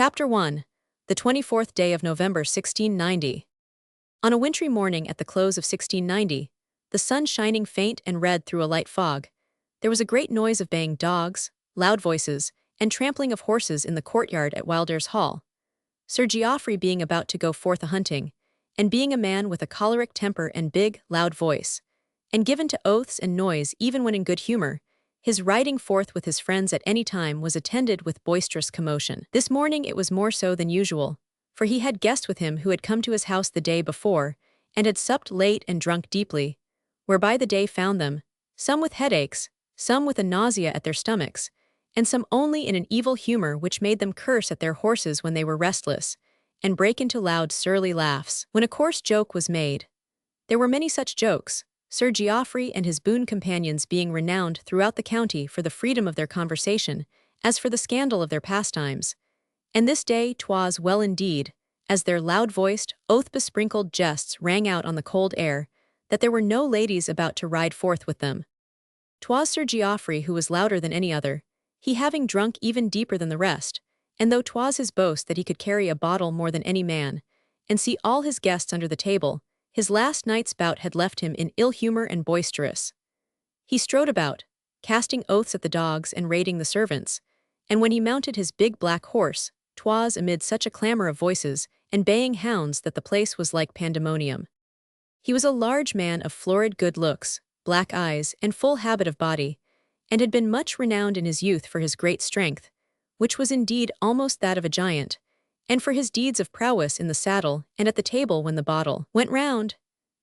Chapter 1. The 24th day of November 1690. On a wintry morning at the close of 1690, the sun shining faint and red through a light fog, there was a great noise of baying dogs, loud voices, and trampling of horses in the courtyard at Wildair's Hall. Sir Geoffrey being about to go forth a-hunting, and being a man with a choleric temper and big, loud voice, and given to oaths and noise even when in good humour, his riding forth with his friends at any time was attended with boisterous commotion. This morning it was more so than usual, for he had guests with him who had come to his house the day before, and had supped late and drunk deeply, whereby the day found them, some with headaches, some with a nausea at their stomachs, and some only in an evil humour which made them curse at their horses when they were restless, and break into loud surly laughs. When a coarse joke was made, there were many such jokes, Sir Geoffrey and his boon companions being renowned throughout the county for the freedom of their conversation, as for the scandal of their pastimes. And this day 'twas well indeed, as their loud-voiced, oath-besprinkled jests rang out on the cold air, that there were no ladies about to ride forth with them. 'Twas Sir Geoffrey who was louder than any other, he having drunk even deeper than the rest, and though 'twas his boast that he could carry a bottle more than any man, and see all his guests under the table, his last night's bout had left him in ill humour and boisterous. He strode about, casting oaths at the dogs and rating the servants, and when he mounted his big black horse, 'twas amid such a clamour of voices and baying hounds that the place was like pandemonium. He was a large man of florid good looks, black eyes, and full habit of body, and had been much renowned in his youth for his great strength, which was indeed almost that of a giant, and for his deeds of prowess in the saddle and at the table when the bottle went round.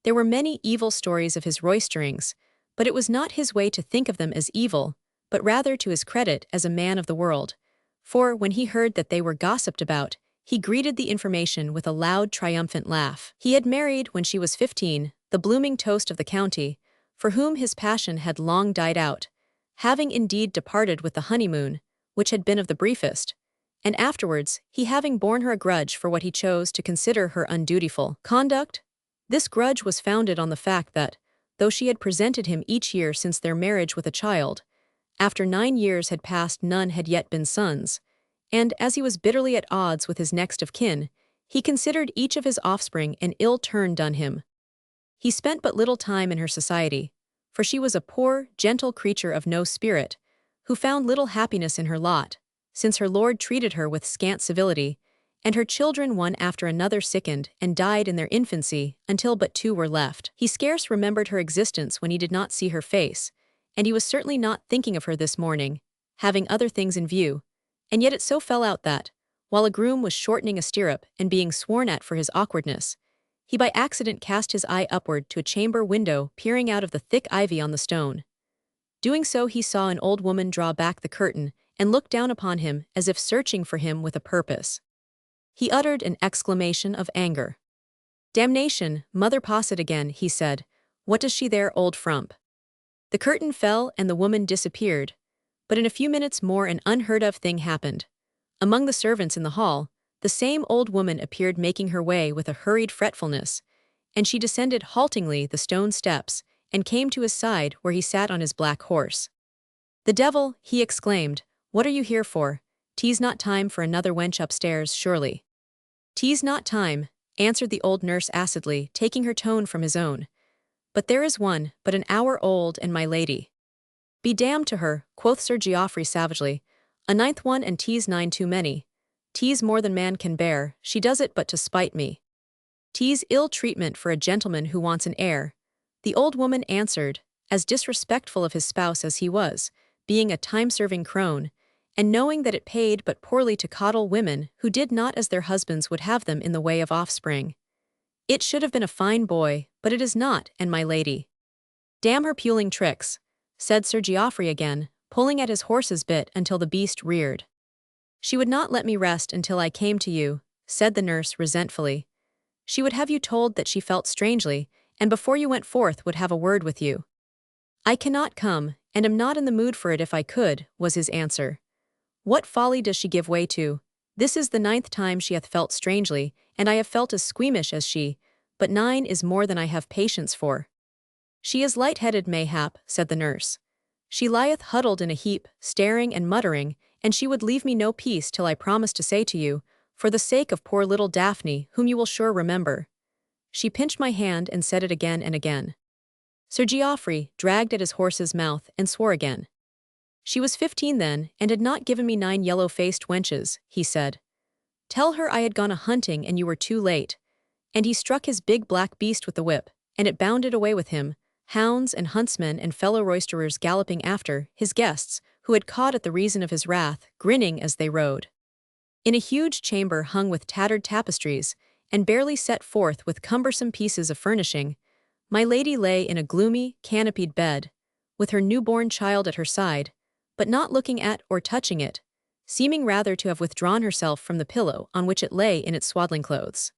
There were many evil stories of his roisterings, but it was not his way to think of them as evil, but rather to his credit as a man of the world, for when he heard that they were gossiped about, he greeted the information with a loud triumphant laugh. He had married, when she was 15, the blooming toast of the county, for whom his passion had long died out, having indeed departed with the honeymoon, which had been of the briefest, and afterwards he having borne her a grudge for what he chose to consider her undutiful conduct. This grudge was founded on the fact that, though she had presented him each year since their marriage with a child, after 9 years had passed none had yet been sons, and as he was bitterly at odds with his next of kin, he considered each of his offspring an ill turn done him. He spent but little time in her society, for she was a poor, gentle creature of no spirit, who found little happiness in her lot, since her lord treated her with scant civility, and her children one after another sickened and died in their infancy until but 2 were left. He scarce remembered her existence when he did not see her face, and he was certainly not thinking of her this morning, having other things in view, and yet it so fell out that, while a groom was shortening a stirrup and being sworn at for his awkwardness, he by accident cast his eye upward to a chamber window peering out of the thick ivy on the stone. Doing so he saw an old woman draw back the curtain and look down upon him as if searching for him with a purpose. He uttered an exclamation of anger. "Damnation, Mother Posset again," he said. "What does she there, old frump?" The curtain fell and the woman disappeared, but in a few minutes more an unheard-of thing happened. Among the servants in the hall, the same old woman appeared making her way with a hurried fretfulness, and she descended haltingly the stone steps and came to his side where he sat on his black horse. "The devil," he exclaimed, "what are you here for? 'Tis not time for another wench upstairs, surely." "'Tis not time," answered the old nurse acidly, taking her tone from his own. "But there is one, but an hour old, and my lady." "Be damned to her," quoth Sir Geoffrey savagely. "A 9th one, and 'tis 9 too many. 'Tis more than man can bear, she does it but to spite me. 'Tis ill treatment for a gentleman who wants an heir," the old woman answered, as disrespectful of his spouse as he was, being a time-serving crone, and knowing that it paid but poorly to coddle women who did not as their husbands would have them in the way of offspring. "It should have been a fine boy, but it is not, and my lady." "Damn her puling tricks," said Sir Geoffrey again, pulling at his horse's bit until the beast reared. "She would not let me rest until I came to you," said the nurse resentfully. "She would have you told that she felt strangely, and before you went forth would have a word with you." "I cannot come, and am not in the mood for it if I could," was his answer. "What folly does she give way to? This is the 9th time she hath felt strangely, and I have felt as squeamish as she, but 9 is more than I have patience for." "She is light-headed mayhap," said the nurse. "She lieth huddled in a heap, staring and muttering, and she would leave me no peace till I promised to say to you, for the sake of poor little Daphne, whom you will sure remember. She pinched my hand and said it again and again. Sir Geoffrey dragged at his horse's mouth and swore again. She was 15 then, and had not given me 9 yellow-faced wenches, he said. Tell her I had gone a-hunting and you were too late. And he struck his big black beast with the whip, and it bounded away with him, hounds and huntsmen and fellow roisterers galloping after, his guests, who had caught at the reason of his wrath, grinning as they rode. In a huge chamber hung with tattered tapestries, and barely set forth with cumbersome pieces of furnishing, my lady lay in a gloomy, canopied bed, with her newborn child at her side, but not looking at or touching it, seeming rather to have withdrawn herself from the pillow on which it lay in its swaddling clothes.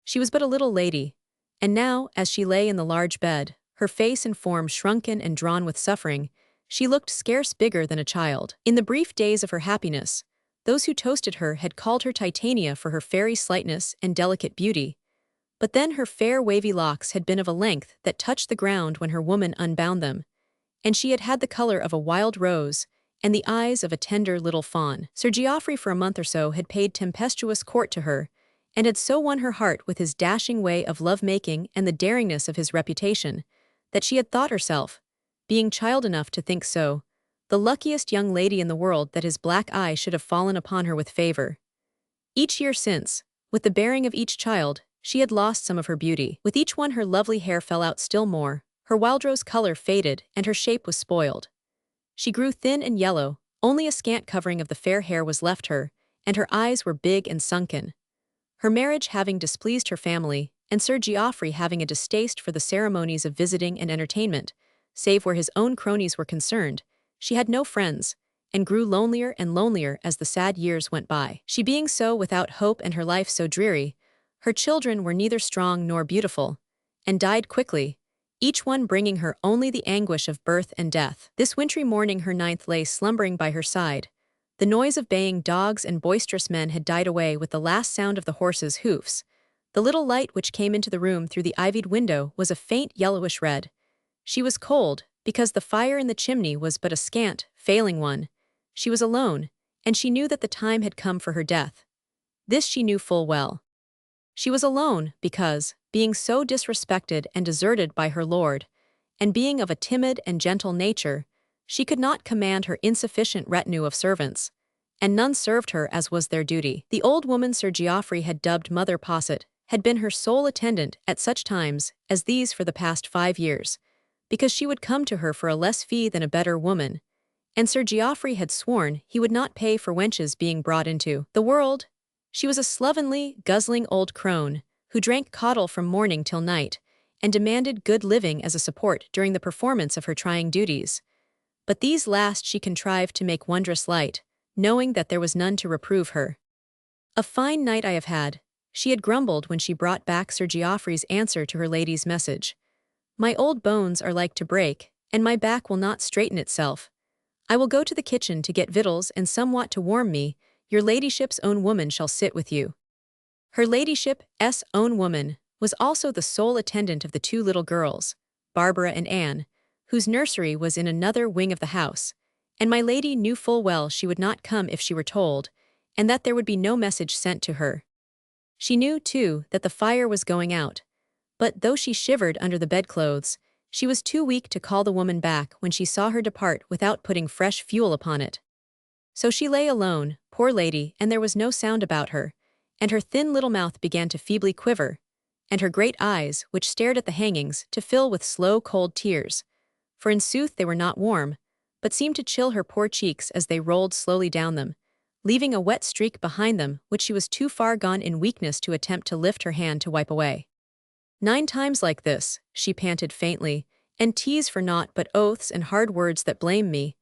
She was but a little lady, and now, as she lay in the large bed, her face and form shrunken and drawn with suffering, she looked scarce bigger than a child. In the brief days of her happiness, those who toasted her had called her Titania for her fairy slightness and delicate beauty, but then her fair wavy locks had been of a length that touched the ground when her woman unbound them, and she had had the color of a wild rose, and the eyes of a tender little fawn. Sir Geoffrey for a month or so had paid tempestuous court to her, and had so won her heart with his dashing way of love-making and the daringness of his reputation, that she had thought herself, being child enough to think so, the luckiest young lady in the world that his black eye should have fallen upon her with favor. Each year since, with the bearing of each child, she had lost some of her beauty. With each one her lovely hair fell out still more, her wildrose color faded, and her shape was spoiled. She grew thin and yellow, only a scant covering of the fair hair was left her, and her eyes were big and sunken. Her marriage having displeased her family, and Sir Geoffrey having a distaste for the ceremonies of visiting and entertainment, save where his own cronies were concerned, she had no friends, and grew lonelier and lonelier as the sad years went by. She being so without hope and her life so dreary, her children were neither strong nor beautiful, and died quickly, each one bringing her only the anguish of birth and death. This wintry morning her ninth lay slumbering by her side. The noise of baying dogs and boisterous men had died away with the last sound of the horses' hoofs. The little light which came into the room through the ivied window was a faint yellowish red. She was cold, because the fire in the chimney was but a scant, failing one. She was alone, and she knew that the time had come for her death. This she knew full well. She was alone because, being so disrespected and deserted by her lord, and being of a timid and gentle nature, she could not command her insufficient retinue of servants, and none served her as was their duty. The old woman Sir Geoffrey had dubbed Mother Posset had been her sole attendant at such times as these for the past 5 years, because she would come to her for a less fee than a better woman, and Sir Geoffrey had sworn he would not pay for wenches being brought into the world. She was a slovenly, guzzling old crone, who drank caudle from morning till night, and demanded good living as a support during the performance of her trying duties. But these last she contrived to make wondrous light, knowing that there was none to reprove her. "A fine night I have had," she had grumbled when she brought back Sir Geoffrey's answer to her lady's message. "My old bones are like to break, and my back will not straighten itself. I will go to the kitchen to get victuals and somewhat to warm me. Your ladyship's own woman shall sit with you." Her ladyship's own woman was also the sole attendant of the 2 little girls, Barbara and Anne, whose nursery was in another wing of the house, and my lady knew full well she would not come if she were told, and that there would be no message sent to her. She knew, too, that the fire was going out, but though she shivered under the bedclothes, she was too weak to call the woman back when she saw her depart without putting fresh fuel upon it. So she lay alone, poor lady, and there was no sound about her, and her thin little mouth began to feebly quiver, and her great eyes, which stared at the hangings, to fill with slow cold tears, for in sooth they were not warm, but seemed to chill her poor cheeks as they rolled slowly down them, leaving a wet streak behind them which she was too far gone in weakness to attempt to lift her hand to wipe away. 9 times like this, she panted faintly, and teased for naught but oaths and hard words that blamed me.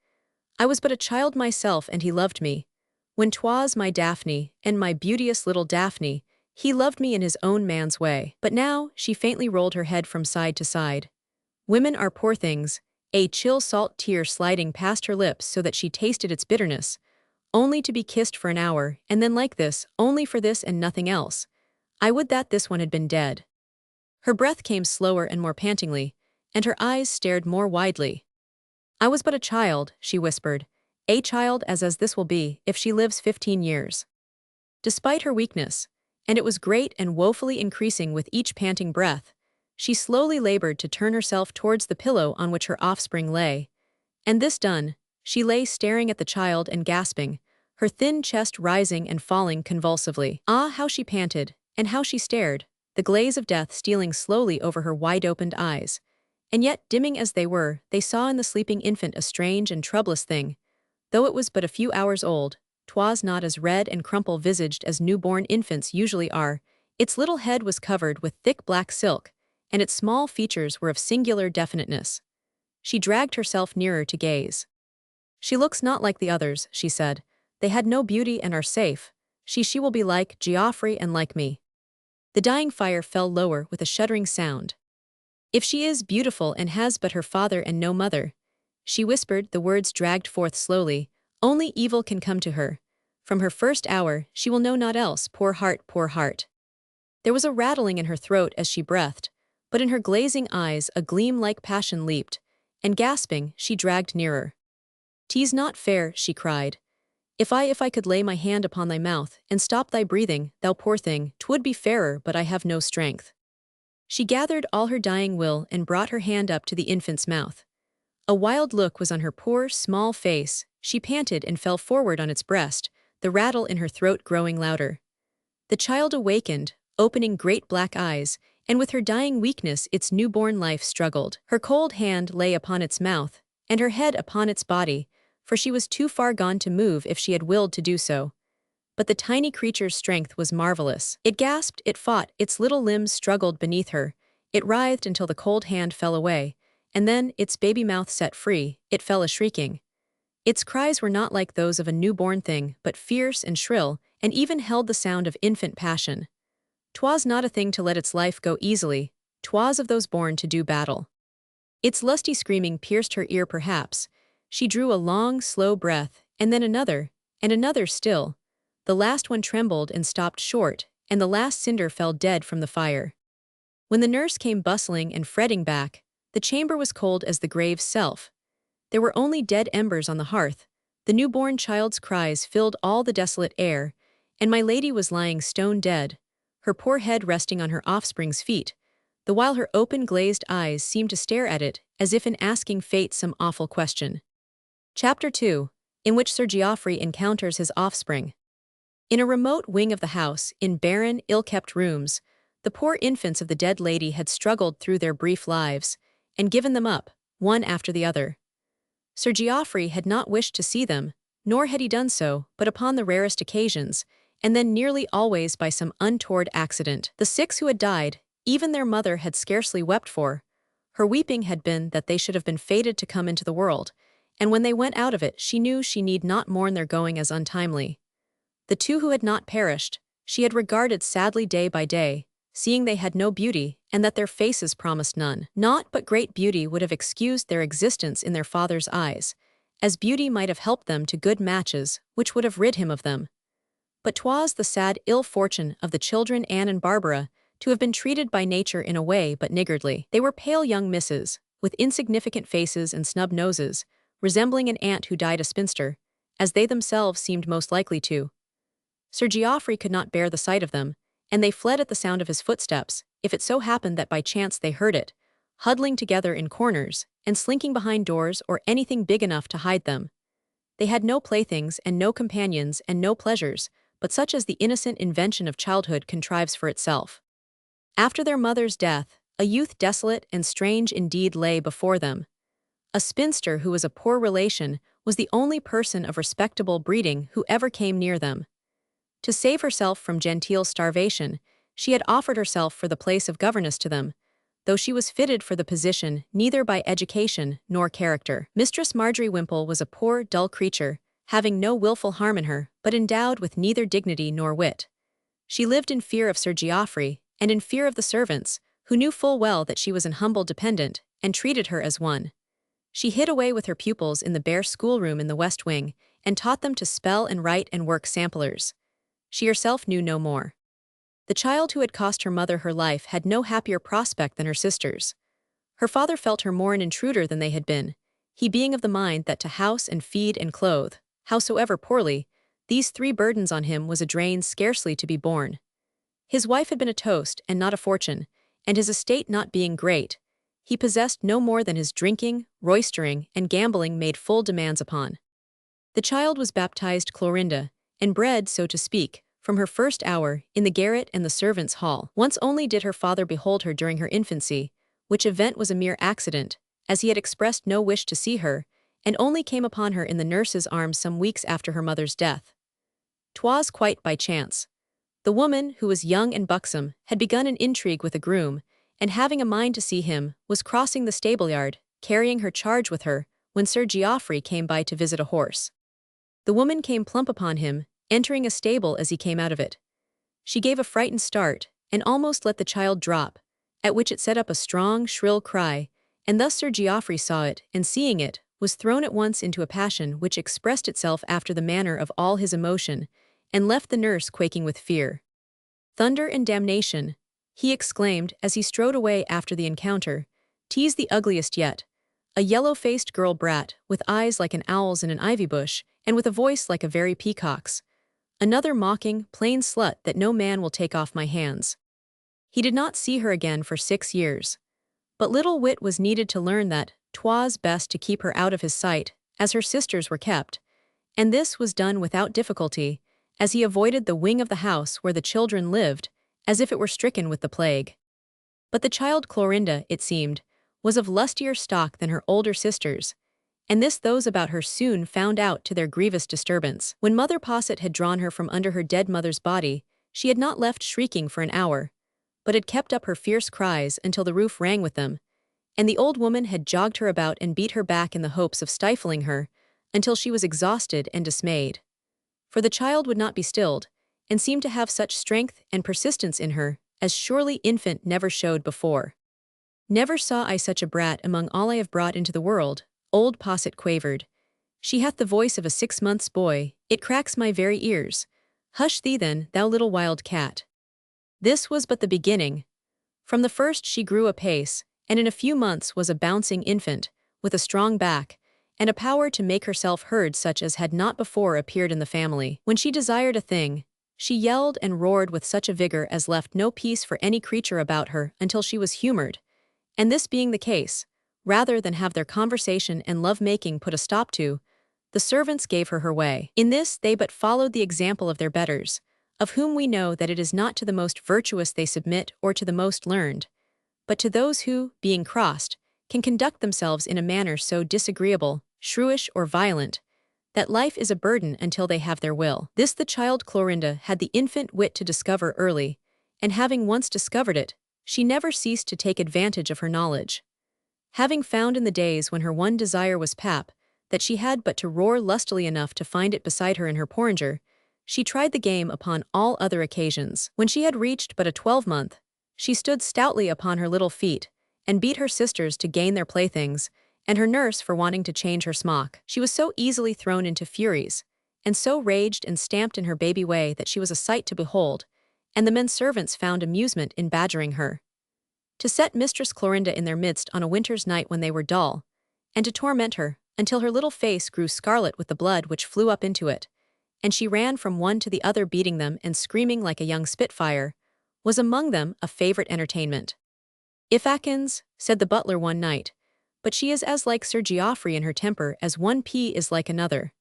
I was but a child myself, and he loved me. When 'twas my Daphne, and my beauteous little Daphne, he loved me in his own man's way. But now, she faintly rolled her head from side to side. Women are poor things, a chill salt tear sliding past her lips so that she tasted its bitterness, only to be kissed for an hour, and then like this, only for this and nothing else. I would that this one had been dead. Her breath came slower and more pantingly, and her eyes stared more widely. I was but a child, she whispered, A child as this will be, if she lives 15 years. Despite her weakness, and it was great and woefully increasing with each panting breath, she slowly labored to turn herself towards the pillow on which her offspring lay. And this done, she lay staring at the child and gasping, her thin chest rising and falling convulsively. Ah, how she panted, and how she stared, the glaze of death stealing slowly over her wide-opened eyes. And yet, dimming as they were, they saw in the sleeping infant a strange and troublous thing. Though it was but a few hours old, 'twas not as red and crumple-visaged as newborn infants usually are. Its little head was covered with thick black silk, and its small features were of singular definiteness. She dragged herself nearer to gaze. "She looks not like the others," she said. "They had no beauty and are safe. She will be like Geoffrey and like me." The dying fire fell lower with a shuddering sound. "If she is beautiful and has but her father and no mother," she whispered, the words dragged forth slowly, "only evil can come to her. From her first hour, she will know not else, poor heart, poor heart." There was a rattling in her throat as she breathed, but in her glazing eyes a gleam like passion leaped, and gasping, she dragged nearer. "'Tis not fair," she cried. If I could lay my hand upon thy mouth, and stop thy breathing, thou poor thing, 'twould be fairer, but I have no strength." She gathered all her dying will and brought her hand up to the infant's mouth. A wild look was on her poor, small face. She panted and fell forward on its breast, the rattle in her throat growing louder. The child awakened, opening great black eyes, and with her dying weakness its newborn life struggled. Her cold hand lay upon its mouth, and her head upon its body, for she was too far gone to move if she had willed to do so. But the tiny creature's strength was marvelous. It gasped, it fought, its little limbs struggled beneath her, it writhed until the cold hand fell away, and then, its baby mouth set free, it fell a-shrieking. Its cries were not like those of a newborn thing, but fierce and shrill, and even held the sound of infant passion. 'Twas not a thing to let its life go easily, 'twas of those born to do battle. Its lusty screaming pierced her ear perhaps. She drew a long, slow breath, and then another, and another still. The last one trembled and stopped short, and the last cinder fell dead from the fire. When the nurse came bustling and fretting back, the chamber was cold as the grave's self. There were only dead embers on the hearth, the newborn child's cries filled all the desolate air, and my lady was lying stone dead, her poor head resting on her offspring's feet, the while her open glazed eyes seemed to stare at it, as if in asking fate some awful question. Chapter 2, in which Sir Geoffrey encounters his offspring. In a remote wing of the house, in barren, ill-kept rooms, the poor infants of the dead lady had struggled through their brief lives, and given them up, one after the other. Sir Geoffrey had not wished to see them, nor had he done so, but upon the rarest occasions, and then nearly always by some untoward accident. The 6 who had died, even their mother had scarcely wept for. Her weeping had been that they should have been fated to come into the world, and when they went out of it she knew she need not mourn their going as untimely. The 2 who had not perished, she had regarded sadly day by day, seeing they had no beauty, and that their faces promised none. Naught but great beauty would have excused their existence in their father's eyes, as beauty might have helped them to good matches, which would have rid him of them. But 'twas the sad ill fortune of the children Anne and Barbara to have been treated by nature in a way but niggardly. They were pale young misses, with insignificant faces and snub noses, resembling an aunt who died a spinster, as they themselves seemed most likely to. Sir Geoffrey could not bear the sight of them, and they fled at the sound of his footsteps, if it so happened that by chance they heard it, huddling together in corners, and slinking behind doors or anything big enough to hide them. They had no playthings and no companions and no pleasures, but such as the innocent invention of childhood contrives for itself. After their mother's death, a youth desolate and strange indeed lay before them. A spinster who was a poor relation was the only person of respectable breeding who ever came near them. To save herself from genteel starvation, she had offered herself for the place of governess to them, though she was fitted for the position neither by education nor character. Mistress Margery Wimple was a poor, dull creature, having no wilful harm in her, but endowed with neither dignity nor wit. She lived in fear of Sir Geoffrey, and in fear of the servants, who knew full well that she was an humble dependent, and treated her as one. She hid away with her pupils in the bare schoolroom in the west wing, and taught them to spell and write and work samplers. She herself knew no more. The child who had cost her mother her life had no happier prospect than her sisters. Her father felt her more an intruder than they had been. he being of the mind that to house and feed and clothe, howsoever poorly, these three burdens on him was a drain scarcely to be borne. His wife had been a toast and not a fortune, and his estate not being great, he possessed no more than his drinking, roistering, and gambling made full demands upon. The child was baptized Clorinda, and bred, so to speak, from her first hour, in the garret and the servants' hall. Once only did her father behold her during her infancy, which event was a mere accident, as he had expressed no wish to see her, and only came upon her in the nurse's arms some weeks after her mother's death. 'Twas quite by chance. The woman, who was young and buxom, had begun an intrigue with a groom, and having a mind to see him, was crossing the stable-yard, carrying her charge with her, when Sir Geoffrey came by to visit a horse. The woman came plump upon him, entering a stable as he came out of it. She gave a frightened start, and almost let the child drop, at which it set up a strong, shrill cry, and thus Sir Geoffrey saw it, and seeing it, was thrown at once into a passion which expressed itself after the manner of all his emotion, and left the nurse quaking with fear. "Thunder and damnation!" he exclaimed as he strode away after the encounter. "'Tis the ugliest yet. A yellow-faced girl brat, with eyes like an owl's in an ivy bush, and with a voice like a very peacock's. Another mocking, plain slut that no man will take off my hands." He did not see her again for 6 years. But little wit was needed to learn that 'twas best to keep her out of his sight, as her sisters were kept, and this was done without difficulty, as he avoided the wing of the house where the children lived, as if it were stricken with the plague. But the child Clorinda, it seemed, was of lustier stock than her older sisters, and this those about her soon found out to their grievous disturbance. When Mother Posset had drawn her from under her dead mother's body, she had not left shrieking for an hour, but had kept up her fierce cries until the roof rang with them, and the old woman had jogged her about and beat her back in the hopes of stifling her, until she was exhausted and dismayed. For the child would not be stilled, and seemed to have such strength and persistence in her, as surely infant never showed before. "Never saw I such a brat among all I have brought into the world," old Posset quavered. "She hath the voice of a 6 months' boy, it cracks my very ears. Hush thee then, thou little wild cat." This was but the beginning. From the first she grew apace, and in a few months was a bouncing infant, with a strong back, and a power to make herself heard such as had not before appeared in the family. When she desired a thing, she yelled and roared with such a vigor as left no peace for any creature about her until she was humored, and this being the case, rather than have their conversation and love-making put a stop to, the servants gave her way. In this they but followed the example of their betters, of whom we know that it is not to the most virtuous they submit or to the most learned, but to those who, being crossed, can conduct themselves in a manner so disagreeable, shrewish, or violent, that life is a burden until they have their will. This the child Clorinda had the infant wit to discover early, and having once discovered it, she never ceased to take advantage of her knowledge. Having found in the days when her one desire was pap, that she had but to roar lustily enough to find it beside her in her porringer, she tried the game upon all other occasions. When she had reached but a 12-month, she stood stoutly upon her little feet, and beat her sisters to gain their playthings, and her nurse for wanting to change her smock. She was so easily thrown into furies, and so raged and stamped in her baby way that she was a sight to behold, and the men servants found amusement in badgering her. To set Mistress Clorinda in their midst on a winter's night when they were dull, and to torment her, until her little face grew scarlet with the blood which flew up into it, and she ran from one to the other beating them and screaming like a young spitfire, was among them a favorite entertainment. "Ifackins," said the butler one night, "but she is as like Sir Geoffrey in her temper as one pea is like another.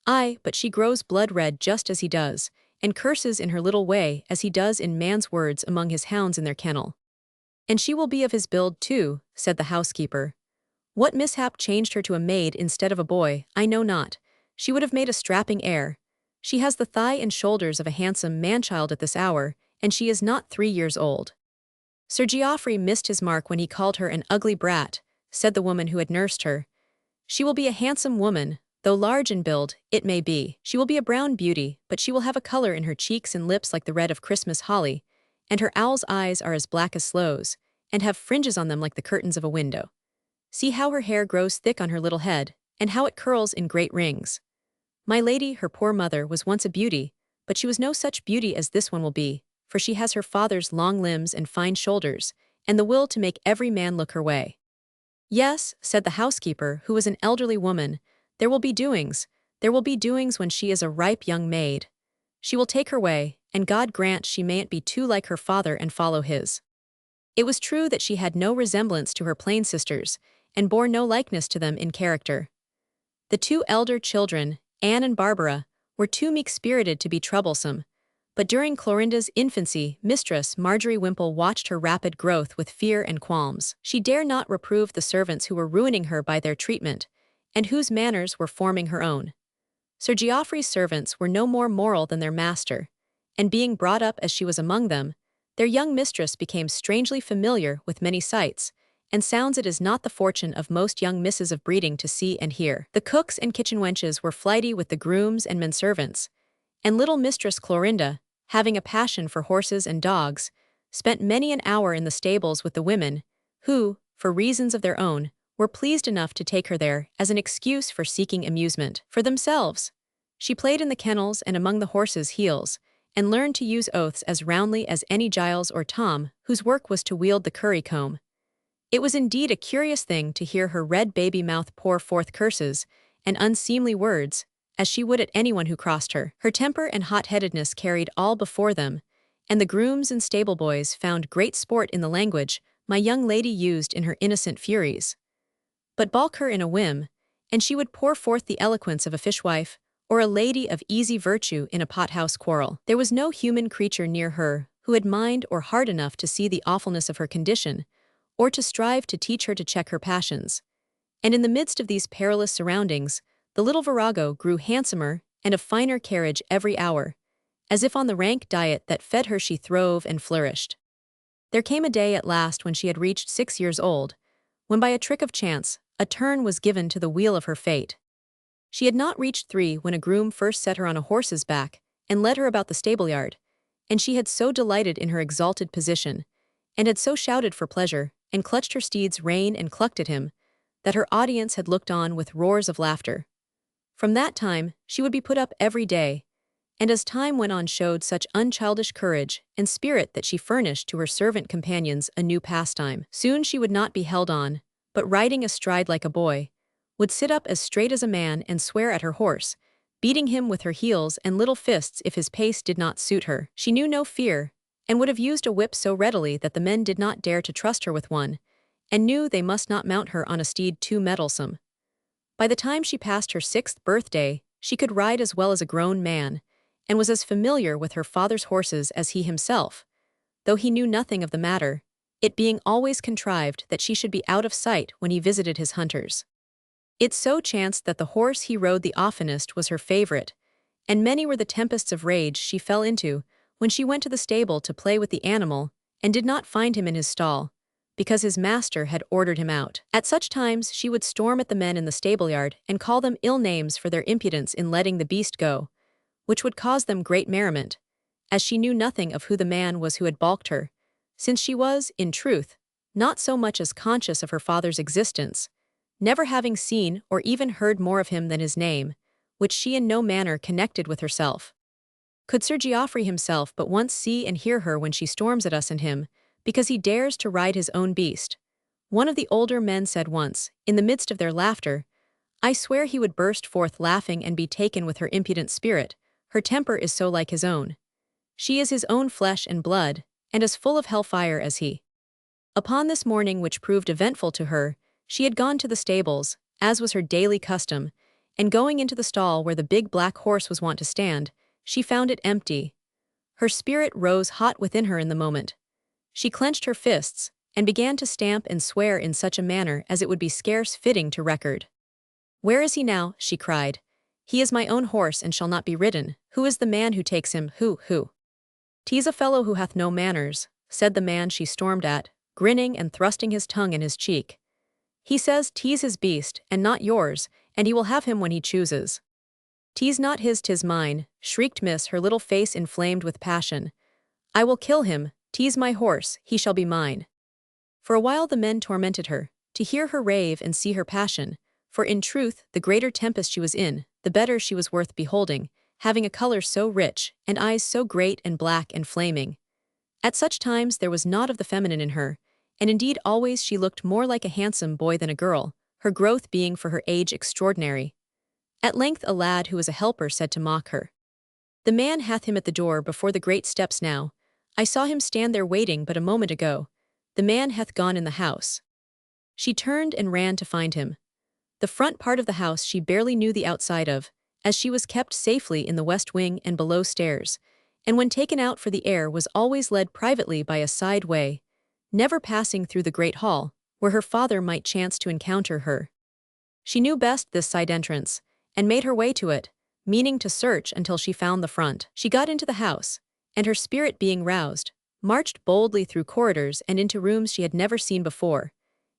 Ay, but she grows blood-red just as he does, and curses in her little way as he does in man's words among his hounds in their kennel." "And she will be of his build too," said the housekeeper. "What mishap changed her to a maid instead of a boy, I know not. She would have made a strapping heir. She has the thigh and shoulders of a handsome man-child at this hour, and she is not 3 years old." "Sir Geoffrey missed his mark when he called her an ugly brat," said the woman who had nursed her. "She will be a handsome woman, though large in build, it may be. She will be a brown beauty, but she will have a color in her cheeks and lips like the red of Christmas holly, and her owl's eyes are as black as sloes, and have fringes on them like the curtains of a window. See how her hair grows thick on her little head, and how it curls in great rings. My lady, her poor mother, was once a beauty, but she was no such beauty as this one will be, for she has her father's long limbs and fine shoulders, and the will to make every man look her way." Yes, said the housekeeper, who was an elderly woman, there will be doings. There will be doings when she is a ripe young maid. She will take her way, and God grant she mayn't be too like her father and follow his. It was true that she had no resemblance to her plain sisters, and bore no likeness to them in character. The two elder children, Anne and Barbara, were too meek-spirited to be troublesome, but during Clorinda's infancy, Mistress Marjorie Wimple watched her rapid growth with fear and qualms. She dare not reprove the servants who were ruining her by their treatment, and whose manners were forming her own. Sir Geoffrey's servants were no more moral than their master, and being brought up as she was among them, their young mistress became strangely familiar with many sights and sounds it is not the fortune of most young misses of breeding to see and hear. The cooks and kitchen wenches were flighty with the grooms and men-servants, and little Mistress Clorinda, having a passion for horses and dogs, spent many an hour in the stables with the women, who, for reasons of their own, were pleased enough to take her there as an excuse for seeking amusement. For themselves, she played in the kennels and among the horses' heels, and learned to use oaths as roundly as any Giles or Tom, whose work was to wield the curry-comb. It was indeed a curious thing to hear her red baby mouth pour forth curses and unseemly words, as she would at anyone who crossed her. Her temper and hot-headedness carried all before them, and the grooms and stable-boys found great sport in the language my young lady used in her innocent furies. But balk her in a whim, and she would pour forth the eloquence of a fishwife, or a lady of easy virtue in a pothouse quarrel. There was no human creature near her who had mind or heart enough to see the awfulness of her condition, or to strive to teach her to check her passions. And in the midst of these perilous surroundings, the little virago grew handsomer and of finer carriage every hour, as if on the rank diet that fed her she throve and flourished. There came a day at last when she had reached 6 years old, when by a trick of chance, a turn was given to the wheel of her fate. She had not reached 3 when a groom first set her on a horse's back and led her about the stable-yard, and she had so delighted in her exalted position, and had so shouted for pleasure, and clutched her steed's rein and clucked at him, that her audience had looked on with roars of laughter. From that time, she would be put up every day, and as time went on showed such unchildish courage and spirit that she furnished to her servant companions a new pastime. Soon she would not be held on, but riding astride like a boy, would sit up as straight as a man and swear at her horse, beating him with her heels and little fists if his pace did not suit her. She knew no fear, and would have used a whip so readily that the men did not dare to trust her with one, and knew they must not mount her on a steed too mettlesome. By the time she passed her 6th birthday, she could ride as well as a grown man, and was as familiar with her father's horses as he himself, though he knew nothing of the matter, it being always contrived that she should be out of sight when he visited his hunters. It so chanced that the horse he rode the oftenest was her favorite, and many were the tempests of rage she fell into when she went to the stable to play with the animal and did not find him in his stall, because his master had ordered him out. At such times she would storm at the men in the stable-yard and call them ill names for their impudence in letting the beast go, which would cause them great merriment, as she knew nothing of who the man was who had balked her, since she was, in truth, not so much as conscious of her father's existence, never having seen or even heard more of him than his name, which she in no manner connected with herself. Could Sir Geoffrey himself but once see and hear her when she storms at us and him, because he dares to ride his own beast, one of the older men said once, in the midst of their laughter, I swear he would burst forth laughing and be taken with her impudent spirit, her temper is so like his own. She is his own flesh and blood, and as full of hellfire as he. Upon this morning which proved eventful to her, she had gone to the stables, as was her daily custom, and going into the stall where the big black horse was wont to stand, she found it empty. Her spirit rose hot within her in the moment. She clenched her fists, and began to stamp and swear in such a manner as it would be scarce fitting to record. Where is he now? She cried. He is my own horse and shall not be ridden. Who is the man who takes him? Who? 'Tis a fellow who hath no manners, said the man she stormed at, grinning and thrusting his tongue in his cheek. He says 'tis his beast, and not yours, and he will have him when he chooses. 'Tis not his, 'tis mine, shrieked Miss, her little face inflamed with passion. I will kill him, 'tis my horse, he shall be mine. For a while the men tormented her, to hear her rave and see her passion, for in truth the greater tempest she was in, the better she was worth beholding, having a color so rich, and eyes so great and black and flaming. At such times there was naught of the feminine in her, and indeed always she looked more like a handsome boy than a girl, her growth being for her age extraordinary. At length a lad who was a helper said to mock her, "The man hath him at the door before the great steps now. I saw him stand there waiting but a moment ago. The man hath gone in the house." She turned and ran to find him. The front part of the house she barely knew the outside of, as she was kept safely in the west wing and below stairs, and when taken out for the air was always led privately by a side way, never passing through the great hall, where her father might chance to encounter her. She knew best this side entrance, and made her way to it, meaning to search until she found the front. She got into the house, and her spirit being roused, marched boldly through corridors and into rooms she had never seen before,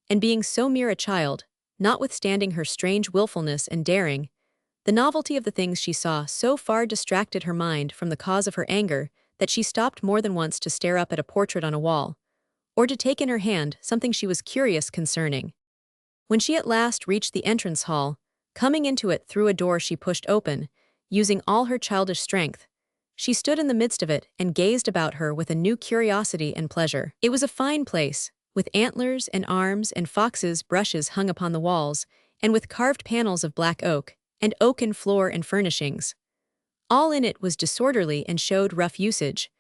and being so mere a child, notwithstanding her strange willfulness and daring, the novelty of the things she saw so far distracted her mind from the cause of her anger that she stopped more than once to stare up at a portrait on a wall, or to take in her hand something she was curious concerning. When she at last reached the entrance hall, coming into it through a door she pushed open, using all her childish strength, she stood in the midst of it and gazed about her with a new curiosity and pleasure. It was a fine place, with antlers and arms and foxes' brushes hung upon the walls, and with carved panels of black oak, and oaken floor and furnishings. All in it was disorderly and showed rough usage,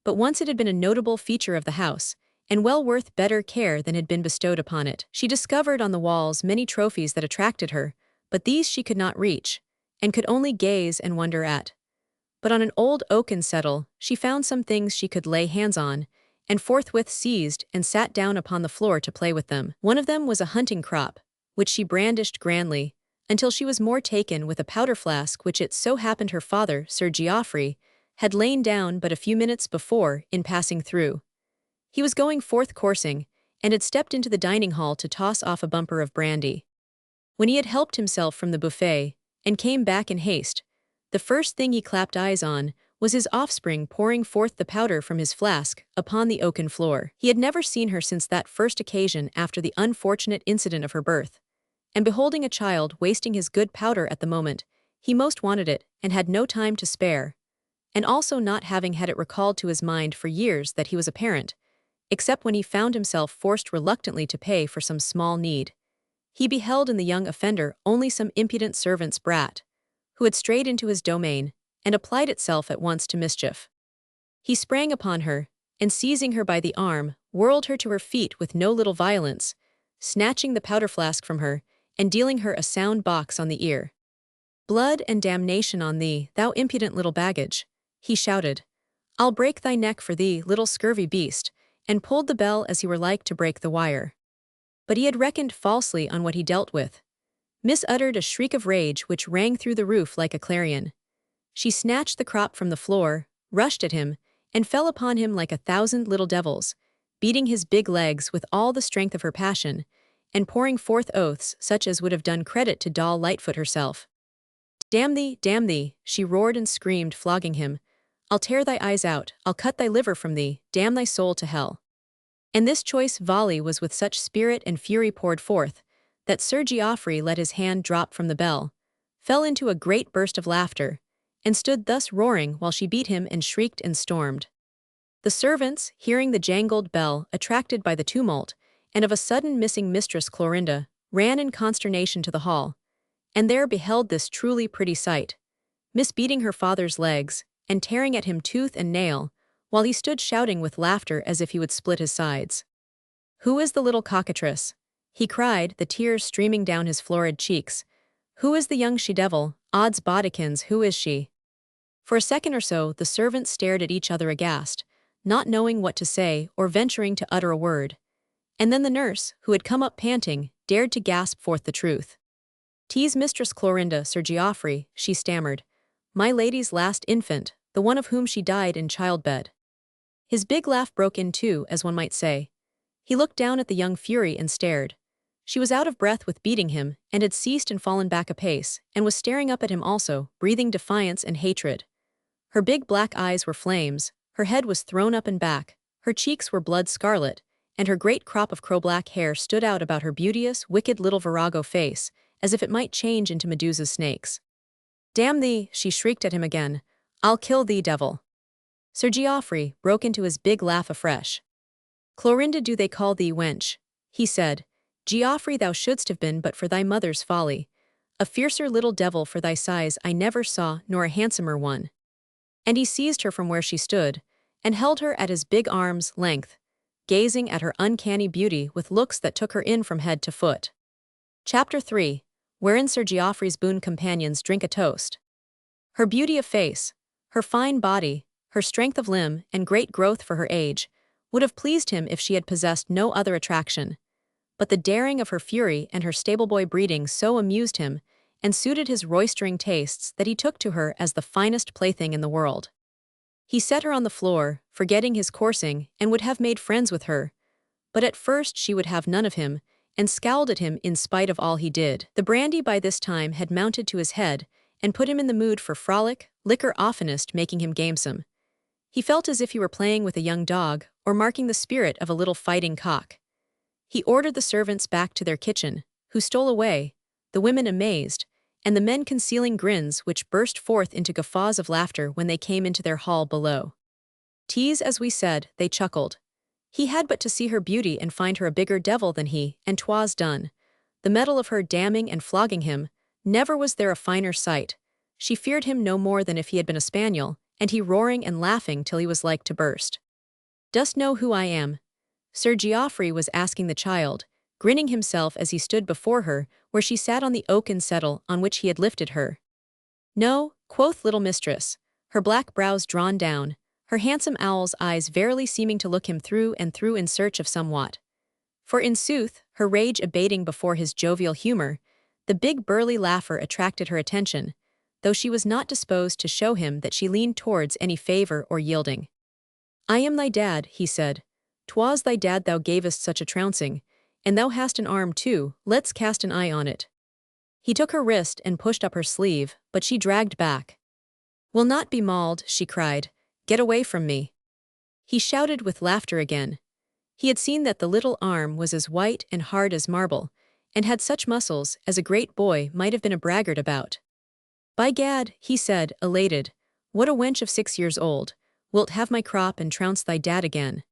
but once it had been a notable feature of the house, and well worth better care than had been bestowed upon it. She discovered on the walls many trophies that attracted her, but these she could not reach, and could only gaze and wonder at. But on an old oaken settle she found some things she could lay hands on, and forthwith seized and sat down upon the floor to play with them. One of them was a hunting crop, which she brandished grandly, until she was more taken with a powder flask which it so happened her father, Sir Geoffrey, had lain down but a few minutes before in passing through. He was going forth coursing, and had stepped into the dining hall to toss off a bumper of brandy. When he had helped himself from the buffet, and came back in haste, the first thing he clapped eyes on was his offspring pouring forth the powder from his flask upon the oaken floor. He had never seen her since that first occasion after the unfortunate incident of her birth, and beholding a child wasting his good powder at the moment, he most wanted it, and had no time to spare, and also not having had it recalled to his mind for years that he was a parent, except when he found himself forced reluctantly to pay for some small need. He beheld in the young offender only some impudent servant's brat, who had strayed into his domain, and applied itself at once to mischief. He sprang upon her, and seizing her by the arm, whirled her to her feet with no little violence, snatching the powder flask from her, and dealing her a sound box on the ear. "Blood and damnation on thee, thou impudent little baggage," he shouted. "I'll break thy neck for thee, little scurvy beast," and pulled the bell as he were like to break the wire. But he had reckoned falsely on what he dealt with. Miss uttered a shriek of rage which rang through the roof like a clarion. She snatched the crop from the floor, rushed at him, and fell upon him like 1,000 little devils, beating his big legs with all the strength of her passion, and pouring forth oaths such as would have done credit to Doll Lightfoot herself. Damn thee," she roared and screamed, flogging him. "I'll tear thy eyes out, I'll cut thy liver from thee, damn thy soul to hell." And this choice volley was with such spirit and fury poured forth, that Sir Geoffrey let his hand drop from the bell, fell into a great burst of laughter, and stood thus roaring while she beat him and shrieked and stormed. The servants, hearing the jangled bell, attracted by the tumult, and of a sudden missing Mistress Clorinda, ran in consternation to the hall, and there beheld this truly pretty sight, Miss beating her father's legs, and tearing at him tooth and nail, while he stood shouting with laughter as if he would split his sides. "Who is the little cockatrice?" he cried, the tears streaming down his florid cheeks. "Who is the young she-devil? Odds bodikins, who is she?" For a second or so the servants stared at each other aghast, not knowing what to say or venturing to utter a word. And then the nurse, who had come up panting, dared to gasp forth the truth. "'Tis Mistress Clorinda, Sir Geoffrey," she stammered. "My lady's last infant, the one of whom she died in childbed." His big laugh broke in too, as one might say. He looked down at the young fury and stared. She was out of breath with beating him, and had ceased and fallen back a pace, and was staring up at him also, breathing defiance and hatred. Her big black eyes were flames, her head was thrown up and back, her cheeks were blood scarlet, and her great crop of crow-black hair stood out about her beauteous, wicked little virago face, as if it might change into Medusa's snakes. "Damn thee," she shrieked at him again. "I'll kill thee, devil." Sir Geoffrey broke into his big laugh afresh. Clorinda do they call thee, wench? He said. Geoffrey thou shouldst have been but for thy mother's folly. A fiercer little devil for thy size I never saw, nor a handsomer one. And he seized her from where she stood, and held her at his big arm's length, gazing at her uncanny beauty with looks that took her in from head to foot. Chapter 3, wherein Sir Geoffrey's boon companions drink a toast. Her beauty of face, her fine body, her strength of limb, and great growth for her age, would have pleased him if she had possessed no other attraction. But the daring of her fury and her stableboy breeding so amused him, and suited his roistering tastes, that he took to her as the finest plaything in the world. He set her on the floor, forgetting his coursing, and would have made friends with her. But at first she would have none of him, and scowled at him in spite of all he did. The brandy by this time had mounted to his head, and put him in the mood for frolic, liquor oftenest making him gamesome. He felt as if he were playing with a young dog, or marking the spirit of a little fighting cock. He ordered the servants back to their kitchen, who stole away, the women amazed, and the men concealing grins which burst forth into guffaws of laughter when they came into their hall below. Tease as we said, they chuckled. He had but to see her beauty and find her a bigger devil than he, and 'twas done. The mettle of her damning and flogging him, never was there a finer sight. She feared him no more than if he had been a spaniel, and he roaring and laughing till he was like to burst. Dost know who I am? Sir Geoffrey was asking the child, grinning himself as he stood before her, where she sat on the oaken settle on which he had lifted her. No, quoth little mistress, her black brows drawn down, her handsome owl's eyes verily seeming to look him through and through in search of somewhat. For in sooth, her rage abating before his jovial humor, the big burly laugher attracted her attention, though she was not disposed to show him that she leaned towards any favor or yielding. I am thy dad, he said. 'Twas thy dad thou gavest such a trouncing, and thou hast an arm too, let's cast an eye on it. He took her wrist and pushed up her sleeve, but she dragged back. Will not be mauled, she cried. Get away from me. He shouted with laughter again. He had seen that the little arm was as white and hard as marble, and had such muscles as a great boy might have been a braggart about. By gad, he said, elated, what a wench of 6 years old, wilt have my crop and trounce thy dad again.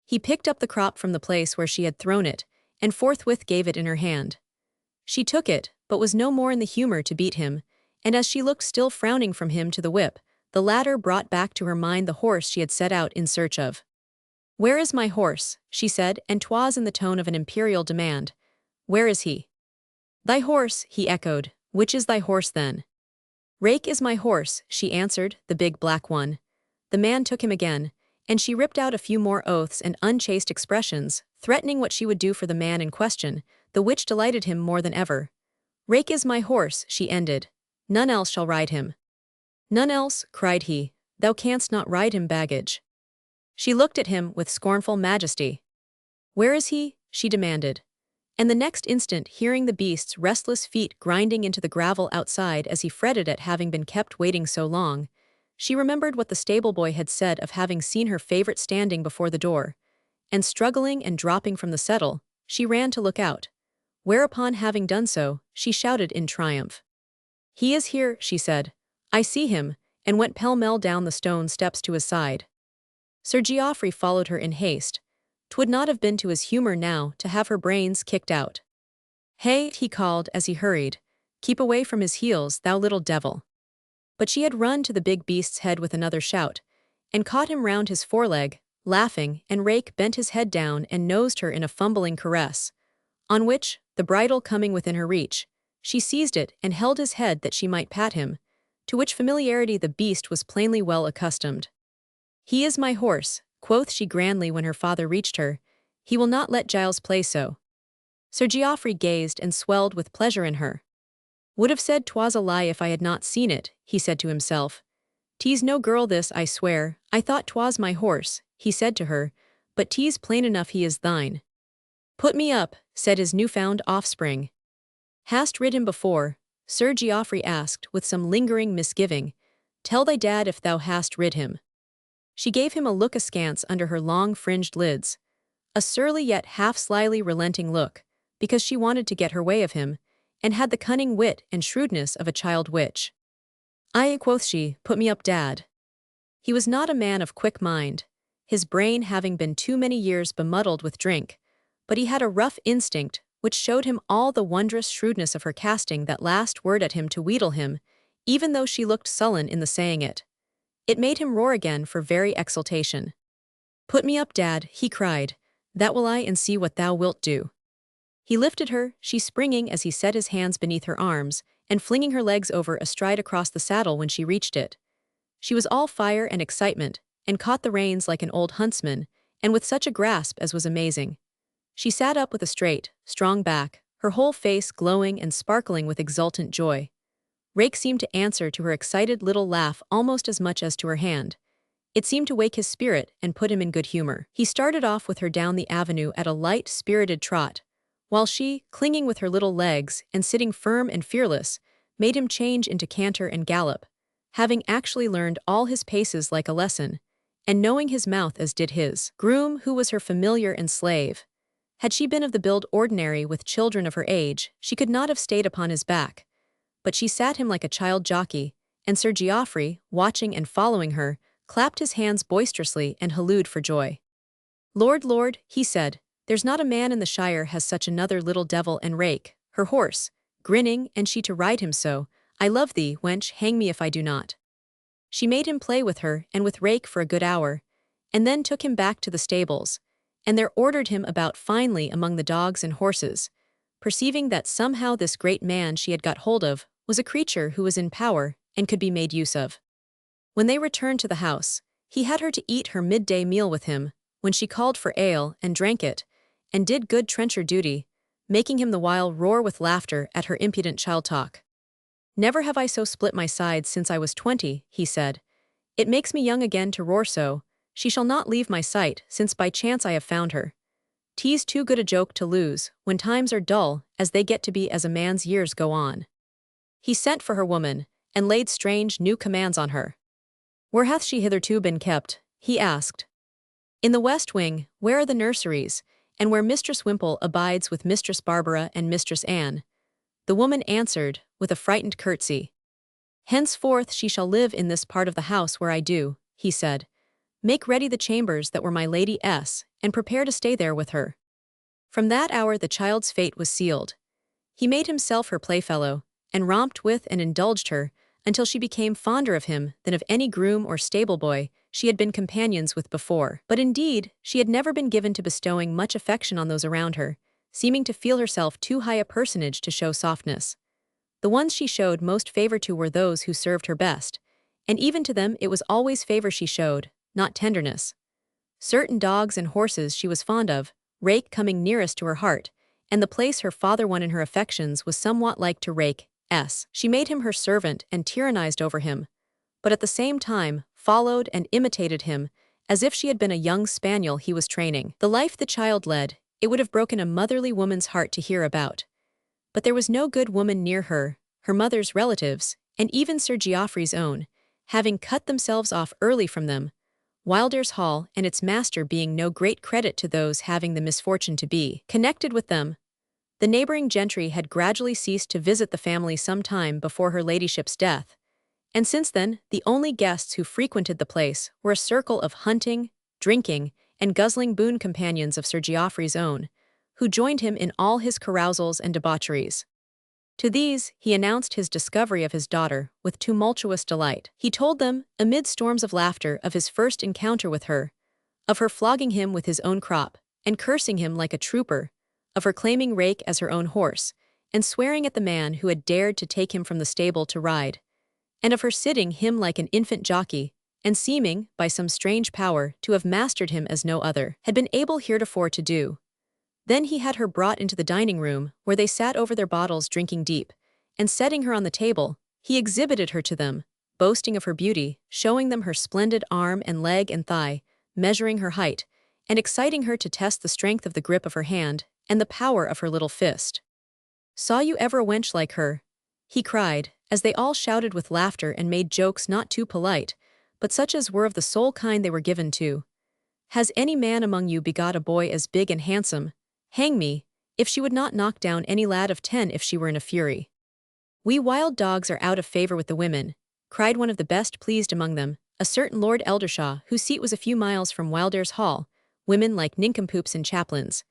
He picked up the crop from the place where she had thrown it, and forthwith gave it in her hand. She took it, but was no more in the humor to beat him, and as she looked still frowning from him to the whip, the latter brought back to her mind the horse she had set out in search of. Where is my horse? She said, and 'twas in the tone of an imperial demand. Where is he? Thy horse, he echoed. Which is thy horse then? Rake is my horse, she answered, the big black one. The man took him again, and she ripped out a few more oaths and unchaste expressions, threatening what she would do for the man in question, the which delighted him more than ever. Rake is my horse, she ended. None else shall ride him. None else, cried he. Thou canst not ride him, baggage. She looked at him with scornful majesty. Where is he? She demanded. And the next instant, hearing the beast's restless feet grinding into the gravel outside as he fretted at having been kept waiting so long, she remembered what the stable-boy had said of having seen her favorite standing before the door, and struggling and dropping from the settle, she ran to look out. Whereupon, having done so, she shouted in triumph. He is here, she said. I see him, and went pell-mell down the stone steps to his side. Sir Geoffrey followed her in haste. 'Twould not have been to his humor now to have her brains kicked out. Hey, he called as he hurried. Keep away from his heels, thou little devil. But she had run to the big beast's head with another shout, and caught him round his foreleg, laughing, and Rake bent his head down and nosed her in a fumbling caress, on which, the bridle coming within her reach, she seized it and held his head that she might pat him, to which familiarity the beast was plainly well accustomed. He is my horse, quoth she grandly when her father reached her. He will not let Giles play so. Sir Geoffrey gazed and swelled with pleasure in her. Would have said 'twas a lie if I had not seen it, he said to himself. 'Tease no girl this, I swear. I thought 'twas my horse, he said to her, but 'tease plain enough he is thine. Put me up, said his newfound offspring. Hast rid him before? Sir Geoffrey asked with some lingering misgiving. Tell thy dad if thou hast rid him. She gave him a look askance under her long fringed lids, a surly yet half slyly relenting look, because she wanted to get her way of him, and had the cunning wit and shrewdness of a child witch. Aye, quoth she, put me up, dad. He was not a man of quick mind. his brain having been too many years bemuddled with drink, but he had a rough instinct which showed him all the wondrous shrewdness of her casting that last word at him to wheedle him, even though she looked sullen in the saying it. It made him roar again for very exultation. "Put me up, Dad," he cried. "That will I, and see what thou wilt do." He lifted her, she springing as he set his hands beneath her arms, and flinging her legs over astride across the saddle when she reached it. She was all fire and excitement, and caught the reins like an old huntsman, and with such a grasp as was amazing. She sat up with a straight, strong back, her whole face glowing and sparkling with exultant joy. Rake seemed to answer to her excited little laugh almost as much as to her hand. It seemed to wake his spirit and put him in good humor. He started off with her down the avenue at a light, spirited trot, while she, clinging with her little legs and sitting firm and fearless, made him change into canter and gallop, having actually learned all his paces like a lesson, and knowing his mouth as did his groom, who was her familiar and slave. Had she been of the build ordinary with children of her age, she could not have stayed upon his back, but she sat him like a child jockey, and Sir Geoffrey, watching and following her, clapped his hands boisterously and hallooed for joy. "Lord, Lord," he said, "there's not a man in the shire has such another little devil and Rake, her horse, grinning, and she to ride him so. I love thee, wench, hang me if I do not." She made him play with her and with Rake for a good hour, and then took him back to the stables, and there ordered him about finely among the dogs and horses, perceiving that somehow this great man she had got hold of was a creature who was in power and could be made use of. When they returned to the house, he had her to eat her midday meal with him, when she called for ale and drank it, and did good trencher duty, making him the while roar with laughter at her impudent child talk. "Never have I so split my sides since I was 20, he said. "It makes me young again to roar so. She shall not leave my sight, since by chance I have found her. 'Tis too good a joke to lose, when times are dull, as they get to be as a man's years go on." He sent for her woman, and laid strange new commands on her. "Where hath she hitherto been kept?" he asked. "In the west wing, where are the nurseries, and where Mistress Wimple abides with Mistress Barbara and Mistress Anne." The woman answered, with a frightened curtsy. "Henceforth she shall live in this part of the house where I do," he said. "Make ready the chambers that were my Lady S., and prepare to stay there with her." From that hour the child's fate was sealed. He made himself her playfellow, and romped with and indulged her, until she became fonder of him than of any groom or stable-boy she had been companions with before. But indeed, she had never been given to bestowing much affection on those around her, seeming to feel herself too high a personage to show softness. The ones she showed most favor to were those who served her best, and even to them it was always favor she showed, not tenderness. Certain dogs and horses she was fond of, Rake coming nearest to her heart, and the place her father won in her affections was somewhat like to Rake's. She made him her servant and tyrannized over him, but at the same time followed and imitated him, as if she had been a young spaniel he was training. The life the child led, it would have broken a motherly woman's heart to hear about. But there was no good woman near her, her mother's relatives, and even Sir Geoffrey's own, having cut themselves off early from them, Wildairs Hall and its master being no great credit to those having the misfortune to be connected with them. The neighbouring gentry had gradually ceased to visit the family some time before her ladyship's death, and since then the only guests who frequented the place were a circle of hunting, drinking, and guzzling boon companions of Sir Geoffrey's own, who joined him in all his carousals and debaucheries. To these he announced his discovery of his daughter with tumultuous delight. He told them, amid storms of laughter, of his first encounter with her, of her flogging him with his own crop, and cursing him like a trooper, of her claiming Rake as her own horse, and swearing at the man who had dared to take him from the stable to ride, and of her sitting him like an infant jockey, and seeming, by some strange power, to have mastered him as no other had been able heretofore to do. Then he had her brought into the dining-room, where they sat over their bottles drinking deep, and setting her on the table, he exhibited her to them, boasting of her beauty, showing them her splendid arm and leg and thigh, measuring her height, and exciting her to test the strength of the grip of her hand and the power of her little fist. "Saw you ever a wench like her?" he cried, as they all shouted with laughter and made jokes not too polite, but such as were of the sole kind they were given to. "Has any man among you begot a boy as big and handsome? Hang me, if she would not knock down any lad of 10 if she were in a fury." "We wild dogs are out of favor with the women," cried one of the best pleased among them, a certain Lord Eldershaw, whose seat was a few miles from Wildair's Hall, women like nincompoops and chaplains.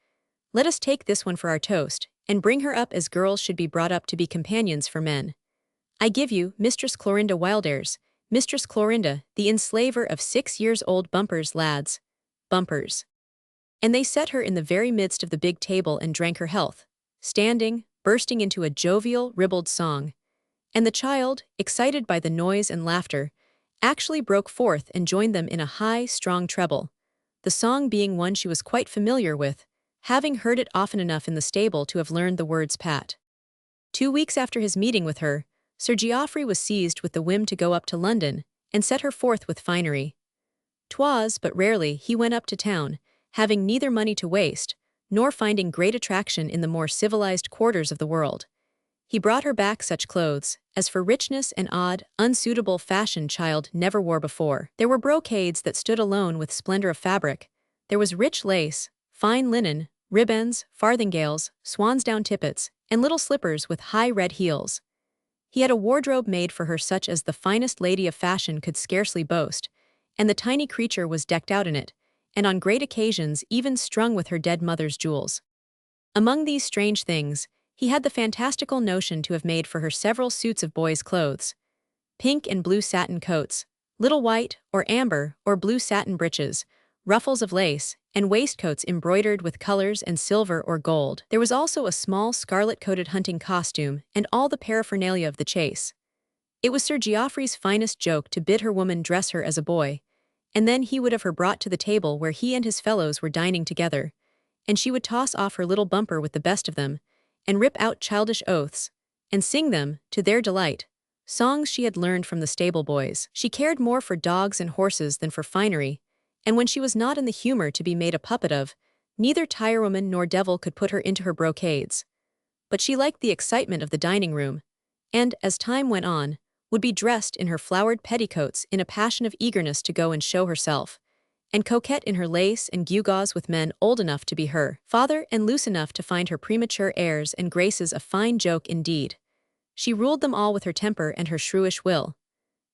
Let us take this one for our toast, and bring her up as girls should be brought up to be companions for men. I give you, Mistress Clorinda Wildairs, Mistress Clorinda, the enslaver of 6 years old Bumpers, lads. Bumpers. And they set her in the very midst of the big table and drank her health, standing, bursting into a jovial, ribald song. And the child, excited by the noise and laughter, actually broke forth and joined them in a high, strong treble, the song being one she was quite familiar with, having heard it often enough in the stable to have learned the words pat. 2 weeks after his meeting with her, Sir Geoffrey was seized with the whim to go up to London, and set her forth with finery. 'Twas but rarely he went up to town, having neither money to waste, nor finding great attraction in the more civilized quarters of the world. He brought her back such clothes, as for richness and odd, unsuitable fashion child never wore before. There were brocades that stood alone with splendor of fabric, there was rich lace, fine linen, ribbons, farthingales, swansdown tippets, and little slippers with high red heels. He had a wardrobe made for her such as the finest lady of fashion could scarcely boast, and the tiny creature was decked out in it, and on great occasions even strung with her dead mother's jewels. Among these strange things, he had the fantastical notion to have made for her several suits of boys' clothes. Pink and blue satin coats, little white, or amber, or blue satin breeches, ruffles of lace, and waistcoats embroidered with colors and silver or gold. There was also a small scarlet-coated hunting costume and all the paraphernalia of the chase. It was Sir Geoffrey's finest joke to bid her woman dress her as a boy, and then he would have her brought to the table where he and his fellows were dining together, and she would toss off her little bumper with the best of them, and rip out childish oaths, and sing them, to their delight, songs she had learned from the stable boys. She cared more for dogs and horses than for finery, and when she was not in the humor to be made a puppet of, neither tirewoman nor devil could put her into her brocades. But she liked the excitement of the dining-room, and, as time went on, would be dressed in her flowered petticoats in a passion of eagerness to go and show herself, and coquette in her lace and gewgaws with men old enough to be her father and loose enough to find her premature airs and graces a fine joke indeed. She ruled them all with her temper and her shrewish will.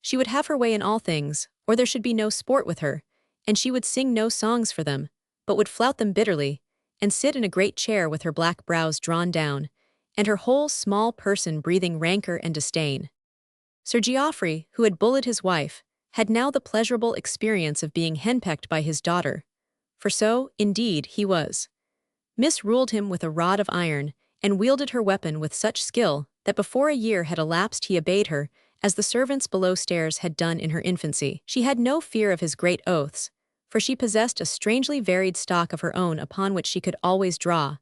She would have her way in all things, or there should be no sport with her, and she would sing no songs for them, but would flout them bitterly, and sit in a great chair with her black brows drawn down, and her whole small person breathing rancor and disdain. Sir Geoffrey, who had bullied his wife, had now the pleasurable experience of being henpecked by his daughter, for so, indeed, he was. Miss ruled him with a rod of iron, and wielded her weapon with such skill that before a year had elapsed he obeyed her, as the servants below stairs had done in her infancy. She had no fear of his great oaths, for she possessed a strangely varied stock of her own upon which she could always draw,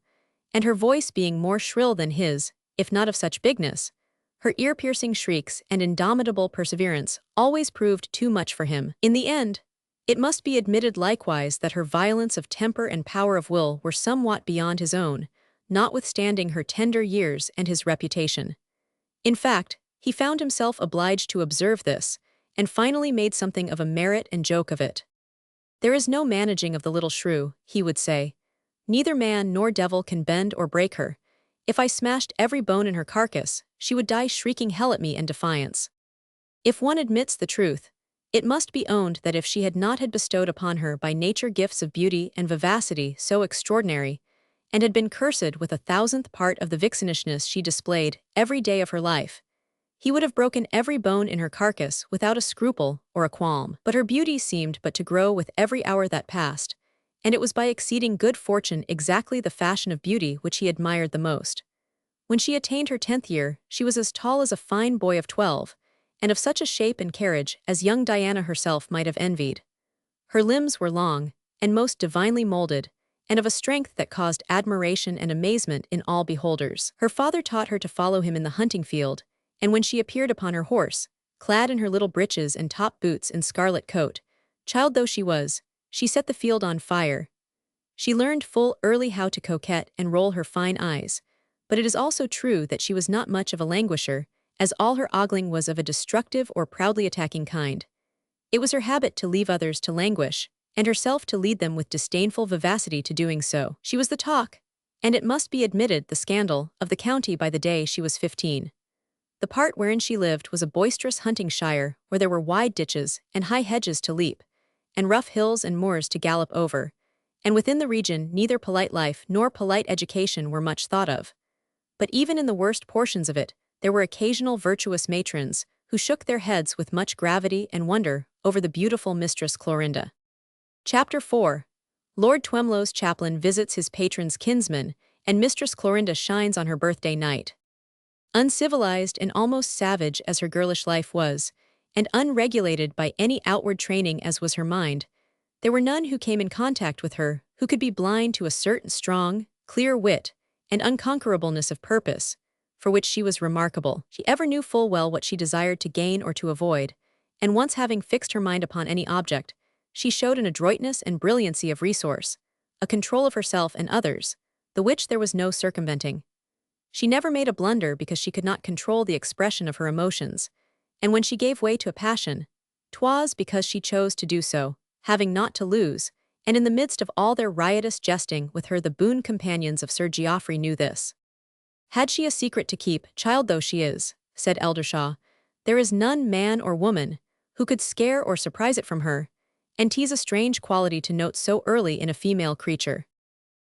and her voice being more shrill than his, if not of such bigness, her ear-piercing shrieks and indomitable perseverance always proved too much for him. In the end, it must be admitted likewise that her violence of temper and power of will were somewhat beyond his own, notwithstanding her tender years and his reputation. In fact, he found himself obliged to observe this, and finally made something of a merit and joke of it. "There is no managing of the little shrew," he would say. "Neither man nor devil can bend or break her. If I smashed every bone in her carcass, she would die shrieking hell at me in defiance." If one admits the truth, it must be owned that if she had not had bestowed upon her by nature gifts of beauty and vivacity so extraordinary, and had been cursed with 1,000th part of the vixenishness she displayed every day of her life, he would have broken every bone in her carcass without a scruple or a qualm. But her beauty seemed but to grow with every hour that passed, and it was by exceeding good fortune exactly the fashion of beauty which he admired the most. When she attained her 10th year, she was as tall as a fine boy of 12, and of such a shape and carriage as young Diana herself might have envied. Her limbs were long, and most divinely molded, and of a strength that caused admiration and amazement in all beholders. Her father taught her to follow him in the hunting field, and when she appeared upon her horse, clad in her little breeches and top boots and scarlet coat, child though she was, she set the field on fire. She learned full early how to coquette and roll her fine eyes, but it is also true that she was not much of a languisher, as all her ogling was of a destructive or proudly attacking kind. It was her habit to leave others to languish, and herself to lead them with disdainful vivacity to doing so. She was the talk, and it must be admitted the scandal, of the county by the day she was 15. The part wherein she lived was a boisterous hunting shire where there were wide ditches and high hedges to leap, and rough hills and moors to gallop over, and within the region neither polite life nor polite education were much thought of. But even in the worst portions of it, there were occasional virtuous matrons who shook their heads with much gravity and wonder over the beautiful Mistress Clorinda. Chapter 4. Lord Twemlow's chaplain visits his patron's kinsman, and Mistress Clorinda shines on her birthday night. Uncivilized and almost savage as her girlish life was, and unregulated by any outward training as was her mind, there were none who came in contact with her who could be blind to a certain strong, clear wit and unconquerableness of purpose, for which she was remarkable. She ever knew full well what she desired to gain or to avoid, and once having fixed her mind upon any object, she showed an adroitness and brilliancy of resource, a control of herself and others, the which there was no circumventing. She never made a blunder because she could not control the expression of her emotions, and when she gave way to a passion, 'twas because she chose to do so, having naught to lose, and in the midst of all their riotous jesting with her the boon companions of Sir Geoffrey knew this. Had she a secret to keep, child though she is, said Eldershaw, there is none man or woman who could scare or surprise it from her, and 'tis a strange quality to note so early in a female creature.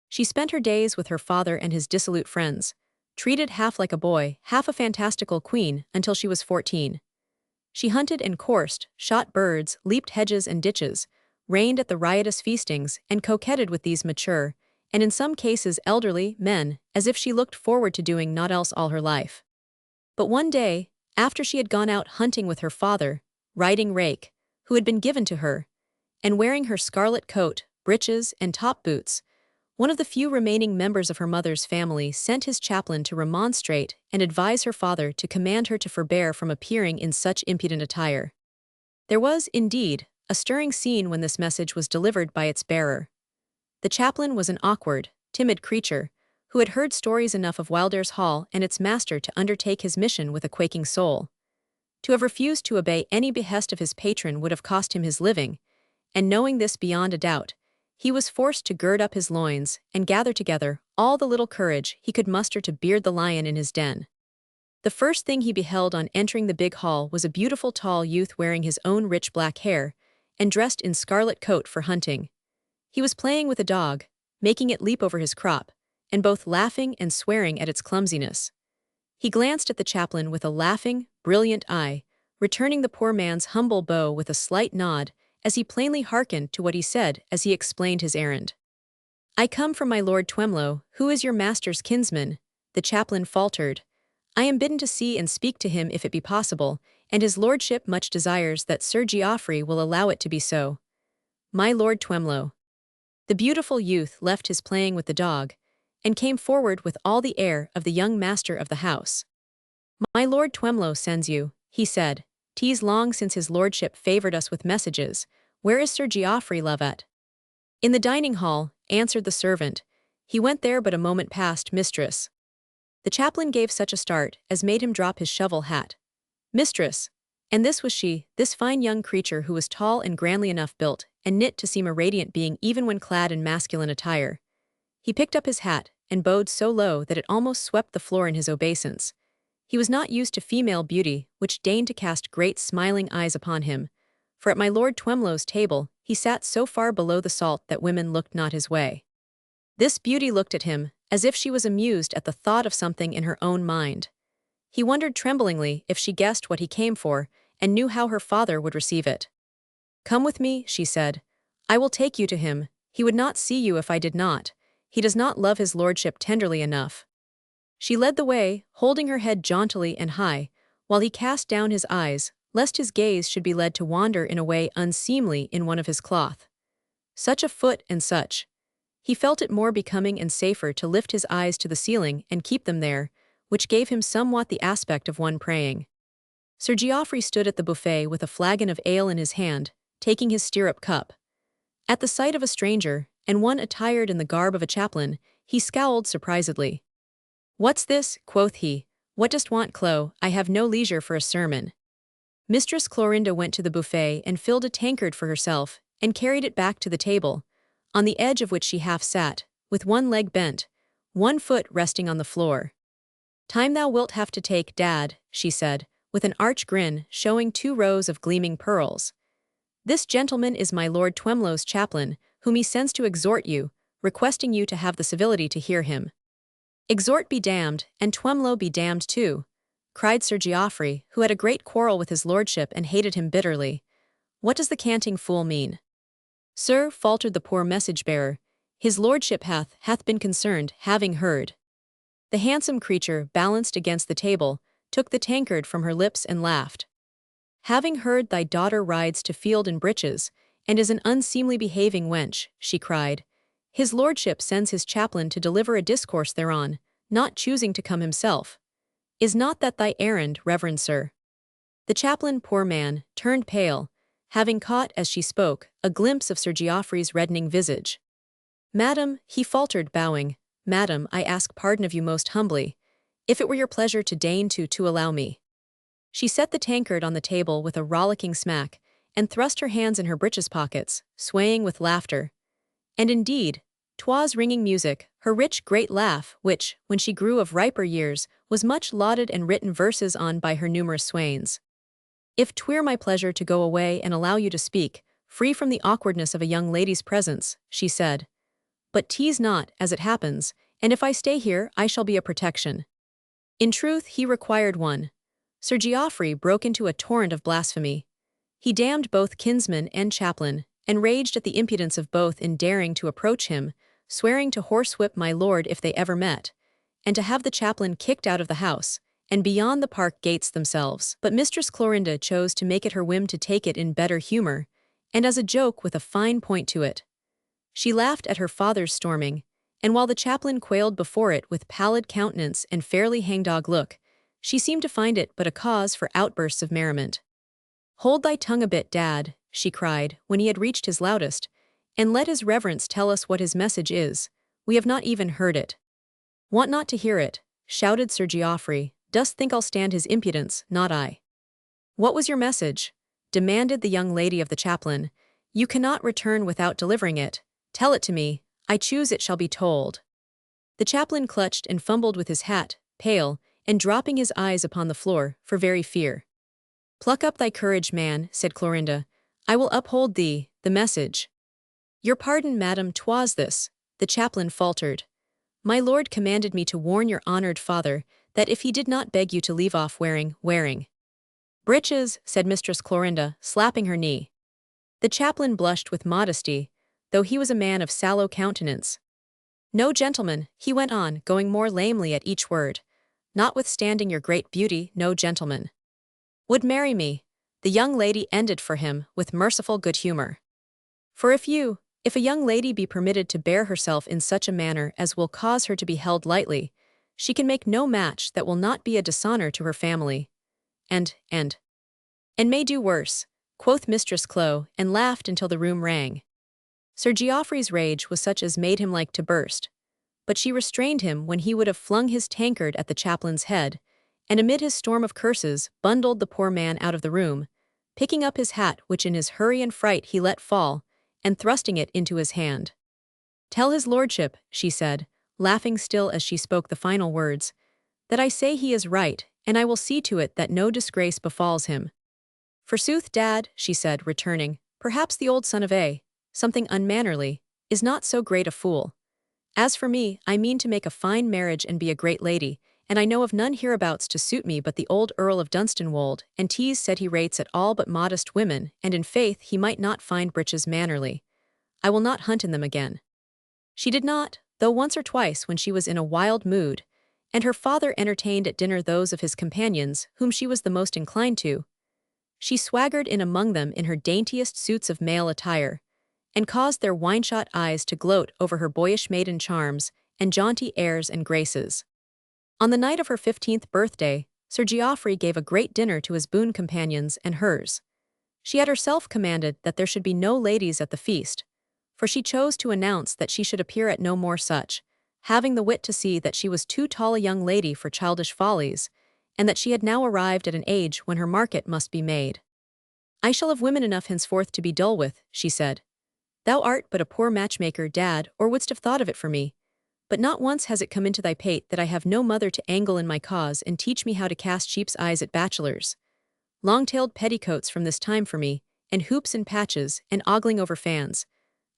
She spent her days with her father and his dissolute friends, treated half like a boy, half a fantastical queen, until she was 14. She hunted and coursed, shot birds, leaped hedges and ditches, reigned at the riotous feastings, and coquetted with these mature, and in some cases elderly, men, as if she looked forward to doing naught else all her life. But one day, after she had gone out hunting with her father, riding rake, who had been given to her, and wearing her scarlet coat, breeches, and top boots, one of the few remaining members of her mother's family sent his chaplain to remonstrate and advise her father to command her to forbear from appearing in such impudent attire. There was, indeed, a stirring scene when this message was delivered by its bearer. The chaplain was an awkward, timid creature, who had heard stories enough of Wildair's Hall and its master to undertake his mission with a quaking soul. To have refused to obey any behest of his patron would have cost him his living, and knowing this beyond a doubt, he was forced to gird up his loins and gather together all the little courage he could muster to beard the lion in his den. The first thing he beheld on entering the big hall was a beautiful tall youth wearing his own rich black hair and dressed in scarlet coat for hunting. He was playing with a dog, making it leap over his crop, and both laughing and swearing at its clumsiness. He glanced at the chaplain with a laughing, brilliant eye, returning the poor man's humble bow with a slight nod, as he plainly hearkened to what he said as he explained his errand. "I come from my Lord Twemlow, who is your master's kinsman," the chaplain faltered. "I am bidden to see and speak to him if it be possible, and his lordship much desires that Sir Geoffrey will allow it to be so. My Lord Twemlow." The beautiful youth left his playing with the dog, and came forward with all the air of the young master of the house. "My Lord Twemlow sends you," he said. "'Tis long since his lordship favoured us with messages. Where is Sir Geoffrey Lovett?" "In the dining hall," answered the servant. "He went there but a moment past, mistress." The chaplain gave such a start as made him drop his shovel hat. Mistress! And this was she, this fine young creature who was tall and grandly enough built, and knit to seem a radiant being even when clad in masculine attire. He picked up his hat, and bowed so low that it almost swept the floor in his obeisance. He was not used to female beauty, which deigned to cast great smiling eyes upon him, for at my Lord Twemlow's table he sat so far below the salt that women looked not his way. This beauty looked at him, as if she was amused at the thought of something in her own mind. He wondered tremblingly if she guessed what he came for, and knew how her father would receive it. "Come with me," she said. "I will take you to him. He would not see you if I did not. He does not love his lordship tenderly enough." She led the way, holding her head jauntily and high, while he cast down his eyes, lest his gaze should be led to wander in a way unseemly in one of his cloth. Such a foot and such. He felt it more becoming and safer to lift his eyes to the ceiling and keep them there, which gave him somewhat the aspect of one praying. Sir Geoffrey stood at the buffet with a flagon of ale in his hand, taking his stirrup cup. At the sight of a stranger, and one attired in the garb of a chaplain, he scowled surprisedly. "What's this?" quoth he. "What dost want, Clo? I have no leisure for a sermon." Mistress Clorinda went to the buffet and filled a tankard for herself, and carried it back to the table, on the edge of which she half sat, with one leg bent, one foot resting on the floor. Time thou wilt have to take, Dad, she said, with an arch grin, showing 2 rows of gleaming pearls. This gentleman is my Lord Twemlow's chaplain, whom he sends to exhort you, requesting you to have the civility to hear him. Exhort be damned, and Twemlow be damned too, cried Sir Geoffrey, who had a great quarrel with his lordship and hated him bitterly. What does the canting fool mean? Sir, faltered the poor message-bearer, his lordship hath been concerned, having heard. The handsome creature, balanced against the table, took the tankard from her lips and laughed. Having heard thy daughter rides to field in breeches, and is an unseemly behaving wench, she cried. His lordship sends his chaplain to deliver a discourse thereon, not choosing to come himself. Is not that thy errand, reverend sir? The chaplain, poor man, turned pale, having caught, as she spoke, a glimpse of Sir Geoffrey's reddening visage. Madam, he faltered, bowing, Madam, I ask pardon of you most humbly, if it were your pleasure to deign to allow me. She set the tankard on the table with a rollicking smack, and thrust her hands in her breeches pockets, swaying with laughter. And indeed, 'twas ringing music, her rich great laugh, which, when she grew of riper years, was much lauded and written verses on by her numerous swains. If 'twere my pleasure to go away and allow you to speak, free from the awkwardness of a young lady's presence, she said. But 'tis not, as it happens, and if I stay here I shall be a protection. In truth he required one. Sir Geoffrey broke into a torrent of blasphemy. He damned both kinsman and chaplain, and raged at the impudence of both in daring to approach him, swearing to horsewhip my lord if they ever met, and to have the chaplain kicked out of the house, and beyond the park gates themselves. But Mistress Clorinda chose to make it her whim to take it in better humour, and as a joke with a fine point to it. She laughed at her father's storming, and while the chaplain quailed before it with pallid countenance and fairly hangdog look, she seemed to find it but a cause for outbursts of merriment. Hold thy tongue a bit, Dad, she cried, when he had reached his loudest, and let his reverence tell us what his message is. We have not even heard it. Want not to hear it, shouted Sir Geoffrey. Dost think I'll stand his impudence, not I. What was your message? Demanded the young lady of the chaplain. You cannot return without delivering it. Tell it to me, I choose it shall be told. The chaplain clutched and fumbled with his hat, pale, and dropping his eyes upon the floor, for very fear. Pluck up thy courage, man, said Clorinda. I will uphold thee, the message. Your pardon, madam, 'twas this, the chaplain faltered. My lord commanded me to warn your honoured father, that if he did not beg you to leave off wearing breeches, said Mistress Clorinda, slapping her knee. The chaplain blushed with modesty, though he was a man of sallow countenance. No gentleman, he went on, going more lamely at each word, notwithstanding your great beauty, no gentleman would marry me, the young lady ended for him, with merciful good humour. For if a young lady be permitted to bear herself in such a manner as will cause her to be held lightly, she can make no match that will not be a dishonour to her family. And may do worse, quoth Mistress Clo, and laughed until the room rang. Sir Geoffrey's rage was such as made him like to burst, but she restrained him when he would have flung his tankard at the chaplain's head, and amid his storm of curses bundled the poor man out of the room, picking up his hat which in his hurry and fright he let fall, and thrusting it into his hand. Tell his lordship, she said, laughing still as she spoke the final words, that I say he is right, and I will see to it that no disgrace befalls him. Forsooth, Dad, she said, returning, perhaps the old son of something unmannerly, is not so great a fool. As for me, I mean to make a fine marriage and be a great lady, and I know of none hereabouts to suit me but the old Earl of Dunstanwold, and 'tis said he rates at all but modest women, and in faith he might not find breeches mannerly. I will not hunt in them again. She did not, though once or twice when she was in a wild mood, and her father entertained at dinner those of his companions whom she was the most inclined to. She swaggered in among them in her daintiest suits of male attire, and caused their wine-shot eyes to gloat over her boyish maiden charms and jaunty airs and graces. On the night of her 15th birthday, Sir Geoffrey gave a great dinner to his boon companions and hers. She had herself commanded that there should be no ladies at the feast, for she chose to announce that she should appear at no more such, having the wit to see that she was too tall a young lady for childish follies, and that she had now arrived at an age when her market must be made. I shall have women enough henceforth to be dull with, she said. Thou art but a poor matchmaker, Dad, or wouldst have thought of it for me. but not once has it come into thy pate that I have no mother to angle in my cause and teach me how to cast sheep's eyes at bachelors. Long-tailed petticoats from this time for me, and hoops and patches, and ogling over fans.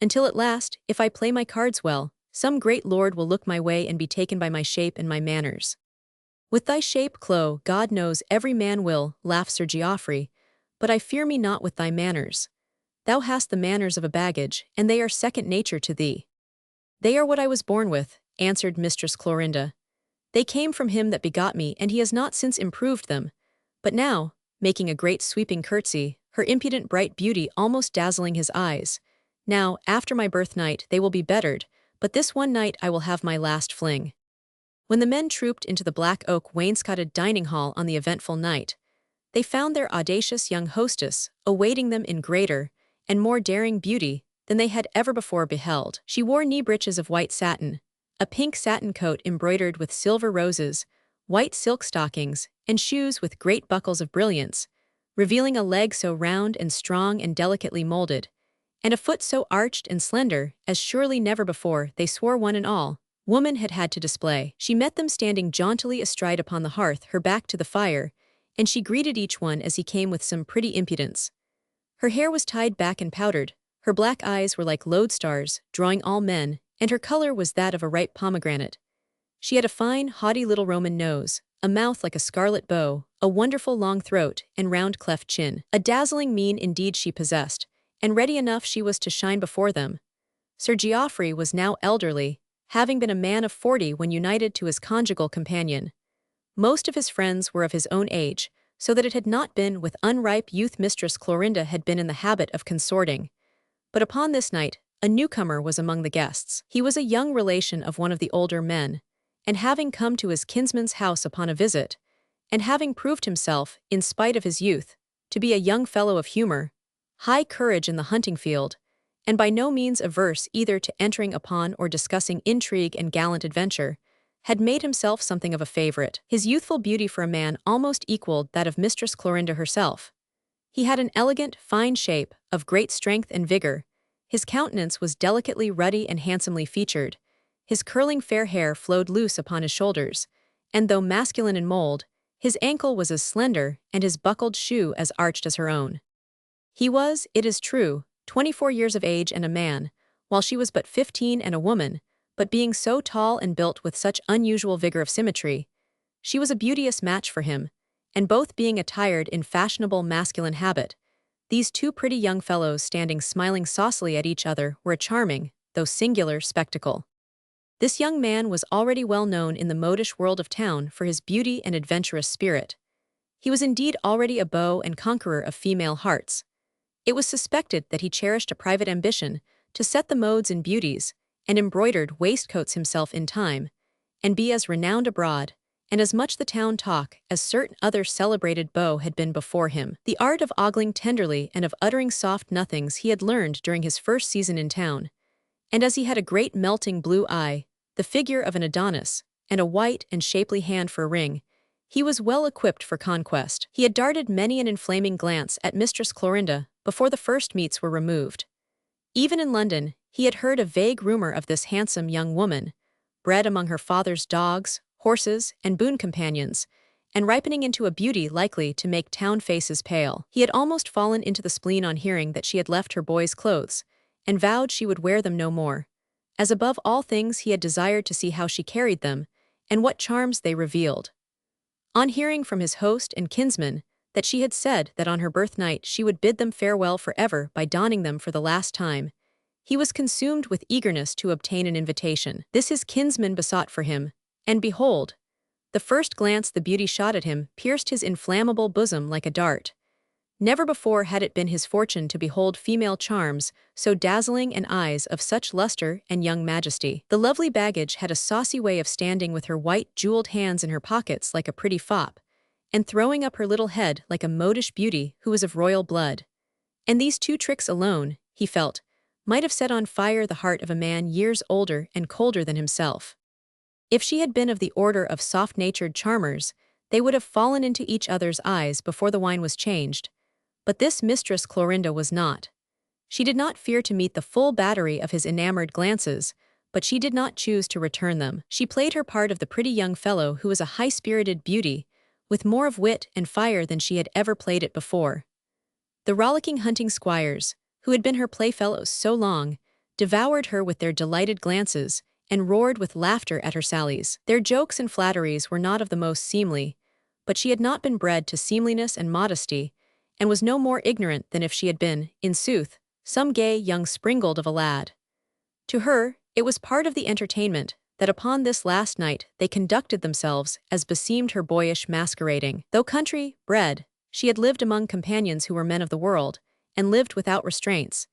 Until at last, if I play my cards well, some great lord will look my way and be taken by my shape and my manners. With thy shape, Clo, God knows every man will, laughed Sir Geoffrey, but I fear me not with thy manners. Thou hast the manners of a baggage, and they are second nature to thee. They are what I was born with, answered Mistress Clorinda. They came from him that begot me, and he has not since improved them. But now, making a great sweeping curtsy, her impudent bright beauty almost dazzling his eyes, now, after my birth night, they will be bettered, but this one night I will have my last fling. When the men trooped into the black oak wainscoted dining hall on the eventful night, they found their audacious young hostess awaiting them in greater and more daring beauty than they had ever before beheld. She wore knee breeches of white satin, a pink satin coat embroidered with silver roses, white silk stockings, and shoes with great buckles of brilliants, revealing a leg so round and strong and delicately molded, and a foot so arched and slender as surely never before, they swore one and all, woman had had to display. She met them standing jauntily astride upon the hearth, her back to the fire, and she greeted each one as he came with some pretty impudence. Her hair was tied back and powdered, her black eyes were like lodestars, drawing all men, and her color was that of a ripe pomegranate. She had a fine, haughty little Roman nose, a mouth like a scarlet bow, a wonderful long throat, and round cleft chin. A dazzling mien indeed she possessed, and ready enough she was to shine before them. Sir Geoffrey was now elderly, having been a man of 40 when united to his conjugal companion. Most of his friends were of his own age, so that it had not been with unripe youth Mistress Clorinda had been in the habit of consorting. But upon this night, a newcomer was among the guests. He was a young relation of one of the older men, and having come to his kinsman's house upon a visit, and having proved himself, in spite of his youth, to be a young fellow of humor, high courage in the hunting field, and by no means averse either to entering upon or discussing intrigue and gallant adventure, had made himself something of a favorite. His youthful beauty for a man almost equaled that of Mistress Clorinda herself. He had an elegant, fine shape, of great strength and vigor. His countenance was delicately ruddy and handsomely featured. His curling fair hair flowed loose upon his shoulders, and though masculine in mold, his ankle was as slender and his buckled shoe as arched as her own. He was, it is true, 24 years of age and a man, while she was but 15 and a woman, but being so tall and built with such unusual vigor of symmetry, she was a beauteous match for him, and both being attired in fashionable masculine habit, these two pretty young fellows standing smiling saucily at each other were a charming, though singular, spectacle. This young man was already well known in the modish world of town for his beauty and adventurous spirit. He was indeed already a beau and conqueror of female hearts. It was suspected that he cherished a private ambition to set the modes in beauties, and embroidered waistcoats himself in time, and be as renowned abroad, and as much the town talk as certain other celebrated beaux had been before him. The art of ogling tenderly and of uttering soft nothings he had learned during his first season in town, and as he had a great melting blue eye, the figure of an Adonis, and a white and shapely hand for a ring, he was well equipped for conquest. He had darted many an inflaming glance at Mistress Clorinda before the first meats were removed. Even in London, he had heard a vague rumor of this handsome young woman, bred among her father's dogs, horses, and boon companions, and ripening into a beauty likely to make town faces pale. He had almost fallen into the spleen on hearing that she had left her boy's clothes, and vowed she would wear them no more, as above all things he had desired to see how she carried them, and what charms they revealed. On hearing from his host and kinsman that she had said that on her birthnight she would bid them farewell forever by donning them for the last time, he was consumed with eagerness to obtain an invitation. This his kinsman besought for him, and behold, the first glance the beauty shot at him pierced his inflammable bosom like a dart. Never before had it been his fortune to behold female charms so dazzling and eyes of such luster and young majesty. The lovely baggage had a saucy way of standing with her white jeweled hands in her pockets like a pretty fop, and throwing up her little head like a modish beauty who was of royal blood. And these two tricks alone, he felt, might have set on fire the heart of a man years older and colder than himself. If she had been of the order of soft-natured charmers, they would have fallen into each other's eyes before the wine was changed. But this Mistress Clorinda was not. She did not fear to meet the full battery of his enamored glances, but she did not choose to return them. She played her part of the pretty young fellow who was a high-spirited beauty, with more of wit and fire than she had ever played it before. The rollicking hunting squires, who had been her playfellows so long, devoured her with their delighted glances, and roared with laughter at her sallies. Their jokes and flatteries were not of the most seemly, but she had not been bred to seemliness and modesty, and was no more ignorant than if she had been, in sooth, some gay young springald of a lad. To her, it was part of the entertainment that upon this last night they conducted themselves as beseemed her boyish masquerading. Though country-bred, she had lived among companions who were men of the world, and lived without restraints,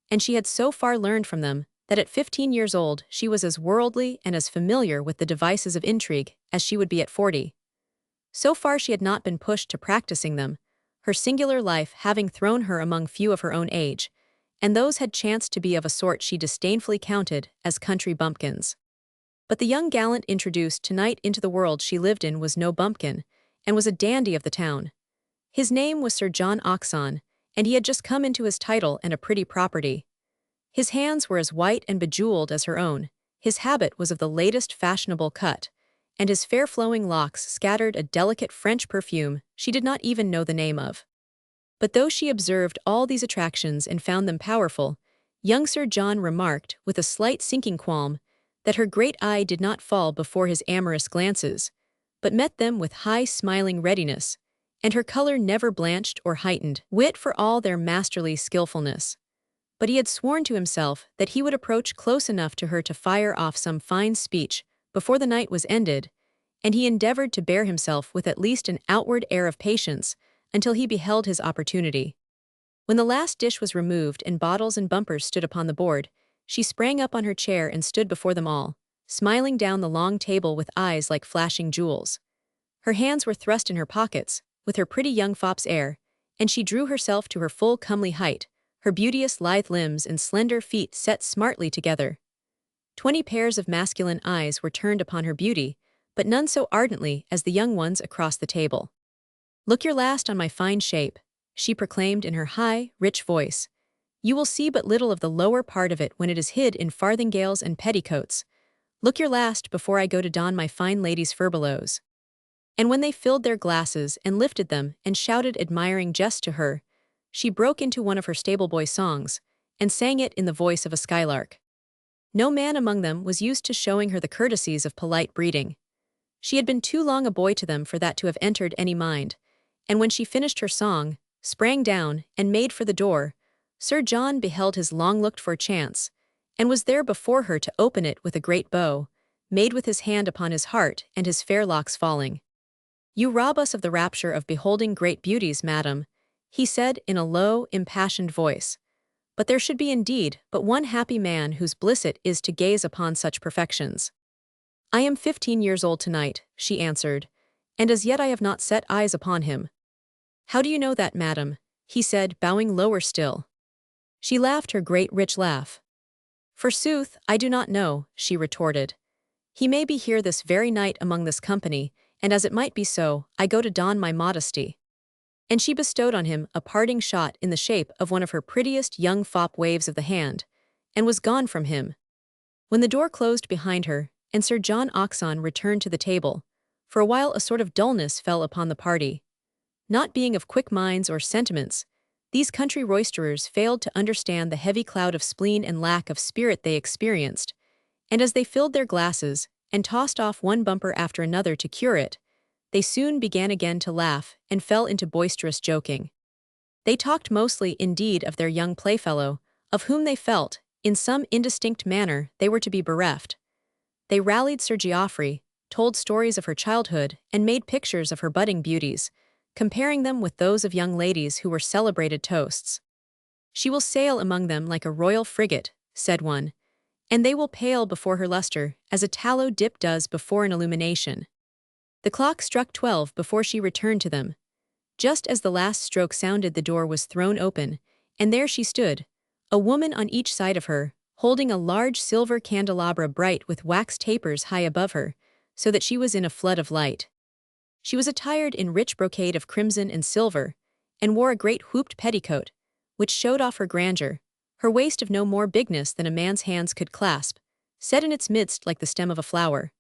and she had so far learned from them that at 15 years old she was as worldly and as familiar with the devices of intrigue as she would be at 40. So far she had not been pushed to practicing them, her singular life having thrown her among few of her own age, and those had chanced to be of a sort she disdainfully counted as country bumpkins. But the young gallant introduced tonight into the world she lived in was no bumpkin, and was a dandy of the town. His name was Sir John Hodgson, and he had just come into his title and a pretty property. His hands were as white and bejeweled as her own, his habit was of the latest fashionable cut, and his fair flowing locks scattered a delicate French perfume she did not even know the name of. But though she observed all these attractions and found them powerful, young Sir John remarked, with a slight sinking qualm, that her great eye did not fall before his amorous glances, but met them with high smiling readiness, and her color never blanched or heightened, wit for all their masterly skillfulness. But he had sworn to himself that he would approach close enough to her to fire off some fine speech before the night was ended, and he endeavored to bear himself with at least an outward air of patience until he beheld his opportunity. When the last dish was removed and bottles and bumpers stood upon the board, she sprang up on her chair and stood before them all, smiling down the long table with eyes like flashing jewels. Her hands were thrust in her pockets, with her pretty young fop's air, and she drew herself to her full comely height, her beauteous lithe limbs and slender feet set smartly together. 20 pairs of masculine eyes were turned upon her beauty, but none so ardently as the young ones across the table. "Look your last on my fine shape," she proclaimed in her high, rich voice. "You will see but little of the lower part of it when it is hid in farthingales and petticoats. Look your last before I go to don my fine lady's furbelows." And when they filled their glasses and lifted them and shouted admiring jests to her, she broke into one of her stable-boy songs, and sang it in the voice of a skylark. No man among them was used to showing her the courtesies of polite breeding. She had been too long a boy to them for that to have entered any mind, and when she finished her song, sprang down, and made for the door, Sir John beheld his long-looked-for chance, and was there before her to open it with a great bow, made with his hand upon his heart and his fair locks falling. "You rob us of the rapture of beholding great beauties, madam," he said in a low, impassioned voice. "But there should be indeed but one happy man whose bliss it is to gaze upon such perfections." "I am 15 years old tonight," she answered, "and as yet I have not set eyes upon him." "How do you know that, madam?" he said, bowing lower still. She laughed her great rich laugh. "Forsooth, I do not know," she retorted. "He may be here this very night among this company, and as it might be so, I go to don my modesty." And she bestowed on him a parting shot in the shape of one of her prettiest young fop waves of the hand, and was gone from him. When the door closed behind her, and Sir John Hodgson returned to the table, for a while a sort of dullness fell upon the party. Not being of quick minds or sentiments, these country roisterers failed to understand the heavy cloud of spleen and lack of spirit they experienced, and as they filled their glasses, and tossed off one bumper after another to cure it, they soon began again to laugh and fell into boisterous joking. They talked mostly indeed of their young playfellow, of whom they felt, in some indistinct manner, they were to be bereft. They rallied Sir Geoffrey, told stories of her childhood, and made pictures of her budding beauties, comparing them with those of young ladies who were celebrated toasts. "She will sail among them like a royal frigate," said one, "and they will pale before her luster, as a tallow dip does before an illumination." The clock struck 12 before she returned to them. Just as the last stroke sounded, the door was thrown open, and there she stood, a woman on each side of her, holding a large silver candelabra bright with wax tapers high above her, so that she was in a flood of light. She was attired in rich brocade of crimson and silver, and wore a great hooped petticoat, which showed off her grandeur, her waist of no more bigness than a man's hands could clasp, set in its midst like the stem of a flower.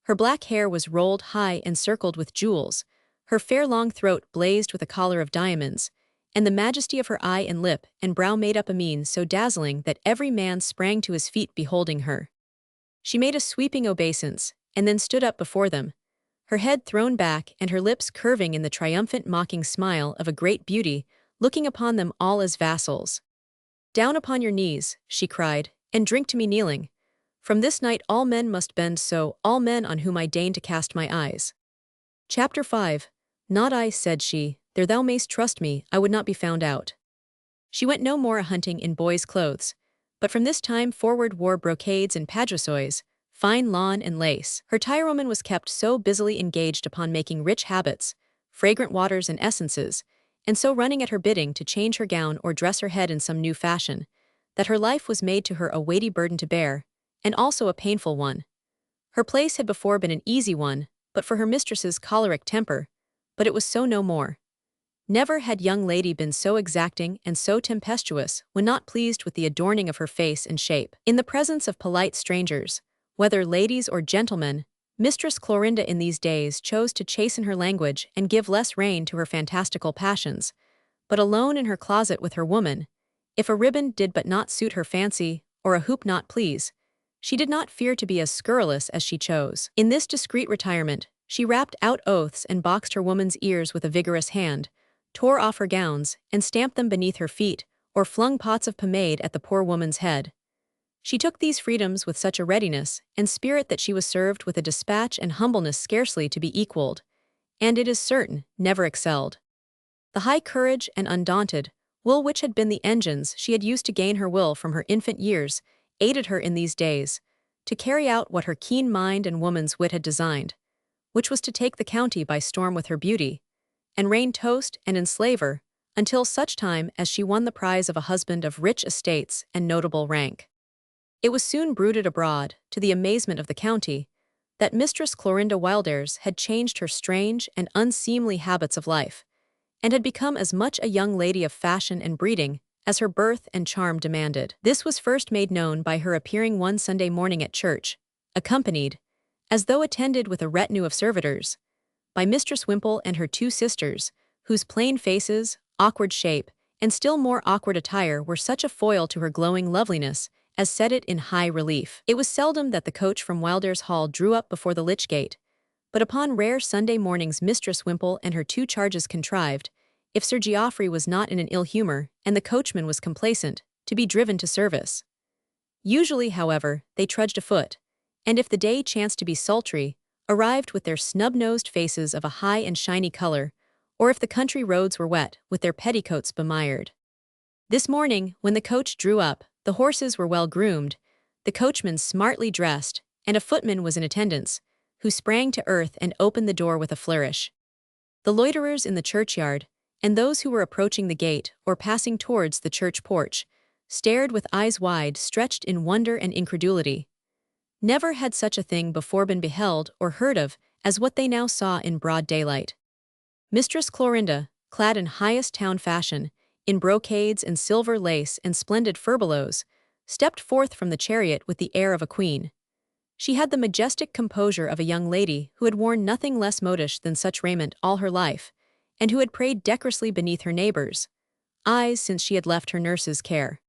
Her black hair was rolled high and circled with jewels, her fair long throat blazed with a collar of diamonds, and the majesty of her eye and lip and brow made up a mien so dazzling that every man sprang to his feet beholding her. She made a sweeping obeisance, and then stood up before them, her head thrown back and her lips curving in the triumphant mocking smile of a great beauty, looking upon them all as vassals. "Down upon your knees," she cried, "and drink to me kneeling. From this night all men must bend so, all men on whom I deign to cast my eyes." Chapter 5. "Not I," said she, "there thou mayst trust me, I would not be found out." She went no more a-hunting in boys' clothes, but from this time forward wore brocades and paduasoys, fine lawn and lace. Her tirewoman was kept so busily engaged upon making rich habits, fragrant waters and essences, and so running at her bidding to change her gown or dress her head in some new fashion, that her life was made to her a weighty burden to bear, and also a painful one. Her place had before been an easy one, but for her mistress's choleric temper, but it was so no more. Never had young lady been so exacting and so tempestuous when not pleased with the adorning of her face and shape. In the presence of polite strangers, whether ladies or gentlemen, Mistress Clorinda in these days chose to chasten her language and give less rein to her fantastical passions, but alone in her closet with her woman, if a ribbon did but not suit her fancy, or a hoop not please, she did not fear to be as scurrilous as she chose. In this discreet retirement, she rapped out oaths and boxed her woman's ears with a vigorous hand, tore off her gowns, and stamped them beneath her feet, or flung pots of pomade at the poor woman's head. She took these freedoms with such a readiness and spirit that she was served with a dispatch and humbleness scarcely to be equaled, and it is certain, never excelled. The high courage and undaunted will which had been the engines she had used to gain her will from her infant years aided her in these days to carry out what her keen mind and woman's wit had designed, which was to take the county by storm with her beauty, and reign toast and enslave her, until such time as she won the prize of a husband of rich estates and notable rank. It was soon bruited abroad, to the amazement of the county, that Mistress Clorinda Wildairs had changed her strange and unseemly habits of life, and had become as much a young lady of fashion and breeding as her birth and charm demanded. This was first made known by her appearing one Sunday morning at church, accompanied, as though attended with a retinue of servitors, by Mistress Wimple and her two sisters, whose plain faces, awkward shape, and still more awkward attire were such a foil to her glowing loveliness as set it in high relief. It was seldom that the coach from Wildairs Hall drew up before the Lich Gate, but upon rare Sunday mornings Mistress Wimple and her two charges contrived, if Sir Geoffrey was not in an ill humor and the coachman was complacent, to be driven to service. Usually, however, they trudged afoot, and if the day chanced to be sultry, arrived with their snub-nosed faces of a high and shiny color, or if the country roads were wet, with their petticoats bemired. This morning, when the coach drew up, the horses were well groomed, the coachman smartly dressed, and a footman was in attendance, who sprang to earth and opened the door with a flourish. The loiterers in the churchyard, and those who were approaching the gate or passing towards the church porch, stared with eyes wide stretched in wonder and incredulity. Never had such a thing before been beheld or heard of as what they now saw in broad daylight. Mistress Clorinda, clad in highest town fashion, in brocades and silver lace and splendid furbelows, stepped forth from the chariot with the air of a queen. She had the majestic composure of a young lady who had worn nothing less modish than such raiment all her life, and who had prayed decorously beneath her neighbors' eyes since she had left her nurse's care.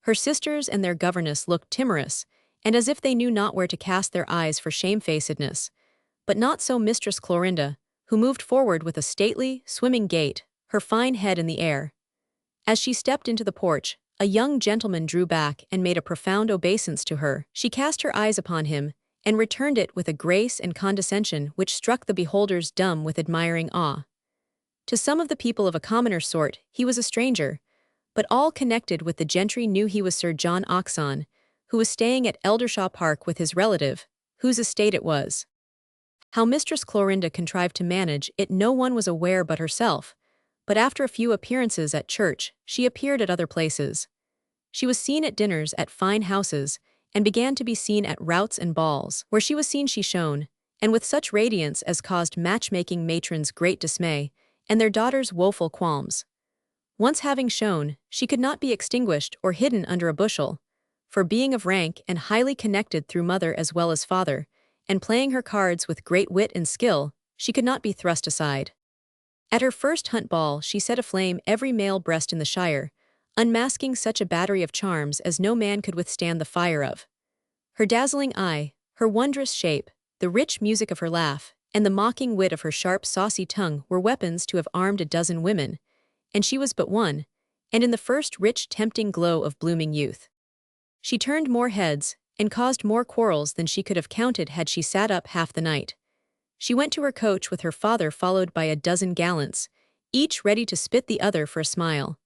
Her sisters and their governess looked timorous, and as if they knew not where to cast their eyes for shamefacedness, but not so Mistress Clorinda, who moved forward with a stately, swimming gait, her fine head in the air. As she stepped into the porch, a young gentleman drew back and made a profound obeisance to her. She cast her eyes upon him, and returned it with a grace and condescension which struck the beholders dumb with admiring awe. To some of the people of a commoner sort he was a stranger, but all connected with the gentry knew he was Sir John Hodgson, who was staying at Eldershaw Park with his relative, whose estate it was. How Mistress Clorinda contrived to manage it no one was aware but herself, but after a few appearances at church, she appeared at other places. She was seen at dinners at fine houses, and began to be seen at routs and balls. Where she was seen she shone, and with such radiance as caused matchmaking matrons great dismay, and their daughters woeful qualms. Once having shone, she could not be extinguished or hidden under a bushel, for being of rank and highly connected through mother as well as father, and playing her cards with great wit and skill, she could not be thrust aside. At her first hunt ball she set aflame every male breast in the shire, unmasking such a battery of charms as no man could withstand the fire of. Her dazzling eye, her wondrous shape, the rich music of her laugh, and the mocking wit of her sharp, saucy tongue were weapons to have armed a dozen women, and she was but one, and in the first rich, tempting glow of blooming youth. She turned more heads, and caused more quarrels than she could have counted had she sat up half the night. She went to her coach with her father followed by a dozen gallants, each ready to spit the other for a smile.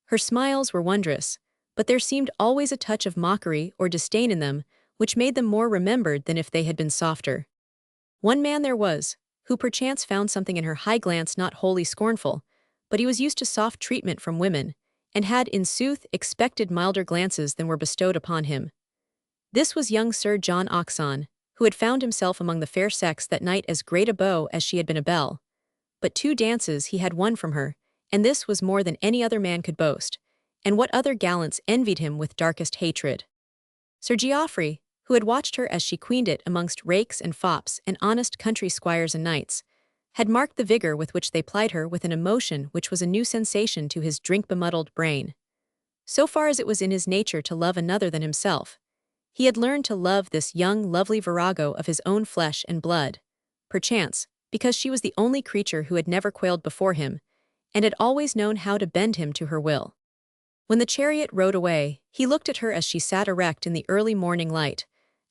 Her smiles were wondrous, but there seemed always a touch of mockery or disdain in them, which made them more remembered than if they had been softer. One man there was, who perchance found something in her high glance not wholly scornful, but he was used to soft treatment from women, and had in sooth expected milder glances than were bestowed upon him. This was young Sir John Hodgson, who had found himself among the fair sex that night as great a beau as she had been a belle. But 2 dances he had won from her, and this was more than any other man could boast, and what other gallants envied him with darkest hatred. Sir Geoffrey, who had watched her as she queened it amongst rakes and fops and honest country squires and knights, had marked the vigor with which they plied her with an emotion which was a new sensation to his drink-bemuddled brain. So far as it was in his nature to love another than himself, he had learned to love this young, lovely virago of his own flesh and blood, perchance, because she was the only creature who had never quailed before him, and had always known how to bend him to her will. When the chariot rode away, he looked at her as she sat erect in the early morning light,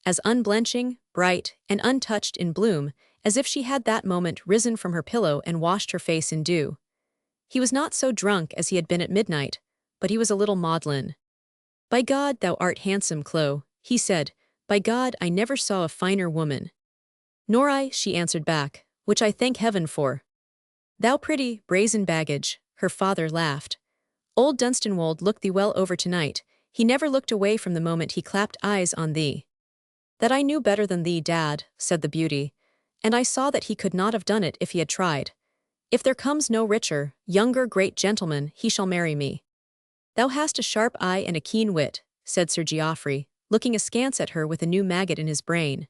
as unblenching, bright, and untouched in bloom, as if she had that moment risen from her pillow and washed her face in dew. He was not so drunk as he had been at midnight, but he was a little maudlin. "By God, thou art handsome, Chloe," he said. "By God, I never saw a finer woman." "Nor I," she answered back, "which I thank heaven for." "Thou pretty, brazen baggage," her father laughed. "Old Dunstanwold looked thee well over tonight. He never looked away from the moment he clapped eyes on thee." "That I knew better than thee, Dad," said the beauty, "and I saw that he could not have done it if he had tried. If there comes no richer, younger great gentleman, he shall marry me." "Thou hast a sharp eye and a keen wit," said Sir Geoffrey, looking askance at her with a new maggot in his brain.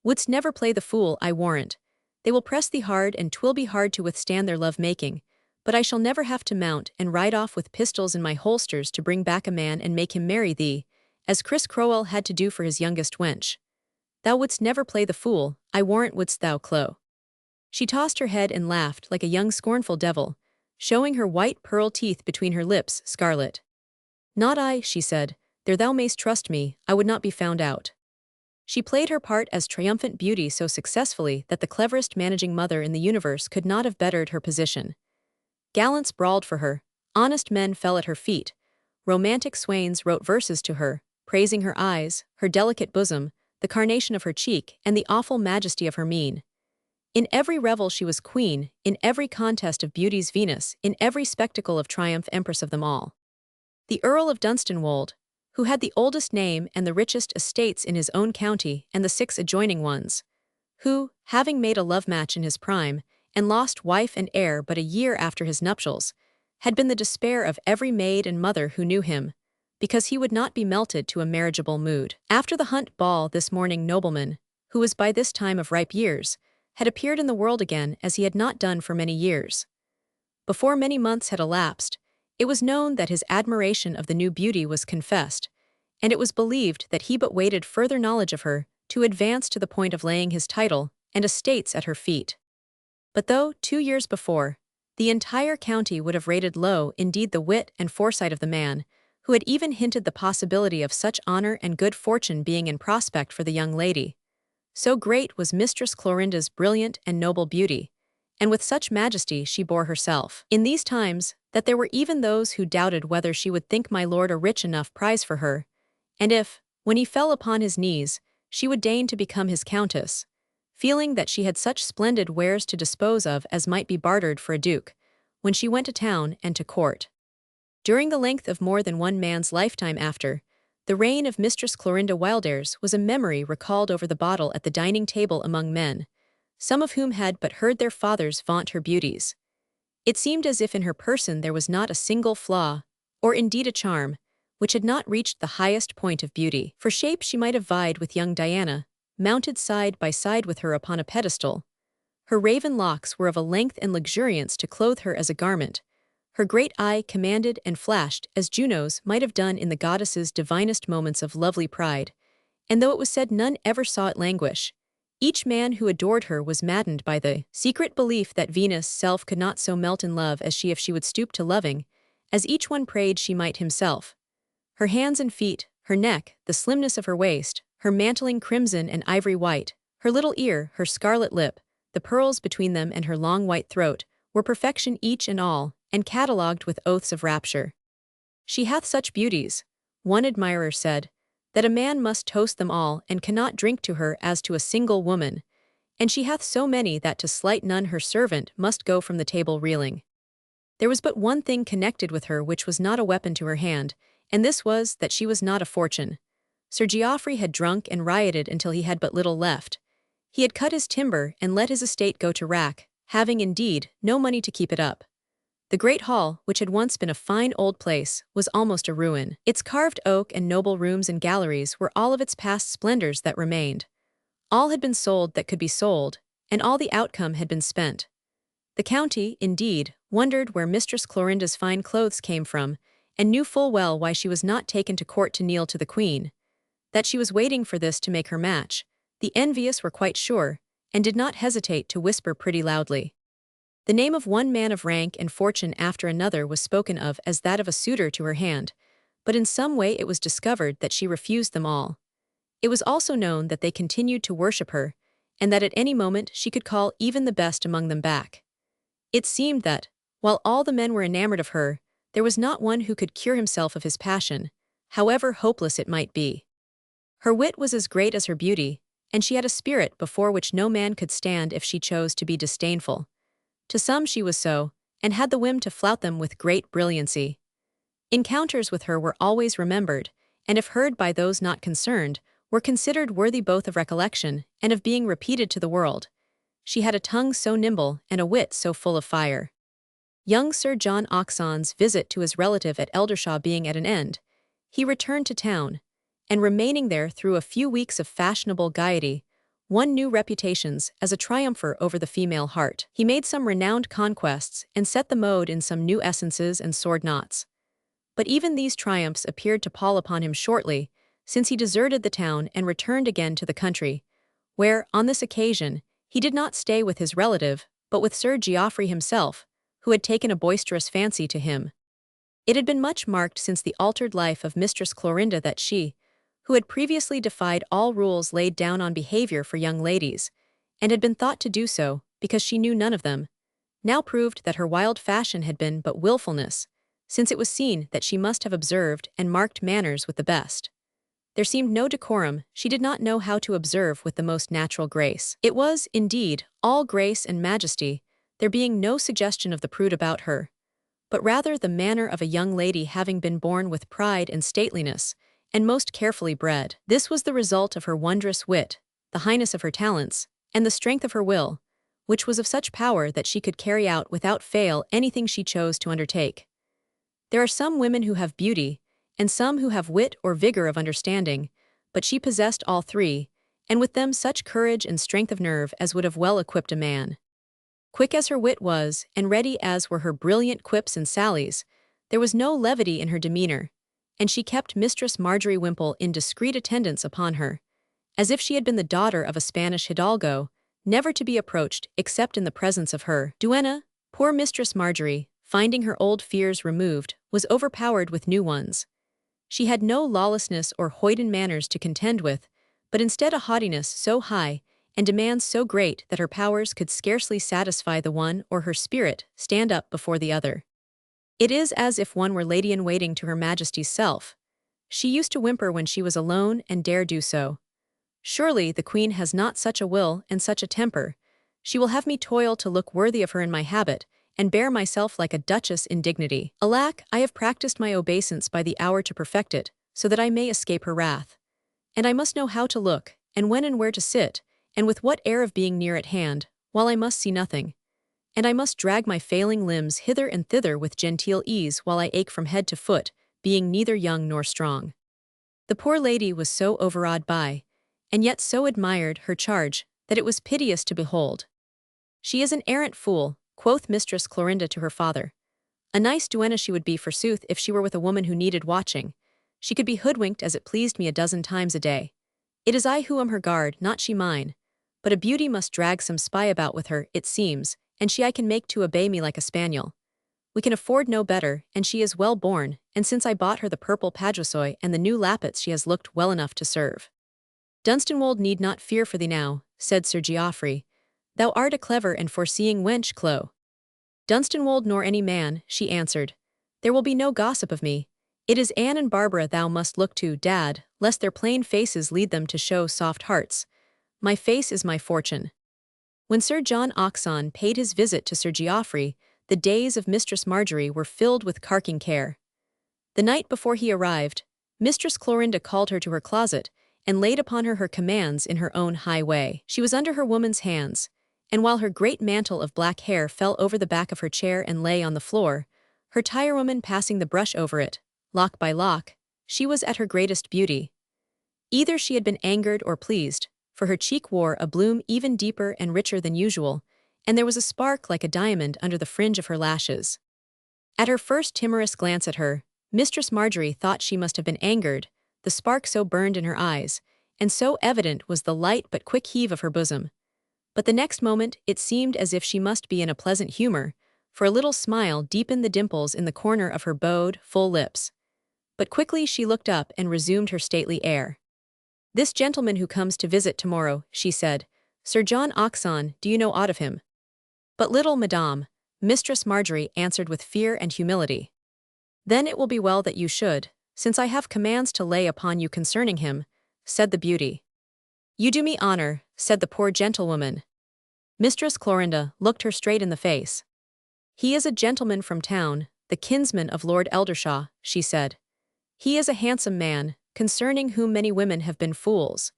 "Wouldst never play the fool, I warrant. They will press thee hard and 'twill be hard to withstand their love-making, but I shall never have to mount and ride off with pistols in my holsters to bring back a man and make him marry thee, as Chris Crowell had to do for his youngest wench. Thou wouldst never play the fool, I warrant wouldst thou, Chloe." She tossed her head and laughed like a young scornful devil, showing her white pearl teeth between her lips scarlet. "Not I," she said. "There thou mayst trust me, I would not be found out." She played her part as triumphant beauty so successfully that the cleverest managing mother in the universe could not have bettered her position. Gallants brawled for her, honest men fell at her feet, romantic swains wrote verses to her, praising her eyes, her delicate bosom, the carnation of her cheek, and the awful majesty of her mien. In every revel she was queen, in every contest of beauty's Venus, in every spectacle of triumph empress of them all. The Earl of Dunstanwold, who had the oldest name and the richest estates in his own county and the 6 adjoining ones, who, having made a love-match in his prime, and lost wife and heir but a year after his nuptials, had been the despair of every maid and mother who knew him, because he would not be melted to a marriageable mood. After the hunt ball this morning nobleman, who was by this time of ripe years, had appeared in the world again as he had not done for many years. Before many months had elapsed, it was known that his admiration of the new beauty was confessed, and it was believed that he but waited further knowledge of her to advance to the point of laying his title and estates at her feet. But though, 2 years before, the entire county would have rated low indeed the wit and foresight of the man, who had even hinted the possibility of such honor and good fortune being in prospect for the young lady, so great was Mistress Clorinda's brilliant and noble beauty, and with such majesty she bore herself in these times, that there were even those who doubted whether she would think my lord a rich enough prize for her, and if, when he fell upon his knees, she would deign to become his countess, feeling that she had such splendid wares to dispose of as might be bartered for a duke, when she went to town and to court. During the length of more than one man's lifetime after, the reign of Mistress Clorinda Wildairs was a memory recalled over the bottle at the dining table among men, some of whom had but heard their fathers vaunt her beauties. It seemed as if in her person there was not a single flaw, or indeed a charm, which had not reached the highest point of beauty. For shape she might have vied with young Diana, mounted side by side with her upon a pedestal. Her raven locks were of a length and luxuriance to clothe her as a garment. Her great eye commanded and flashed as Juno's might have done in the goddess's divinest moments of lovely pride, and though it was said none ever saw it languish, each man who adored her was maddened by the secret belief that Venus' self could not so melt in love as she if she would stoop to loving, as each one prayed she might himself. Her hands and feet, her neck, the slimness of her waist, her mantling crimson and ivory white, her little ear, her scarlet lip, the pearls between them and her long white throat, were perfection each and all, and catalogued with oaths of rapture. She hath such beauties, one admirer said, that a man must toast them all and cannot drink to her as to a single woman, and she hath so many that to slight none her servant must go from the table reeling. There was but one thing connected with her which was not a weapon to her hand, and this was that she was not a fortune. Sir Geoffrey had drunk and rioted until he had but little left. He had cut his timber and let his estate go to rack, having indeed no money to keep it up. The great hall, which had once been a fine old place, was almost a ruin. Its carved oak and noble rooms and galleries were all of its past splendors that remained. All had been sold that could be sold, and all the outcome had been spent. The county, indeed, wondered where Mistress Clorinda's fine clothes came from, and knew full well why she was not taken to court to kneel to the queen. That she was waiting for this to make her match, the envious were quite sure, and did not hesitate to whisper pretty loudly. The name of one man of rank and fortune after another was spoken of as that of a suitor to her hand, but in some way it was discovered that she refused them all. It was also known that they continued to worship her, and that at any moment she could call even the best among them back. It seemed that, while all the men were enamored of her, there was not one who could cure himself of his passion, however hopeless it might be. Her wit was as great as her beauty, and she had a spirit before which no man could stand if she chose to be disdainful. To some she was so, and had the whim to flout them with great brilliancy. Encounters with her were always remembered, and if heard by those not concerned, were considered worthy both of recollection and of being repeated to the world. She had a tongue so nimble and a wit so full of fire. Young Sir John Oxon's visit to his relative at Eldershaw being at an end, he returned to town, and remaining there through a few weeks of fashionable gaiety, won new reputations as a triumpher over the female heart. He made some renowned conquests and set the mode in some new essences and sword knots. But even these triumphs appeared to pall upon him shortly, since he deserted the town and returned again to the country, where, on this occasion, he did not stay with his relative, but with Sir Geoffrey himself, who had taken a boisterous fancy to him. It had been much marked since the altered life of Mistress Clorinda that she, who had previously defied all rules laid down on behavior for young ladies, and had been thought to do so because she knew none of them, now proved that her wild fashion had been but wilfulness, since it was seen that she must have observed and marked manners with the best. There seemed no decorum she did not know how to observe with the most natural grace. It was, indeed, all grace and majesty, there being no suggestion of the prude about her, but rather the manner of a young lady having been born with pride and stateliness, and most carefully bred. This was the result of her wondrous wit, the highness of her talents, and the strength of her will, which was of such power that she could carry out without fail anything she chose to undertake. There are some women who have beauty, and some who have wit or vigor of understanding, but she possessed all three, and with them such courage and strength of nerve as would have well equipped a man. Quick as her wit was, and ready as were her brilliant quips and sallies, there was no levity in her demeanor, and she kept Mistress Marjorie Wimple in discreet attendance upon her, as if she had been the daughter of a Spanish hidalgo, never to be approached except in the presence of her duenna. Poor Mistress Marjorie, finding her old fears removed, was overpowered with new ones. She had no lawlessness or hoyden manners to contend with, but instead a haughtiness so high and demands so great that her powers could scarcely satisfy the one or her spirit stand up before the other. It is as if one were lady-in-waiting to her Majesty's self. She used to whimper when she was alone and dare do so. Surely the Queen has not such a will and such a temper. She will have me toil to look worthy of her in my habit, and bear myself like a duchess in dignity. Alack, I have practiced my obeisance by the hour to perfect it, so that I may escape her wrath. And I must know how to look, and when and where to sit, and with what air of being near at hand, while I must see nothing. And I must drag my failing limbs hither and thither with genteel ease while I ache from head to foot, being neither young nor strong. The poor lady was so overawed by, and yet so admired, her charge, that it was piteous to behold. "She is an arrant fool," quoth Mistress Clorinda to her father. "A nice duenna she would be, forsooth, if she were with a woman who needed watching. She could be hoodwinked as it pleased me a dozen times a day. It is I who am her guard, not she mine. But a beauty must drag some spy about with her, it seems, and she I can make to obey me like a spaniel. We can afford no better, and she is well born, and since I bought her the purple paduasoy and the new lappets she has looked well enough to serve." "Dunstanwold need not fear for thee now," said Sir Geoffrey. "Thou art a clever and foreseeing wench, Chloe." "Dunstanwold nor any man," she answered. "There will be no gossip of me. It is Anne and Barbara thou must look to, Dad, lest their plain faces lead them to show soft hearts. My face is my fortune." When Sir John Oxon paid his visit to Sir Geoffrey, the days of Mistress Marjorie were filled with carking care. The night before he arrived, Mistress Clorinda called her to her closet, and laid upon her commands in her own high way. She was under her woman's hands, and while her great mantle of black hair fell over the back of her chair and lay on the floor, her tirewoman passing the brush over it, lock by lock, she was at her greatest beauty. Either she had been angered or pleased, for her cheek wore a bloom even deeper and richer than usual, and there was a spark like a diamond under the fringe of her lashes. At her first timorous glance at her, Mistress Marjorie thought she must have been angered, the spark so burned in her eyes, and so evident was the light but quick heave of her bosom. But the next moment it seemed as if she must be in a pleasant humor, for a little smile deepened the dimples in the corner of her bowed, full lips. But quickly she looked up and resumed her stately air. "This gentleman who comes to visit tomorrow," she said, "Sir John Oxon, do you know aught of him?" "But little, madame," Mistress Marjorie answered with fear and humility. "Then it will be well that you should, since I have commands to lay upon you concerning him," said the beauty. "You do me honor," said the poor gentlewoman. Mistress Clorinda looked her straight in the face. "He is a gentleman from town, the kinsman of Lord Eldershaw," she said. "He is a handsome man, concerning whom many women have been fools.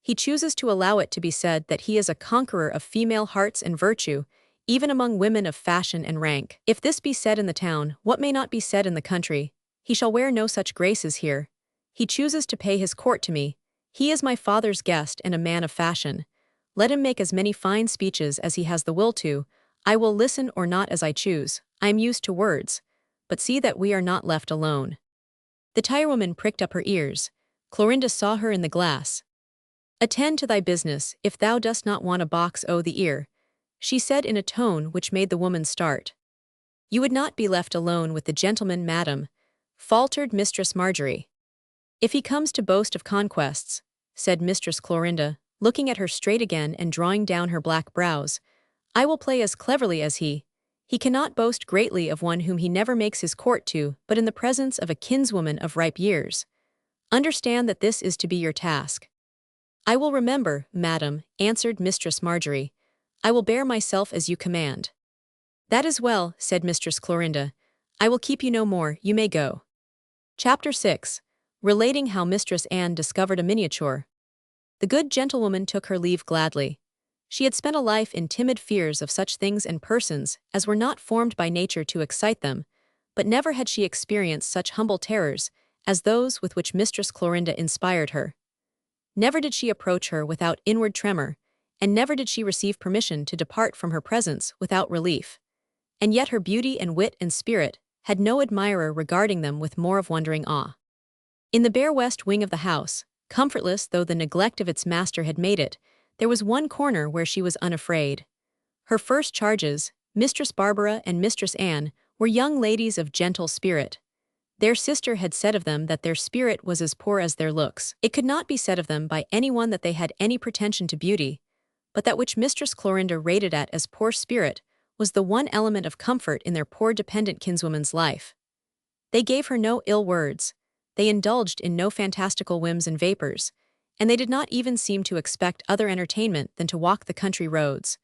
He chooses to allow it to be said that he is a conqueror of female hearts and virtue, even among women of fashion and rank. If this be said in the town, what may not be said in the country? He shall wear no such graces here. He chooses to pay his court to me. He is my father's guest and a man of fashion. Let him make as many fine speeches as he has the will to. I will listen or not as I choose. I am used to words. But see that we are not left alone." The tirewoman pricked up her ears. Clorinda saw her in the glass. "Attend to thy business, if thou dost not want a box o' the ear," she said in a tone which made the woman start. "You would not be left alone with the gentleman, madam," faltered Mistress Marjorie. "If he comes to boast of conquests," said Mistress Clorinda, looking at her straight again and drawing down her black brows, "I will play as cleverly as he. He cannot boast greatly of one whom he never makes his court to, but in the presence of a kinswoman of ripe years. Understand that this is to be your task." "I will remember, madam," answered Mistress Marjorie. "I will bear myself as you command." "That is well," said Mistress Clorinda. "I will keep you no more, you may go." Chapter 6. Relating how Mistress Anne discovered a miniature. The good gentlewoman took her leave gladly. She had spent a life in timid fears of such things and persons as were not formed by nature to excite them, but never had she experienced such humble terrors as those with which Mistress Clorinda inspired her. Never did she approach her without inward tremor, and never did she receive permission to depart from her presence without relief. And yet her beauty and wit and spirit had no admirer regarding them with more of wondering awe. In the bare west wing of the house, comfortless though the neglect of its master had made it, there was one corner where she was unafraid. Her first charges, Mistress Barbara and Mistress Anne, were young ladies of gentle spirit. Their sister had said of them that their spirit was as poor as their looks. It could not be said of them by anyone that they had any pretension to beauty, but that which Mistress Clorinda rated at as poor spirit was the one element of comfort in their poor dependent kinswoman's life. They gave her no ill words, they indulged in no fantastical whims and vapors, and they did not even seem to expect other entertainment than to walk the country roads,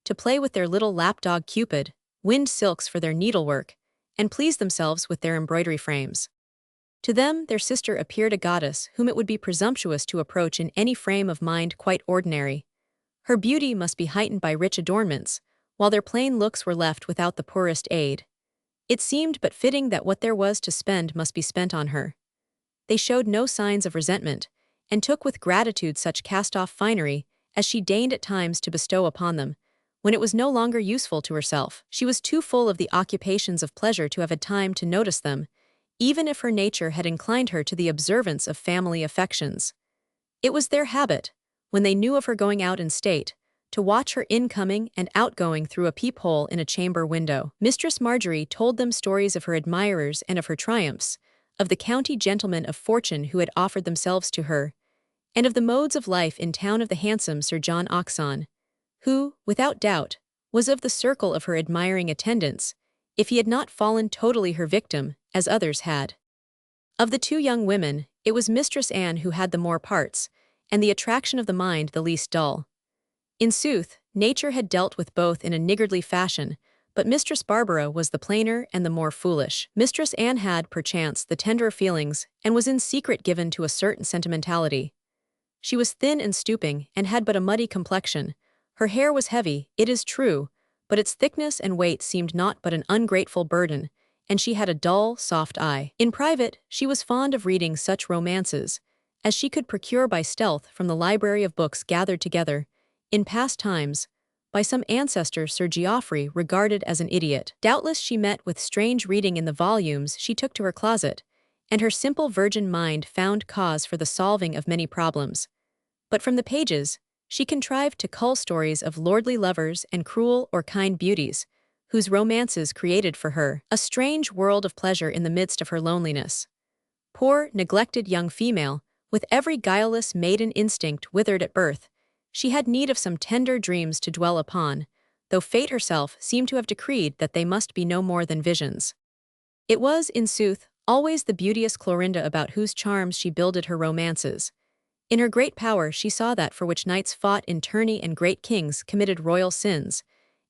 to play with their little lapdog Cupid, wind silks for their needlework, and please themselves with their embroidery frames. To them their sister appeared a goddess whom it would be presumptuous to approach in any frame of mind quite ordinary. Her beauty must be heightened by rich adornments, while their plain looks were left without the poorest aid. It seemed but fitting that what there was to spend must be spent on her. They showed no signs of resentment, and took with gratitude such cast-off finery as she deigned at times to bestow upon them, when it was no longer useful to herself. She was too full of the occupations of pleasure to have had time to notice them, even if her nature had inclined her to the observance of family affections. It was their habit, when they knew of her going out in state, to watch her incoming and outgoing through a peephole in a chamber window. Mistress Marjorie told them stories of her admirers and of her triumphs, of the county gentlemen of fortune who had offered themselves to her, and of the modes of life in town of the handsome Sir John Hodgson, who, without doubt, was of the circle of her admiring attendants, if he had not fallen totally her victim, as others had. Of the two young women, it was Mistress Anne who had the more parts, and the attraction of the mind the least dull. In sooth, nature had dealt with both in a niggardly fashion, but Mistress Barbara was the plainer and the more foolish. Mistress Anne had, perchance, the tenderer feelings, and was in secret given to a certain sentimentality. She was thin and stooping, and had but a muddy complexion. Her hair was heavy, it is true, but its thickness and weight seemed naught but an ungrateful burden, and she had a dull, soft eye. In private, she was fond of reading such romances as she could procure by stealth from the library of books gathered together, in past times, by some ancestor Sir Geoffrey regarded as an idiot. Doubtless she met with strange reading in the volumes she took to her closet, and her simple virgin mind found cause for the solving of many problems. But from the pages, she contrived to cull stories of lordly lovers and cruel or kind beauties, whose romances created for her a strange world of pleasure in the midst of her loneliness. Poor, neglected young female, with every guileless maiden instinct withered at birth, she had need of some tender dreams to dwell upon, though fate herself seemed to have decreed that they must be no more than visions. It was, in sooth, always the beauteous Clorinda about whose charms she builded her romances. In her great power she saw that for which knights fought in tourney and great kings committed royal sins,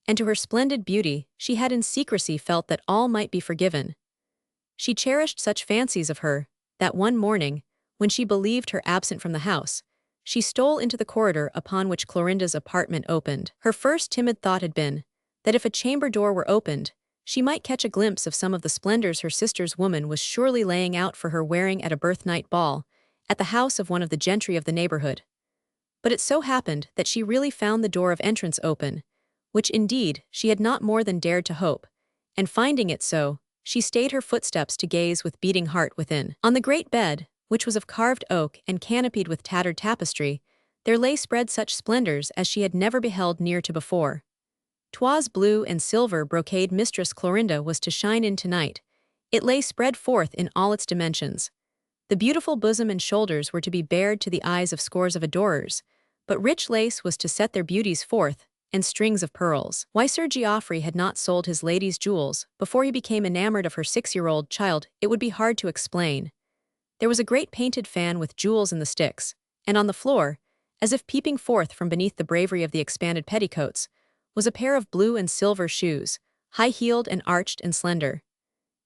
and to her splendid beauty she had in secrecy felt that all might be forgiven. She cherished such fancies of her, that one morning, when she believed her absent from the house, she stole into the corridor upon which Clorinda's apartment opened. Her first timid thought had been, that if a chamber door were opened, she might catch a glimpse of some of the splendors her sister's woman was surely laying out for her wearing at a birthnight ball, at the house of one of the gentry of the neighborhood. But it so happened that she really found the door of entrance open, which indeed she had not more than dared to hope, and finding it so, she stayed her footsteps to gaze with beating heart within. On the great bed, which was of carved oak and canopied with tattered tapestry, there lay spread such splendors as she had never beheld near to before. 'Twas blue and silver brocade Mistress Clorinda was to shine in tonight. It lay spread forth in all its dimensions. The beautiful bosom and shoulders were to be bared to the eyes of scores of adorers, but rich lace was to set their beauties forth, and strings of pearls. Why Sir Geoffrey had not sold his lady's jewels before he became enamored of her 6-year-old child it would be hard to explain. There was a great painted fan with jewels in the sticks, and on the floor, as if peeping forth from beneath the bravery of the expanded petticoats, was a pair of blue and silver shoes, high-heeled and arched and slender.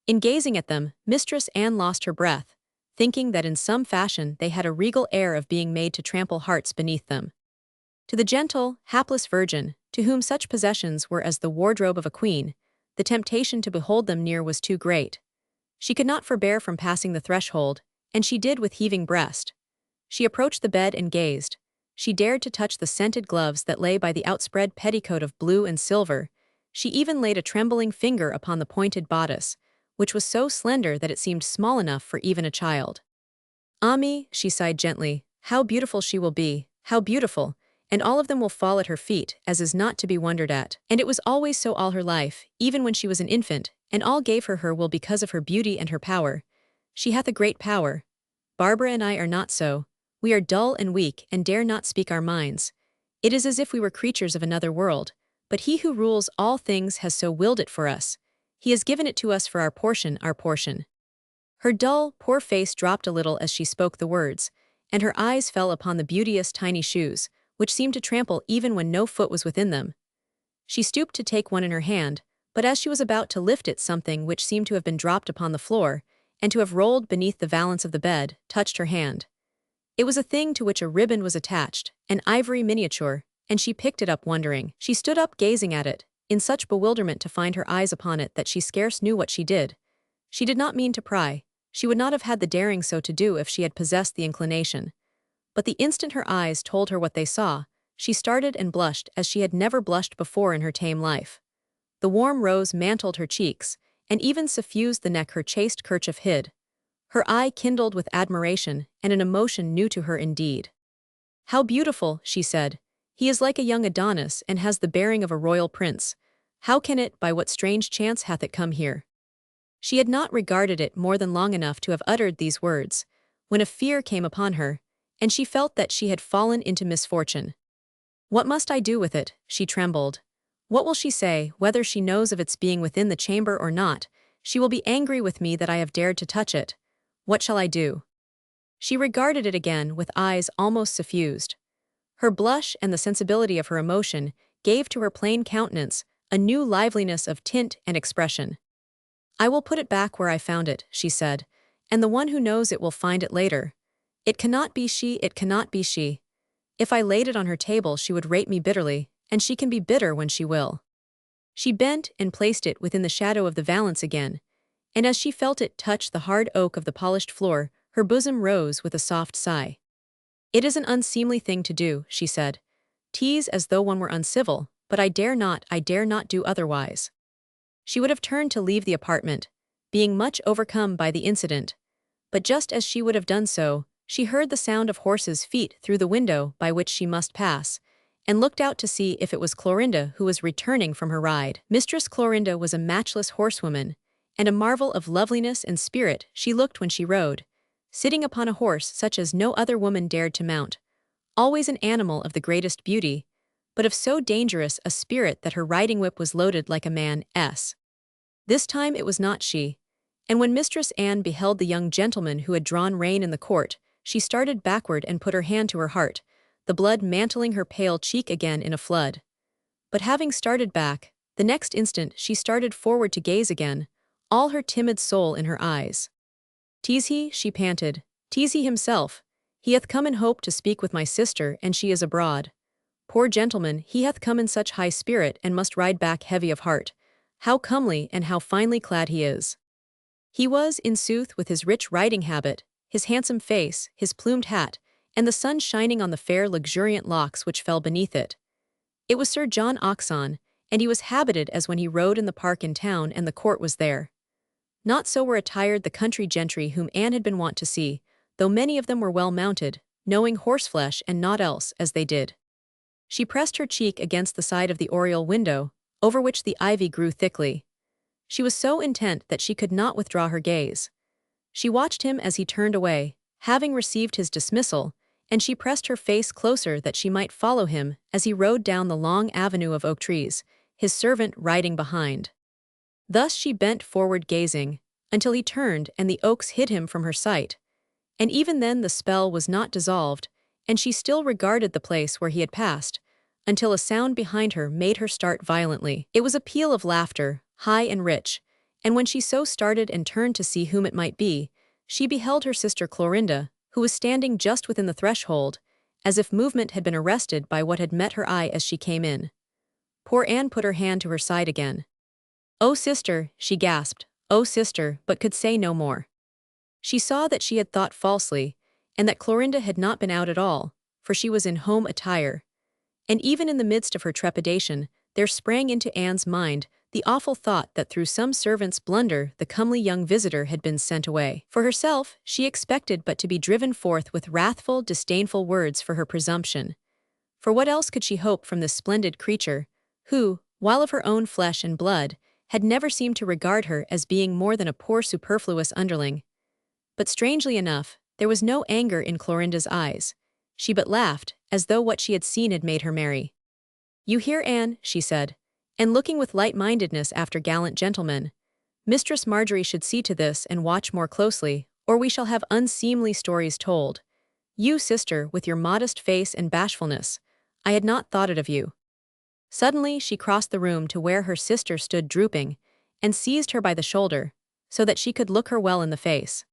In gazing at them, Mistress Anne lost her breath, thinking that in some fashion they had a regal air of being made to trample hearts beneath them. To the gentle, hapless virgin, to whom such possessions were as the wardrobe of a queen, the temptation to behold them near was too great. She could not forbear from passing the threshold, and she did with heaving breast. She approached the bed and gazed. She dared to touch the scented gloves that lay by the outspread petticoat of blue and silver. She even laid a trembling finger upon the pointed bodice, which was so slender that it seemed small enough for even a child. "Ah me," she sighed gently, "how beautiful she will be, how beautiful, and all of them will fall at her feet, as is not to be wondered at. And it was always so all her life, even when she was an infant, and all gave her will because of her beauty and her power. She hath a great power. Barbara and I are not so. We are dull and weak and dare not speak our minds. It is as if we were creatures of another world, but he who rules all things has so willed it for us. He has given it to us for our portion, our portion." Her dull, poor face dropped a little as she spoke the words, and her eyes fell upon the beauteous tiny shoes, which seemed to trample even when no foot was within them. She stooped to take one in her hand, but as she was about to lift it something which seemed to have been dropped upon the floor, and to have rolled beneath the valance of the bed, touched her hand. It was a thing to which a ribbon was attached, an ivory miniature, and she picked it up wondering. She stood up gazing at it, in such bewilderment to find her eyes upon it that she scarce knew what she did. She did not mean to pry, she would not have had the daring so to do if she had possessed the inclination. But the instant her eyes told her what they saw, she started and blushed as she had never blushed before in her tame life. The warm rose mantled her cheeks, and even suffused the neck her chaste kerchief hid. Her eye kindled with admiration and an emotion new to her indeed. "How beautiful," she said. "He is like a young Adonis and has the bearing of a royal prince. How can it, by what strange chance hath it come here?" She had not regarded it more than long enough to have uttered these words, when a fear came upon her, and she felt that she had fallen into misfortune. "What must I do with it?" she trembled. "What will she say, whether she knows of its being within the chamber or not? She will be angry with me that I have dared to touch it. What shall I do?" She regarded it again with eyes almost suffused. Her blush and the sensibility of her emotion gave to her plain countenance a new liveliness of tint and expression. "I will put it back where I found it," she said, "and the one who knows it will find it later. It cannot be she, it cannot be she. If I laid it on her table she would rate me bitterly, and she can be bitter when she will." She bent and placed it within the shadow of the valance again, and as she felt it touch the hard oak of the polished floor, her bosom rose with a soft sigh. "It is an unseemly thing to do," she said. "Tease as though one were uncivil, but I dare not do otherwise." She would have turned to leave the apartment, being much overcome by the incident, but just as she would have done so, she heard the sound of horses' feet through the window by which she must pass, and looked out to see if it was Clorinda who was returning from her ride. Mistress Clorinda was a matchless horsewoman, and a marvel of loveliness and spirit she looked when she rode, sitting upon a horse such as no other woman dared to mount, always an animal of the greatest beauty, but of so dangerous a spirit that her riding whip was loaded like a man's. This time it was not she, and when Mistress Anne beheld the young gentleman who had drawn rein in the court, she started backward and put her hand to her heart, the blood mantling her pale cheek again in a flood. But having started back, the next instant she started forward to gaze again, all her timid soul in her eyes. "'Tis he," she panted, "'tis he himself. He hath come in hope to speak with my sister, and she is abroad. Poor gentleman, he hath come in such high spirit and must ride back heavy of heart. How comely and how finely clad he is." He was, in sooth, with his rich riding habit, his handsome face, his plumed hat, and the sun shining on the fair luxuriant locks which fell beneath it. It was Sir John Hodgson, and he was habited as when he rode in the park in town and the court was there. Not so were attired the country gentry whom Anne had been wont to see, though many of them were well mounted, knowing horseflesh and naught else, as they did. She pressed her cheek against the side of the oriel window, over which the ivy grew thickly. She was so intent that she could not withdraw her gaze. She watched him as he turned away, having received his dismissal, and she pressed her face closer that she might follow him as he rode down the long avenue of oak trees, his servant riding behind. Thus she bent forward gazing, until he turned and the oaks hid him from her sight. And even then the spell was not dissolved, and she still regarded the place where he had passed, until a sound behind her made her start violently. It was a peal of laughter, high and rich, and when she so started and turned to see whom it might be, she beheld her sister Clorinda, who was standing just within the threshold, as if movement had been arrested by what had met her eye as she came in. Poor Anne put her hand to her side again. "Oh, sister," she gasped, "oh, sister," but could say no more. She saw that she had thought falsely, and that Clorinda had not been out at all, for she was in home attire. And even in the midst of her trepidation, there sprang into Anne's mind the awful thought that through some servant's blunder the comely young visitor had been sent away. For herself, she expected but to be driven forth with wrathful, disdainful words for her presumption. For what else could she hope from this splendid creature, who, while of her own flesh and blood, had never seemed to regard her as being more than a poor superfluous underling? But strangely enough, there was no anger in Clorinda's eyes. She but laughed, as though what she had seen had made her merry. "You hear, Anne," she said, and looking with light-mindedness after gallant gentlemen, "Mistress Marjorie should see to this and watch more closely, or we shall have unseemly stories told. You, sister, with your modest face and bashfulness, I had not thought it of you." Suddenly she crossed the room to where her sister stood drooping, and seized her by the shoulder, so that she could look her well in the face.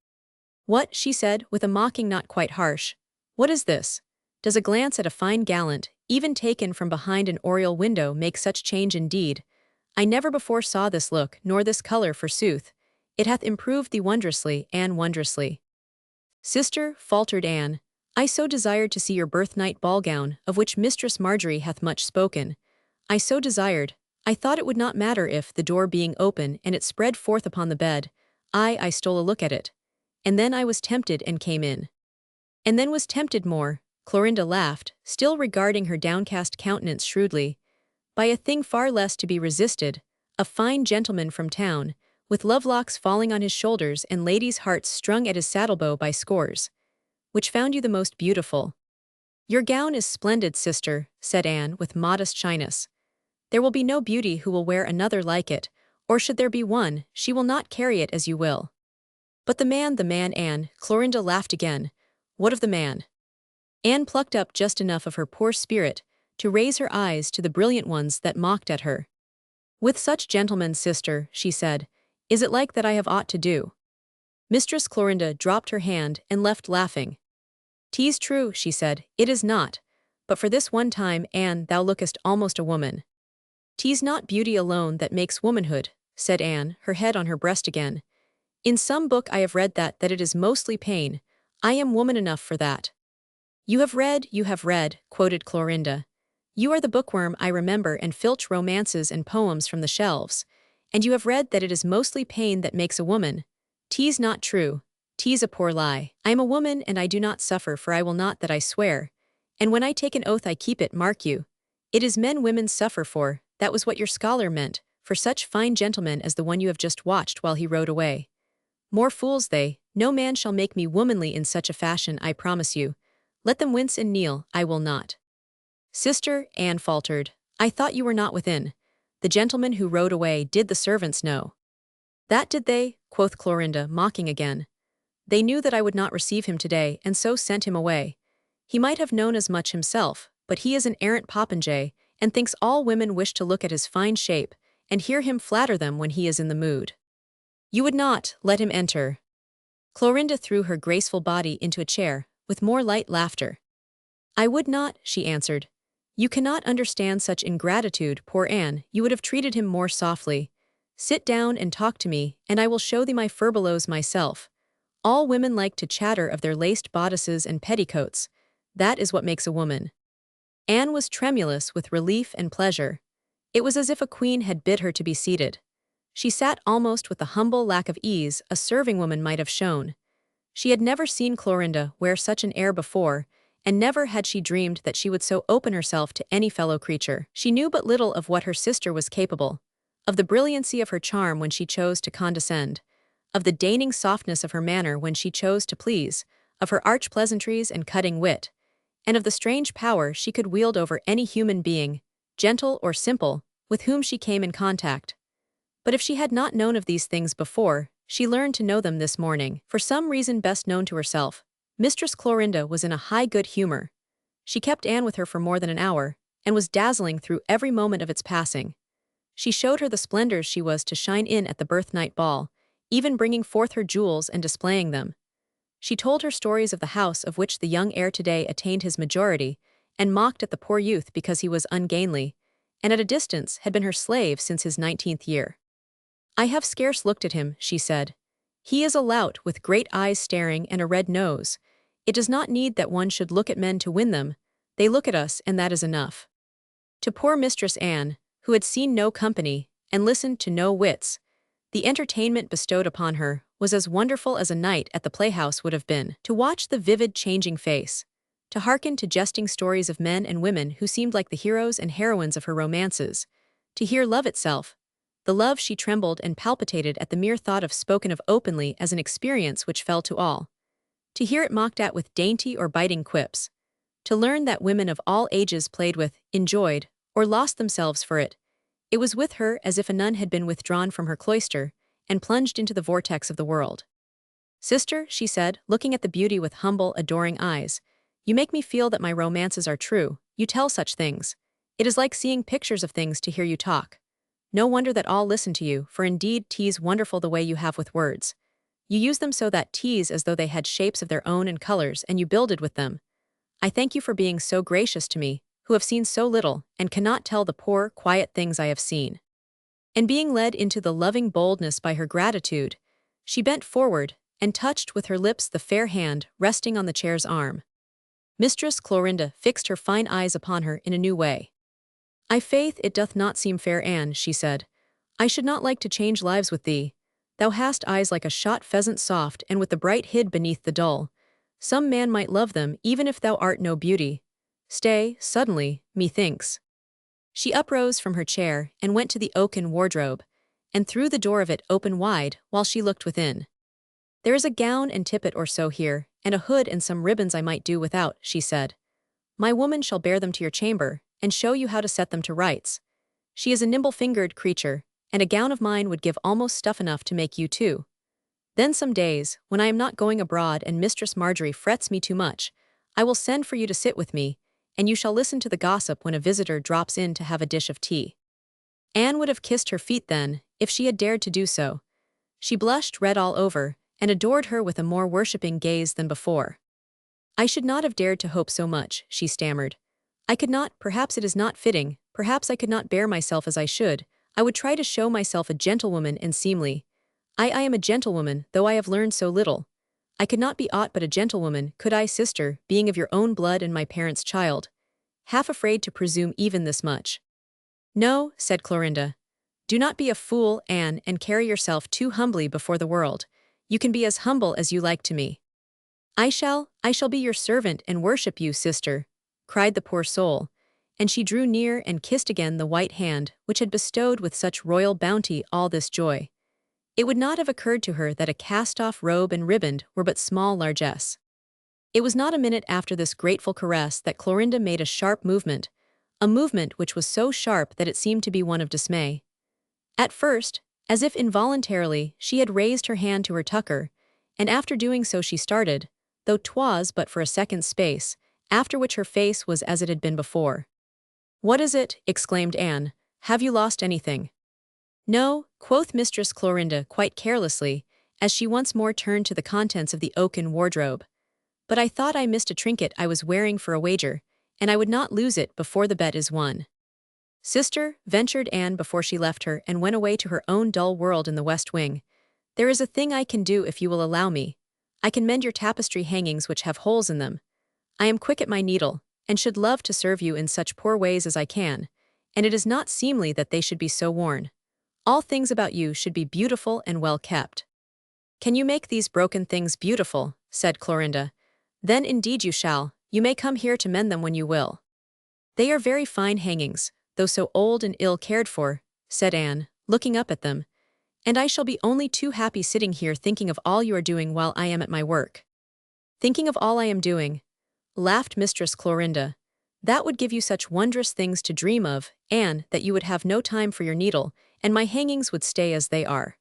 "What," she said, with a mocking not quite harsh, "what is this? Does a glance at a fine gallant, even taken from behind an oriel window, make such change indeed? I never before saw this look, nor this color, forsooth. It hath improved thee wondrously, Anne, wondrously. Sister, faltered Anne, I so desired to see your birthnight ball gown, of which Mistress Marjorie hath much spoken. I so desired, I thought it would not matter if, the door being open and it spread forth upon the bed, I stole a look at it. And then I was tempted and came in. And then was tempted more, Clorinda laughed, still regarding her downcast countenance shrewdly, by a thing far less to be resisted, a fine gentleman from town, with lovelocks falling on his shoulders and ladies' hearts strung at his saddlebow by scores. Which found you the most beautiful? Your gown is splendid, sister, said Anne with modest shyness. There will be no beauty who will wear another like it, or should there be one, she will not carry it as you will. But the man, Anne, Clorinda laughed again. What of the man? Anne plucked up just enough of her poor spirit to raise her eyes to the brilliant ones that mocked at her. With such gentlemen, sister, she said, is it like that I have aught to do? Mistress Clorinda dropped her hand and left laughing. 'Tis true, she said, it is not, but for this one time, Anne, thou lookest almost a woman. 'Tis not beauty alone that makes womanhood, said Anne, her head on her breast again. In some book I have read that it is mostly pain. I am woman enough for that. You have read, quoted Clorinda. You are the bookworm, I remember, and filch romances and poems from the shelves. And you have read that it is mostly pain that makes a woman. 'Tis not true. 'Tis a poor lie. I am a woman, and I do not suffer, for I will not that I swear. And when I take an oath I keep it, mark you. It is men women suffer for, that was what your scholar meant, for such fine gentlemen as the one you have just watched while he rode away. More fools they, no man shall make me womanly in such a fashion, I promise you. Let them wince and kneel, I will not. Sister, Anne faltered, I thought you were not within. The gentleman who rode away, did the servants know? That did they, quoth Clorinda, mocking again. They knew that I would not receive him today, and so sent him away. He might have known as much himself, but he is an arrant popinjay, and thinks all women wish to look at his fine shape, and hear him flatter them when he is in the mood. You would not let him enter. Clorinda threw her graceful body into a chair, with more light laughter. I would not, she answered. You cannot understand such ingratitude, poor Anne, you would have treated him more softly. Sit down and talk to me, and I will show thee my furbelows myself. All women like to chatter of their laced bodices and petticoats. That is what makes a woman. Anne was tremulous with relief and pleasure. It was as if a queen had bid her to be seated. She sat almost with the humble lack of ease a serving woman might have shown. She had never seen Clorinda wear such an air before, and never had she dreamed that she would so open herself to any fellow creature. She knew but little of what her sister was capable, of the brilliancy of her charm when she chose to condescend, of the deigning softness of her manner when she chose to please, of her arch pleasantries and cutting wit, and of the strange power she could wield over any human being, gentle or simple, with whom she came in contact. But if she had not known of these things before, she learned to know them this morning. For some reason best known to herself, Mistress Clorinda was in a high good humor. She kept Anne with her for more than an hour, and was dazzling through every moment of its passing. She showed her the splendors she was to shine in at the birthnight ball, even bringing forth her jewels and displaying them. She told her stories of the house of which the young heir today attained his majority, and mocked at the poor youth because he was ungainly, and at a distance had been her slave since his 19th year. I have scarce looked at him, she said. He is a lout with great eyes staring and a red nose. It does not need that one should look at men to win them. They look at us, and that is enough. To poor Mistress Anne, who had seen no company, and listened to no wits, the entertainment bestowed upon her was as wonderful as a night at the playhouse would have been. To watch the vivid changing face, to hearken to jesting stories of men and women who seemed like the heroes and heroines of her romances, to hear love itself, the love she trembled and palpitated at the mere thought of spoken of openly as an experience which fell to all, to hear it mocked at with dainty or biting quips, to learn that women of all ages played with, enjoyed, or lost themselves for it. It was with her as if a nun had been withdrawn from her cloister and plunged into the vortex of the world. Sister, she said, looking at the beauty with humble, adoring eyes, you make me feel that my romances are true. You tell such things. It is like seeing pictures of things to hear you talk. No wonder that all listen to you, for indeed 'tis wonderful the way you have with words. You use them so that 'tis as though they had shapes of their own and colors, and you builded with them. I thank you for being so gracious to me, who have seen so little, and cannot tell the poor, quiet things I have seen. And being led into the loving boldness by her gratitude, she bent forward and touched with her lips the fair hand resting on the chair's arm. Mistress Clorinda fixed her fine eyes upon her in a new way. "I faith it doth not seem fair, Anne," she said. "I should not like to change lives with thee. Thou hast eyes like a shot pheasant soft and with the bright hid beneath the dull. Some man might love them even if thou art no beauty. Stay, suddenly, methinks." She uprose from her chair and went to the oaken wardrobe, and threw the door of it open wide while she looked within. "There is a gown and tippet or so here, and a hood and some ribbons I might do without," she said. "My woman shall bear them to your chamber, and show you how to set them to rights. She is a nimble-fingered creature, and a gown of mine would give almost stuff enough to make you two. Then some days, when I am not going abroad and Mistress Marjorie frets me too much, I will send for you to sit with me, and you shall listen to the gossip when a visitor drops in to have a dish of tea." Anne would have kissed her feet then, if she had dared to do so. She blushed red all over, and adored her with a more worshipping gaze than before. "I should not have dared to hope so much," she stammered. "I could not, perhaps it is not fitting, perhaps I could not bear myself as I should. I would try to show myself a gentlewoman and seemly. I am a gentlewoman, though I have learned so little. I could not be aught but a gentlewoman, could I, sister, being of your own blood and my parents' child. Half afraid to presume even this much." "No," said Clorinda. "Do not be a fool, Anne, and carry yourself too humbly before the world. You can be as humble as you like to me." I shall be your servant and worship you, sister," cried the poor soul, and she drew near and kissed again the white hand which had bestowed with such royal bounty all this joy. It would not have occurred to her that a cast-off robe and riband were but small largesse. It was not a minute after this grateful caress that Clorinda made a sharp movement, a movement which was so sharp that it seemed to be one of dismay. At first, as if involuntarily, she had raised her hand to her tucker, and after doing so she started, though 'twas but for a second's space, after which her face was as it had been before. "What is it?" exclaimed Anne. "Have you lost anything?" "No," quoth Mistress Clorinda quite carelessly, as she once more turned to the contents of the oaken wardrobe. "But I thought I missed a trinket I was wearing for a wager, and I would not lose it before the bet is won." "Sister," ventured Anne before she left her and went away to her own dull world in the west wing, "there is a thing I can do if you will allow me. I can mend your tapestry hangings which have holes in them. I am quick at my needle, and should love to serve you in such poor ways as I can, and it is not seemly that they should be so worn. All things about you should be beautiful and well kept." "Can you make these broken things beautiful?" said Clorinda. "Then indeed you shall. You may come here to mend them when you will." "They are very fine hangings, though so old and ill cared for," said Anne, looking up at them. "And I shall be only too happy sitting here thinking of all you are doing while I am at my work." "Thinking of all I am doing," laughed Mistress Clorinda. "That would give you such wondrous things to dream of, Anne, that you would have no time for your needle, and my hangings would stay as they are."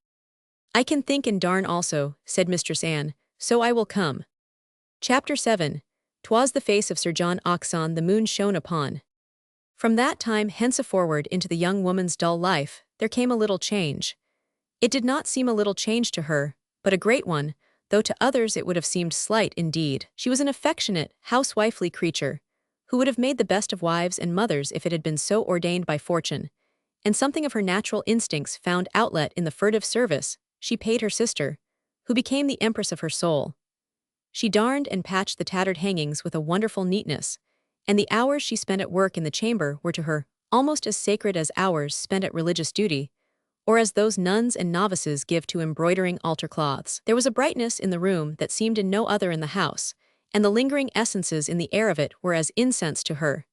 "I can think and darn also," said Mistress Anne, "so I will come." Chapter 7. 'Twas the face of Sir John Hodgson the moon shone upon. From that time henceforward into the young woman's dull life, there came a little change. It did not seem a little change to her, but a great one, though to others it would have seemed slight indeed. She was an affectionate, housewifely creature, who would have made the best of wives and mothers if it had been so ordained by fortune, and something of her natural instincts found outlet in the furtive service she paid her sister, who became the empress of her soul. She darned and patched the tattered hangings with a wonderful neatness, and the hours she spent at work in the chamber were to her almost as sacred as hours spent at religious duty, or as those nuns and novices give to embroidering altar cloths. There was a brightness in the room that seemed in no other in the house, and the lingering essences in the air of it were as incense to her.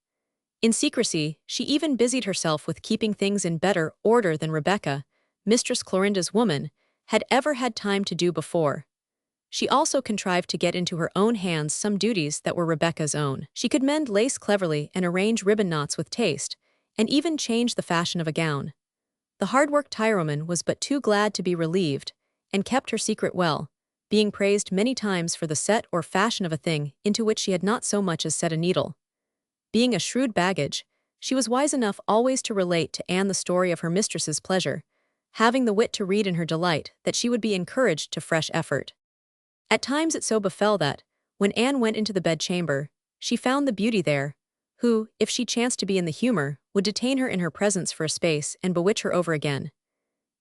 In secrecy, she even busied herself with keeping things in better order than Rebecca, Mistress Clorinda's woman, had ever had time to do before. She also contrived to get into her own hands some duties that were Rebecca's own. She could mend lace cleverly and arrange ribbon knots with taste, and even change the fashion of a gown. The hard-worked tirewoman was but too glad to be relieved, and kept her secret well, being praised many times for the set or fashion of a thing into which she had not so much as set a needle. Being a shrewd baggage, she was wise enough always to relate to Anne the story of her mistress's pleasure, having the wit to read in her delight that she would be encouraged to fresh effort. At times it so befell that, when Anne went into the bedchamber, she found the beauty there, who, if she chanced to be in the humor, would detain her in her presence for a space and bewitch her over again.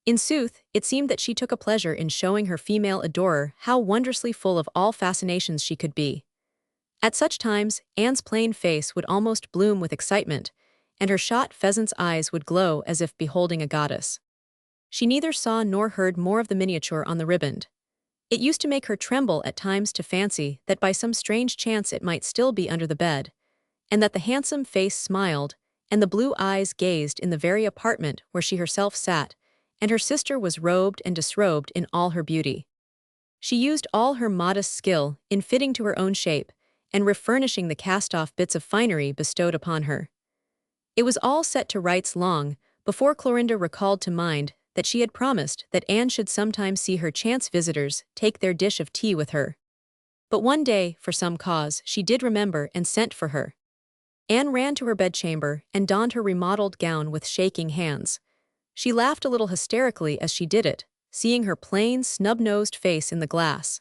In sooth, it seemed that she took a pleasure in showing her female adorer how wondrously full of all fascinations she could be. At such times, Anne's plain face would almost bloom with excitement, and her shot pheasant's eyes would glow as if beholding a goddess. She neither saw nor heard more of the miniature on the riband. It used to make her tremble at times to fancy that by some strange chance it might still be under the bed, and that the handsome face smiled, and the blue eyes gazed in the very apartment where she herself sat, and her sister was robed and disrobed in all her beauty. She used all her modest skill in fitting to her own shape, and refurnishing the cast-off bits of finery bestowed upon her. It was all set to rights long before Clorinda recalled to mind that she had promised that Anne should sometimes see her chance visitors take their dish of tea with her. But one day, for some cause, she did remember and sent for her. Anne ran to her bedchamber and donned her remodeled gown with shaking hands. She laughed a little hysterically as she did it, seeing her plain, snub-nosed face in the glass.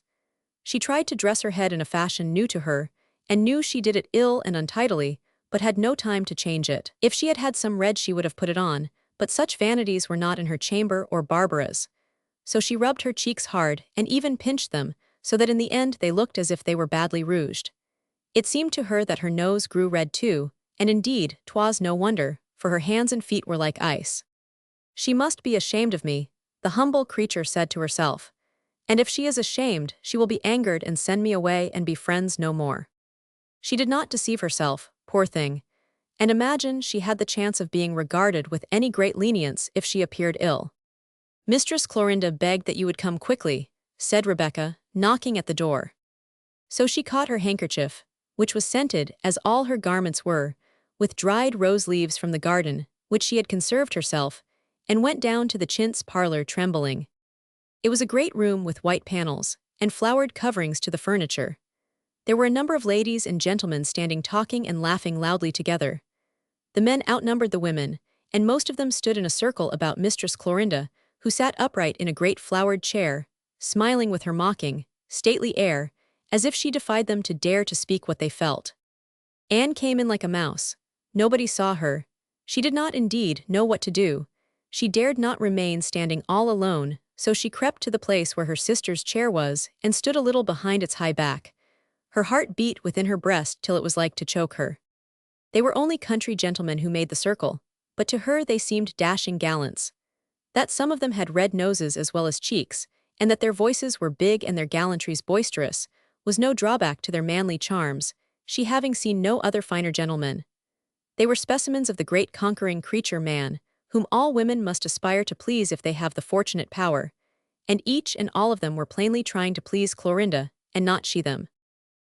She tried to dress her head in a fashion new to her, and knew she did it ill and untidily, but had no time to change it. If she had had some red she would have put it on, but such vanities were not in her chamber or Barbara's. So she rubbed her cheeks hard and even pinched them, so that in the end they looked as if they were badly rouged. It seemed to her that her nose grew red too, and indeed 'twas no wonder, for her hands and feet were like ice. She must be ashamed of me, the humble creature said to herself. And if she is ashamed, she will be angered and send me away and be friends no more. She did not deceive herself, poor thing, and imagine she had the chance of being regarded with any great lenience if she appeared ill. Mistress Clorinda begged that you would come quickly, said Rebecca, knocking at the door. So she caught her handkerchief, which was scented, as all her garments were, with dried rose leaves from the garden, which she had conserved herself, and went down to the chintz parlor trembling. It was a great room with white panels, and flowered coverings to the furniture. There were a number of ladies and gentlemen standing talking and laughing loudly together. The men outnumbered the women, and most of them stood in a circle about Mistress Clorinda, who sat upright in a great flowered chair, smiling with her mocking, stately air, as if she defied them to dare to speak what they felt. Anne came in like a mouse. Nobody saw her. She did not indeed know what to do. She dared not remain standing all alone, so she crept to the place where her sister's chair was and stood a little behind its high back. Her heart beat within her breast till it was like to choke her. They were only country gentlemen who made the circle, but to her they seemed dashing gallants. That some of them had red noses as well as cheeks, and that their voices were big and their gallantries boisterous, was no drawback to their manly charms, she having seen no other finer gentlemen. They were specimens of the great conquering creature man, whom all women must aspire to please if they have the fortunate power, and each and all of them were plainly trying to please Clorinda, and not she them.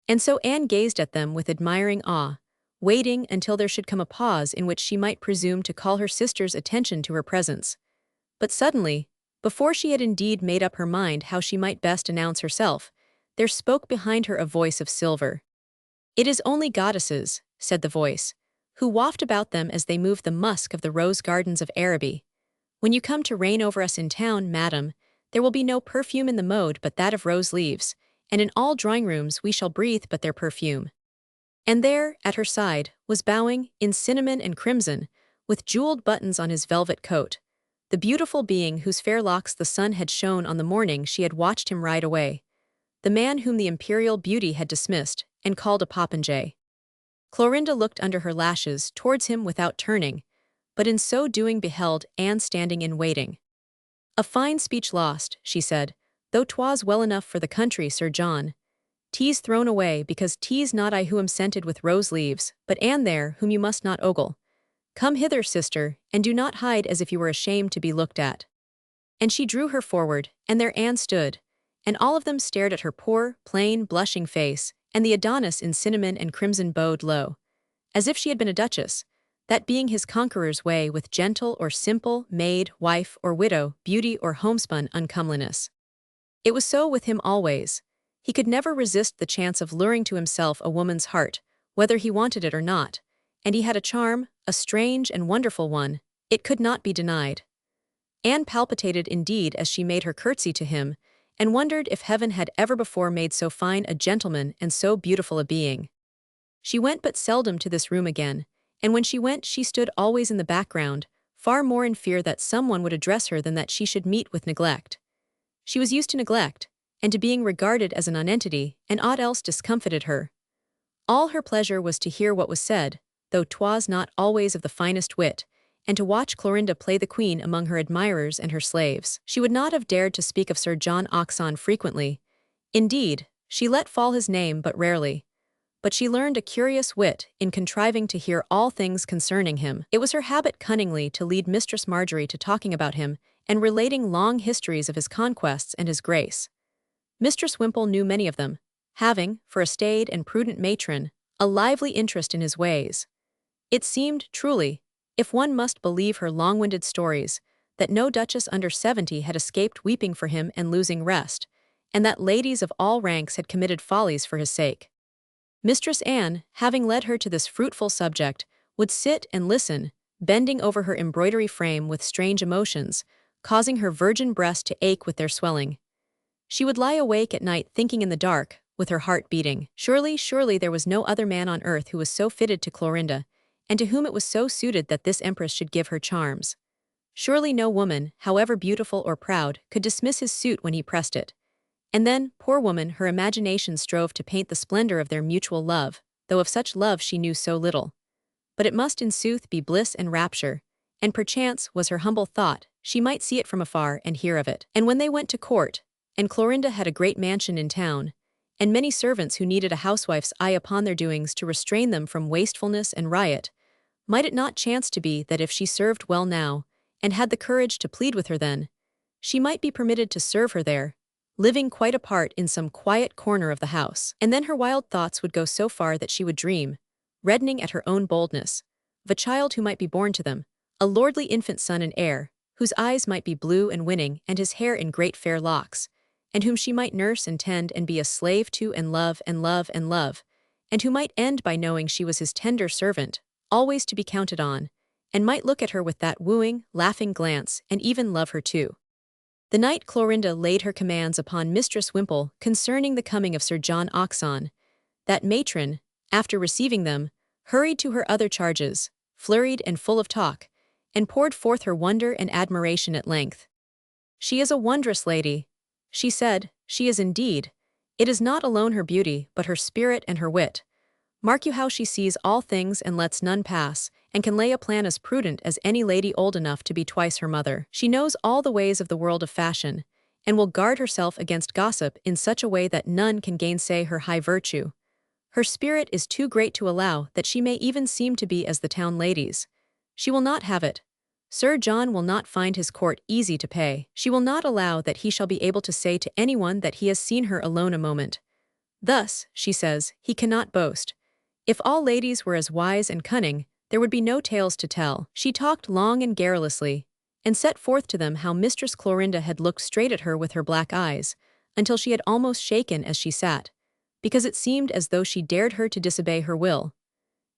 And so Anne gazed at them with admiring awe, waiting until there should come a pause in which she might presume to call her sister's attention to her presence. But suddenly, before she had indeed made up her mind how she might best announce herself, there spoke behind her a voice of silver. "It is only goddesses," said the voice, "who waft about them as they move the musk of the rose gardens of Araby. When you come to reign over us in town, madam, there will be no perfume in the mode but that of rose leaves, and in all drawing-rooms we shall breathe but their perfume." And there, at her side, was bowing, in cinnamon and crimson, with jeweled buttons on his velvet coat, the beautiful being whose fair locks the sun had shone on the morning she had watched him ride away, the man whom the imperial beauty had dismissed and called a popinjay. Clorinda looked under her lashes towards him without turning, but in so doing beheld Anne standing in waiting. "A fine speech lost," she said, "though 'twas well enough for the country, Sir John. 'Tis thrown away, because 'tis not I who am scented with rose leaves, but Anne there, whom you must not ogle. Come hither, sister, and do not hide as if you were ashamed to be looked at." And she drew her forward, and there Anne stood, and all of them stared at her poor, plain, blushing face, and the Adonis in cinnamon and crimson bowed low, as if she had been a duchess, that being his conqueror's way with gentle or simple, maid, wife or widow, beauty or homespun uncomeliness. It was so with him always. He could never resist the chance of luring to himself a woman's heart, whether he wanted it or not, and he had a charm, a strange and wonderful one, it could not be denied. Anne palpitated indeed as she made her curtsy to him, and wondered if heaven had ever before made so fine a gentleman and so beautiful a being. She went but seldom to this room again, and when she went she stood always in the background, far more in fear that someone would address her than that she should meet with neglect. She was used to neglect, and to being regarded as a nonentity, and aught else discomfited her. All her pleasure was to hear what was said, though 'twas not always of the finest wit, and to watch Clorinda play the queen among her admirers and her slaves. She would not have dared to speak of Sir John Hodgson frequently. Indeed, she let fall his name but rarely. But she learned a curious wit in contriving to hear all things concerning him. It was her habit cunningly to lead Mistress Marjorie to talking about him and relating long histories of his conquests and his grace. Mistress Wimple knew many of them, having, for a staid and prudent matron, a lively interest in his ways. It seemed, truly, if one must believe her long-winded stories, that no duchess under 70 had escaped weeping for him and losing rest, and that ladies of all ranks had committed follies for his sake. Mistress Anne, having led her to this fruitful subject, would sit and listen, bending over her embroidery frame with strange emotions, causing her virgin breast to ache with their swelling. She would lie awake at night thinking in the dark, with her heart beating. Surely, surely there was no other man on earth who was so fitted to Clorinda, and to whom it was so suited that this empress should give her charms. Surely no woman, however beautiful or proud, could dismiss his suit when he pressed it. And then, poor woman, her imagination strove to paint the splendor of their mutual love, though of such love she knew so little. But it must in sooth be bliss and rapture, and perchance, was her humble thought, she might see it from afar and hear of it. And when they went to court, and Clorinda had a great mansion in town, and many servants who needed a housewife's eye upon their doings to restrain them from wastefulness and riot, might it not chance to be that if she served well now, and had the courage to plead with her then, she might be permitted to serve her there, living quite apart in some quiet corner of the house. And then her wild thoughts would go so far that she would dream, reddening at her own boldness, of a child who might be born to them, a lordly infant son and heir, whose eyes might be blue and winning and his hair in great fair locks, and whom she might nurse and tend and be a slave to and love and love and love, and who might end by knowing she was his tender servant, always to be counted on, and might look at her with that wooing, laughing glance and even love her too. The night Clorinda laid her commands upon Mistress Wimple concerning the coming of Sir John Hodgson, that matron, after receiving them, hurried to her other charges, flurried and full of talk, and poured forth her wonder and admiration at length. "She is a wondrous lady," she said, "she is indeed. It is not alone her beauty, but her spirit and her wit. Mark you how she sees all things and lets none pass, and can lay a plan as prudent as any lady old enough to be twice her mother. She knows all the ways of the world of fashion, and will guard herself against gossip in such a way that none can gainsay her high virtue. Her spirit is too great to allow that she may even seem to be as the town ladies. She will not have it. Sir John will not find his court easy to pay. She will not allow that he shall be able to say to anyone that he has seen her alone a moment. Thus, she says, he cannot boast. If all ladies were as wise and cunning, there would be no tales to tell." She talked long and garrulously, and set forth to them how Mistress Clorinda had looked straight at her with her black eyes, until she had almost shaken as she sat, because it seemed as though she dared her to disobey her will,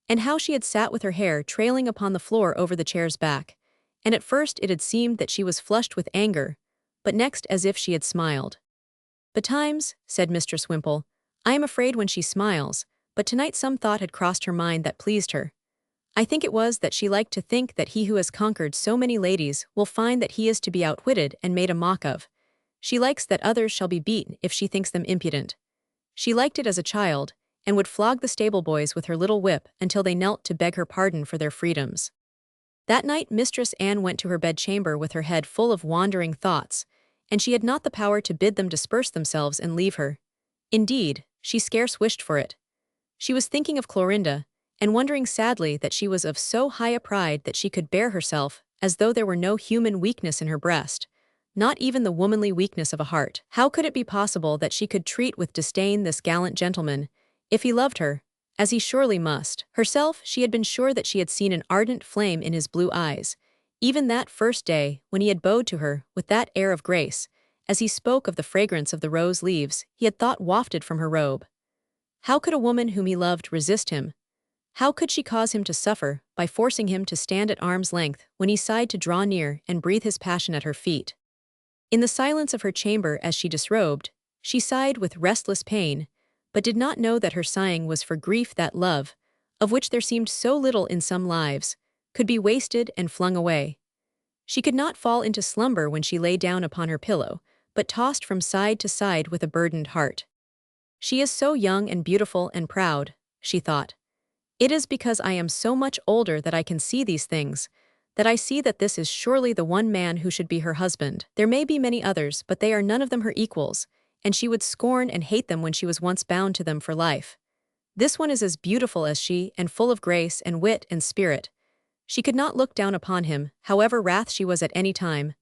and how she had sat with her hair trailing upon the floor over the chair's back, and at first it had seemed that she was flushed with anger, but next as if she had smiled. "Betimes," said Mistress Wimple, "I am afraid when she smiles, but tonight some thought had crossed her mind that pleased her. I think it was that she liked to think that he who has conquered so many ladies will find that he is to be outwitted and made a mock of. She likes that others shall be beaten if she thinks them impudent. She liked it as a child, and would flog the stable boys with her little whip until they knelt to beg her pardon for their freedoms." That night Mistress Anne went to her bedchamber with her head full of wandering thoughts, and she had not the power to bid them disperse themselves and leave her. Indeed, she scarce wished for it. She was thinking of Clorinda, and wondering sadly that she was of so high a pride that she could bear herself as though there were no human weakness in her breast, not even the womanly weakness of a heart. How could it be possible that she could treat with disdain this gallant gentleman, if he loved her, as he surely must? Herself, she had been sure that she had seen an ardent flame in his blue eyes, even that first day when he had bowed to her with that air of grace, as he spoke of the fragrance of the rose leaves he had thought wafted from her robe. How could a woman whom he loved resist him? How could she cause him to suffer by forcing him to stand at arm's length when he sighed to draw near and breathe his passion at her feet? In the silence of her chamber as she disrobed, she sighed with restless pain, but did not know that her sighing was for grief that love, of which there seemed so little in some lives, could be wasted and flung away. She could not fall into slumber when she lay down upon her pillow, but tossed from side to side with a burdened heart. She is so young and beautiful and proud, she thought. It is because I am so much older that I can see these things, that I see that this is surely the one man who should be her husband. There may be many others, but they are none of them her equals, and she would scorn and hate them when she was once bound to them for life. This one is as beautiful as she, and full of grace and wit and spirit. She could not look down upon him, however wrath she was at any time.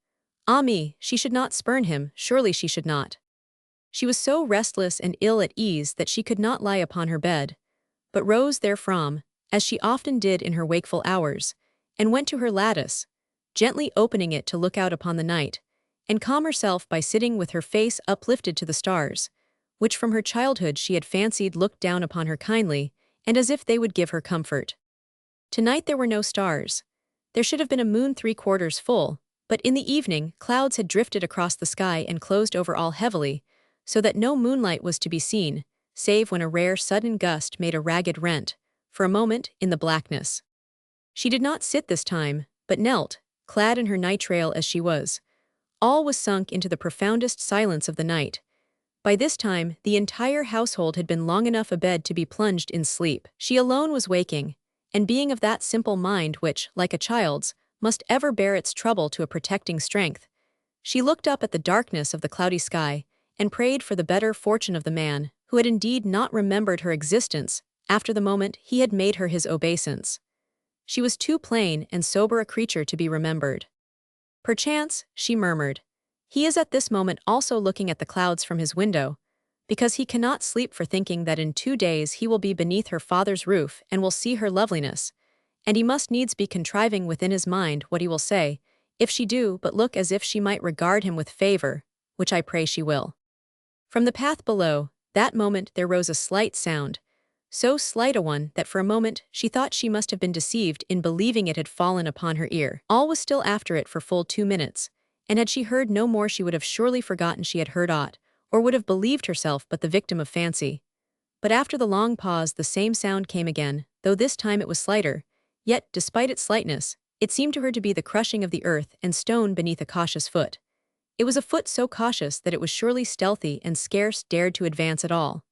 Ah me, she should not spurn him, surely she should not. She was so restless and ill at ease that she could not lie upon her bed, but rose therefrom, as she often did in her wakeful hours, and went to her lattice, gently opening it to look out upon the night, and calm herself by sitting with her face uplifted to the stars, which from her childhood she had fancied looked down upon her kindly, and as if they would give her comfort. Tonight there were no stars. There should have been a moon 3/4 full, but in the evening clouds had drifted across the sky and closed over all heavily, so that no moonlight was to be seen, save when a rare sudden gust made a ragged rent, for a moment, in the blackness. She did not sit this time, but knelt, clad in her nightrail as she was. All was sunk into the profoundest silence of the night. By this time, the entire household had been long enough abed to be plunged in sleep. She alone was waking, and being of that simple mind which, like a child's, must ever bear its trouble to a protecting strength, she looked up at the darkness of the cloudy sky, and prayed for the better fortune of the man, who had indeed not remembered her existence after the moment he had made her his obeisance. She was too plain and sober a creature to be remembered. Perchance, she murmured, he is at this moment also looking at the clouds from his window, because he cannot sleep for thinking that in 2 days he will be beneath her father's roof and will see her loveliness, and he must needs be contriving within his mind what he will say, if she do but look as if she might regard him with favor, which I pray she will. From the path below, that moment there rose a slight sound, so slight a one that for a moment she thought she must have been deceived in believing it had fallen upon her ear. All was still after it for full 2 minutes, and had she heard no more she would have surely forgotten she had heard aught, or would have believed herself but the victim of fancy. But after the long pause the same sound came again, though this time it was slighter, yet, despite its slightness, it seemed to her to be the crushing of the earth and stone beneath a cautious foot. It was a foot so cautious that it was surely stealthy and scarce dared to advance at all.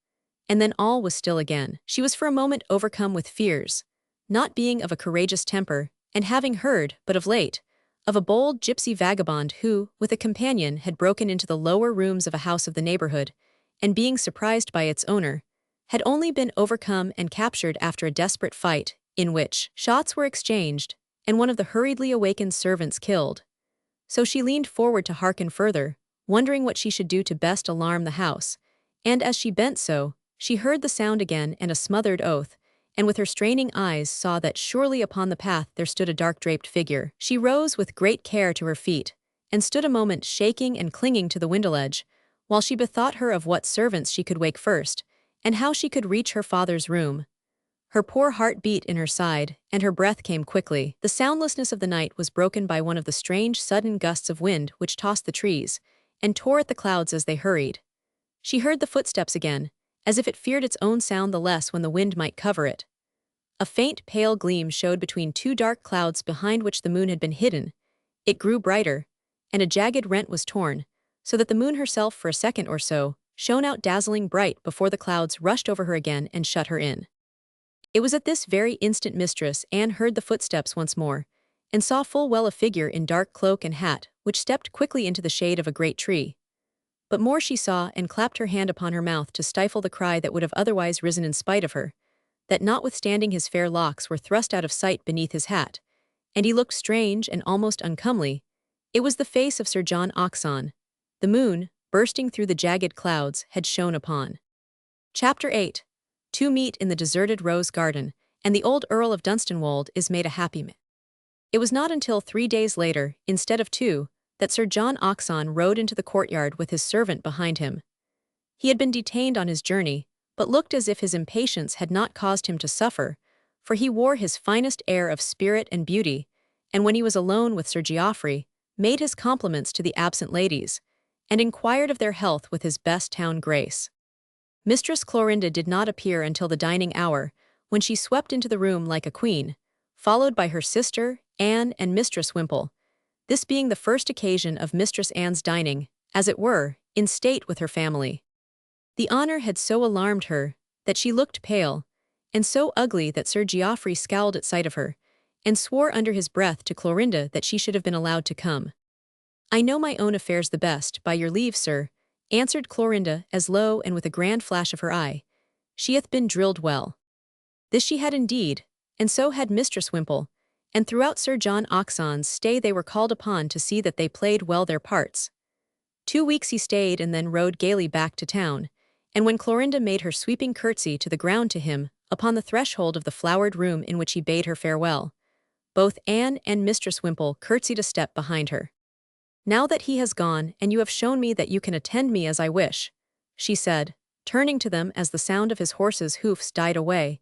And then all was still again. She was for a moment overcome with fears, not being of a courageous temper, and having heard, but of late, of a bold gypsy vagabond who, with a companion, had broken into the lower rooms of a house of the neighborhood, and being surprised by its owner, had only been overcome and captured after a desperate fight, in which shots were exchanged, and one of the hurriedly awakened servants killed. So she leaned forward to hearken further, wondering what she should do to best alarm the house, and as she bent so, she heard the sound again and a smothered oath, and with her straining eyes saw that surely upon the path there stood a dark-draped figure. She rose with great care to her feet, and stood a moment shaking and clinging to the window-ledge, while she bethought her of what servants she could wake first, and how she could reach her father's room. Her poor heart beat in her side, and her breath came quickly. The soundlessness of the night was broken by one of the strange sudden gusts of wind which tossed the trees, and tore at the clouds as they hurried. She heard the footsteps again, as if it feared its own sound the less when the wind might cover it. A faint pale gleam showed between 2 dark clouds behind which the moon had been hidden. It grew brighter, and a jagged rent was torn, so that the moon herself for a second or so shone out dazzling bright before the clouds rushed over her again and shut her in. It was at this very instant Mistress Anne heard the footsteps once more, and saw full well a figure in dark cloak and hat, which stepped quickly into the shade of a great tree. But more she saw, and clapped her hand upon her mouth to stifle the cry that would have otherwise risen in spite of her, that notwithstanding his fair locks were thrust out of sight beneath his hat, and he looked strange and almost uncomely, it was the face of Sir John Hodgson. The moon, bursting through the jagged clouds, had shone upon. Chapter 8. Two meet in the deserted rose garden, and the old Earl of Dunstanwold is made a happy man. It was not until 3 days later, instead of 2, that Sir John Hodgson rode into the courtyard with his servant behind him. He had been detained on his journey, but looked as if his impatience had not caused him to suffer, for he wore his finest air of spirit and beauty, and when he was alone with Sir Geoffrey, made his compliments to the absent ladies, and inquired of their health with his best town grace. Mistress Clorinda did not appear until the dining hour, when she swept into the room like a queen, followed by her sister, Anne, and Mistress Wimple. this being the first occasion of Mistress Anne's dining, as it were, in state with her family. The honor had so alarmed her that she looked pale, and so ugly that Sir Geoffrey scowled at sight of her, and swore under his breath to Clorinda that she should have been allowed to come. "I know my own affairs the best, by your leave, sir," answered Clorinda as low and with a grand flash of her eye. "She hath been drilled well." This she had indeed, and so had Mistress Wimple, and throughout Sir John Oxon's stay they were called upon to see that they played well their parts. 2 weeks he stayed and then rode gaily back to town, and when Clorinda made her sweeping curtsy to the ground to him, upon the threshold of the flowered room in which he bade her farewell, both Anne and Mistress Wimple curtsied a step behind her. "Now that he has gone, and you have shown me that you can attend me as I wish," she said, turning to them as the sound of his horse's hoofs died away,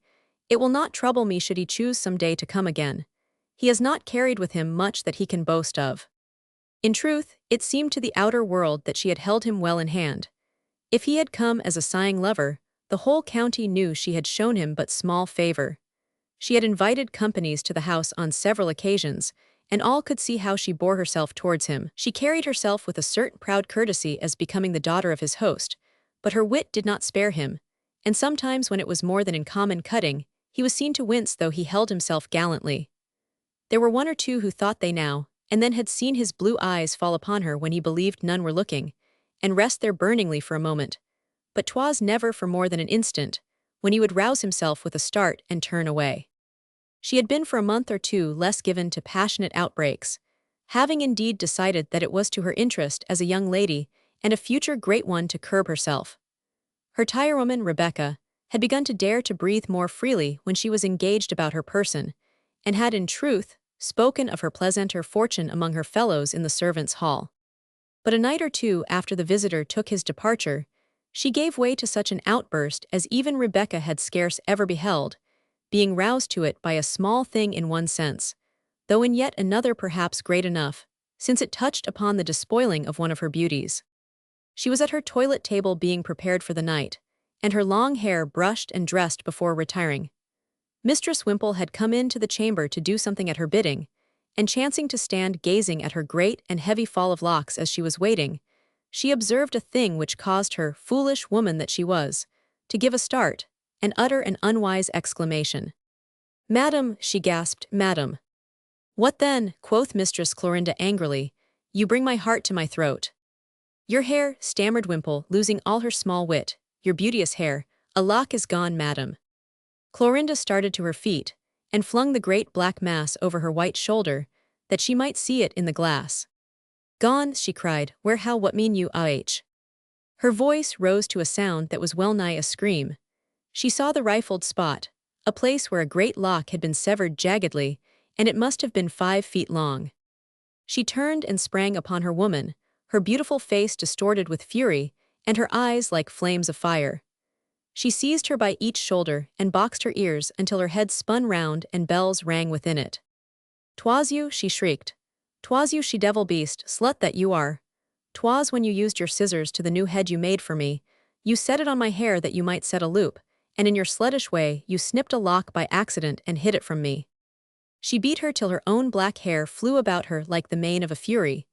"it will not trouble me should he choose some day to come again. He has not carried with him much that he can boast of." In truth, it seemed to the outer world that she had held him well in hand. If he had come as a sighing lover, the whole county knew she had shown him but small favor. She had invited companies to the house on several occasions, and all could see how she bore herself towards him. She carried herself with a certain proud courtesy as becoming the daughter of his host, but her wit did not spare him, and sometimes when it was more than in common cutting, he was seen to wince though he held himself gallantly. There were one or two who thought they now, and then had seen his blue eyes fall upon her when he believed none were looking, and rest there burningly for a moment. But 'twas never for more than an instant, when he would rouse himself with a start and turn away. She had been for a month or two less given to passionate outbreaks, having indeed decided that it was to her interest as a young lady and a future great one to curb herself. Her tirewoman, Rebecca, had begun to dare to breathe more freely when she was engaged about her person, and had in truth spoken of her pleasanter fortune among her fellows in the servants' hall. But a night or two after the visitor took his departure, she gave way to such an outburst as even Rebecca had scarce ever beheld, being roused to it by a small thing in one sense, though in yet another perhaps great enough, since it touched upon the despoiling of one of her beauties. She was at her toilet table being prepared for the night, and her long hair brushed and dressed before retiring. Mistress Wimple had come into the chamber to do something at her bidding, and chancing to stand gazing at her great and heavy fall of locks as she was waiting, she observed a thing which caused her, foolish woman that she was, to give a start, and utter an unwise exclamation. "Madam," she gasped, "madam." "What then?" quoth Mistress Clorinda angrily. "You bring my heart to my throat." "Your hair," stammered Wimple, losing all her small wit, "your beauteous hair, a lock is gone, madam." Clorinda started to her feet, and flung the great black mass over her white shoulder, that she might see it in the glass. "Gone," she cried, "where, how, what mean you, ah?" Her voice rose to a sound that was well nigh a scream. She saw the rifled spot, a place where a great lock had been severed jaggedly, and it must have been 5 feet long. She turned and sprang upon her woman, her beautiful face distorted with fury, and her eyes like flames of fire. She seized her by each shoulder and boxed her ears until her head spun round and bells rang within it. "'Twas you," she shrieked. "'Twas you, she devil beast, slut that you are. 'Twas when you used your scissors to the new head you made for me. You set it on my hair that you might set a loop, and in your sluttish way you snipped a lock by accident and hid it from me." She beat her till her own black hair flew about her like the mane of a fury,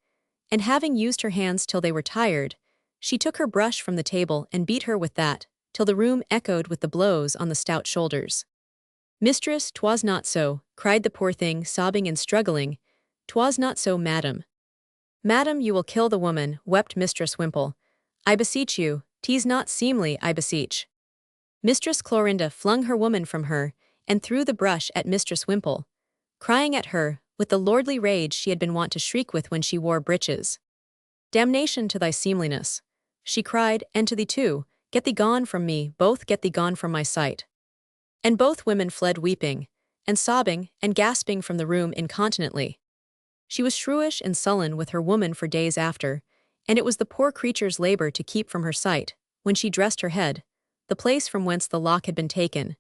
and having used her hands till they were tired, she took her brush from the table and beat her with that, till the room echoed with the blows on the stout shoulders. "Mistress, 'twas not so," cried the poor thing, sobbing and struggling. "'Twas not so, madam." "Madam, you will kill the woman," wept Mistress Wimple. "I beseech you, 'tis not seemly, I beseech." Mistress Clorinda flung her woman from her, and threw the brush at Mistress Wimple, crying at her, with the lordly rage she had been wont to shriek with when she wore breeches. "Damnation to thy seemliness," she cried, "and to thee too. Get thee gone from me, both get thee gone from my sight." And both women fled weeping, and sobbing, and gasping from the room incontinently. She was shrewish and sullen with her woman for days after, and it was the poor creature's labor to keep from her sight, when she dressed her head, the place from whence the lock had been taken.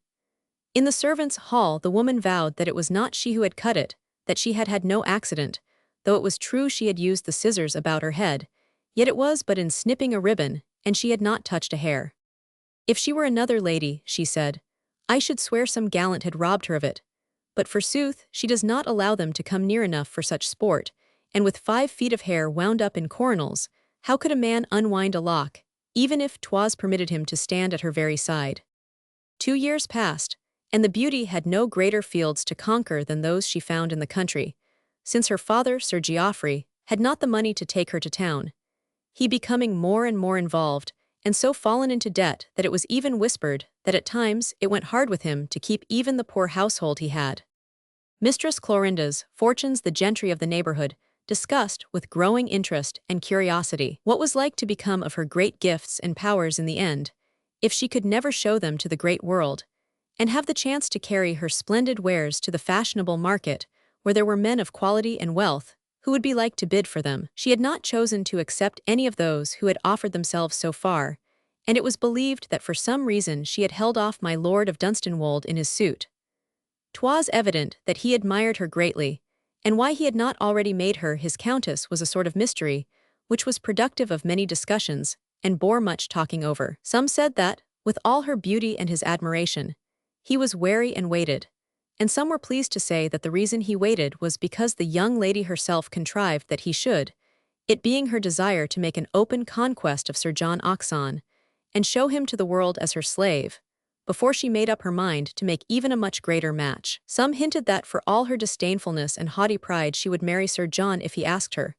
In the servants' hall the woman vowed that it was not she who had cut it, that she had had no accident, though it was true she had used the scissors about her head, yet it was but in snipping a ribbon, and she had not touched a hair. "If she were another lady," she said, "I should swear some gallant had robbed her of it, but forsooth she does not allow them to come near enough for such sport, and with 5 feet of hair wound up in coronals, how could a man unwind a lock, even if 'twas permitted him to stand at her very side? 2 years passed, and the beauty had no greater fields to conquer than those she found in the country, since her father, Sir Geoffrey, had not the money to take her to town. He becoming more and more involved, and so fallen into debt that it was even whispered that at times it went hard with him to keep even the poor household he had. Mistress Clorinda's fortunes the gentry of the neighborhood discussed with growing interest and curiosity what was like to become of her great gifts and powers in the end, if she could never show them to the great world, and have the chance to carry her splendid wares to the fashionable market, where there were men of quality and wealth who would be like to bid for them. She had not chosen to accept any of those who had offered themselves so far, and it was believed that for some reason she had held off my Lord of Dunstanwold in his suit. 'Twas evident that he admired her greatly, and why he had not already made her his countess was a sort of mystery, which was productive of many discussions, and bore much talking over. Some said that, with all her beauty and his admiration, he was wary and waited, and some were pleased to say that the reason he waited was because the young lady herself contrived that he should, it being her desire to make an open conquest of Sir John Oxon, and show him to the world as her slave, before she made up her mind to make even a much greater match. Some hinted that for all her disdainfulness and haughty pride she would marry Sir John if he asked her,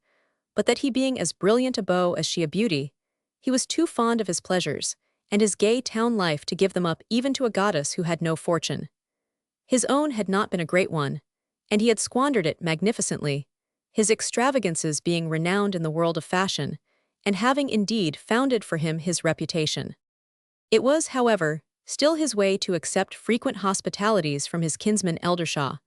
but that he being as brilliant a beau as she a beauty, he was too fond of his pleasures, and his gay town life to give them up even to a goddess who had no fortune. His own had not been a great one, and he had squandered it magnificently, his extravagances being renowned in the world of fashion, and having indeed founded for him his reputation. It was, however, still his way to accept frequent hospitalities from his kinsman Eldershaw,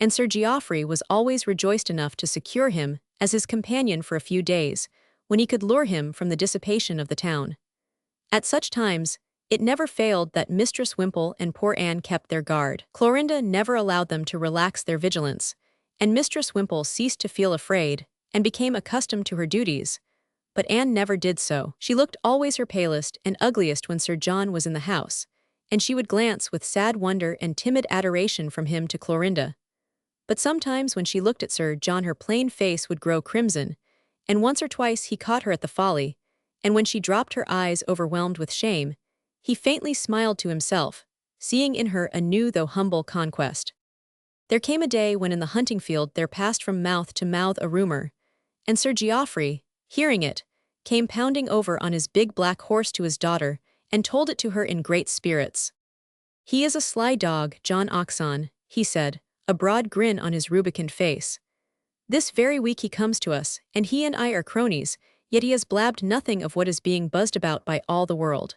and Sir Geoffrey was always rejoiced enough to secure him as his companion for a few days, when he could lure him from the dissipation of the town. At such times, it never failed that Mistress Wimple and poor Anne kept their guard. Clorinda never allowed them to relax their vigilance, and Mistress Wimple ceased to feel afraid, and became accustomed to her duties, but Anne never did so. She looked always her palest and ugliest when Sir John was in the house, and she would glance with sad wonder and timid adoration from him to Clorinda. But sometimes when she looked at Sir John her plain face would grow crimson, and once or twice he caught her at the folly, and when she dropped her eyes overwhelmed with shame, he faintly smiled to himself, seeing in her a new though humble conquest. There came a day when in the hunting field there passed from mouth to mouth a rumor, and Sir Geoffrey, hearing it, came pounding over on his big black horse to his daughter, and told it to her in great spirits. "He is a sly dog, John Oxon," he said, a broad grin on his rubicund face. "This very week he comes to us, and he and I are cronies, yet he has blabbed nothing of what is being buzzed about by all the world.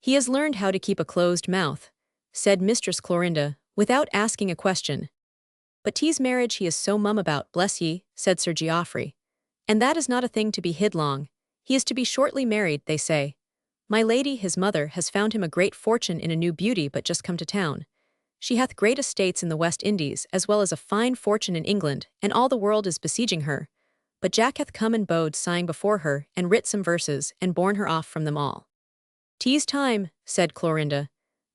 He has learned how to keep a closed mouth," said Mistress Clorinda, without asking a question. "But 'tis marriage he is so mum about, bless ye," said Sir Geoffrey. "And that is not a thing to be hid long. He is to be shortly married, they say. My lady, his mother, has found him a great fortune in a new beauty but just come to town. She hath great estates in the West Indies, as well as a fine fortune in England, and all the world is besieging her. But Jack hath come and bode sighing before her, and writ some verses, and borne her off from them all. 'Tis time," said Clorinda,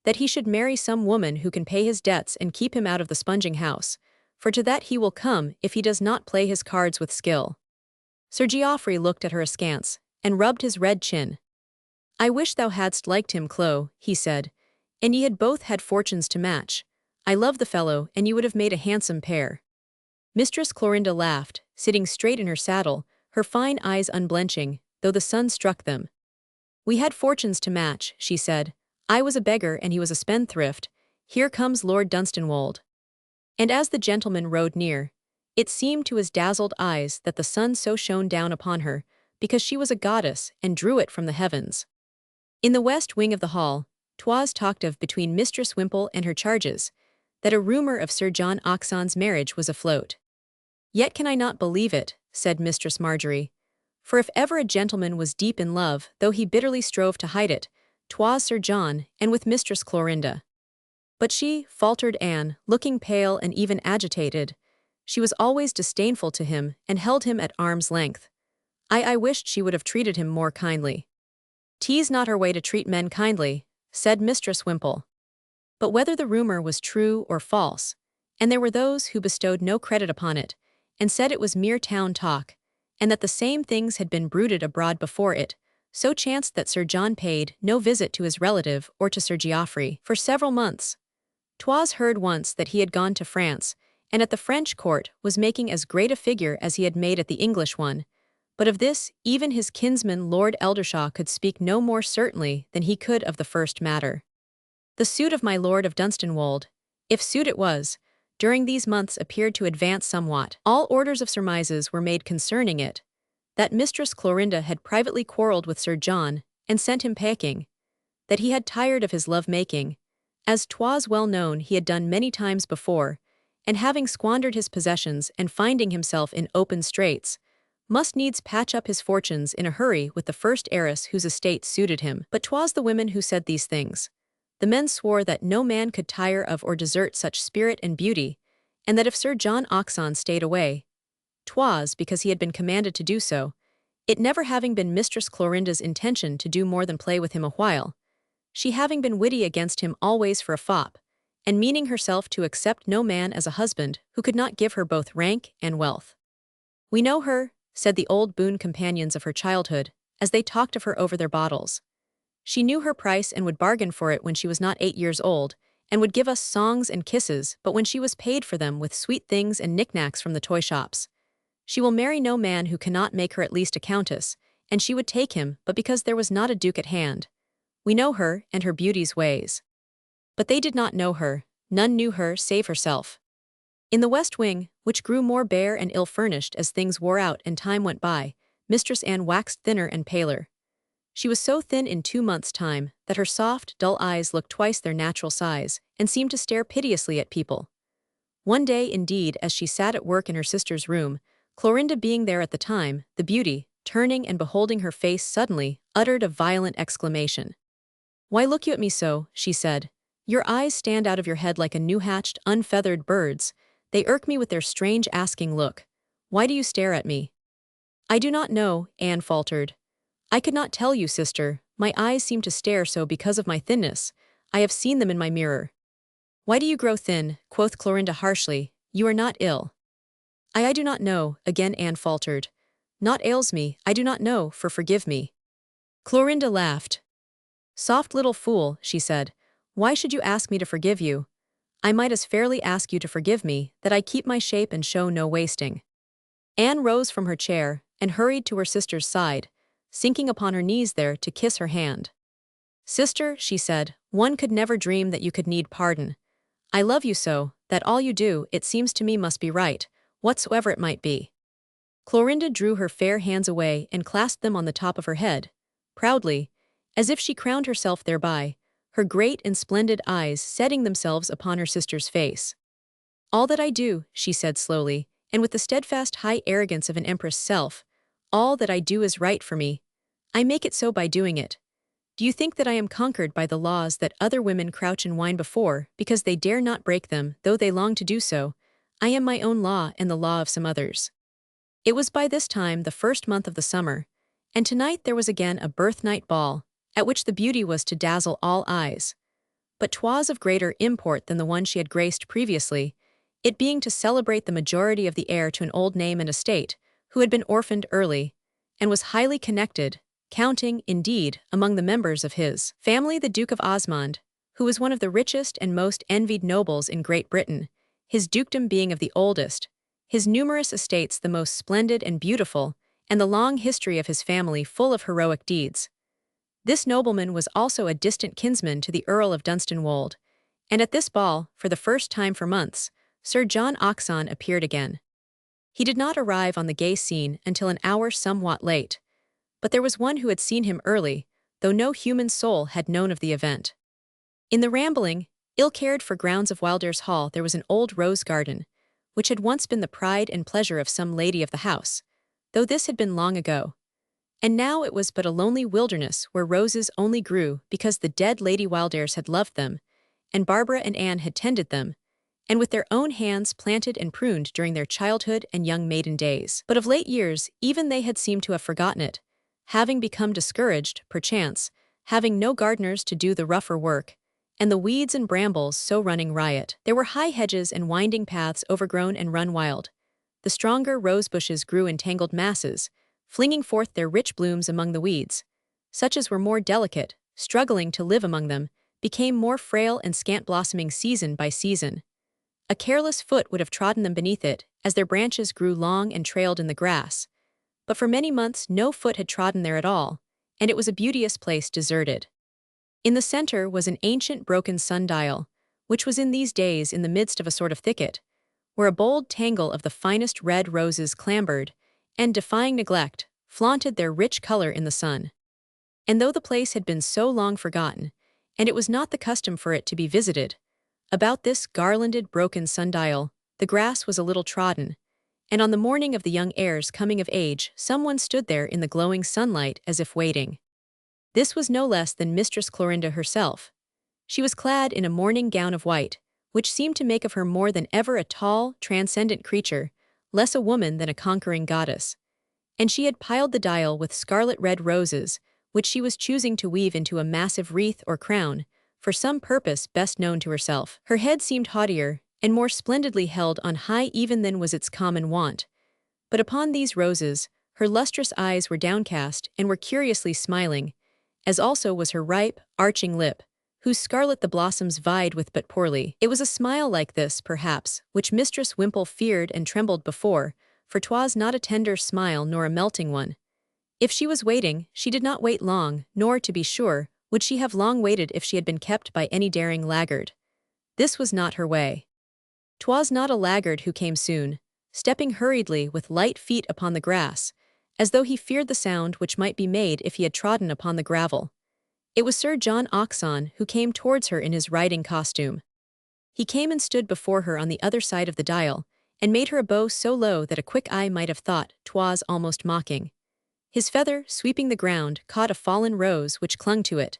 "that he should marry some woman who can pay his debts and keep him out of the sponging house, for to that he will come if he does not play his cards with skill." Sir Geoffrey looked at her askance, and rubbed his red chin. "I wish thou hadst liked him, Clo," he said, "and ye had both had fortunes to match. I love the fellow, and you would have made a handsome pair." Mistress Clorinda laughed, sitting straight in her saddle, her fine eyes unblenching, though the sun struck them. "We had fortunes to match," she said. "I was a beggar and he was a spendthrift. Here comes Lord Dunstanwold." And as the gentleman rode near, it seemed to his dazzled eyes that the sun so shone down upon her, because she was a goddess and drew it from the heavens. In the west wing of the hall, 'twas talked of between Mistress Wimple and her charges, that a rumor of Sir John Oxon's marriage was afloat. "Yet can I not believe it," said Mistress Marjorie, "for if ever a gentleman was deep in love, though he bitterly strove to hide it, 'twas Sir John, and with Mistress Clorinda." "But she," faltered Anne, looking pale and even agitated, "she was always disdainful to him, and held him at arm's length. I wished she would have treated him more kindly." "'Tis not her way to treat men kindly," said Mistress Wimple. But whether the rumor was true or false, and there were those who bestowed no credit upon it, and said it was mere town talk, and that the same things had been bruited abroad before it. So chanced that Sir John paid no visit to his relative or to Sir Geoffrey for several months. 'Twas heard once that he had gone to France, and at the French court was making as great a figure as he had made at the English one. But of this even his kinsman Lord Eldershaw could speak no more certainly than he could of the first matter. The suit of my Lord of Dunstanwold, if suit it was, during these months appeared to advance somewhat. All orders of surmises were made concerning it, that Mistress Clorinda had privately quarrelled with Sir John, and sent him packing, that he had tired of his love-making, as 'twas well known he had done many times before, and having squandered his possessions and finding himself in open straits, must needs patch up his fortunes in a hurry with the first heiress whose estate suited him. But 'twas the women who said these things. The men swore that no man could tire of or desert such spirit and beauty, and that if Sir John Hodgson stayed away, 'twas because he had been commanded to do so, it never having been Mistress Clorinda's intention to do more than play with him a while, she having been witty against him always for a fop, and meaning herself to accept no man as a husband who could not give her both rank and wealth. We know her, said the old boon companions of her childhood, as they talked of her over their bottles. She knew her price and would bargain for it when she was not 8 years old, and would give us songs and kisses but when she was paid for them with sweet things and knickknacks from the toy shops. She will marry no man who cannot make her at least a countess, and she would take him but because there was not a duke at hand. We know her and her beauty's ways. But they did not know her, none knew her save herself. In the West Wing, which grew more bare and ill-furnished as things wore out and time went by, Mistress Anne waxed thinner and paler. She was so thin in 2 months' time that her soft, dull eyes looked twice their natural size and seemed to stare piteously at people. One day, indeed, as she sat at work in her sister's room, Clorinda being there at the time, the beauty, turning and beholding her face suddenly, uttered a violent exclamation. "Why look you at me so?" she said. "Your eyes stand out of your head like a new-hatched, unfeathered bird's. They irk me with their strange asking look. Why do you stare at me?" "I do not know," Anne faltered. "I could not tell you, sister. My eyes seem to stare so because of my thinness. I have seen them in my mirror." "Why do you grow thin?" quoth Clorinda harshly. "You are not ill." I do not know," again Anne faltered. "Naught ails me, I do not know, for forgive me." Clorinda laughed. "Soft little fool," she said. "Why should you ask me to forgive you? I might as fairly ask you to forgive me, that I keep my shape and show no wasting." Anne rose from her chair, and hurried to her sister's side, sinking upon her knees there to kiss her hand. "Sister," she said, "one could never dream that you could need pardon. I love you so, that all you do, it seems to me must be right, whatsoever it might be." Clorinda drew her fair hands away and clasped them on the top of her head, proudly, as if she crowned herself thereby, her great and splendid eyes setting themselves upon her sister's face. "All that I do," she said slowly, and with the steadfast high arrogance of an empress' self, "all that I do is right for me. I make it so by doing it. Do you think that I am conquered by the laws that other women crouch and whine before, because they dare not break them, though they long to do so? I am my own law and the law of some others." It was by this time the first month of the summer, and tonight there was again a birth-night ball, at which the beauty was to dazzle all eyes. But 'twas of greater import than the one she had graced previously, it being to celebrate the majority of the heir to an old name and estate, who had been orphaned early, and was highly connected, counting, indeed, among the members of his family the Duke of Osmond, who was one of the richest and most envied nobles in Great Britain, his dukedom being of the oldest, his numerous estates the most splendid and beautiful, and the long history of his family full of heroic deeds. This nobleman was also a distant kinsman to the Earl of Dunstanwold, and at this ball, for the first time for months, Sir John Hodgson appeared again. He did not arrive on the gay scene until an hour somewhat late, but there was one who had seen him early, though no human soul had known of the event. In the rambling, ill-cared-for grounds of Wildairs Hall there was an old rose garden, which had once been the pride and pleasure of some lady of the house, though this had been long ago. And now it was but a lonely wilderness where roses only grew because the dead Lady Wildairs had loved them, and Barbara and Anne had tended them, and with their own hands planted and pruned during their childhood and young maiden days. But of late years even they had seemed to have forgotten it, having become discouraged, perchance, having no gardeners to do the rougher work, and the weeds and brambles so running riot. There were high hedges and winding paths overgrown and run wild. the stronger rose bushes grew in tangled masses, flinging forth their rich blooms among the weeds. Such as were more delicate, struggling to live among them, became more frail and scant-blossoming season by season. A careless foot would have trodden them beneath it, as their branches grew long and trailed in the grass. But for many months no foot had trodden there at all, and it was a beauteous place deserted. In the center was an ancient broken sundial, which was in these days in the midst of a sort of thicket, where a bold tangle of the finest red roses clambered, and, defying neglect, flaunted their rich color in the sun. And though the place had been so long forgotten, and it was not the custom for it to be visited, about this garlanded broken sundial the grass was a little trodden, and on the morning of the young heir's coming of age someone stood there in the glowing sunlight as if waiting. This was no less than Mistress Clorinda herself. She was clad in a mourning gown of white, which seemed to make of her more than ever a tall, transcendent creature, less a woman than a conquering goddess. And she had piled the dial with scarlet-red roses, which she was choosing to weave into a massive wreath or crown, for some purpose best known to herself. Her head seemed haughtier, and more splendidly held on high even than was its common wont. But upon these roses, her lustrous eyes were downcast and were curiously smiling, as also was her ripe, arching lip, whose scarlet the blossoms vied with but poorly. It was a smile like this, perhaps, which Mistress Wimple feared and trembled before, for 'twas not a tender smile nor a melting one. If she was waiting, she did not wait long, nor, to be sure, would she have long waited if she had been kept by any daring laggard. This was not her way. 'Twas not a laggard who came soon, stepping hurriedly with light feet upon the grass, as though he feared the sound which might be made if he had trodden upon the gravel. It was Sir John Hodgson who came towards her in his riding costume. He came and stood before her on the other side of the dial, and made her a bow so low that a quick eye might have thought 'twas almost mocking. His feather, sweeping the ground, caught a fallen rose which clung to it.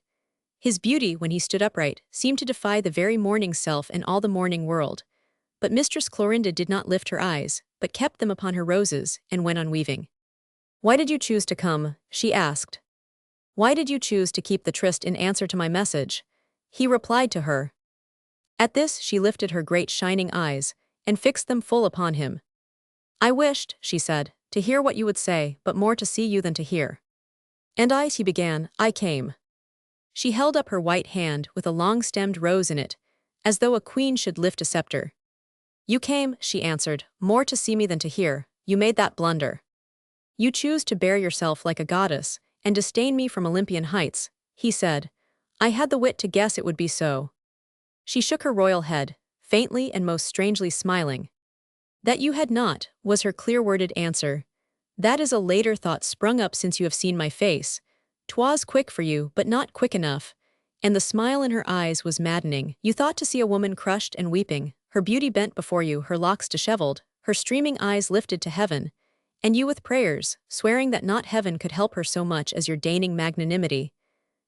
His beauty, when he stood upright, seemed to defy the very morning self and all the morning world. But Mistress Clorinda did not lift her eyes, but kept them upon her roses, and went on weaving. "Why did you choose to come?" she asked. "Why did you choose to keep the tryst in answer to my message?" He replied to her. At this she lifted her great shining eyes, and fixed them full upon him. "I wished," she said, "to hear what you would say, but more to see you than to hear." "And he began, "I came." She held up her white hand with a long-stemmed rose in it, as though a queen should lift a scepter. "You came," she answered, "more to see me than to hear. You made that blunder. You choose to bear yourself like a goddess, and disdain me from Olympian heights," he said. "I had the wit to guess it would be so." She shook her royal head, faintly and most strangely smiling. "That you had not," was her clear-worded answer. "That is a later thought sprung up since you have seen my face. 'Twas quick for you, but not quick enough." And the smile in her eyes was maddening. "You thought to see a woman crushed and weeping, her beauty bent before you, her locks disheveled, her streaming eyes lifted to heaven, and you with prayers, swearing that not heaven could help her so much as your deigning magnanimity.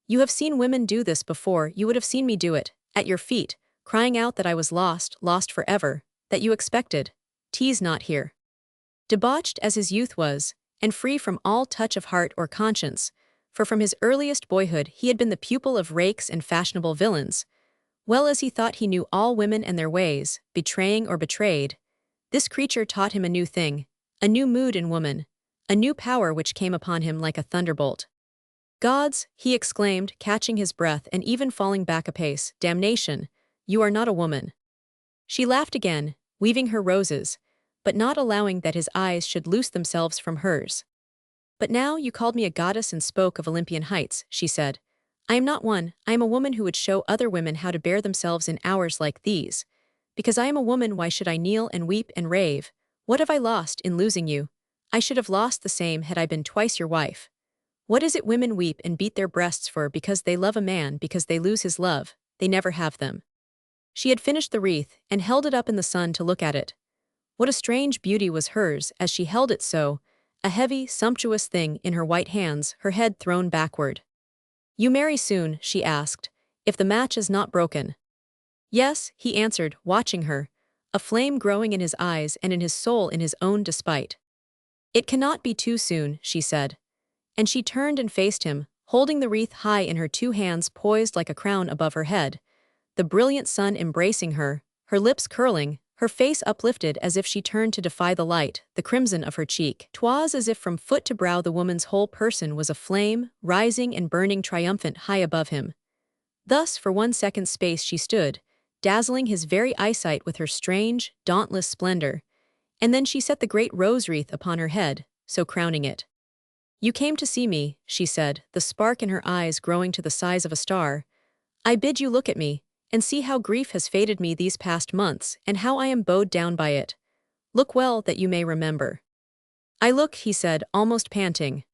You have seen women do this before, you would have seen me do it, at your feet, crying out that I was lost, lost forever, that you expected. 'Tis not here." Debauched as his youth was, and free from all touch of heart or conscience, for from his earliest boyhood he had been the pupil of rakes and fashionable villains, well as he thought he knew all women and their ways, betraying or betrayed, this creature taught him a new thing, a new mood in woman, a new power which came upon him like a thunderbolt. "Gods," he exclaimed, catching his breath and even falling back a pace, "damnation, you are not a woman." She laughed again, weaving her roses, but not allowing that his eyes should loose themselves from hers. "But now you called me a goddess and spoke of Olympian heights," she said. "I am not one. I am a woman who would show other women how to bear themselves in hours like these. Because I am a woman, why should I kneel and weep and rave? What have I lost in losing you? I should have lost the same had I been twice your wife. What is it women weep and beat their breasts for because they love a man, because they lose his love, they never have them." She had finished the wreath, and held it up in the sun to look at it. What a strange beauty was hers as she held it so, a heavy, sumptuous thing in her white hands, her head thrown backward. "You marry soon?" she asked, "if the match is not broken." "Yes," he answered, watching her, a flame growing in his eyes and in his soul in his own despite. "It cannot be too soon," she said. And she turned and faced him, holding the wreath high in her two hands poised like a crown above her head, the brilliant sun embracing her, her lips curling, her face uplifted as if she turned to defy the light, the crimson of her cheek. 'Twas as if from foot to brow the woman's whole person was aflame, rising and burning triumphant high above him. Thus for 1 second's space she stood, dazzling his very eyesight with her strange, dauntless splendor, and then she set the great rose wreath upon her head, so crowning it. "You came to see me," she said, the spark in her eyes growing to the size of a star. "I bid you look at me, and see how grief has fated me these past months, and how I am bowed down by it. Look well that you may remember." "I look," he said, almost panting.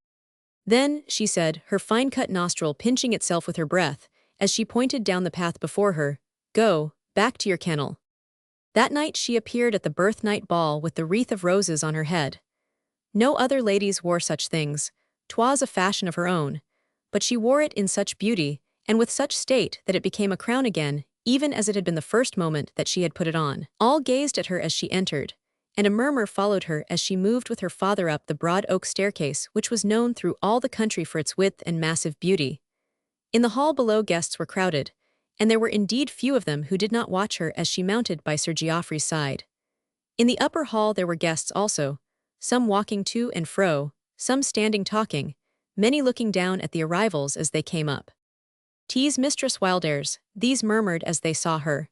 "Then," she said, her fine-cut nostril pinching itself with her breath, as she pointed down the path before her, "go, back to your kennel." That night she appeared at the birth-night ball with the wreath of roses on her head. No other ladies wore such things, 'twas a fashion of her own, but she wore it in such beauty, and with such state that it became a crown again, even as it had been the first moment that she had put it on. All gazed at her as she entered, and a murmur followed her as she moved with her father up the broad oak staircase which was known through all the country for its width and massive beauty. In the hall below guests were crowded, and there were indeed few of them who did not watch her as she mounted by Sir Geoffrey's side. In the upper hall there were guests also, some walking to and fro, some standing talking, many looking down at the arrivals as they came up. "'Tis Mistress Wildairs," these murmured as they saw her.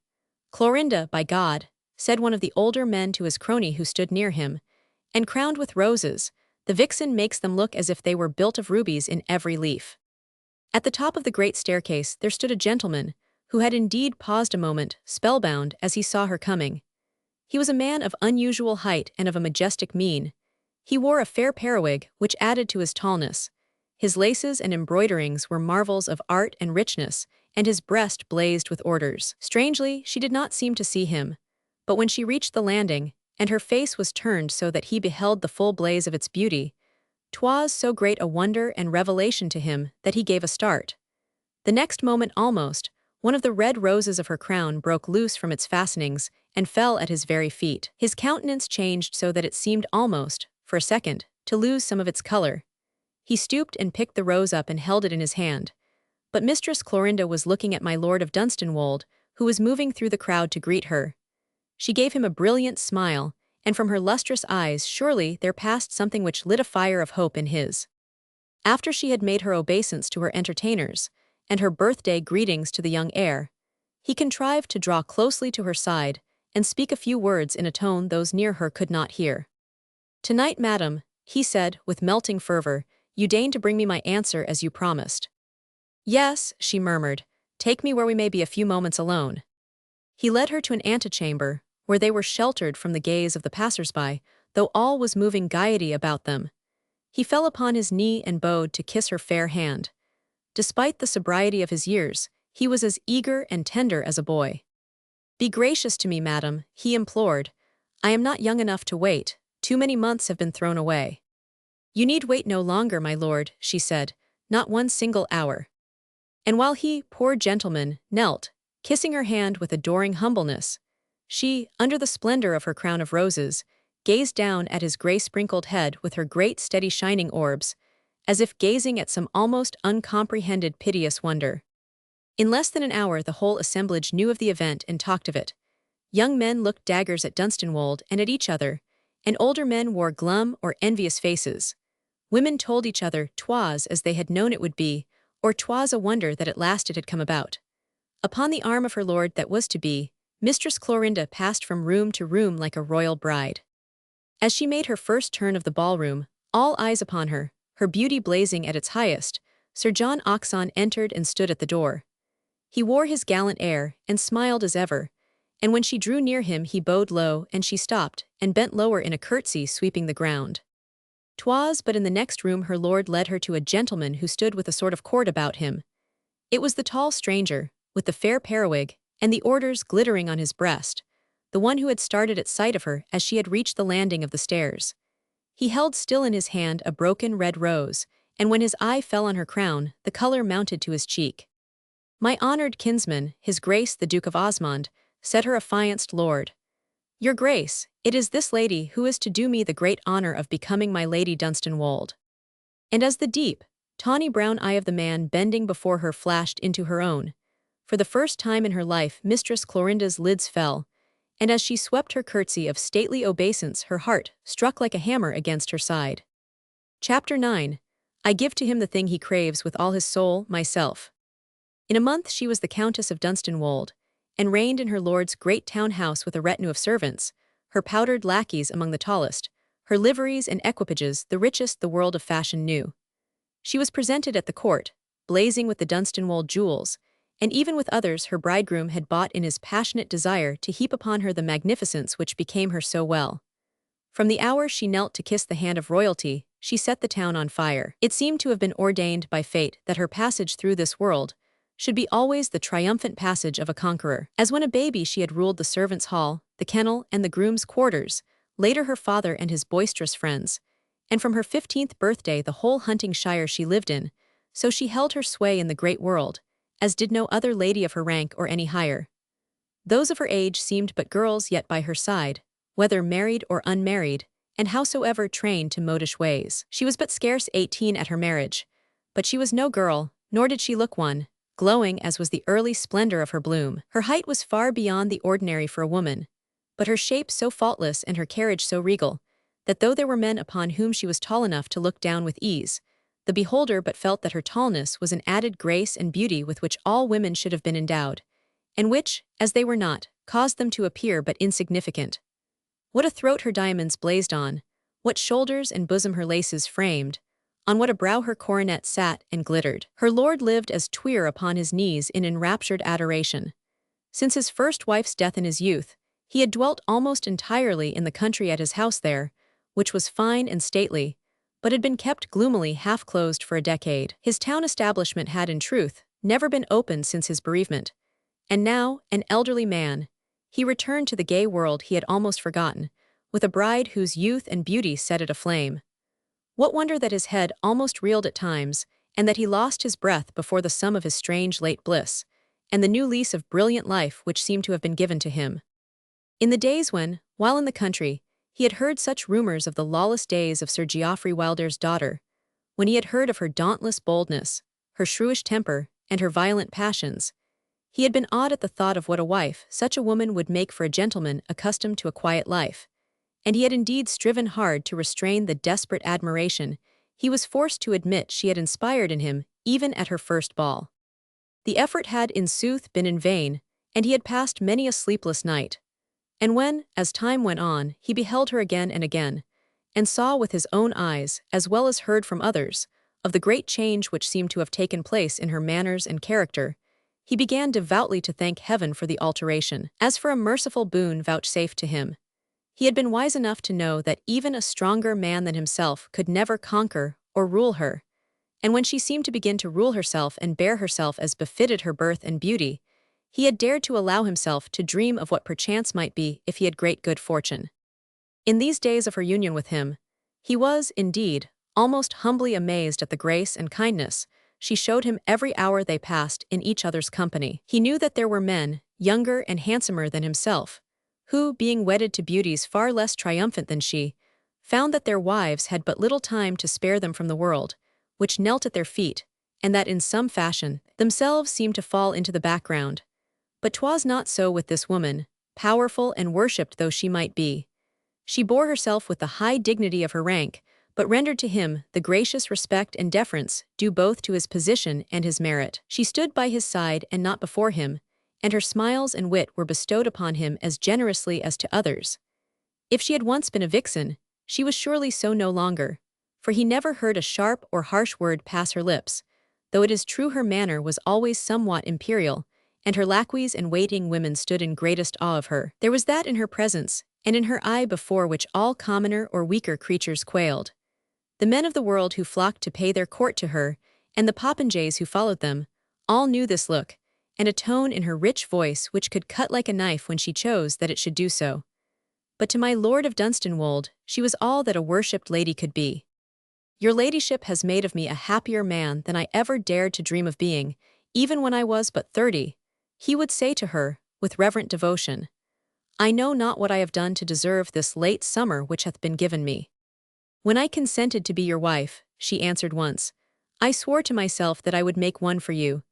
"Clorinda, by God," said one of the older men to his crony who stood near him, "and crowned with roses, the vixen makes them look as if they were built of rubies in every leaf." At the top of the great staircase there stood a gentleman, who had indeed paused a moment, spellbound, as he saw her coming. He was a man of unusual height and of a majestic mien. He wore a fair periwig, which added to his tallness. His laces and embroiderings were marvels of art and richness, and his breast blazed with orders. Strangely, she did not seem to see him, but when she reached the landing, and her face was turned so that he beheld the full blaze of its beauty, 'twas so great a wonder and revelation to him that he gave a start. The next moment almost, one of the red roses of her crown broke loose from its fastenings and fell at his very feet. His countenance changed so that it seemed almost, for a second, to lose some of its color. He stooped and picked the rose up and held it in his hand. But Mistress Clorinda was looking at my Lord of Dunstanwold, who was moving through the crowd to greet her. She gave him a brilliant smile, and from her lustrous eyes surely there passed something which lit a fire of hope in his. After she had made her obeisance to her entertainers, and her birthday greetings to the young heir, he contrived to draw closely to her side and speak a few words in a tone those near her could not hear. "Tonight, madam," he said with melting fervor, "you deign to bring me my answer as you promised." "Yes," she murmured, "take me where we may be a few moments alone." He led her to an antechamber, where they were sheltered from the gaze of the passers-by, though all was moving gaiety about them. He fell upon his knee and bowed to kiss her fair hand. Despite the sobriety of his years, he was as eager and tender as a boy. "Be gracious to me, madam," he implored. "I am not young enough to wait. Too many months have been thrown away." "You need wait no longer, my lord," she said, "not one single hour." And while he, poor gentleman, knelt, kissing her hand with adoring humbleness, she, under the splendor of her crown of roses, gazed down at his gray-sprinkled head with her great steady shining orbs, as if gazing at some almost uncomprehended piteous wonder. In less than an hour the whole assemblage knew of the event and talked of it. Young men looked daggers at Dunstanwold and at each other, and older men wore glum or envious faces. Women told each other 'twas as they had known it would be, or 'twas a wonder that at last it had come about. Upon the arm of her lord that was to be, Mistress Clorinda passed from room to room like a royal bride. As she made her first turn of the ballroom, all eyes upon her, her beauty blazing at its highest, Sir John Hodgson entered and stood at the door. He wore his gallant air, and smiled as ever, and when she drew near him he bowed low, and she stopped, and bent lower in a curtsy sweeping the ground. 'Twas but in the next room her lord led her to a gentleman who stood with a sort of cord about him. It was the tall stranger, with the fair periwig, and the orders glittering on his breast, the one who had started at sight of her as she had reached the landing of the stairs. He held still in his hand a broken red rose, and when his eye fell on her crown, the color mounted to his cheek. "My honored kinsman, his grace the Duke of Osmond," said her affianced lord. "Your grace, it is this lady who is to do me the great honor of becoming my Lady Dunstanwold." And as the deep, tawny brown eye of the man bending before her flashed into her own, for the first time in her life Mistress Clorinda's lids fell, and as she swept her curtsy of stately obeisance, her heart struck like a hammer against her side. Chapter 9. I give to him the thing he craves with all his soul, myself. In a month she was the Countess of Dunstanwold, and reigned in her lord's great town house with a retinue of servants, her powdered lackeys among the tallest, her liveries and equipages the richest the world of fashion knew. She was presented at the court, blazing with the Dunstanwold jewels, and even with others her bridegroom had bought in his passionate desire to heap upon her the magnificence which became her so well. From the hour she knelt to kiss the hand of royalty, she set the town on fire. It seemed to have been ordained by fate that her passage through this world should be always the triumphant passage of a conqueror. As when a baby she had ruled the servants' hall, the kennel, and the groom's quarters, later her father and his boisterous friends, and from her 15th birthday the whole hunting shire she lived in, so she held her sway in the great world, as did no other lady of her rank or any higher. Those of her age seemed but girls yet by her side, whether married or unmarried, and howsoever trained to modish ways. She was but scarce 18 at her marriage, but she was no girl, nor did she look one, glowing as was the early splendor of her bloom. Her height was far beyond the ordinary for a woman, but her shape so faultless and her carriage so regal, that though there were men upon whom she was tall enough to look down with ease, the beholder but felt that her tallness was an added grace and beauty with which all women should have been endowed, and which, as they were not, caused them to appear but insignificant. What a throat her diamonds blazed on, what shoulders and bosom her laces framed, on what a brow her coronet sat and glittered. Her lord lived as twere upon his knees in enraptured adoration. Since his first wife's death in his youth, he had dwelt almost entirely in the country at his house there, which was fine and stately, but had been kept gloomily half-closed for a decade. His town establishment had, in truth, never been opened since his bereavement, and now, an elderly man, he returned to the gay world he had almost forgotten, with a bride whose youth and beauty set it aflame. What wonder that his head almost reeled at times, and that he lost his breath before the sum of his strange late bliss, and the new lease of brilliant life which seemed to have been given to him. In the days when, while in the country, he had heard such rumors of the lawless days of Sir Geoffrey Wilder's daughter, when he had heard of her dauntless boldness, her shrewish temper, and her violent passions, he had been awed at the thought of what a wife such a woman would make for a gentleman accustomed to a quiet life, and he had indeed striven hard to restrain the desperate admiration he was forced to admit she had inspired in him even at her first ball. The effort had in sooth been in vain, and he had passed many a sleepless night. And when, as time went on, he beheld her again and again, and saw with his own eyes, as well as heard from others, of the great change which seemed to have taken place in her manners and character, he began devoutly to thank heaven for the alteration, as for a merciful boon vouchsafed to him. He had been wise enough to know that even a stronger man than himself could never conquer or rule her, and when she seemed to begin to rule herself and bear herself as befitted her birth and beauty, he had dared to allow himself to dream of what perchance might be if he had great good fortune. In these days of her union with him, he was, indeed, almost humbly amazed at the grace and kindness she showed him every hour they passed in each other's company. He knew that there were men, younger and handsomer than himself, who, being wedded to beauties far less triumphant than she, found that their wives had but little time to spare them from the world, which knelt at their feet, and that in some fashion, themselves seemed to fall into the background. But 'twas not so with this woman, powerful and worshipped though she might be. She bore herself with the high dignity of her rank, but rendered to him the gracious respect and deference due both to his position and his merit. She stood by his side and not before him, and her smiles and wit were bestowed upon him as generously as to others. If she had once been a vixen, she was surely so no longer, for he never heard a sharp or harsh word pass her lips, though it is true her manner was always somewhat imperial, and her lacqueys and waiting women stood in greatest awe of her. There was that in her presence, and in her eye before which all commoner or weaker creatures quailed. The men of the world who flocked to pay their court to her, and the popinjays who followed them, all knew this look, and a tone in her rich voice which could cut like a knife when she chose that it should do so. But to my Lord of Dunstanwold, she was all that a worshipped lady could be. Your ladyship has made of me a happier man than I ever dared to dream of being, even when I was but 30, he would say to her, with reverent devotion. I know not what I have done to deserve this late summer which hath been given me. When I consented to be your wife, she answered once, I swore to myself that I would make one for you.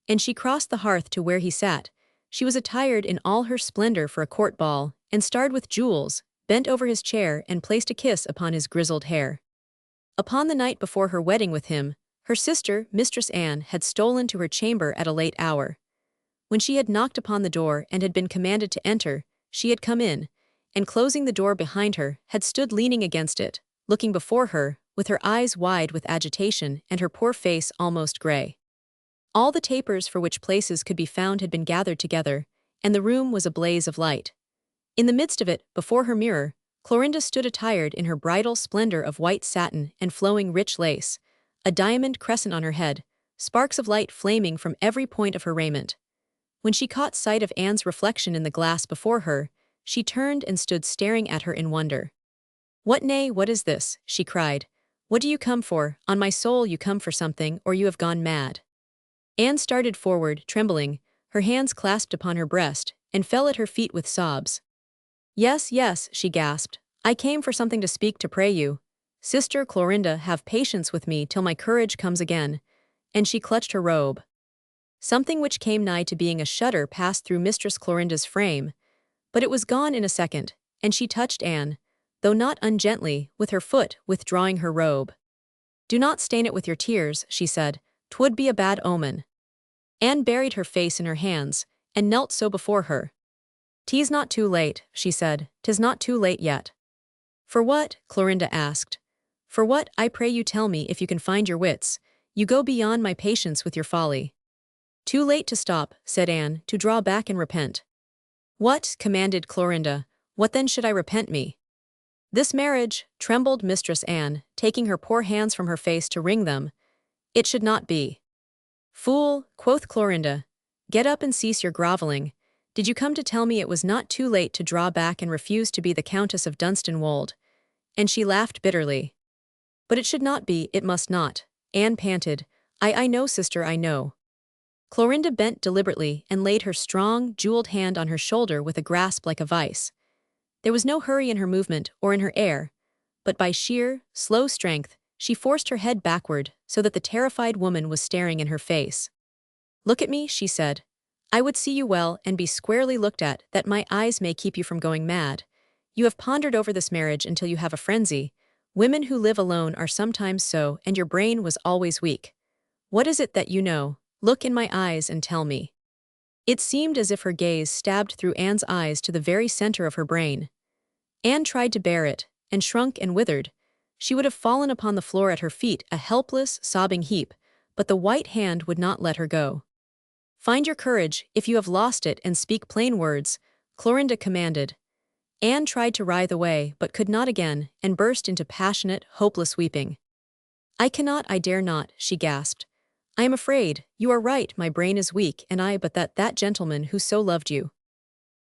And she crossed the hearth to where he sat. She was attired in all her splendor for a court ball, and starred with jewels, bent over his chair and placed a kiss upon his grizzled hair. Upon the night before her wedding with him, her sister, Mistress Anne, had stolen to her chamber at a late hour. When she had knocked upon the door and had been commanded to enter, she had come in, and closing the door behind her, had stood leaning against it, looking before her, with her eyes wide with agitation and her poor face almost gray. All the tapers for which places could be found had been gathered together, and the room was a blaze of light. In the midst of it, before her mirror, Clorinda stood attired in her bridal splendor of white satin and flowing rich lace, a diamond crescent on her head, sparks of light flaming from every point of her raiment. When she caught sight of Anne's reflection in the glass before her, she turned and stood staring at her in wonder. "What, nay, what is this?" she cried. "What do you come for? On my soul you come for something, or you have gone mad." Anne started forward, trembling, her hands clasped upon her breast, and fell at her feet with sobs. "Yes, yes," she gasped. "I came for something to speak to pray you. Sister Clorinda, have patience with me till my courage comes again." And she clutched her robe. Something which came nigh to being a shudder passed through Mistress Clorinda's frame, but it was gone in a second, and she touched Anne, though not ungently, with her foot, withdrawing her robe. "Do not stain it with your tears," she said. "'Twould be a bad omen." Anne buried her face in her hands, and knelt so before her. "'Tis not too late," she said. "'Tis not too late yet." "For what?" Clorinda asked. "For what, I pray you tell me if you can find your wits. You go beyond my patience with your folly." "Too late to stop," said Anne, "to draw back and repent." "What?" commanded Clorinda. "What then should I repent me?" "This marriage," trembled Mistress Anne, taking her poor hands from her face to wring them. "It should not be." "Fool," quoth Clorinda, "get up and cease your groveling. Did you come to tell me it was not too late to draw back and refuse to be the Countess of Dunstanwold?" And she laughed bitterly. "But it should not be, it must not," Anne panted. I know, sister, I know." Clorinda bent deliberately and laid her strong, jeweled hand on her shoulder with a grasp like a vice. There was no hurry in her movement or in her air, but by sheer, slow strength, she forced her head backward so that the terrified woman was staring in her face. "Look at me," she said. "I would see you well and be squarely looked at, that my eyes may keep you from going mad. You have pondered over this marriage until you have a frenzy. Women who live alone are sometimes so, and your brain was always weak. What is it that you know? Look in my eyes and tell me." It seemed as if her gaze stabbed through Anne's eyes to the very center of her brain. Anne tried to bear it, and shrunk and withered. She would have fallen upon the floor at her feet, a helpless, sobbing heap, but the white hand would not let her go. "Find your courage, if you have lost it, and speak plain words," Clorinda commanded. Anne tried to writhe away, but could not again, and burst into passionate, hopeless weeping. "I cannot, I dare not," she gasped. "I am afraid. You are right, my brain is weak, and I but that gentleman who so loved you."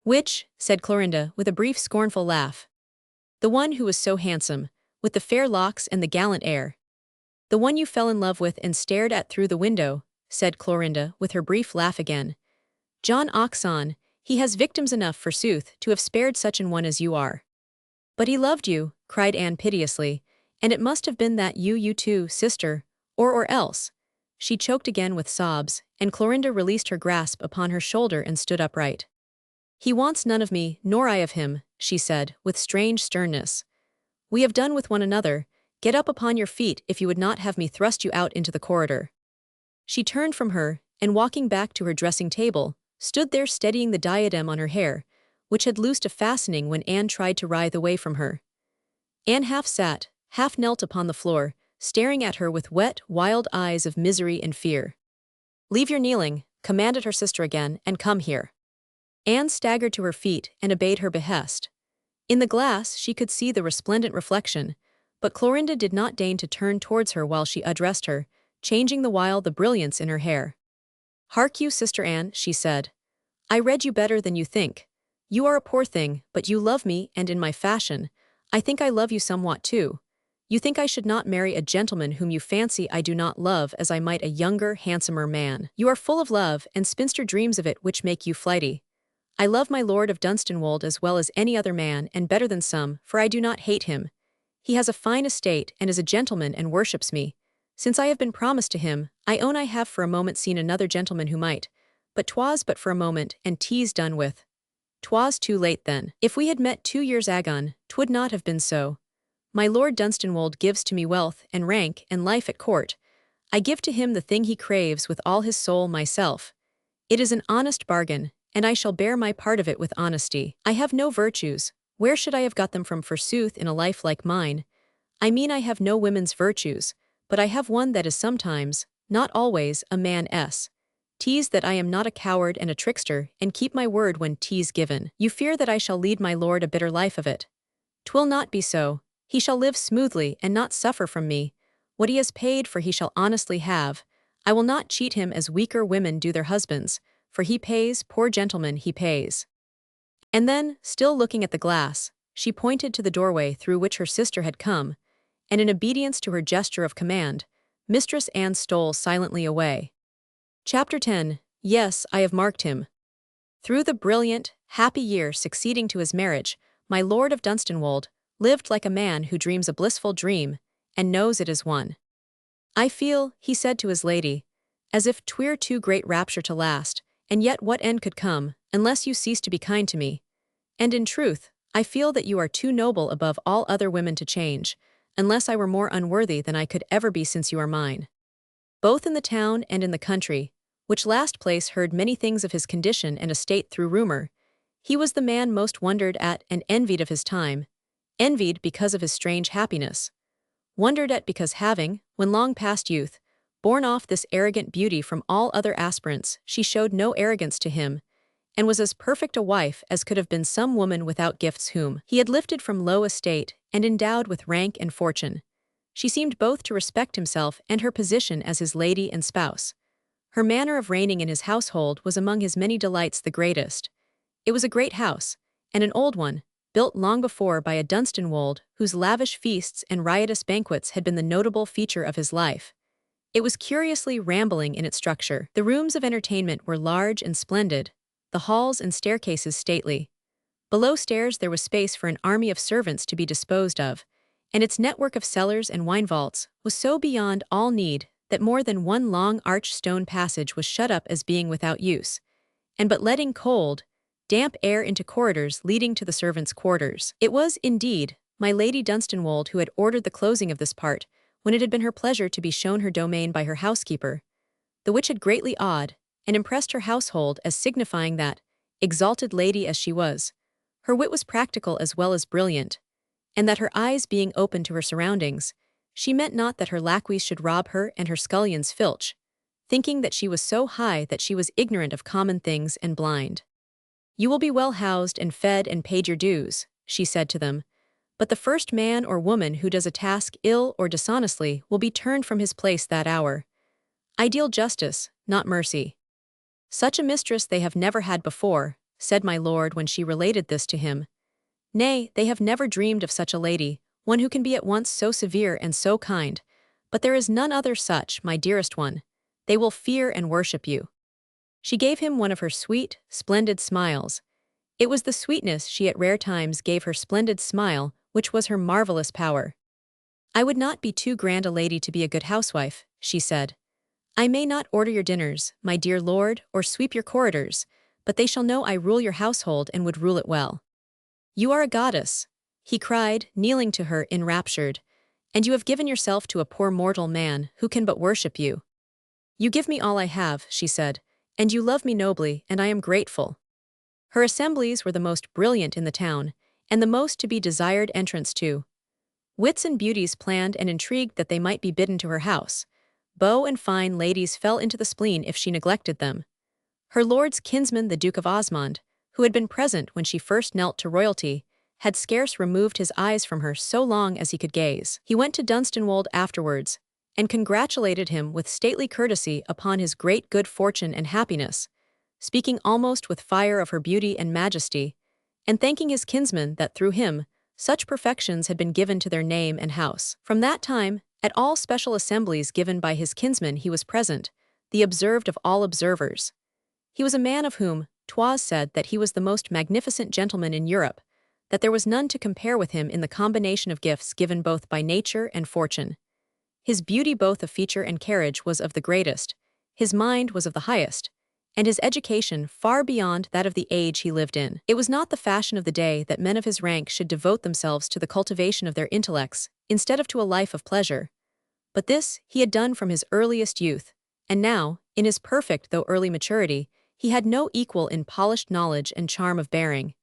"Which?" said Clorinda, with a brief scornful laugh. "The one who was so handsome, with the fair locks and the gallant air." "The one you fell in love with and stared at through the window," said Clorinda, with her brief laugh again. "John Hodgson, he has victims enough, forsooth, to have spared such an one as you are." "But he loved you," cried Anne piteously, "and it must have been that you too, sister, or else." She choked again with sobs, and Clorinda released her grasp upon her shoulder and stood upright. "He wants none of me, nor I of him," she said, with strange sternness. "We have done with one another. Get up upon your feet if you would not have me thrust you out into the corridor." She turned from her, and walking back to her dressing table, stood there steadying the diadem on her hair, which had loosed a fastening when Anne tried to writhe away from her. Anne half sat, half knelt upon the floor, staring at her with wet, wild eyes of misery and fear. "Leave your kneeling," commanded her sister again, "and come here." Anne staggered to her feet and obeyed her behest. In the glass she could see the resplendent reflection, but Clorinda did not deign to turn towards her while she addressed her, changing the while the brilliance in her hair. "Hark you, Sister Anne," she said. "I read you better than you think. You are a poor thing, but you love me, and in my fashion. I think I love you somewhat too. You think I should not marry a gentleman whom you fancy I do not love as I might a younger, handsomer man. You are full of love, and spinster dreams of it which make you flighty. I love my Lord of Dunstanwold as well as any other man, and better than some, for I do not hate him. He has a fine estate, and is a gentleman, and worships me. Since I have been promised to him, I own I have for a moment seen another gentleman who might, but 'twas but for a moment, and 'tis done with." 'Twas too late then. If we had met 2 years agone, 'twould not have been so. My Lord Dunstanwold gives to me wealth, and rank, and life at court. I give to him the thing he craves with all his soul myself. It is an honest bargain, and I shall bear my part of it with honesty. I have no virtues. Where should I have got them from forsooth in a life like mine? I mean I have no women's virtues, but I have one that is sometimes, not always, a man's. 'Tis that I am not a coward and a trickster, and keep my word when 'tis given. You fear that I shall lead my lord a bitter life of it. 'Twill not be so. He shall live smoothly and not suffer from me. What he has paid for he shall honestly have. I will not cheat him as weaker women do their husbands, for he pays, poor gentleman, he pays." And then, still looking at the glass, she pointed to the doorway through which her sister had come, and in obedience to her gesture of command, Mistress Anne stole silently away. Chapter 10. Yes, I have marked him. Through the brilliant, happy year succeeding to his marriage, my Lord of Dunstanwold lived like a man who dreams a blissful dream, and knows it is one. "I feel," he said to his lady, "as if 'twere too great rapture to last, and yet what end could come, unless you cease to be kind to me? And in truth, I feel that you are too noble above all other women to change, unless I were more unworthy than I could ever be since you are mine." Both in the town and in the country, which last place heard many things of his condition and estate through rumor, he was the man most wondered at and envied of his time, envied because of his strange happiness, wondered at because having, when long past youth, borne off this arrogant beauty from all other aspirants, she showed no arrogance to him, and was as perfect a wife as could have been some woman without gifts whom he had lifted from low estate and endowed with rank and fortune. She seemed both to respect himself and her position as his lady and spouse. Her manner of reigning in his household was among his many delights the greatest. It was a great house, and an old one, built long before by a Dunstanwold whose lavish feasts and riotous banquets had been the notable feature of his life. It was curiously rambling in its structure. The rooms of entertainment were large and splendid, the halls and staircases stately. Below stairs there was space for an army of servants to be disposed of, and its network of cellars and wine vaults was so beyond all need that more than one long arched stone passage was shut up as being without use, and but letting cold, damp air into corridors leading to the servants' quarters. It was, indeed, my Lady Dunstanwold who had ordered the closing of this part, when it had been her pleasure to be shown her domain by her housekeeper, the which had greatly awed and impressed her household as signifying that, exalted lady as she was, her wit was practical as well as brilliant, and that her eyes being open to her surroundings, she meant not that her lacqueys should rob her and her scullions filch, thinking that she was so high that she was ignorant of common things and blind. "You will be well housed and fed and paid your dues," she said to them, "but the first man or woman who does a task ill or dishonestly will be turned from his place that hour. I deal justice, not mercy." "Such a mistress they have never had before," said my lord when she related this to him. "Nay, they have never dreamed of such a lady, one who can be at once so severe and so kind, but there is none other such, my dearest one. They will fear and worship you." She gave him one of her sweet, splendid smiles. It was the sweetness she at rare times gave her splendid smile which was her marvelous power. "I would not be too grand a lady to be a good housewife," she said. "I may not order your dinners, my dear lord, or sweep your corridors, but they shall know I rule your household and would rule it well." "You are a goddess," he cried, kneeling to her enraptured, "and you have given yourself to a poor mortal man who can but worship you." "You give me all I have," she said, "and you love me nobly, and I am grateful." Her assemblies were the most brilliant in the town, and the most to be desired entrance to. Wits and beauties planned and intrigued that they might be bidden to her house. Beaux and fine ladies fell into the spleen if she neglected them. Her lord's kinsman the Duke of Osmond, who had been present when she first knelt to royalty, had scarce removed his eyes from her so long as he could gaze. He went to Dunstanwold afterwards, and congratulated him with stately courtesy upon his great good fortune and happiness, speaking almost with fire of her beauty and majesty, and thanking his kinsman that through him such perfections had been given to their name and house. From that time, at all special assemblies given by his kinsman he was present, the observed of all observers. He was a man of whom 'twas said that he was the most magnificent gentleman in Europe, that there was none to compare with him in the combination of gifts given both by nature and fortune. His beauty both of feature and carriage was of the greatest, his mind was of the highest, and his education far beyond that of the age he lived in. It was not the fashion of the day that men of his rank should devote themselves to the cultivation of their intellects, instead of to a life of pleasure. But this he had done from his earliest youth, and now, in his perfect though early maturity, he had no equal in polished knowledge and charm of bearing.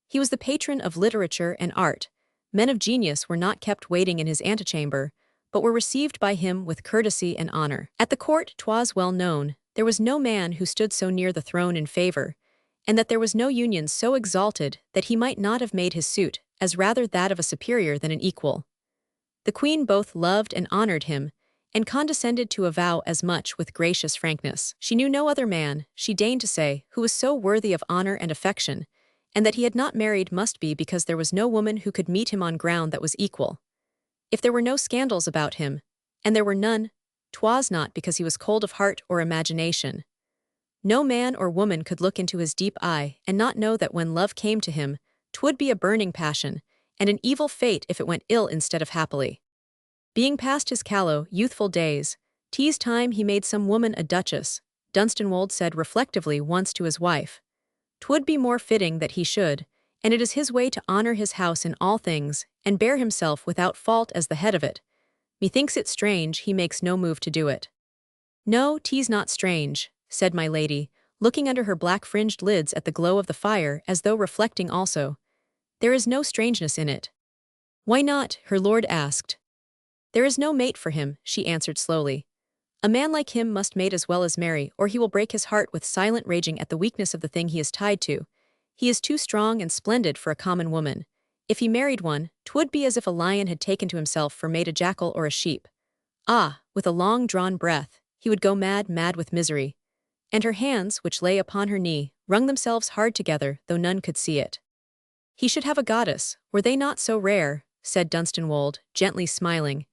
He was the patron of literature and art. Men of genius were not kept waiting in his antechamber, but were received by him with courtesy and honor. At the court 'twas well known, there was no man who stood so near the throne in favor, and that there was no union so exalted that he might not have made his suit, as rather that of a superior than an equal. The queen both loved and honored him, and condescended to avow as much with gracious frankness. She knew no other man, she deigned to say, who was so worthy of honor and affection, and that he had not married must be because there was no woman who could meet him on ground that was equal. If there were no scandals about him, and there were none, 'twas not because he was cold of heart or imagination. No man or woman could look into his deep eye and not know that when love came to him, 'twould be a burning passion, and an evil fate if it went ill instead of happily. Being past his callow, youthful days, 'tis time he made some woman a duchess, Dunstanwold said reflectively once to his wife. 'Twould be more fitting that he should, and it is his way to honor his house in all things, and bear himself without fault as the head of it. Methinks it strange he makes no move to do it. No, 'tis not strange, said my lady, looking under her black-fringed lids at the glow of the fire as though reflecting also. There is no strangeness in it. Why not? Her lord asked. There is no mate for him, she answered slowly. A man like him must mate as well as marry, or he will break his heart with silent raging at the weakness of the thing he is tied to. He is too strong and splendid for a common woman. If he married one, 'twould be as if a lion had taken to himself for mate a jackal or a sheep. Ah, with a long-drawn breath, he would go mad with misery. And her hands, which lay upon her knee, wrung themselves hard together, though none could see it. He should have a goddess, were they not so rare, said Dunstanwold, gently smiling.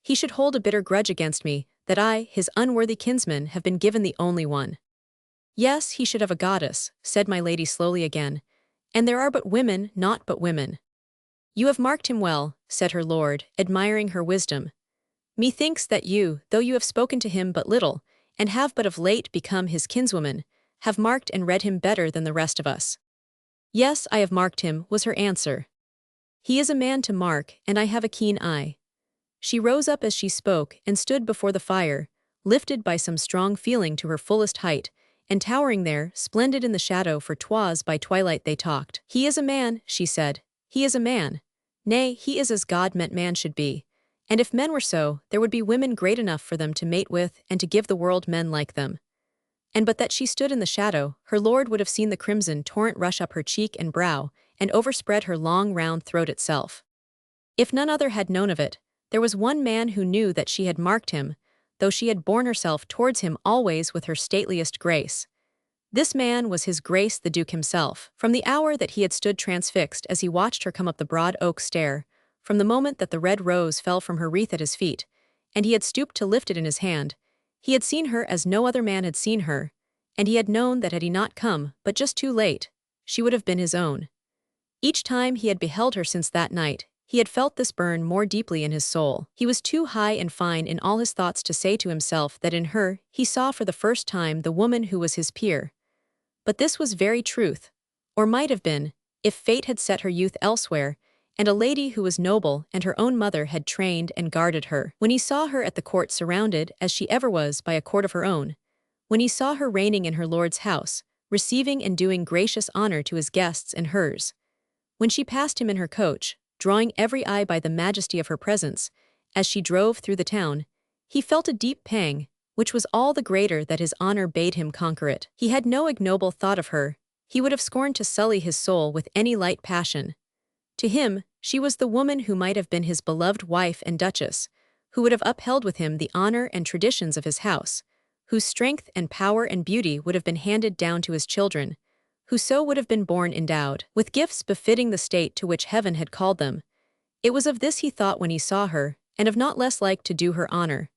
He should hold a bitter grudge against me, that I, his unworthy kinsman, have been given the only one. Yes, he should have a goddess, said my lady slowly again, and there are but women, not but women. You have marked him well, said her lord, admiring her wisdom. Methinks that you, though you have spoken to him but little, and have but of late become his kinswoman, have marked and read him better than the rest of us. Yes, I have marked him, was her answer. He is a man to mark, and I have a keen eye. She rose up as she spoke and stood before the fire, lifted by some strong feeling to her fullest height, and towering there, splendid in the shadow, for 'twas by twilight they talked. He is a man, she said. He is a man. Nay, he is as God meant man should be. And if men were so, there would be women great enough for them to mate with and to give the world men like them. And but that she stood in the shadow, her lord would have seen the crimson torrent rush up her cheek and brow, and overspread her long round throat itself. If none other had known of it, there was one man who knew that she had marked him, though she had borne herself towards him always with her stateliest grace. This man was his grace the Duke himself. From the hour that he had stood transfixed as he watched her come up the broad oak stair, from the moment that the red rose fell from her wreath at his feet, and he had stooped to lift it in his hand, he had seen her as no other man had seen her, and he had known that had he not come, but just too late, she would have been his own. Each time he had beheld her since that night, he had felt this burn more deeply in his soul. He was too high and fine in all his thoughts to say to himself that in her he saw for the first time the woman who was his peer. But this was very truth, or might have been, if fate had set her youth elsewhere, and a lady who was noble and her own mother had trained and guarded her. When he saw her at the court surrounded, as she ever was, by a court of her own, when he saw her reigning in her lord's house, receiving and doing gracious honor to his guests and hers, when she passed him in her coach, drawing every eye by the majesty of her presence, as she drove through the town, he felt a deep pang, which was all the greater that his honor bade him conquer it. He had no ignoble thought of her, he would have scorned to sully his soul with any light passion. To him, she was the woman who might have been his beloved wife and duchess, who would have upheld with him the honor and traditions of his house, whose strength and power and beauty would have been handed down to his children, who so would have been born endowed with gifts befitting the state to which heaven had called them. It was of this he thought when he saw her, and of not less like to do her honor.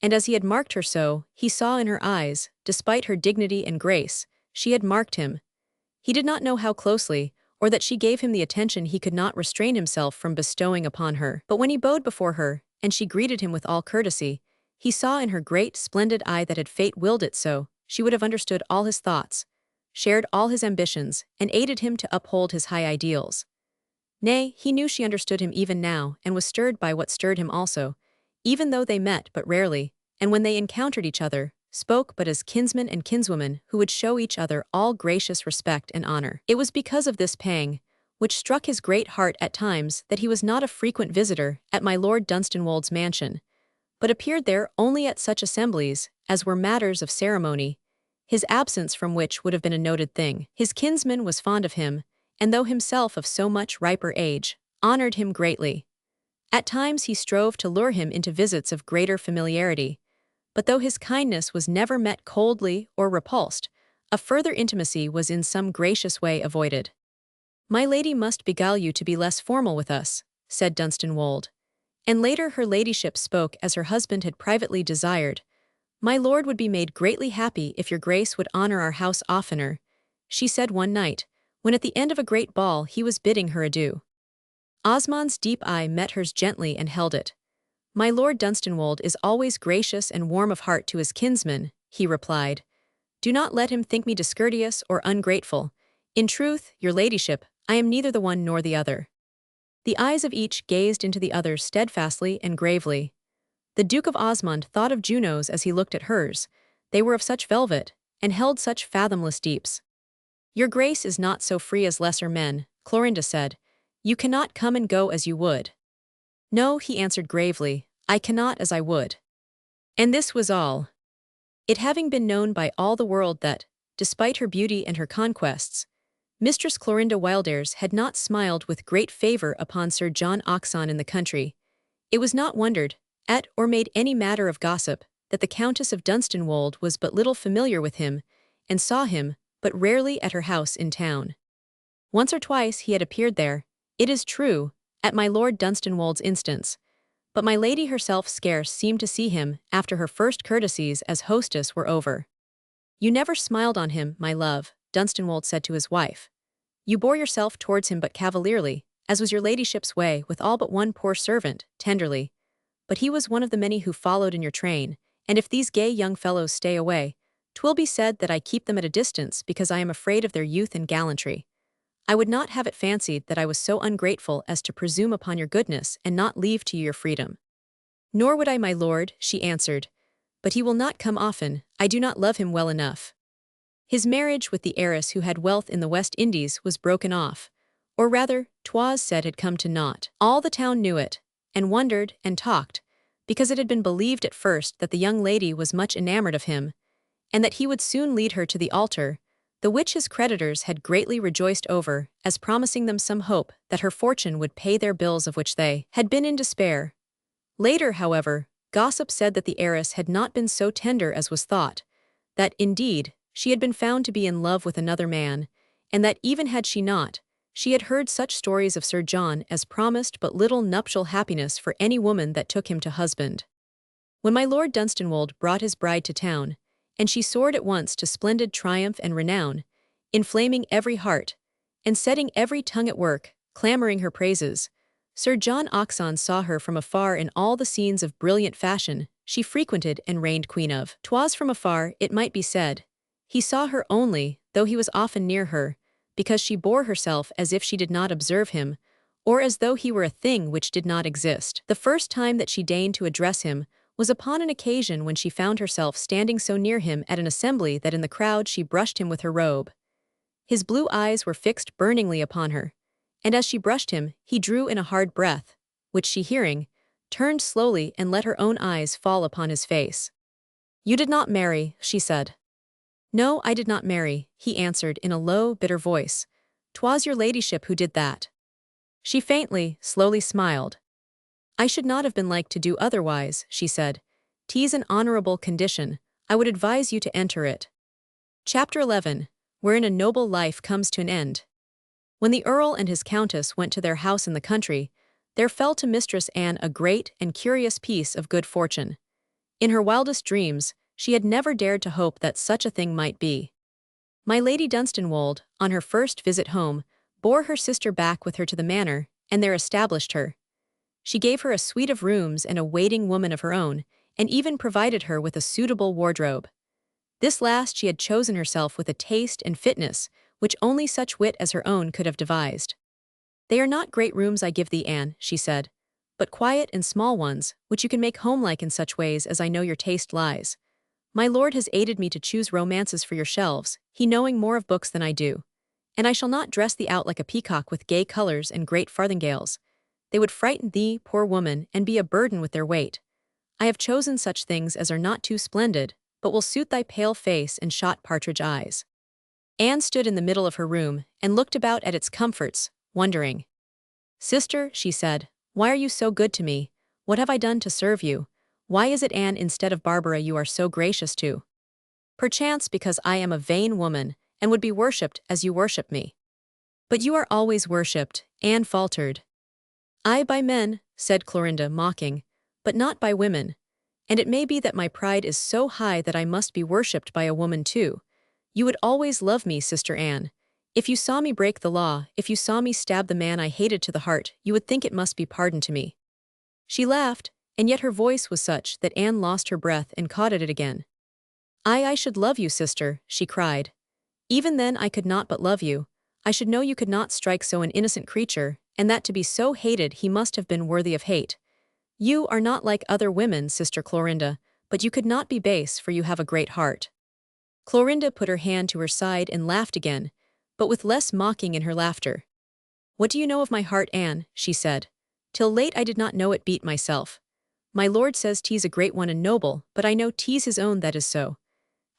And as he had marked her so, he saw in her eyes, despite her dignity and grace, she had marked him. He did not know how closely, or that she gave him the attention he could not restrain himself from bestowing upon her. But when he bowed before her, and she greeted him with all courtesy, he saw in her great, splendid eye that had fate willed it so, she would have understood all his thoughts, shared all his ambitions, and aided him to uphold his high ideals. Nay, he knew she understood him even now and was stirred by what stirred him also, even though they met but rarely, and when they encountered each other, spoke but as kinsman and kinswoman who would show each other all gracious respect and honor. It was because of this pang, which struck his great heart at times, that he was not a frequent visitor at my Lord Dunstanwolde's mansion, but appeared there only at such assemblies as were matters of ceremony, his absence from which would have been a noted thing. His kinsman was fond of him, and though himself of so much riper age, honored him greatly. At times he strove to lure him into visits of greater familiarity, but though his kindness was never met coldly or repulsed, a further intimacy was in some gracious way avoided. "My lady must beguile you to be less formal with us," said Dunstanwolde. And later her ladyship spoke as her husband had privately desired. "My lord would be made greatly happy if your grace would honor our house oftener," she said one night, when at the end of a great ball he was bidding her adieu. Osmond's deep eye met hers gently and held it. "My Lord Dunstanwolde is always gracious and warm of heart to his kinsman," he replied. "Do not let him think me discourteous or ungrateful. In truth, your ladyship, I am neither the one nor the other." The eyes of each gazed into the other steadfastly and gravely. The Duke of Osmond thought of Juno's as he looked at hers. They were of such velvet, and held such fathomless deeps. "Your grace is not so free as lesser men," Clorinda said. "You cannot come and go as you would." "No," he answered gravely, "I cannot as I would." And this was all. It having been known by all the world that, despite her beauty and her conquests, Mistress Clorinda Wildairs had not smiled with great favour upon Sir John Oxon in the country, it was not wondered at or made any matter of gossip that the Countess of Dunstanwolde was but little familiar with him, and saw him but rarely at her house in town. Once or twice he had appeared there, it is true, at my Lord Dunstanwolde's instance, but my lady herself scarce seemed to see him after her first courtesies as hostess were over. "You never smiled on him, my love," Dunstanwolde said to his wife. "You bore yourself towards him but cavalierly, as was your ladyship's way with all but one poor servant, tenderly. But he was one of the many who followed in your train, and if these gay young fellows stay away, 'twill be said that I keep them at a distance because I am afraid of their youth and gallantry. I would not have it fancied that I was so ungrateful as to presume upon your goodness and not leave to you your freedom." "Nor would I, my lord," she answered. "But he will not come often, I do not love him well enough." His marriage with the heiress who had wealth in the West Indies was broken off, or rather, 'twas said had come to naught. All the town knew it, and wondered and talked, because it had been believed at first that the young lady was much enamored of him, and that he would soon lead her to the altar, the which his creditors had greatly rejoiced over, as promising them some hope that her fortune would pay their bills of which they had been in despair. Later, however, gossip said that the heiress had not been so tender as was thought, that, indeed, she had been found to be in love with another man, and that even had she not, she had heard such stories of Sir John as promised but little nuptial happiness for any woman that took him to husband. When my Lord Dunstanwolde brought his bride to town, and she soared at once to splendid triumph and renown, inflaming every heart, and setting every tongue at work, clamouring her praises, Sir John Oxon saw her from afar in all the scenes of brilliant fashion she frequented and reigned queen of. 'Twas from afar, it might be said. He saw her only, though he was often near her, because she bore herself as if she did not observe him, or as though he were a thing which did not exist. The first time that she deigned to address him was upon an occasion when she found herself standing so near him at an assembly that in the crowd she brushed him with her robe. His blue eyes were fixed burningly upon her, and as she brushed him, he drew in a hard breath, which she hearing, turned slowly and let her own eyes fall upon his face. "You did not marry," she said. "No, I did not marry," he answered in a low, bitter voice. "'Twas your ladyship who did that." She faintly, slowly smiled. "I should not have been like to do otherwise," she said. "'Tis an honourable condition. I would advise you to enter it." Chapter 11, wherein a noble life comes to an end. When the Earl and his Countess went to their house in the country, there fell to Mistress Anne a great and curious piece of good fortune. In her wildest dreams, she had never dared to hope that such a thing might be. My Lady Dunstanwolde, on her first visit home, bore her sister back with her to the manor, and there established her. She gave her a suite of rooms and a waiting woman of her own, and even provided her with a suitable wardrobe. This last she had chosen herself with a taste and fitness which only such wit as her own could have devised. "They are not great rooms I give thee, Anne," she said, "but quiet and small ones, which you can make homelike in such ways as I know your taste lies. My lord has aided me to choose romances for your shelves, he knowing more of books than I do. And I shall not dress thee out like a peacock with gay colours and great farthingales. They would frighten thee, poor woman, and be a burden with their weight. I have chosen such things as are not too splendid, but will suit thy pale face and shot partridge eyes." Anne stood in the middle of her room and looked about at its comforts, wondering. "Sister," she said, "why are you so good to me? What have I done to serve you? Why is it Anne instead of Barbara you are so gracious to?" "Perchance because I am a vain woman, and would be worshipped as you worship me." "But you are always worshipped," Anne faltered. "Ay, by men," said Clorinda, mocking, "but not by women. And it may be that my pride is so high that I must be worshipped by a woman too. You would always love me, Sister Anne. If you saw me break the law, if you saw me stab the man I hated to the heart, you would think it must be pardon to me." She laughed, and yet her voice was such that Anne lost her breath and caught at it again. I should love you, sister," she cried. "Even then I could not but love you. I should know you could not strike so an innocent creature, and that to be so hated he must have been worthy of hate. You are not like other women, Sister Clorinda, but you could not be base, for you have a great heart." Clorinda put her hand to her side and laughed again, but with less mocking in her laughter. "What do you know of my heart, Anne?" she said. "Till late I did not know it beat myself. My lord says 'tis a great one and noble, but I know 'tis his own that is so.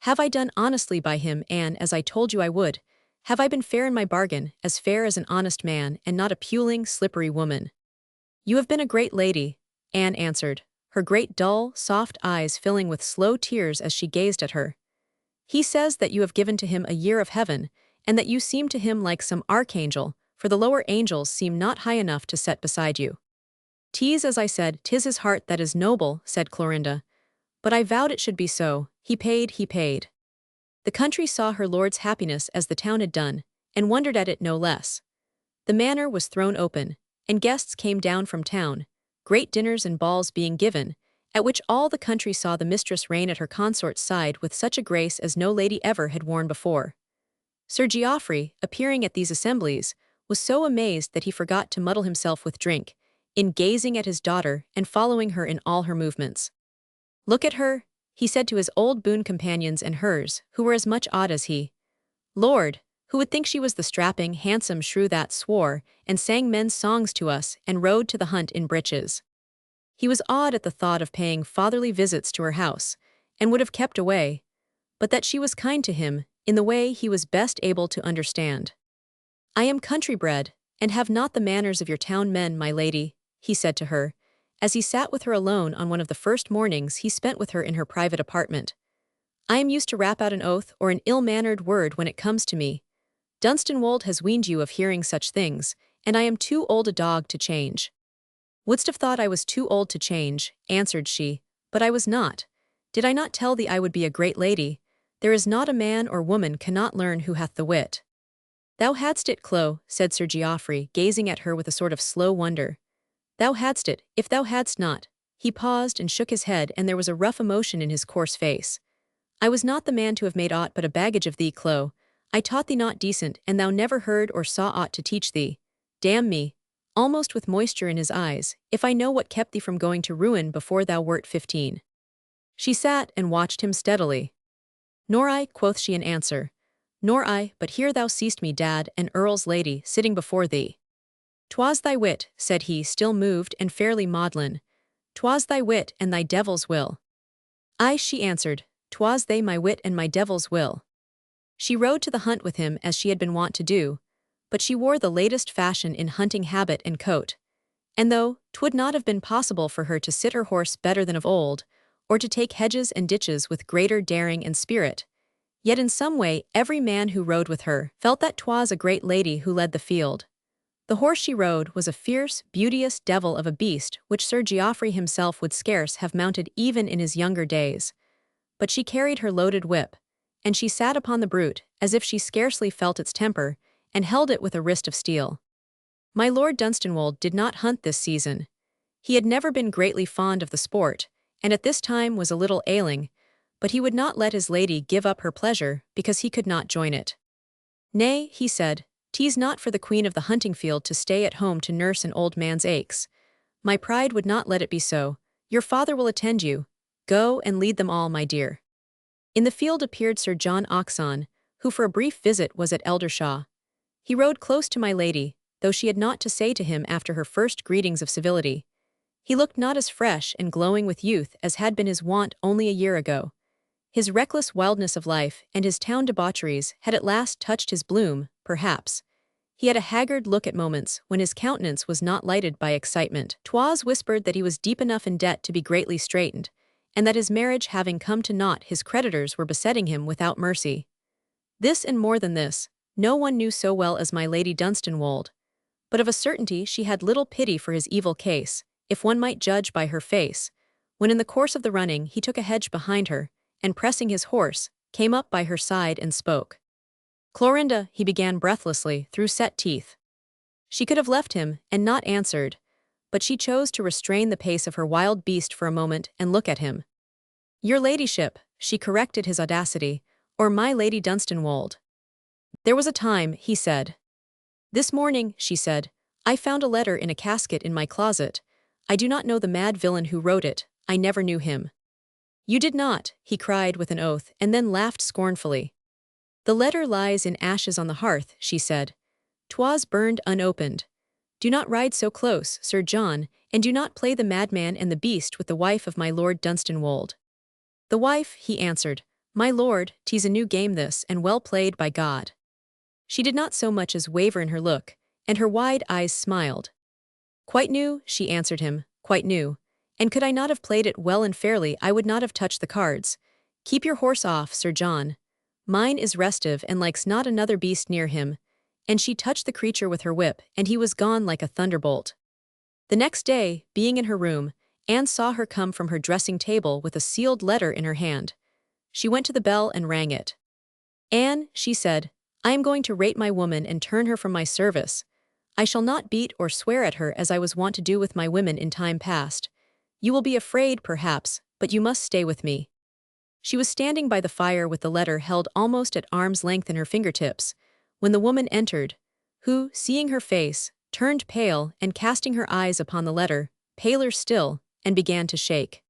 Have I done honestly by him, Anne, as I told you I would? Have I been fair in my bargain, as fair as an honest man, and not a puling, slippery woman?" "You have been a great lady," Anne answered, her great dull, soft eyes filling with slow tears as she gazed at her. "He says that you have given to him a year of heaven, and that you seem to him like some archangel, for the lower angels seem not high enough to set beside you." "'Tis as I said, 'tis his heart that is noble," said Clorinda. "But I vowed it should be so. He paid, he paid." The country saw her lord's happiness as the town had done, and wondered at it no less. The manor was thrown open, and guests came down from town, great dinners and balls being given, at which all the country saw the mistress reign at her consort's side with such a grace as no lady ever had worn before. Sir Geoffrey, appearing at these assemblies, was so amazed that he forgot to muddle himself with drink, in gazing at his daughter and following her in all her movements. "Look at her," he said to his old boon companions and hers, who were as much awed as he. "Lord, who would think she was the strapping, handsome shrew that swore, and sang men's songs to us, and rode to the hunt in breeches?" He was awed at the thought of paying fatherly visits to her house, and would have kept away, but that she was kind to him, in the way he was best able to understand. "I am country-bred, and have not the manners of your town men, my lady," he said to her, as he sat with her alone on one of the first mornings he spent with her in her private apartment. "I am used to rap out an oath or an ill-mannered word when it comes to me. Dunstanwold has weaned you of hearing such things, and I am too old a dog to change." "Wouldst have thought I was too old to change," answered she, "but I was not. Did I not tell thee I would be a great lady? There is not a man or woman cannot learn who hath the wit." "Thou hadst it, Chloe," said Sir Geoffrey, gazing at her with a sort of slow wonder. "Thou hadst it, if thou hadst not." He paused and shook his head, and there was a rough emotion in his coarse face. "I was not the man to have made aught but a baggage of thee, Chloe. I taught thee not decent, and thou never heard or saw aught to teach thee. Damn me," almost with moisture in his eyes, "if I know what kept thee from going to ruin before thou wert 15. She sat and watched him steadily. "Nor I," quoth she in answer. "Nor I, but here thou seest me, dad, an earl's lady, sitting before thee." "'Twas thy wit," said he, still moved and fairly maudlin. "'Twas thy wit and thy devil's will." "Ay," she answered, "'twas they my wit and my devil's will." She rode to the hunt with him as she had been wont to do, but she wore the latest fashion in hunting habit and coat. And though 'twould not have been possible for her to sit her horse better than of old, or to take hedges and ditches with greater daring and spirit, yet in some way every man who rode with her felt that 'twas a great lady who led the field. The horse she rode was a fierce, beauteous devil of a beast which Sir Geoffrey himself would scarce have mounted even in his younger days. But she carried her loaded whip, and she sat upon the brute as if she scarcely felt its temper, and held it with a wrist of steel. My Lord Dunstanwold did not hunt this season. He had never been greatly fond of the sport, and at this time was a little ailing, but he would not let his lady give up her pleasure because he could not join it. Nay, he said, 'tis not for the queen of the hunting field to stay at home to nurse an old man's aches. My pride would not let it be so. Your father will attend you. Go and lead them all, my dear. In the field appeared Sir John Hodgson, who for a brief visit was at Eldershaw. He rode close to my lady, though she had naught to say to him after her first greetings of civility. He looked not as fresh and glowing with youth as had been his wont only a year ago. His reckless wildness of life and his town debaucheries had at last touched his bloom, perhaps. He had a haggard look at moments when his countenance was not lighted by excitement. 'Twas whispered that he was deep enough in debt to be greatly straitened, and that his marriage having come to naught his creditors were besetting him without mercy. This and more than this, no one knew so well as my Lady Dunstanwold, but of a certainty she had little pity for his evil case, if one might judge by her face, when in the course of the running he took a hedge behind her, and pressing his horse, came up by her side and spoke. "Clorinda," he began breathlessly, through set teeth. She could have left him, and not answered, but she chose to restrain the pace of her wild beast for a moment and look at him. "Your ladyship," she corrected his audacity, "or my Lady Dunstanwold." "There was a time," he said. "This morning," she said, "I found a letter in a casket in my closet. I do not know the mad villain who wrote it, I never knew him." "You did not," he cried with an oath, and then laughed scornfully. "The letter lies in ashes on the hearth," she said. "'Twas burned unopened. Do not ride so close, Sir John, and do not play the madman and the beast with the wife of my Lord Dunstanwold." "The wife," he answered. "My lord, 'tis a new game this, and well played by God." She did not so much as waver in her look, and her wide eyes smiled. "Quite new," she answered him, "quite new. And could I not have played it well and fairly, I would not have touched the cards. Keep your horse off, Sir John. Mine is restive and likes not another beast near him." And she touched the creature with her whip, and he was gone like a thunderbolt. The next day, being in her room, Anne saw her come from her dressing table with a sealed letter in her hand. She went to the bell and rang it. "Anne," she said, "I am going to rate my woman and turn her from my service. I shall not beat or swear at her as I was wont to do with my women in time past. You will be afraid, perhaps, but you must stay with me." She was standing by the fire with the letter held almost at arm's length in her fingertips, when the woman entered, who, seeing her face, turned pale and casting her eyes upon the letter, paler still, and began to shake.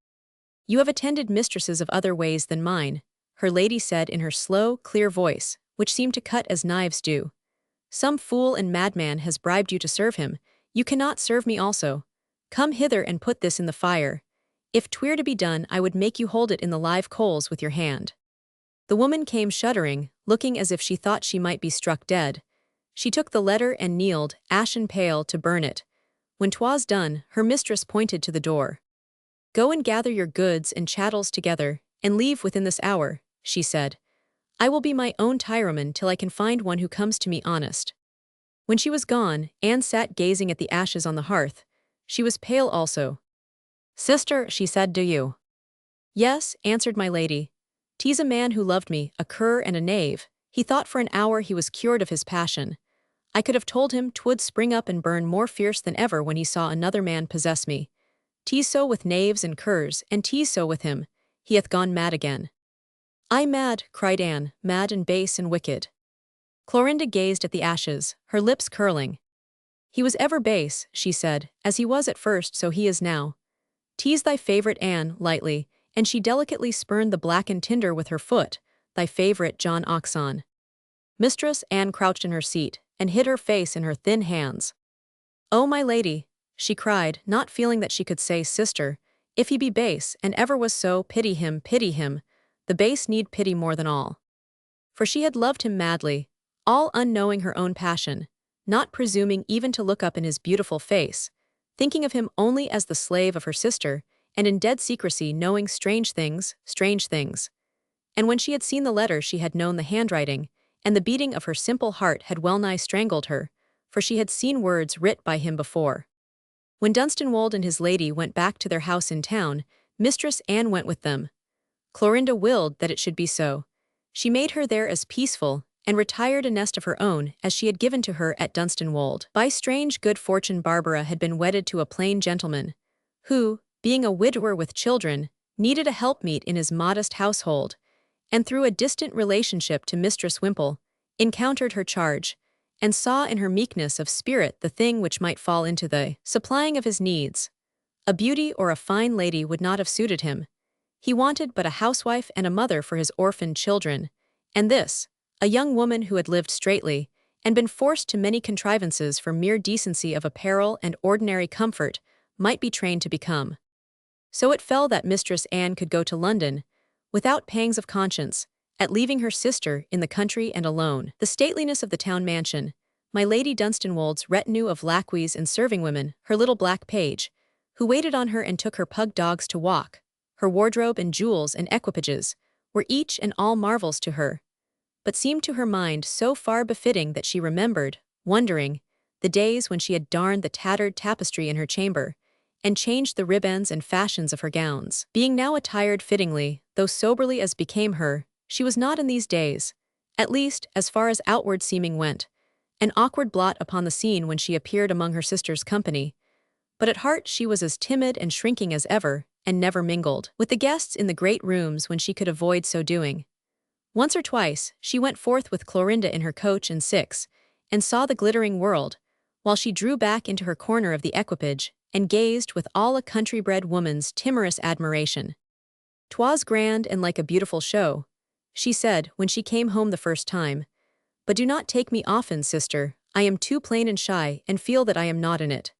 "You have attended mistresses of other ways than mine," her lady said in her slow, clear voice, which seemed to cut as knives do. "Some fool and madman has bribed you to serve him. You cannot serve me also. Come hither and put this in the fire. If 'twere to be done, I would make you hold it in the live coals with your hand." The woman came shuddering, looking as if she thought she might be struck dead. She took the letter and kneeled, ashen pale, to burn it. When 'twas done, her mistress pointed to the door. "Go and gather your goods and chattels together, and leave within this hour," she said. "I will be my own tirewoman till I can find one who comes to me honest." When she was gone, Anne sat gazing at the ashes on the hearth. She was pale also. "Sister," she said, "do you?" "Yes," answered my lady. "'Tis a man who loved me, a cur and a knave. He thought for an hour he was cured of his passion. I could have told him 'twould spring up and burn more fierce than ever when he saw another man possess me. 'Tis so with knaves and curs, and 'tis so with him. He hath gone mad again." "I mad," cried Anne, "mad and base and wicked." Clorinda gazed at the ashes, her lips curling. "He was ever base," she said, "as he was at first so he is now. 'Tis thy favourite Anne," lightly, and she delicately spurned the blackened tinder with her foot, "thy favourite John Hodgson." Mistress Anne crouched in her seat, and hid her face in her thin hands. "Oh, my lady," she cried, not feeling that she could say sister, "if he be base, and ever was so, pity him, pity him. The base need pity more than all." For she had loved him madly, all unknowing her own passion, not presuming even to look up in his beautiful face, thinking of him only as the slave of her sister, and in dead secrecy knowing strange things, strange things. And when she had seen the letter she had known the handwriting, and the beating of her simple heart had well-nigh strangled her, for she had seen words writ by him before. When Dunstanwold and his lady went back to their house in town, Mistress Anne went with them. Clorinda willed that it should be so. She made her there as peaceful, and retired a nest of her own as she had given to her at Dunstanwold. By strange good fortune Barbara had been wedded to a plain gentleman, who, being a widower with children, needed a helpmeet in his modest household, and through a distant relationship to Mistress Wimple, encountered her charge, and saw in her meekness of spirit the thing which might fall into the supplying of his needs. A beauty or a fine lady would not have suited him. He wanted but a housewife and a mother for his orphaned children, and this, a young woman who had lived straitly, and been forced to many contrivances for mere decency of apparel and ordinary comfort, might be trained to become. So it fell that Mistress Anne could go to London, without pangs of conscience, at leaving her sister in the country and alone. The stateliness of the town mansion, my Lady Dunstanwolde's retinue of lacqueys and serving women, her little black page, who waited on her and took her pug dogs to walk, her wardrobe and jewels and equipages, were each and all marvels to her, but seemed to her mind so far befitting that she remembered, wondering, the days when she had darned the tattered tapestry in her chamber, and changed the ribands and fashions of her gowns. Being now attired fittingly, though soberly as became her, she was not in these days, at least as far as outward seeming went, an awkward blot upon the scene when she appeared among her sister's company, but at heart she was as timid and shrinking as ever, and never mingled with the guests in the great rooms when she could avoid so doing. Once or twice she went forth with Clorinda in her coach and six, and saw the glittering world, while she drew back into her corner of the equipage, and gazed with all a country-bred woman's timorous admiration. "'Twas grand and like a beautiful show," she said when she came home the first time, "but do not take me often, sister, I am too plain and shy, and feel that I am not in it."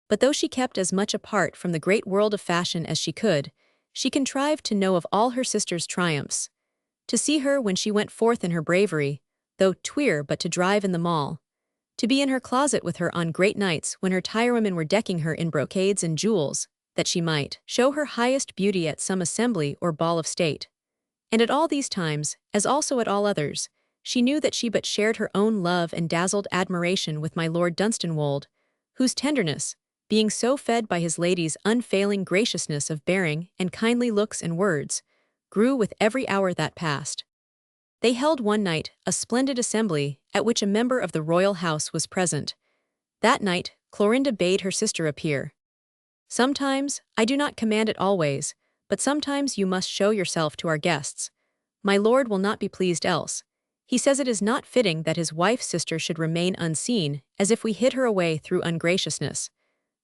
But though she kept as much apart from the great world of fashion as she could, she contrived to know of all her sister's triumphs. To see her when she went forth in her bravery, though tweer but to drive in the mall. To be in her closet with her on great nights when her tirewomen were decking her in brocades and jewels, that she might show her highest beauty at some assembly or ball of state. And at all these times, as also at all others, she knew that she but shared her own love and dazzled admiration with my Lord Dunstanwolde, whose tenderness, being so fed by his lady's unfailing graciousness of bearing and kindly looks and words, grew with every hour that passed. They held one night a splendid assembly, at which a member of the royal house was present. That night, Clorinda bade her sister appear. "Sometimes, I do not command it always, but sometimes you must show yourself to our guests. My lord will not be pleased else. He says it is not fitting that his wife's sister should remain unseen, as if we hid her away through ungraciousness.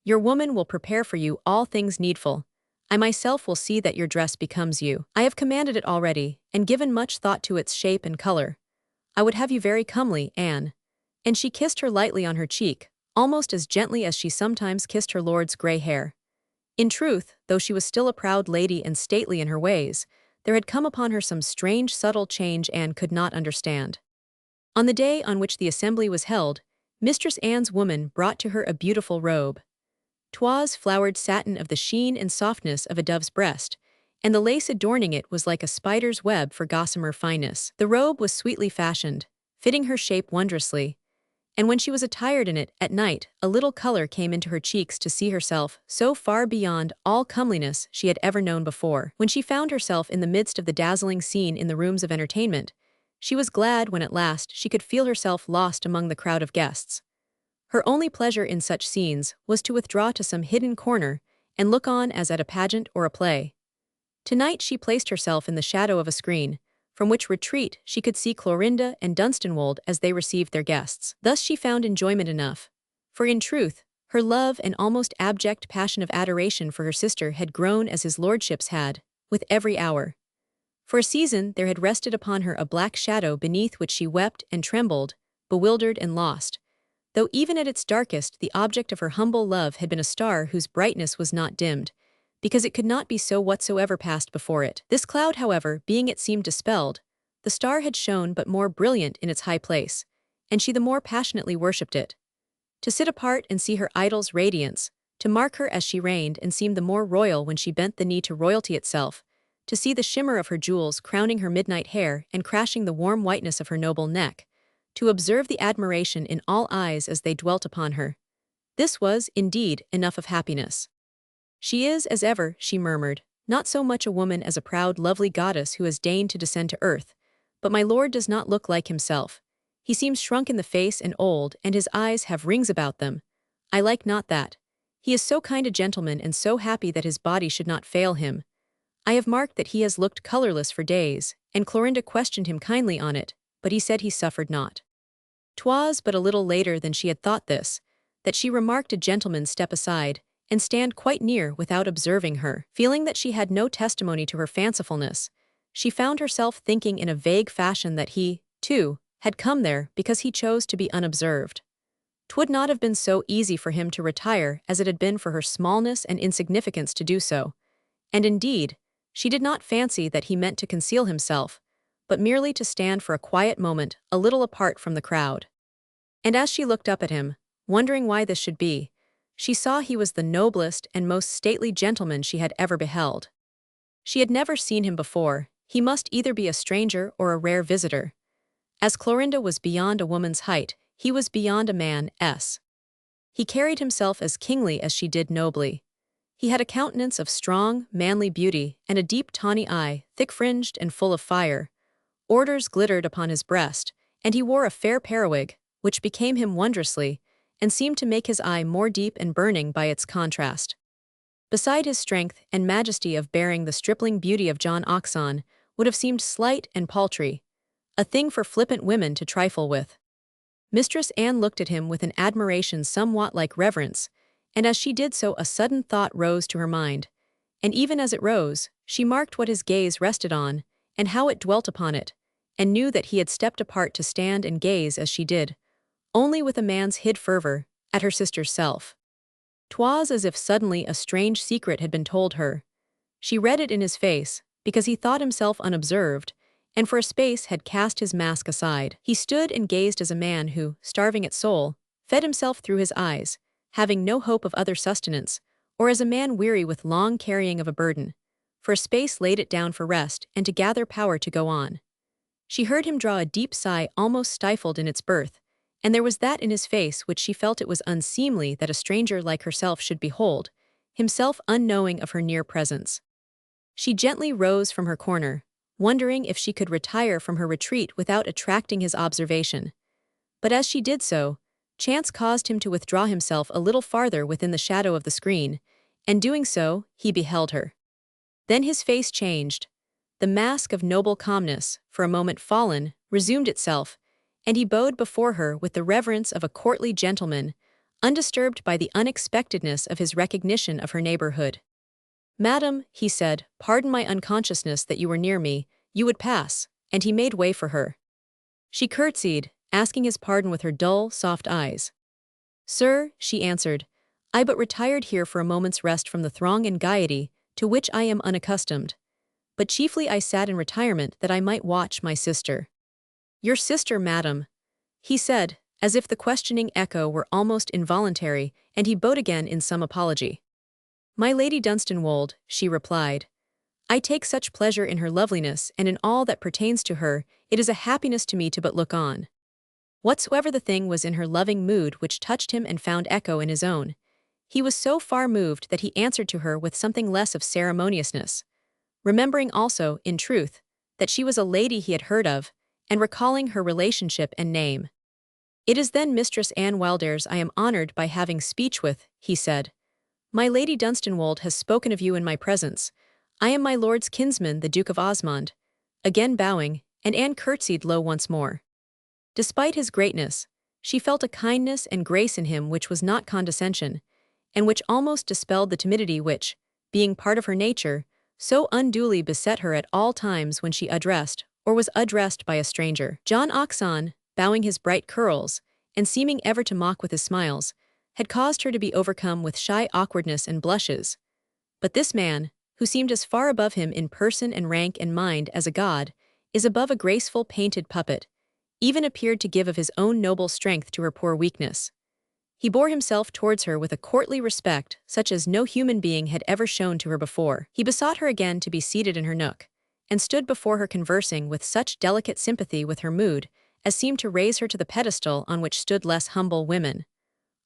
Your woman will prepare for you all things needful. I myself will see that your dress becomes you. I have commanded it already, and given much thought to its shape and color. I would have you very comely, Anne." And she kissed her lightly on her cheek, almost as gently as she sometimes kissed her lord's grey hair. In truth, though she was still a proud lady and stately in her ways, there had come upon her some strange subtle change Anne could not understand. On the day on which the assembly was held, Mistress Anne's woman brought to her a beautiful robe. 'Twas flowered satin of the sheen and softness of a dove's breast, and the lace adorning it was like a spider's web for gossamer fineness. The robe was sweetly fashioned, fitting her shape wondrously, and when she was attired in it at night, a little color came into her cheeks to see herself so far beyond all comeliness she had ever known before. When she found herself in the midst of the dazzling scene in the rooms of entertainment, she was glad when at last she could feel herself lost among the crowd of guests. Her only pleasure in such scenes was to withdraw to some hidden corner and look on as at a pageant or a play. Tonight she placed herself in the shadow of a screen, from which retreat she could see Clorinda and Dunstanwolde as they received their guests. Thus she found enjoyment enough, for in truth, her love and almost abject passion of adoration for her sister had grown as his lordship's had, with every hour. For a season there had rested upon her a black shadow beneath which she wept and trembled, bewildered and lost, though even at its darkest the object of her humble love had been a star whose brightness was not dimmed, because it could not be so whatsoever passed before it. This cloud, however, being it seemed dispelled, the star had shone but more brilliant in its high place, and she the more passionately worshipped it. To sit apart and see her idol's radiance, to mark her as she reigned and seemed the more royal when she bent the knee to royalty itself, to see the shimmer of her jewels crowning her midnight hair and crashing the warm whiteness of her noble neck, to observe the admiration in all eyes as they dwelt upon her. This was, indeed, enough of happiness. "She is, as ever," she murmured, "not so much a woman as a proud, lovely goddess who has deigned to descend to earth, but my lord does not look like himself. He seems shrunk in the face and old, and his eyes have rings about them. I like not that. He is so kind a gentleman and so happy that his body should not fail him. I have marked that he has looked colorless for days, and Clorinda questioned him kindly on it, but he said he suffered not. 'Twas but a little later than she had thought this, that she remarked a gentleman step aside, and stand quite near without observing her. Feeling that she had no testimony to her fancifulness, she found herself thinking in a vague fashion that he, too, had come there because he chose to be unobserved. 'Twould not have been so easy for him to retire as it had been for her smallness and insignificance to do so, and indeed, she did not fancy that he meant to conceal himself, but merely to stand for a quiet moment a little apart from the crowd. And as she looked up at him, wondering why this should be, she saw he was the noblest and most stately gentleman she had ever beheld. She had never seen him before, he must either be a stranger or a rare visitor. As Clorinda was beyond a woman's height, he was beyond a man's. He carried himself as kingly as she did nobly. He had a countenance of strong, manly beauty, and a deep tawny eye, thick-fringed and full of fire. Orders glittered upon his breast, and he wore a fair periwig, which became him wondrously, and seemed to make his eye more deep and burning by its contrast. Beside his strength and majesty of bearing, the stripling beauty of John Hodgson would have seemed slight and paltry, a thing for flippant women to trifle with. Mistress Anne looked at him with an admiration somewhat like reverence, and as she did so a sudden thought rose to her mind, and even as it rose, she marked what his gaze rested on, and how it dwelt upon it, and knew that he had stepped apart to stand and gaze as she did, only with a man's hid fervor, at her sister's self. 'Twas as if suddenly a strange secret had been told her. She read it in his face, because he thought himself unobserved, and for a space had cast his mask aside. He stood and gazed as a man who, starving at soul, fed himself through his eyes, having no hope of other sustenance, or as a man weary with long carrying of a burden, for a space laid it down for rest and to gather power to go on. She heard him draw a deep sigh almost stifled in its birth, and there was that in his face which she felt it was unseemly that a stranger like herself should behold, himself unknowing of her near presence. She gently rose from her corner, wondering if she could retire from her retreat without attracting his observation. But as she did so, chance caused him to withdraw himself a little farther within the shadow of the screen, and doing so, he beheld her. Then his face changed. The mask of noble calmness, for a moment fallen, resumed itself, and he bowed before her with the reverence of a courtly gentleman, undisturbed by the unexpectedness of his recognition of her neighborhood. "Madam," he said, "pardon my unconsciousness that you were near me, you would pass," and he made way for her. She curtsied, asking his pardon with her dull, soft eyes. "Sir," she answered, "I but retired here for a moment's rest from the throng and gaiety, to which I am unaccustomed. But chiefly I sat in retirement that I might watch my sister." "Your sister, madam," he said, as if the questioning echo were almost involuntary, and he bowed again in some apology. "My Lady Dunstanwold," she replied. "I take such pleasure in her loveliness and in all that pertains to her, it is a happiness to me to but look on." Whatsoever the thing was in her loving mood which touched him and found echo in his own, he was so far moved that he answered to her with something less of ceremoniousness, remembering also, in truth, that she was a lady he had heard of, and recalling her relationship and name. "It is then Mistress Anne Wildairs I am honored by having speech with," he said. "My Lady Dunstanwold has spoken of you in my presence. I am my lord's kinsman, the Duke of Osmond." Again bowing, and Anne curtsied low once more. Despite his greatness, she felt a kindness and grace in him which was not condescension, and which almost dispelled the timidity which, being part of her nature, so unduly beset her at all times when she addressed, or was addressed by a stranger. John Hodgson, bowing his bright curls, and seeming ever to mock with his smiles, had caused her to be overcome with shy awkwardness and blushes. But this man, who seemed as far above him in person and rank and mind as a god, is above a graceful painted puppet, even appeared to give of his own noble strength to her poor weakness. He bore himself towards her with a courtly respect such as no human being had ever shown to her before. He besought her again to be seated in her nook, and stood before her conversing with such delicate sympathy with her mood as seemed to raise her to the pedestal on which stood less humble women.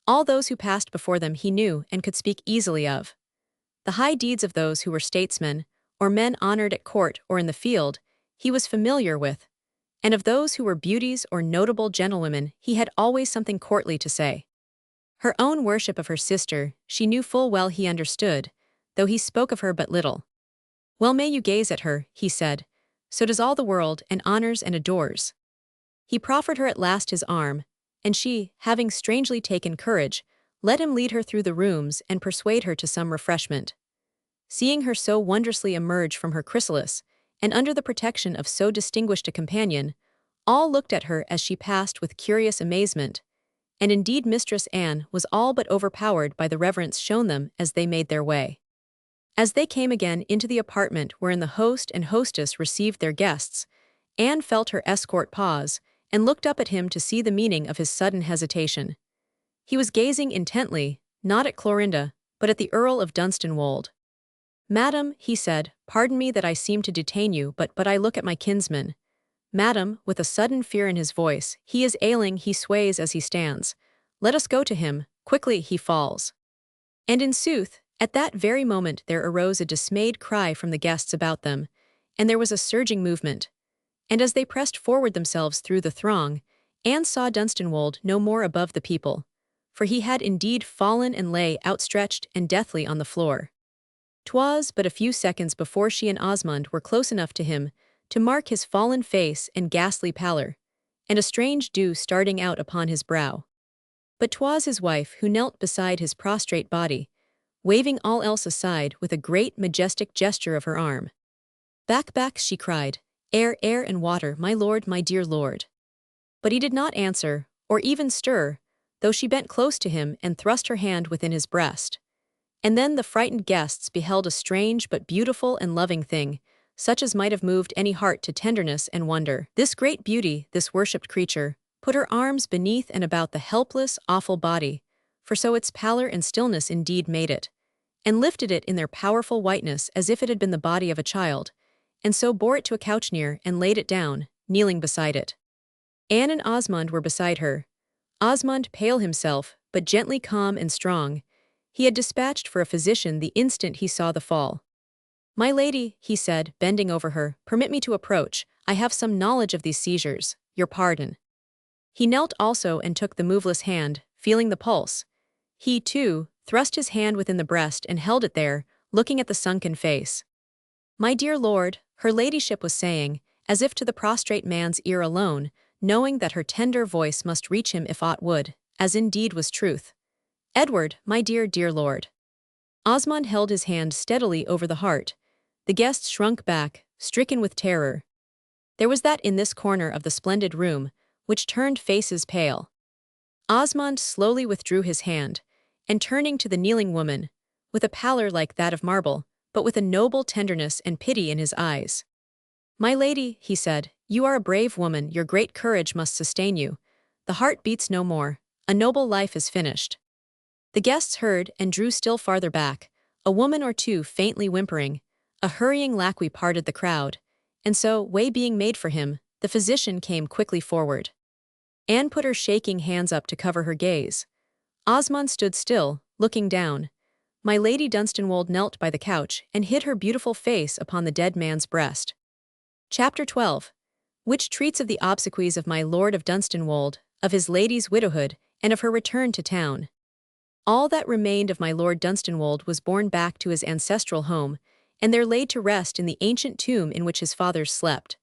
All those who passed before them he knew and could speak easily of. The high deeds of those who were statesmen, or men honored at court or in the field, he was familiar with, and of those who were beauties or notable gentlewomen he had always something courtly to say. Her own worship of her sister she knew full well he understood, though he spoke of her but little. Well may you gaze at her, he said. So does all the world, and honors and adores. He proffered her at last his arm, and she, having strangely taken courage, let him lead her through the rooms and persuade her to some refreshment. Seeing her so wondrously emerge from her chrysalis, and under the protection of so distinguished a companion, all looked at her as she passed with curious amazement, and indeed Mistress Anne was all but overpowered by the reverence shown them as they made their way. As they came again into the apartment wherein the host and hostess received their guests, Anne felt her escort pause, and looked up at him to see the meaning of his sudden hesitation. He was gazing intently, not at Clorinda, but at the Earl of Dunstanwold. "Madam," he said, "pardon me that I seem to detain you, but I look at my kinsman. Madam," with a sudden fear in his voice, "he is ailing, he sways as he stands. Let us go to him, quickly he falls." And in sooth, at that very moment there arose a dismayed cry from the guests about them, and there was a surging movement. And as they pressed forward themselves through the throng, Anne saw Dunstanwold no more above the people, for he had indeed fallen and lay outstretched and deathly on the floor. 'Twas but a few seconds before she and Osmond were close enough to him to mark his fallen face and ghastly pallor, and a strange dew starting out upon his brow. But 'twas his wife who knelt beside his prostrate body, waving all else aside with a great majestic gesture of her arm. "Back, back," she cried. "Air, air and water, my lord, my dear lord." But he did not answer, or even stir, though she bent close to him and thrust her hand within his breast. And then the frightened guests beheld a strange but beautiful and loving thing, such as might have moved any heart to tenderness and wonder. This great beauty, this worshipped creature, put her arms beneath and about the helpless, awful body, for so its pallor and stillness indeed made it, and lifted it in their powerful whiteness as if it had been the body of a child, and so bore it to a couch near and laid it down, kneeling beside it. Anne and Osmond were beside her. Osmond pale himself, but gently calm and strong. He had dispatched for a physician the instant he saw the fall. "My lady," he said, bending over her, "permit me to approach. I have some knowledge of these seizures. Your pardon." He knelt also and took the moveless hand, feeling the pulse. He, too, thrust his hand within the breast and held it there, looking at the sunken face. "My dear lord," her ladyship was saying, as if to the prostrate man's ear alone, knowing that her tender voice must reach him if aught would, as indeed was truth. "Edward, my dear, dear lord." Osmond held his hand steadily over the heart. The guests shrunk back, stricken with terror. There was that in this corner of the splendid room, which turned faces pale. Osmond slowly withdrew his hand, and turning to the kneeling woman, with a pallor like that of marble, but with a noble tenderness and pity in his eyes. "My lady," he said, "you are a brave woman, your great courage must sustain you. The heart beats no more, a noble life is finished." The guests heard and drew still farther back, a woman or two faintly whimpering. A hurrying lackey parted the crowd, and so, way being made for him, the physician came quickly forward. Anne put her shaking hands up to cover her gaze. Osmond stood still, looking down. My Lady Dunstanwold knelt by the couch and hid her beautiful face upon the dead man's breast. Chapter 12, which treats of the obsequies of my Lord of Dunstanwold, of his lady's widowhood, and of her return to town. All that remained of my Lord Dunstanwold was borne back to his ancestral home, and there laid to rest in the ancient tomb in which his fathers slept.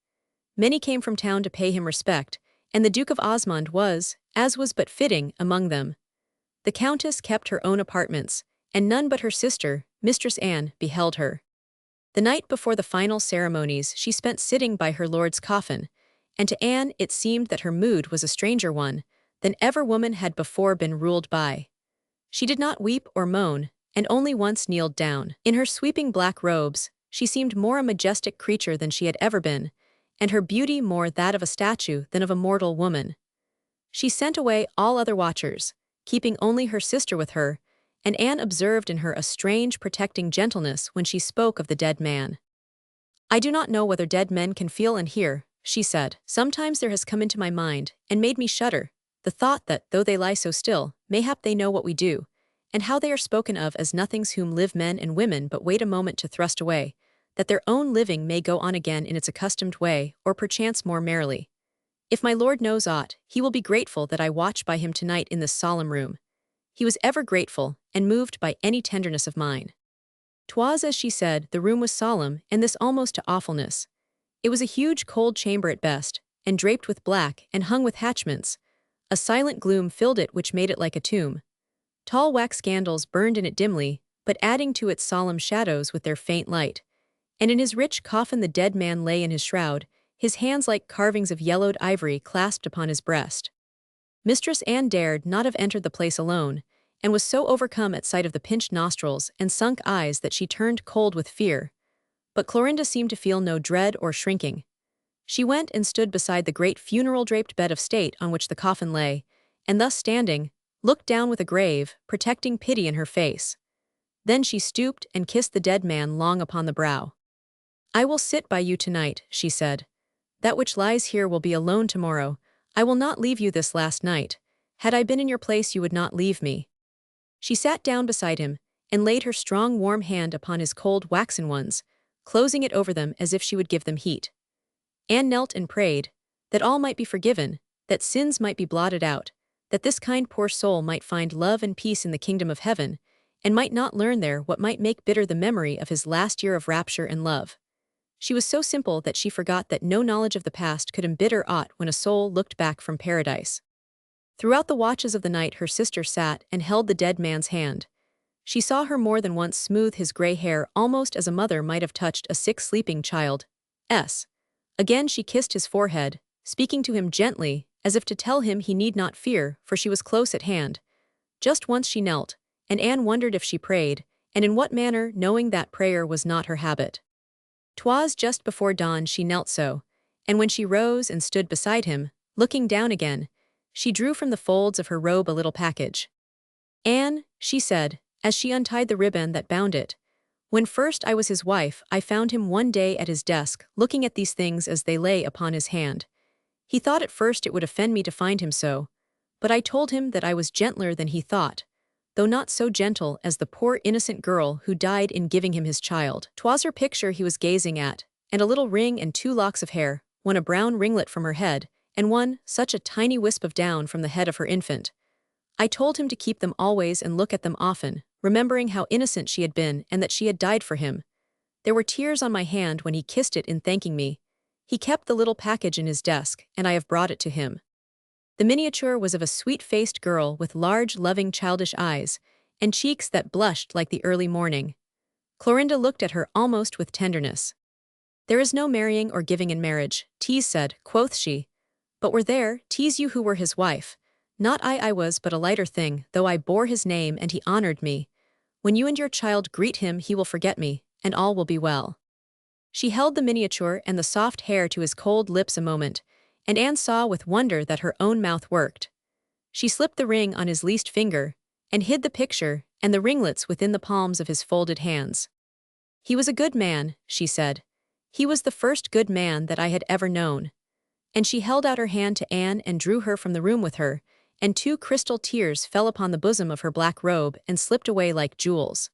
Many came from town to pay him respect, and the Duke of Osmond was, as was but fitting, among them. The Countess kept her own apartments, and none but her sister, Mistress Anne, beheld her. The night before the final ceremonies she spent sitting by her lord's coffin, and to Anne it seemed that her mood was a stranger one than ever woman had before been ruled by. She did not weep or moan, and only once kneeled down. In her sweeping black robes, she seemed more a majestic creature than she had ever been, and her beauty more that of a statue than of a mortal woman. She sent away all other watchers, keeping only her sister with her, and Anne observed in her a strange protecting gentleness when she spoke of the dead man. "I do not know whether dead men can feel and hear," she said. "Sometimes there has come into my mind, and made me shudder, the thought that, though they lie so still, mayhap they know what we do, and how they are spoken of as nothings whom live men and women but wait a moment to thrust away, that their own living may go on again in its accustomed way, or perchance more merrily. If my lord knows aught, he will be grateful that I watch by him tonight in this solemn room. He was ever grateful, and moved by any tenderness of mine." 'Twas as she said, the room was solemn, and this almost to awfulness. It was a huge cold chamber at best, and draped with black, and hung with hatchments. A silent gloom filled it which made it like a tomb. Tall wax candles burned in it dimly, but adding to its solemn shadows with their faint light. And in his rich coffin the dead man lay in his shroud, his hands like carvings of yellowed ivory clasped upon his breast. Mistress Anne dared not have entered the place alone, and was so overcome at sight of the pinched nostrils and sunk eyes that she turned cold with fear. But Clorinda seemed to feel no dread or shrinking. She went and stood beside the great funeral-draped bed of state on which the coffin lay, and thus standing, looked down with a grave, protecting pity in her face. Then she stooped and kissed the dead man long upon the brow. "I will sit by you tonight," she said. "That which lies here will be alone tomorrow. I will not leave you this last night. Had I been in your place you would not leave me." She sat down beside him, and laid her strong warm hand upon his cold waxen ones, closing it over them as if she would give them heat. Anne knelt and prayed, that all might be forgiven, that sins might be blotted out, that this kind poor soul might find love and peace in the kingdom of heaven, and might not learn there what might make bitter the memory of his last year of rapture and love. She was so simple that she forgot that no knowledge of the past could embitter aught when a soul looked back from paradise. Throughout the watches of the night her sister sat and held the dead man's hand. She saw her more than once smooth his gray hair almost as a mother might have touched a sick sleeping child. Again she kissed his forehead, speaking to him gently, as if to tell him he need not fear, for she was close at hand. Just once she knelt, and Anne wondered if she prayed, and in what manner, knowing that prayer was not her habit. 'Twas just before dawn she knelt so, and when she rose and stood beside him, looking down again, she drew from the folds of her robe a little package. "Anne," she said, as she untied the ribbon that bound it, "when first I was his wife, I found him one day at his desk, looking at these things as they lay upon his hand. He thought at first it would offend me to find him so, but I told him that I was gentler than he thought, though not so gentle as the poor innocent girl who died in giving him his child." 'Twas her picture he was gazing at, and a little ring and 2 locks of hair, one a brown ringlet from her head, and one such a tiny wisp of down from the head of her infant. I told him to keep them always and look at them often, remembering how innocent she had been and that she had died for him. There were tears on my hand when he kissed it in thanking me. He kept the little package in his desk, and I have brought it to him. The miniature was of a sweet-faced girl with large, loving, childish eyes, and cheeks that blushed like the early morning. Clorinda looked at her almost with tenderness. "There is no marrying or giving in marriage," Tease said, quoth she. "But were there, Tease you who were his wife. Not I was but a lighter thing, though I bore his name and he honored me. When you and your child greet him he will forget me, and all will be well." She held the miniature and the soft hair to his cold lips a moment, and Anne saw with wonder that her own mouth worked. She slipped the ring on his least finger, and hid the picture and the ringlets within the palms of his folded hands. "He was a good man," she said. "He was the first good man that I had ever known." And she held out her hand to Anne and drew her from the room with her, and 2 crystal tears fell upon the bosom of her black robe and slipped away like jewels.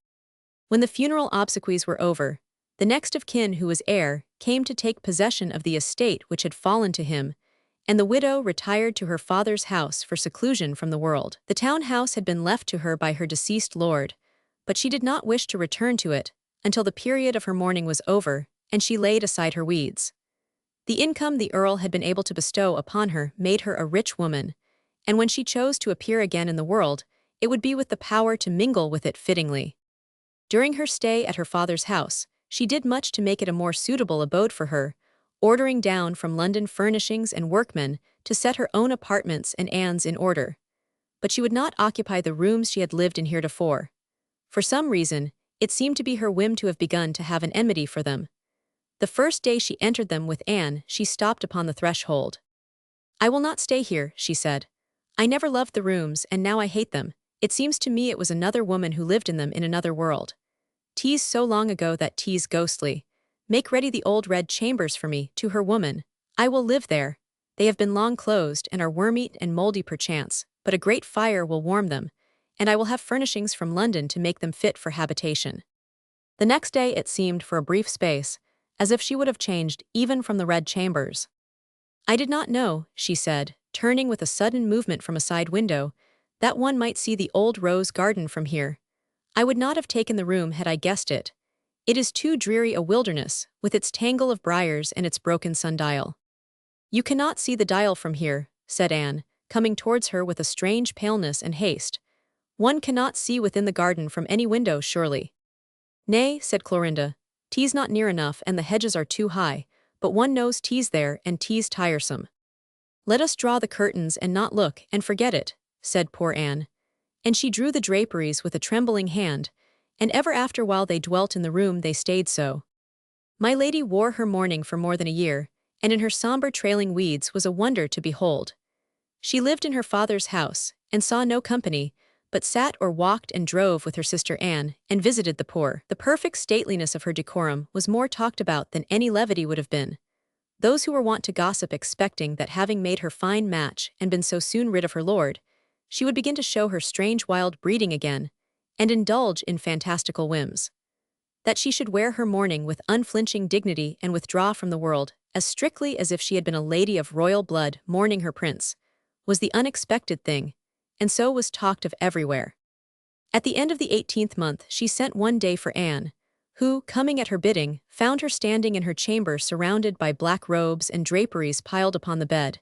When the funeral obsequies were over, the next of kin who was heir came to take possession of the estate which had fallen to him, and the widow retired to her father's house for seclusion from the world. The town house had been left to her by her deceased lord, but she did not wish to return to it until the period of her mourning was over, and she laid aside her weeds. The income the earl had been able to bestow upon her made her a rich woman, and when she chose to appear again in the world, it would be with the power to mingle with it fittingly. During her stay at her father's house, she did much to make it a more suitable abode for her, ordering down from London furnishings and workmen to set her own apartments and Anne's in order. But she would not occupy the rooms she had lived in heretofore. For some reason, it seemed to be her whim to have begun to have an enmity for them. The first day she entered them with Anne, she stopped upon the threshold. "I will not stay here," she said. "I never loved the rooms, and now I hate them. It seems to me it was another woman who lived in them in another world. Tease so long ago that tease ghostly. Make ready the old red chambers for me, to her woman. I will live there. They have been long closed and are worm-eat and mouldy perchance, but a great fire will warm them, and I will have furnishings from London to make them fit for habitation." The next day it seemed, for a brief space, as if she would have changed even from the red chambers. "I did not know," she said, turning with a sudden movement from a side window, "that one might see the old rose garden from here. I would not have taken the room had I guessed it, It is too dreary a wilderness, with its tangle of briars and its broken sundial. You cannot see the dial from here, said Anne, coming towards her with a strange paleness and haste. One cannot see within the garden from any window, surely. Nay, said Clorinda, "'tis not near enough and the hedges are too high, but one knows 'tis there and 'tis tiresome." "Let us draw the curtains and not look, and forget it," said poor Anne. And she drew the draperies with a trembling hand, and ever after while they dwelt in the room they stayed so. My lady wore her mourning for more than a year, and in her sombre trailing weeds was a wonder to behold. She lived in her father's house, and saw no company, but sat or walked and drove with her sister Anne, and visited the poor. The perfect stateliness of her decorum was more talked about than any levity would have been. Those who were wont to gossip expecting that having made her fine match and been so soon rid of her lord, she would begin to show her strange wild breeding again, and indulge in fantastical whims. That she should wear her mourning with unflinching dignity and withdraw from the world, as strictly as if she had been a lady of royal blood mourning her prince, was the unexpected thing, and so was talked of everywhere. At the end of the 18th month she sent one day for Anne, who, coming at her bidding, found her standing in her chamber surrounded by black robes and draperies piled upon the bed,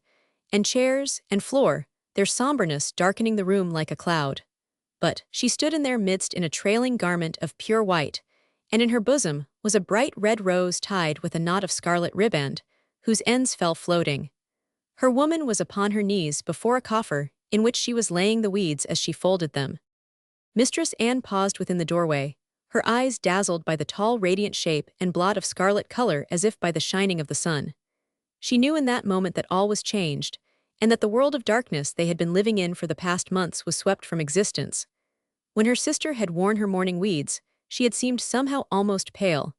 and chairs and floor, their sombreness darkening the room like a cloud. But she stood in their midst in a trailing garment of pure white, and in her bosom was a bright red rose tied with a knot of scarlet riband, whose ends fell floating. Her woman was upon her knees before a coffer, in which she was laying the weeds as she folded them. Mistress Anne paused within the doorway, her eyes dazzled by the tall radiant shape and blot of scarlet color as if by the shining of the sun. She knew in that moment that all was changed, and that the world of darkness they had been living in for the past months was swept from existence. When her sister had worn her mourning weeds, she had seemed somehow almost pale.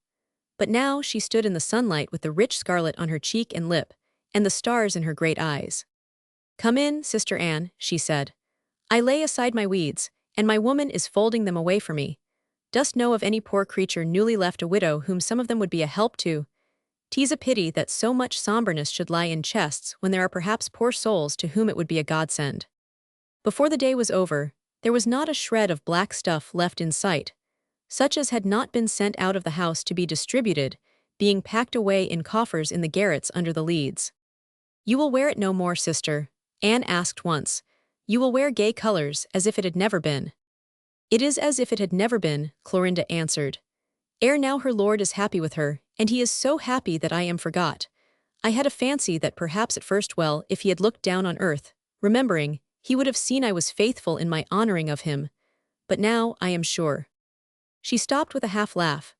But now she stood in the sunlight with the rich scarlet on her cheek and lip, and the stars in her great eyes. "Come in, Sister Anne," she said. "I lay aside my weeds, and my woman is folding them away for me. Dost know of any poor creature newly left a widow whom some of them would be a help to? 'Tis a pity that so much sombreness should lie in chests when there are perhaps poor souls to whom it would be a godsend." Before the day was over, there was not a shred of black stuff left in sight, such as had not been sent out of the house to be distributed, being packed away in coffers in the garrets under the leads. "You will wear it no more, sister?" Anne asked once. "You will wear gay colors as if it had never been." "It is as if it had never been," Clorinda answered. "Ere now her lord is happy with her, and he is so happy that I am forgot. I had a fancy that perhaps at first well, if he had looked down on earth, remembering, he would have seen I was faithful in my honoring of him. But now I am sure." She stopped with a half-laugh.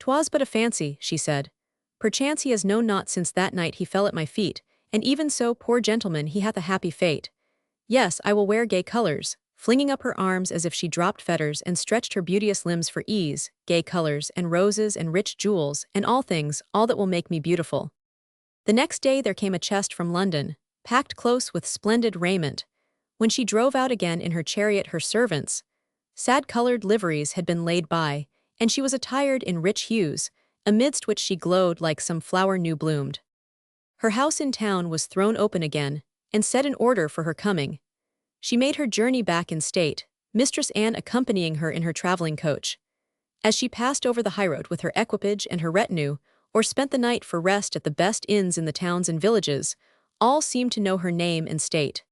"'Twas but a fancy," she said. "Perchance he has known not since that night he fell at my feet, and even so, poor gentleman, he hath a happy fate. Yes, I will wear gay colors," flinging up her arms as if she dropped fetters and stretched her beauteous limbs for ease, "gay colors and roses and rich jewels and all things, all that will make me beautiful." The next day there came a chest from London, packed close with splendid raiment. When she drove out again in her chariot her servants' sad-colored liveries had been laid by, and she was attired in rich hues, amidst which she glowed like some flower new bloomed. Her house in town was thrown open again, and set in order for her coming. She made her journey back in state, Mistress Anne accompanying her in her traveling coach. As she passed over the highroad with her equipage and her retinue, or spent the night for rest at the best inns in the towns and villages, all seemed to know her name and state.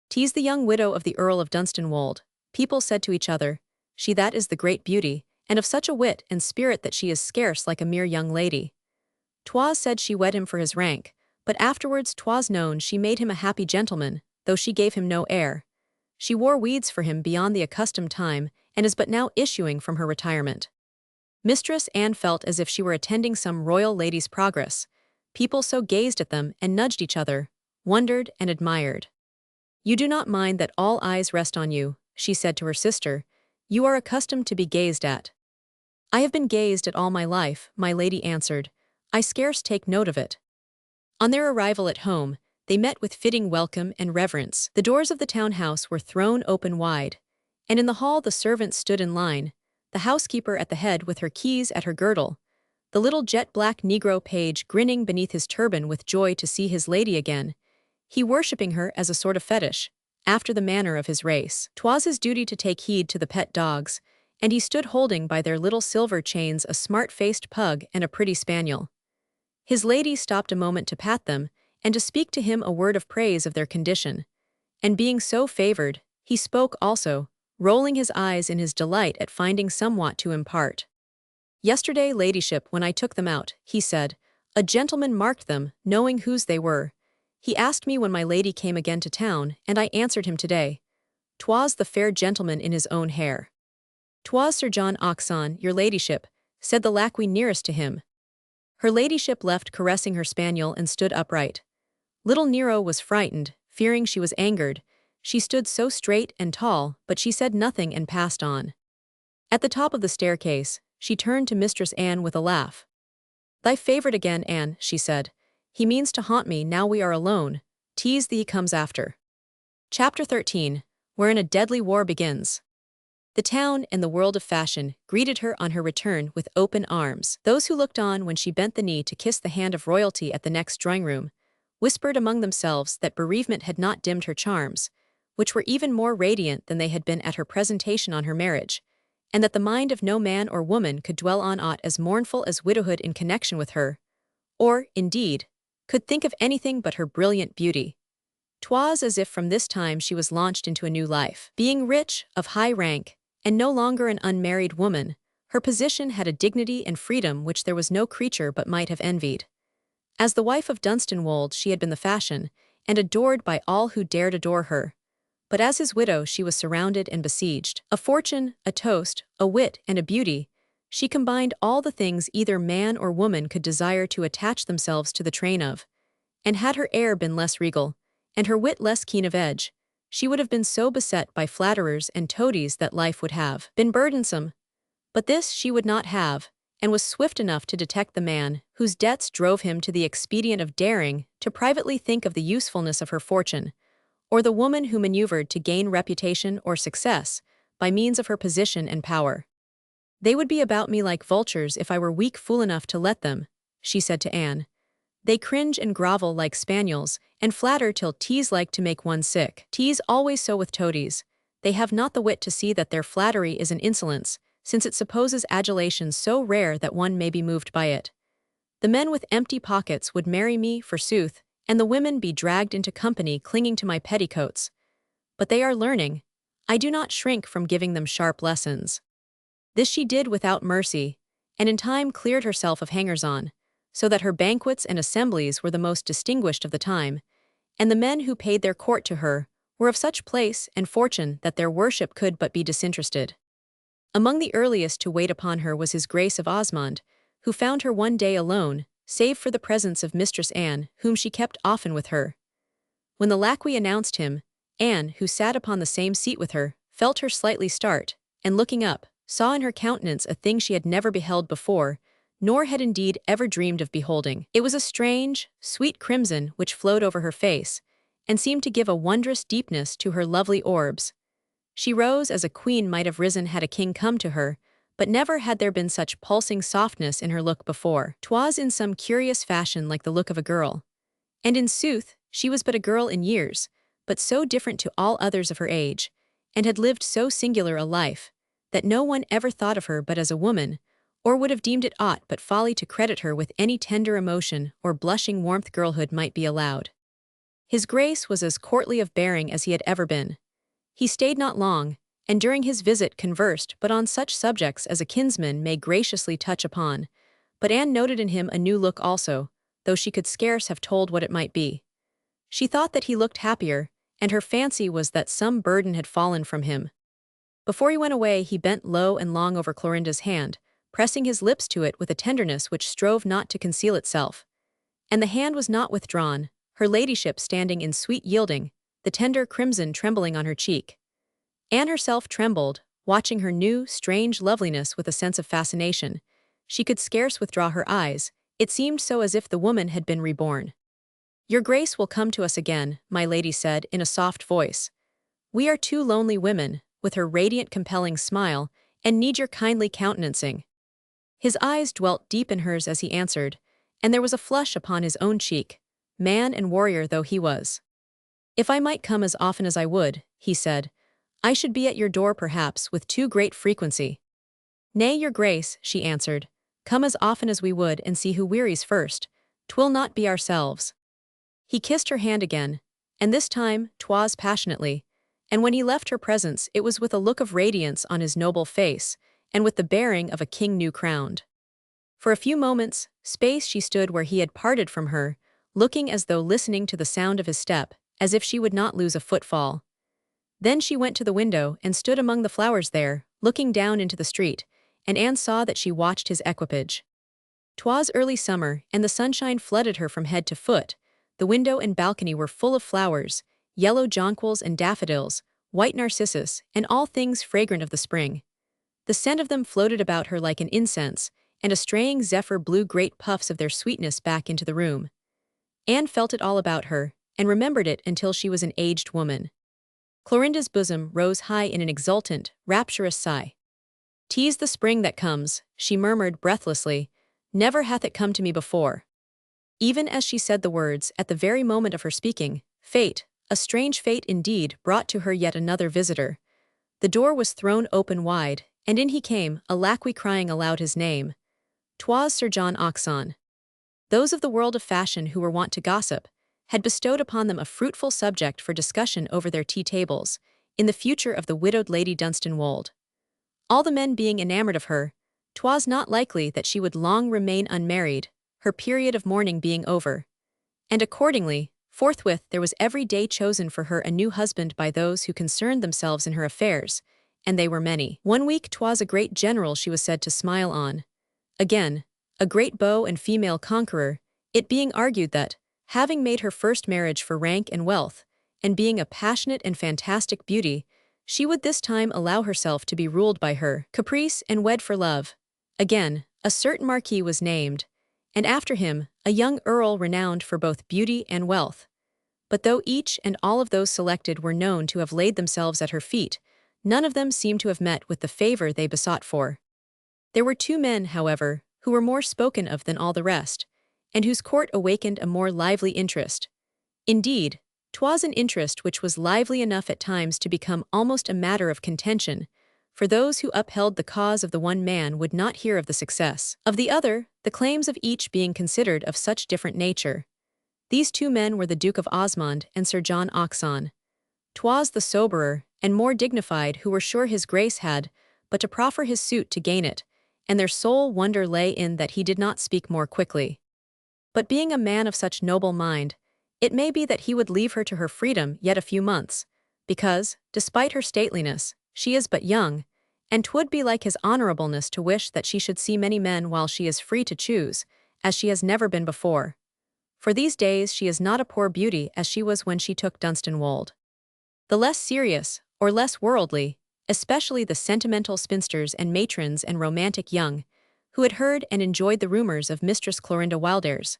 "'Tis the young widow of the Earl of Dunstanwold," people said to each other. "She that is the great beauty, and of such a wit and spirit that she is scarce like a mere young lady. 'Twas said she wed him for his rank, but afterwards 'twas known she made him a happy gentleman, though she gave him no heir. She wore weeds for him beyond the accustomed time, and is but now issuing from her retirement." Mistress Anne felt as if she were attending some royal lady's progress. People so gazed at them and nudged each other, wondered and admired. "You do not mind that all eyes rest on you," she said to her sister. "You are accustomed to be gazed at." "I have been gazed at all my life," my lady answered. "I scarce take note of it." On their arrival at home, they met with fitting welcome and reverence. The doors of the town-house were thrown open wide, and in the hall the servants stood in line, the housekeeper at the head with her keys at her girdle, the little jet-black Negro page grinning beneath his turban with joy to see his lady again, he worshipping her as a sort of fetish, after the manner of his race. 'Twas his duty to take heed to the pet dogs, and he stood holding by their little silver chains a smart-faced pug and a pretty spaniel. His lady stopped a moment to pat them, and to speak to him a word of praise of their condition. And being so favored, he spoke also, rolling his eyes in his delight at finding somewhat to impart. "Yesterday, ladyship, when I took them out," he said, "a gentleman marked them, knowing whose they were. He asked me when my lady came again to town, and I answered him today. 'Twas the fair gentleman in his own hair." "'Twas Sir John Hodgson, your ladyship," said the lackey nearest to him. Her ladyship left caressing her spaniel and stood upright. Little Nero was frightened, fearing she was angered. She stood so straight and tall, but she said nothing and passed on. At the top of the staircase, she turned to Mistress Anne with a laugh. "Thy favourite again, Anne," she said. "He means to haunt me now we are alone. Tease thee comes after." Chapter 13, wherein a deadly war begins. The town and the world of fashion greeted her on her return with open arms. Those who looked on when she bent the knee to kiss the hand of royalty at the next drawing-room whispered among themselves that bereavement had not dimmed her charms, which were even more radiant than they had been at her presentation on her marriage, and that the mind of no man or woman could dwell on aught as mournful as widowhood in connection with her, or, indeed, could think of anything but her brilliant beauty. 'Twas as if from this time she was launched into a new life. Being rich, of high rank, and no longer an unmarried woman, her position had a dignity and freedom which there was no creature but might have envied. As the wife of Dunstanwold she had been the fashion, and adored by all who dared adore her. But as his widow she was surrounded and besieged. A fortune, a toast, a wit, and a beauty, she combined all the things either man or woman could desire to attach themselves to the train of. And had her air been less regal, and her wit less keen of edge, she would have been so beset by flatterers and toadies that life would have been burdensome. But this she would not have, and was swift enough to detect the man whose debts drove him to the expedient of daring to privately think of the usefulness of her fortune, or the woman who maneuvered to gain reputation or success by means of her position and power. "They would be about me like vultures if I were weak fool enough to let them," she said to Anne. "They cringe and grovel like spaniels, and flatter till 'tis like to make one sick. 'Tis always so with toadies. They have not the wit to see that their flattery is an insolence, since it supposes adulation so rare that one may be moved by it. The men with empty pockets would marry me, forsooth, and the women be dragged into company clinging to my petticoats. But they are learning. I do not shrink from giving them sharp lessons." This she did without mercy, and in time cleared herself of hangers-on, so that her banquets and assemblies were the most distinguished of the time, and the men who paid their court to her were of such place and fortune that their worship could but be disinterested. Among the earliest to wait upon her was his Grace of Osmond, who found her one day alone, save for the presence of Mistress Anne, whom she kept often with her. When the lackey announced him, Anne, who sat upon the same seat with her, felt her slightly start, and looking up, saw in her countenance a thing she had never beheld before, nor had indeed ever dreamed of beholding. It was a strange, sweet crimson which flowed over her face, and seemed to give a wondrous deepness to her lovely orbs. She rose as a queen might have risen had a king come to her, but never had there been such pulsing softness in her look before. 'Twas in some curious fashion like the look of a girl. And in sooth, she was but a girl in years, but so different to all others of her age, and had lived so singular a life, that no one ever thought of her but as a woman, or would have deemed it aught but folly to credit her with any tender emotion or blushing warmth girlhood might be allowed. His Grace was as courtly of bearing as he had ever been. He stayed not long, and during his visit conversed but on such subjects as a kinsman may graciously touch upon, but Anne noted in him a new look also, though she could scarce have told what it might be. She thought that he looked happier, and her fancy was that some burden had fallen from him. Before he went away he bent low and long over Clorinda's hand, pressing his lips to it with a tenderness which strove not to conceal itself. And the hand was not withdrawn, her ladyship standing in sweet yielding, the tender crimson trembling on her cheek. Anne herself trembled, watching her new, strange loveliness with a sense of fascination. She could scarce withdraw her eyes, it seemed so as if the woman had been reborn. "Your Grace will come to us again," my lady said in a soft voice. "We are two lonely women," with her radiant compelling smile, "and need your kindly countenancing." His eyes dwelt deep in hers as he answered, and there was a flush upon his own cheek, man and warrior though he was. "If I might come as often as I would," he said, "I should be at your door perhaps with too great frequency. Nay, your grace, she answered, come as often as we would and see who wearies first. 'Twill not be ourselves. He kissed her hand again, and this time 'twas passionately, and when he left her presence it was with a look of radiance on his noble face, and with the bearing of a king new crowned. For a few moments, space she stood where he had parted from her, looking as though listening to the sound of his step, as if she would not lose a footfall. Then she went to the window and stood among the flowers there, looking down into the street, and Anne saw that she watched his equipage. 'Twas early summer, and the sunshine flooded her from head to foot. The window and balcony were full of flowers, yellow jonquils and daffodils, white narcissus, and all things fragrant of the spring. The scent of them floated about her like an incense, and a straying zephyr blew great puffs of their sweetness back into the room. Anne felt it all about her, and remembered it until she was an aged woman. Clorinda's bosom rose high in an exultant, rapturous sigh. "'Tis the spring that comes," she murmured breathlessly. "Never hath it come to me before." Even as she said the words, at the very moment of her speaking, fate, a strange fate indeed, brought to her yet another visitor. The door was thrown open wide, and in he came, a lackey crying aloud his name. 'Twas Sir John Hodgson. Those of the world of fashion who were wont to gossip had bestowed upon them a fruitful subject for discussion over their tea-tables, in the future of the widowed Lady Dunstanwold. All the men being enamoured of her, 'twas not likely that she would long remain unmarried, her period of mourning being over. And accordingly, forthwith there was every day chosen for her a new husband by those who concerned themselves in her affairs, and they were many. One week 'twas a great general she was said to smile on. Again, a great beau and female conqueror, it being argued that, having made her first marriage for rank and wealth, and being a passionate and fantastic beauty, she would this time allow herself to be ruled by her caprice and wed for love. Again, a certain marquis was named, and after him, a young earl renowned for both beauty and wealth. But though each and all of those selected were known to have laid themselves at her feet, none of them seemed to have met with the favor they besought for. There were two men, however, who were more spoken of than all the rest, and whose court awakened a more lively interest. Indeed, 'twas an interest which was lively enough at times to become almost a matter of contention, for those who upheld the cause of the one man would not hear of the success of the other, the claims of each being considered of such different nature. These two men were the Duke of Osmond and Sir John Hodgson. 'Twas the soberer and more dignified who were sure his grace had but to proffer his suit to gain it, and their sole wonder lay in that he did not speak more quickly. But being a man of such noble mind, it may be that he would leave her to her freedom yet a few months, because, despite her stateliness, she is but young, and 'twould be like his honorableness to wish that she should see many men while she is free to choose, as she has never been before. For these days she is not a poor beauty as she was when she took Dunstanwold. The less serious, or less worldly, especially the sentimental spinsters and matrons and romantic young, who had heard and enjoyed the rumors of Mistress Clorinda Wildair's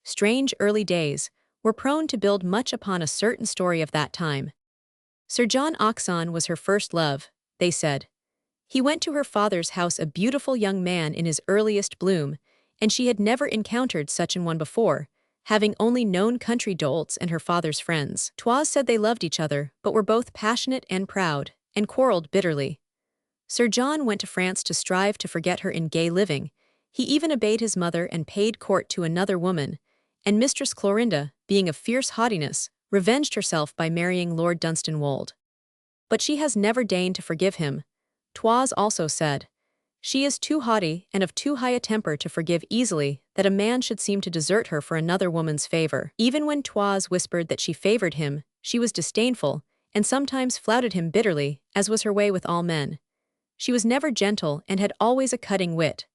strange early days, were prone to build much upon a certain story of that time. Sir John Hodgson was her first love, they said. He went to her father's house a beautiful young man in his earliest bloom, and she had never encountered such an one before, having only known country dolts and her father's friends. 'Twas said they loved each other, but were both passionate and proud, and quarrelled bitterly. Sir John went to France to strive to forget her in gay living. He even obeyed his mother and paid court to another woman, and Mistress Clorinda, being of fierce haughtiness, revenged herself by marrying Lord Dunstanwold. But she has never deigned to forgive him. 'Twas also said, she is too haughty and of too high a temper to forgive easily that a man should seem to desert her for another woman's favor. Even when 'twas whispered that she favored him, she was disdainful, and sometimes flouted him bitterly, as was her way with all men. She was never gentle and had always a cutting wit.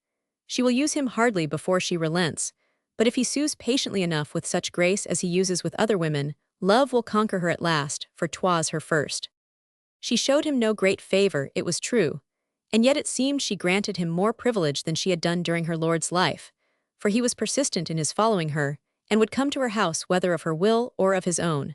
She will use him hardly before she relents, but if he sues patiently enough with such grace as he uses with other women, love will conquer her at last, for 'twas her first. She showed him no great favor, it was true, and yet it seemed she granted him more privilege than she had done during her lord's life, for he was persistent in his following her, and would come to her house whether of her will or of his own.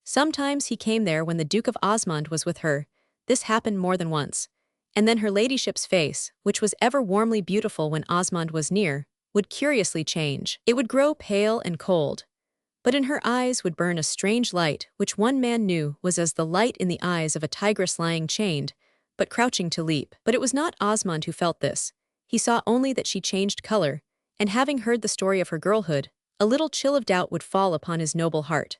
Sometimes he came there when the Duke of Osmond was with her. This happened more than once, and then her ladyship's face, which was ever warmly beautiful when Osmond was near, would curiously change. It would grow pale and cold, but in her eyes would burn a strange light which one man knew was as the light in the eyes of a tigress lying chained, but crouching to leap. But it was not Osmond who felt this. He saw only that she changed color, and having heard the story of her girlhood, a little chill of doubt would fall upon his noble heart.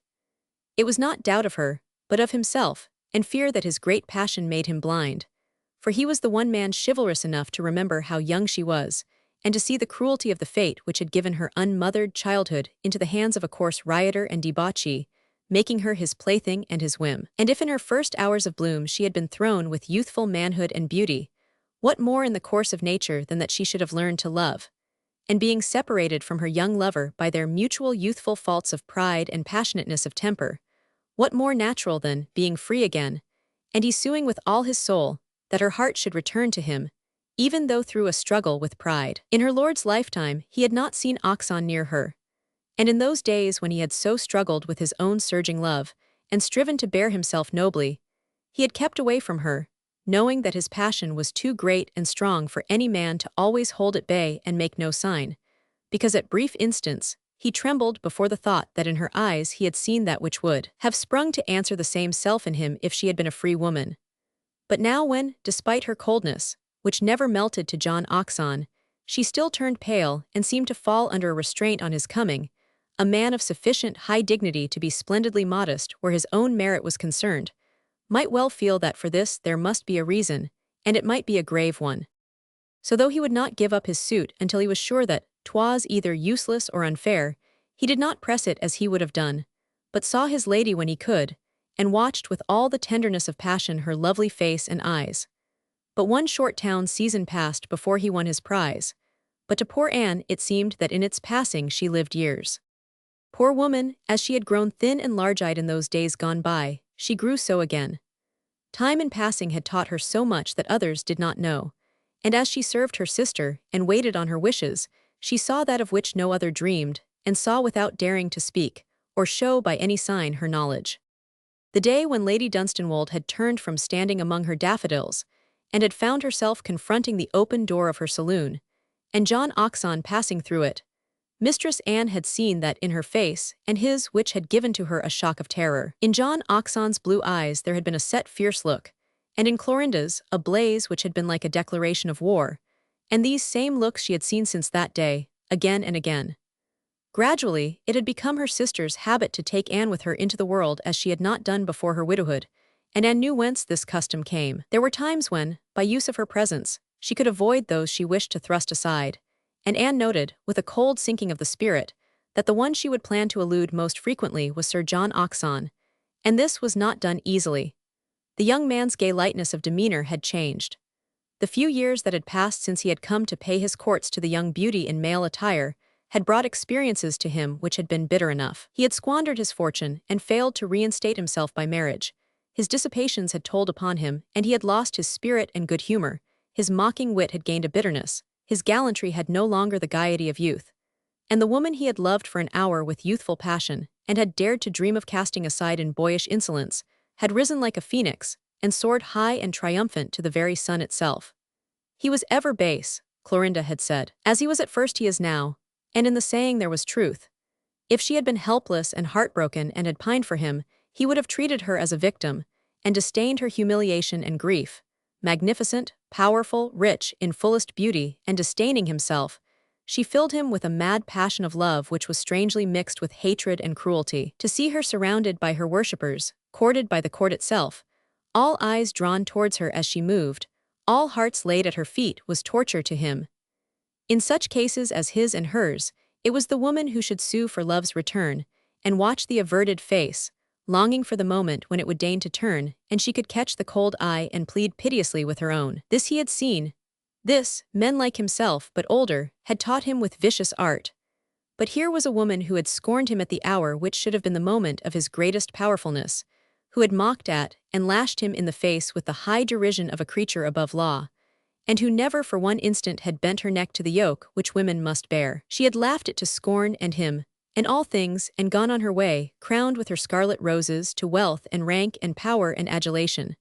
It was not doubt of her, but of himself, and fear that his great passion made him blind. For he was the one man chivalrous enough to remember how young she was, and to see the cruelty of the fate which had given her unmothered childhood into the hands of a coarse rioter and debauchee, making her his plaything and his whim. And if in her first hours of bloom she had been thrown with youthful manhood and beauty, what more in the course of nature than that she should have learned to love? And being separated from her young lover by their mutual youthful faults of pride and passionateness of temper, what more natural than, being free again, and he suing with all his soul, that her heart should return to him, even though through a struggle with pride. In her lord's lifetime he had not seen Hodgson near her, and in those days when he had so struggled with his own surging love, and striven to bear himself nobly, he had kept away from her, knowing that his passion was too great and strong for any man to always hold at bay and make no sign, because at brief instants he trembled before the thought that in her eyes he had seen that which would have sprung to answer the same self in him if she had been a free woman. But now when, despite her coldness, which never melted to John Hodgson, she still turned pale and seemed to fall under a restraint on his coming, a man of sufficient high dignity to be splendidly modest where his own merit was concerned, might well feel that for this there must be a reason, and it might be a grave one. So though he would not give up his suit until he was sure that 'twas either useless or unfair, he did not press it as he would have done, but saw his lady when he could, and watched with all the tenderness of passion her lovely face and eyes. But one short town season passed before he won his prize, but to poor Anne it seemed that in its passing she lived years. Poor woman, as she had grown thin and large-eyed in those days gone by, she grew so again. Time in passing had taught her so much that others did not know, and as she served her sister and waited on her wishes, she saw that of which no other dreamed, and saw without daring to speak, or show by any sign her knowledge. The day when Lady Dunstanwolde had turned from standing among her daffodils, and had found herself confronting the open door of her saloon, and John Hodgson passing through it, Mistress Anne had seen that in her face and his which had given to her a shock of terror. In John Hodgson's blue eyes there had been a set fierce look, and in Clorinda's a blaze which had been like a declaration of war, and these same looks she had seen since that day, again and again. Gradually, it had become her sister's habit to take Anne with her into the world as she had not done before her widowhood, and Anne knew whence this custom came. There were times when, by use of her presence, she could avoid those she wished to thrust aside, and Anne noted, with a cold sinking of the spirit, that the one she would plan to elude most frequently was Sir John Hodgson, and this was not done easily. The young man's gay lightness of demeanor had changed. The few years that had passed since he had come to pay his courts to the young beauty in male attire had brought experiences to him which had been bitter enough. He had squandered his fortune and failed to reinstate himself by marriage. His dissipations had told upon him, and he had lost his spirit and good humor. His mocking wit had gained a bitterness. His gallantry had no longer the gaiety of youth. And the woman he had loved for an hour with youthful passion, and had dared to dream of casting aside in boyish insolence, had risen like a phoenix, and soared high and triumphant to the very sun itself. He was ever base, Clorinda had said. As he was at first he is now, and in the saying there was truth. If she had been helpless and heartbroken and had pined for him, he would have treated her as a victim, and disdained her humiliation and grief. Magnificent, powerful, rich, in fullest beauty, and disdaining himself, she filled him with a mad passion of love which was strangely mixed with hatred and cruelty. To see her surrounded by her worshippers, courted by the court itself, all eyes drawn towards her as she moved, all hearts laid at her feet, was torture to him. In such cases as his and hers, it was the woman who should sue for love's return, and watch the averted face, longing for the moment when it would deign to turn, and she could catch the cold eye and plead piteously with her own. This he had seen. This, men like himself, but older, had taught him with vicious art. But here was a woman who had scorned him at the hour which should have been the moment of his greatest powerfulness, who had mocked at and lashed him in the face with the high derision of a creature above law, and who never for one instant had bent her neck to the yoke which women must bear. She had laughed it to scorn and him, and all things, and gone on her way, crowned with her scarlet roses, to wealth and rank and power and adulation,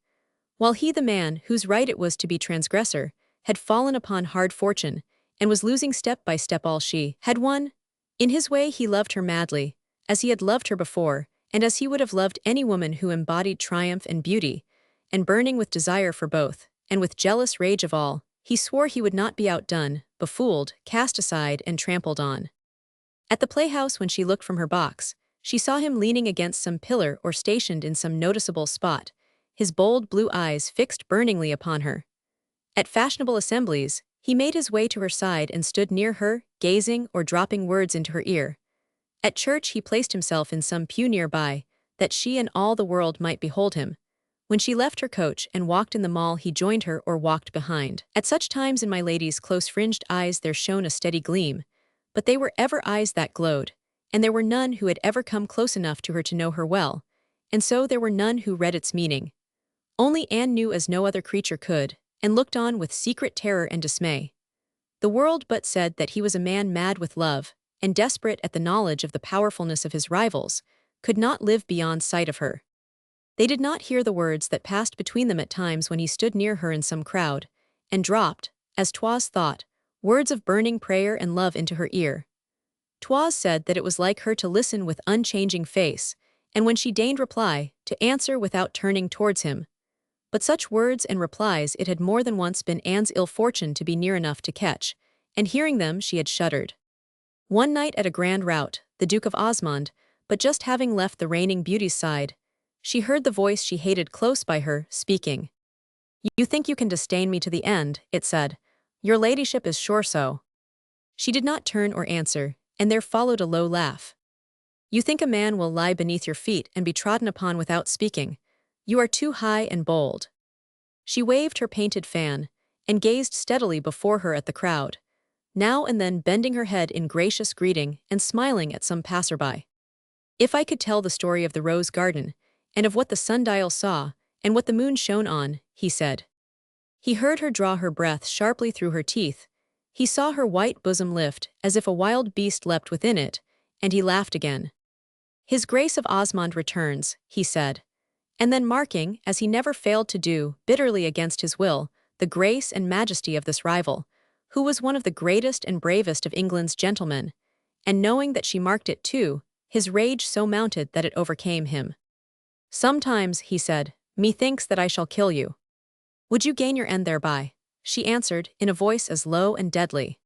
while he, the man whose right it was to be transgressor, had fallen upon hard fortune, and was losing step by step all she had won. In his way he loved her madly, as he had loved her before, and as he would have loved any woman who embodied triumph and beauty, and burning with desire for both, and with jealous rage of all, he swore he would not be outdone, befooled, cast aside, and trampled on. At the playhouse when she looked from her box, she saw him leaning against some pillar or stationed in some noticeable spot, his bold blue eyes fixed burningly upon her. At fashionable assemblies, he made his way to her side and stood near her, gazing or dropping words into her ear. At church he placed himself in some pew nearby, that she and all the world might behold him. When she left her coach and walked in the mall he joined her or walked behind. At such times in my lady's close-fringed eyes there shone a steady gleam, but they were ever eyes that glowed, and there were none who had ever come close enough to her to know her well, and so there were none who read its meaning. Only Anne knew as no other creature could, and looked on with secret terror and dismay. The world but said that he was a man mad with love, and desperate at the knowledge of the powerfulness of his rivals, could not live beyond sight of her. They did not hear the words that passed between them at times when he stood near her in some crowd, and dropped, as 'twas thought, words of burning prayer and love into her ear. 'Twas said that it was like her to listen with unchanging face, and when she deigned reply, to answer without turning towards him. But such words and replies it had more than once been Anne's ill fortune to be near enough to catch, and hearing them she had shuddered. One night at a grand rout, the Duke of Osmond, but just having left the reigning beauty's side, she heard the voice she hated close by her, speaking. "You think you can disdain me to the end," it said. "Your ladyship is sure so." She did not turn or answer, and there followed a low laugh. "You think a man will lie beneath your feet and be trodden upon without speaking. You are too high and bold." She waved her painted fan, and gazed steadily before her at the crowd, now and then bending her head in gracious greeting and smiling at some passerby. "If I could tell the story of the rose garden, and of what the sundial saw, and what the moon shone on," he said. He heard her draw her breath sharply through her teeth. He saw her white bosom lift, as if a wild beast leapt within it, and he laughed again. "His Grace of Osmond returns," he said. And then marking, as he never failed to do, bitterly against his will, the grace and majesty of this rival, who was one of the greatest and bravest of England's gentlemen, and knowing that she marked it too, his rage so mounted that it overcame him. "Sometimes," he said, "methinks that I shall kill you." "Would you gain your end thereby?" she answered, in a voice as low and deadly.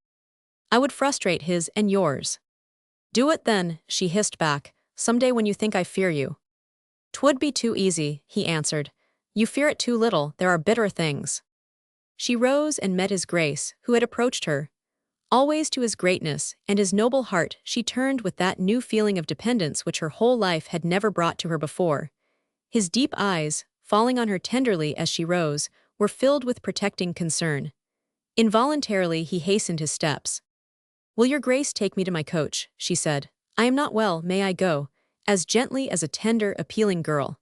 "I would frustrate his and yours." "Do it then," she hissed back, "some day when you think I fear you." "'Twould be too easy," he answered. "You fear it too little, there are bitter things." She rose and met his grace, who had approached her. Always to his greatness and his noble heart she turned with that new feeling of dependence which her whole life had never brought to her before. His deep eyes, falling on her tenderly as she rose, were filled with protecting concern. Involuntarily he hastened his steps. "Will your grace take me to my coach?" she said. "I am not well, may I go?" as gently as a tender, appealing girl.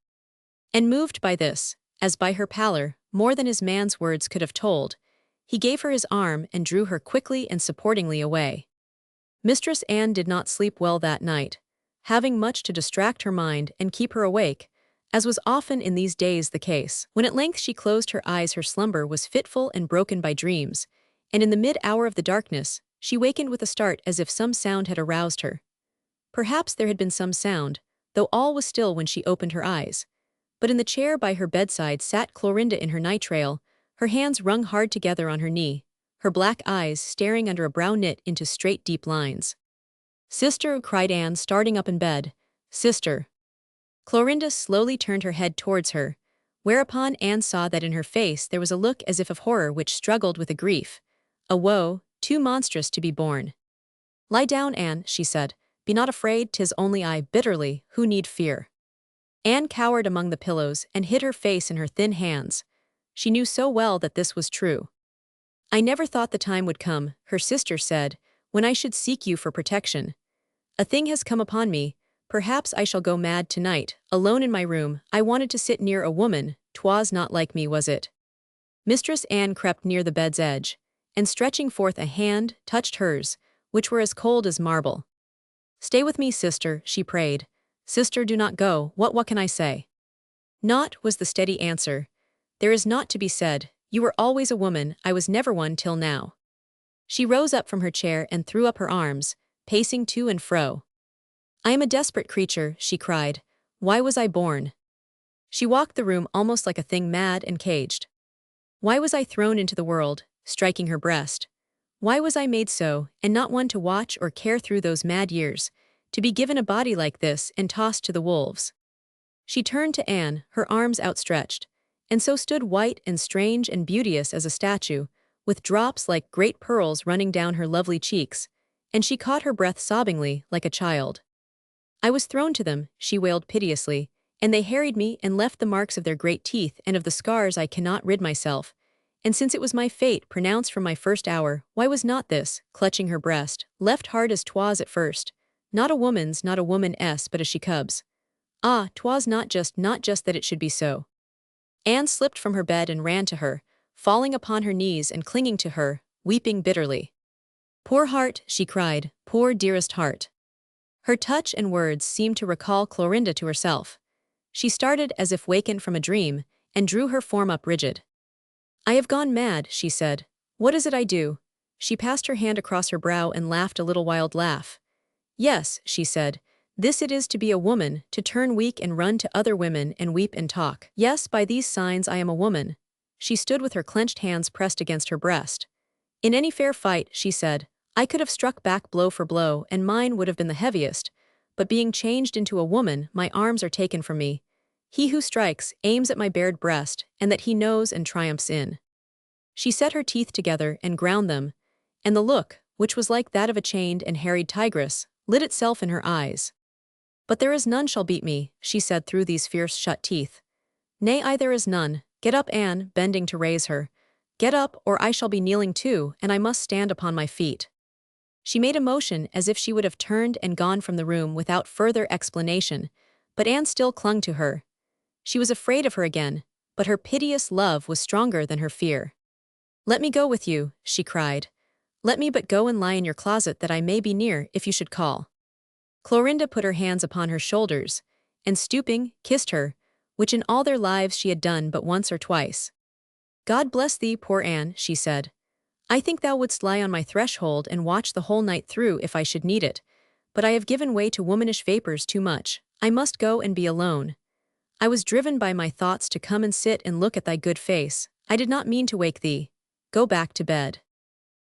And moved by this, as by her pallor, more than his man's words could have told, he gave her his arm and drew her quickly and supportingly away. Mistress Anne did not sleep well that night, having much to distract her mind and keep her awake, as was often in these days the case. When at length she closed her eyes her slumber was fitful and broken by dreams, and in the mid-hour of the darkness, she wakened with a start as if some sound had aroused her. Perhaps there had been some sound, though all was still when she opened her eyes. But in the chair by her bedside sat Clorinda in her nightrail, her hands wrung hard together on her knee, her black eyes staring under a brow knit into straight deep lines. "Sister," cried Anne, starting up in bed. "Sister." Clorinda slowly turned her head towards her, whereupon Anne saw that in her face there was a look as if of horror which struggled with a grief, a woe, too monstrous to be borne. "Lie down, Anne," she said. "Be not afraid, 'tis only I, bitterly, who need fear." Anne cowered among the pillows and hid her face in her thin hands. She knew so well that this was true. "I never thought the time would come," her sister said, "when I should seek you for protection. A thing has come upon me, perhaps I shall go mad tonight, alone in my room. I wanted to sit near a woman, 'twas not like me, was it?" Mistress Anne crept near the bed's edge, and stretching forth a hand, touched hers, which were as cold as marble. "Stay with me, sister," she prayed. "Sister, do not go. What can I say?" "Naught," was the steady answer. "There is naught to be said. You were always a woman, I was never one till now." She rose up from her chair and threw up her arms, pacing to and fro. "I am a desperate creature," she cried. "Why was I born?" She walked the room almost like a thing mad and caged. Why was I thrown into the world, striking her breast? Why was I made so, and not one to watch or care through those mad years, to be given a body like this and tossed to the wolves? She turned to Anne, her arms outstretched, and so stood white and strange and beauteous as a statue, with drops like great pearls running down her lovely cheeks, and she caught her breath sobbingly, like a child. I was thrown to them, she wailed piteously, and they harried me and left the marks of their great teeth and of the scars I cannot rid myself. And since it was my fate pronounced from my first hour, why was not this, clutching her breast, left hard as 'twas at first, not a woman's, not a woman-s, but a she-cub's? Ah, 'twas not just that it should be so. Anne slipped from her bed and ran to her, falling upon her knees and clinging to her, weeping bitterly. Poor heart, she cried, poor dearest heart. Her touch and words seemed to recall Clorinda to herself. She started as if wakened from a dream, and drew her form up rigid. I have gone mad, she said. What is it I do? She passed her hand across her brow and laughed a little wild laugh. Yes, she said, this it is to be a woman, to turn weak and run to other women and weep and talk. Yes, by these signs I am a woman. She stood with her clenched hands pressed against her breast. In any fair fight, she said, I could have struck back blow for blow, and mine would have been the heaviest, but being changed into a woman, my arms are taken from me. He who strikes aims at my bared breast, and that he knows and triumphs in. She set her teeth together and ground them, and the look, which was like that of a chained and harried tigress, lit itself in her eyes. But there is none shall beat me, she said through these fierce shut teeth. Nay, there is none. Get up, Anne, bending to raise her. Get up, or I shall be kneeling too, and I must stand upon my feet. She made a motion as if she would have turned and gone from the room without further explanation, but Anne still clung to her. She was afraid of her again, but her piteous love was stronger than her fear. Let me go with you, she cried. Let me but go and lie in your closet that I may be near if you should call. Clorinda put her hands upon her shoulders, and stooping, kissed her, which in all their lives she had done but once or twice. God bless thee, poor Anne, she said. I think thou wouldst lie on my threshold and watch the whole night through if I should need it, but I have given way to womanish vapors too much. I must go and be alone. I was driven by my thoughts to come and sit and look at thy good face. I did not mean to wake thee. Go back to bed.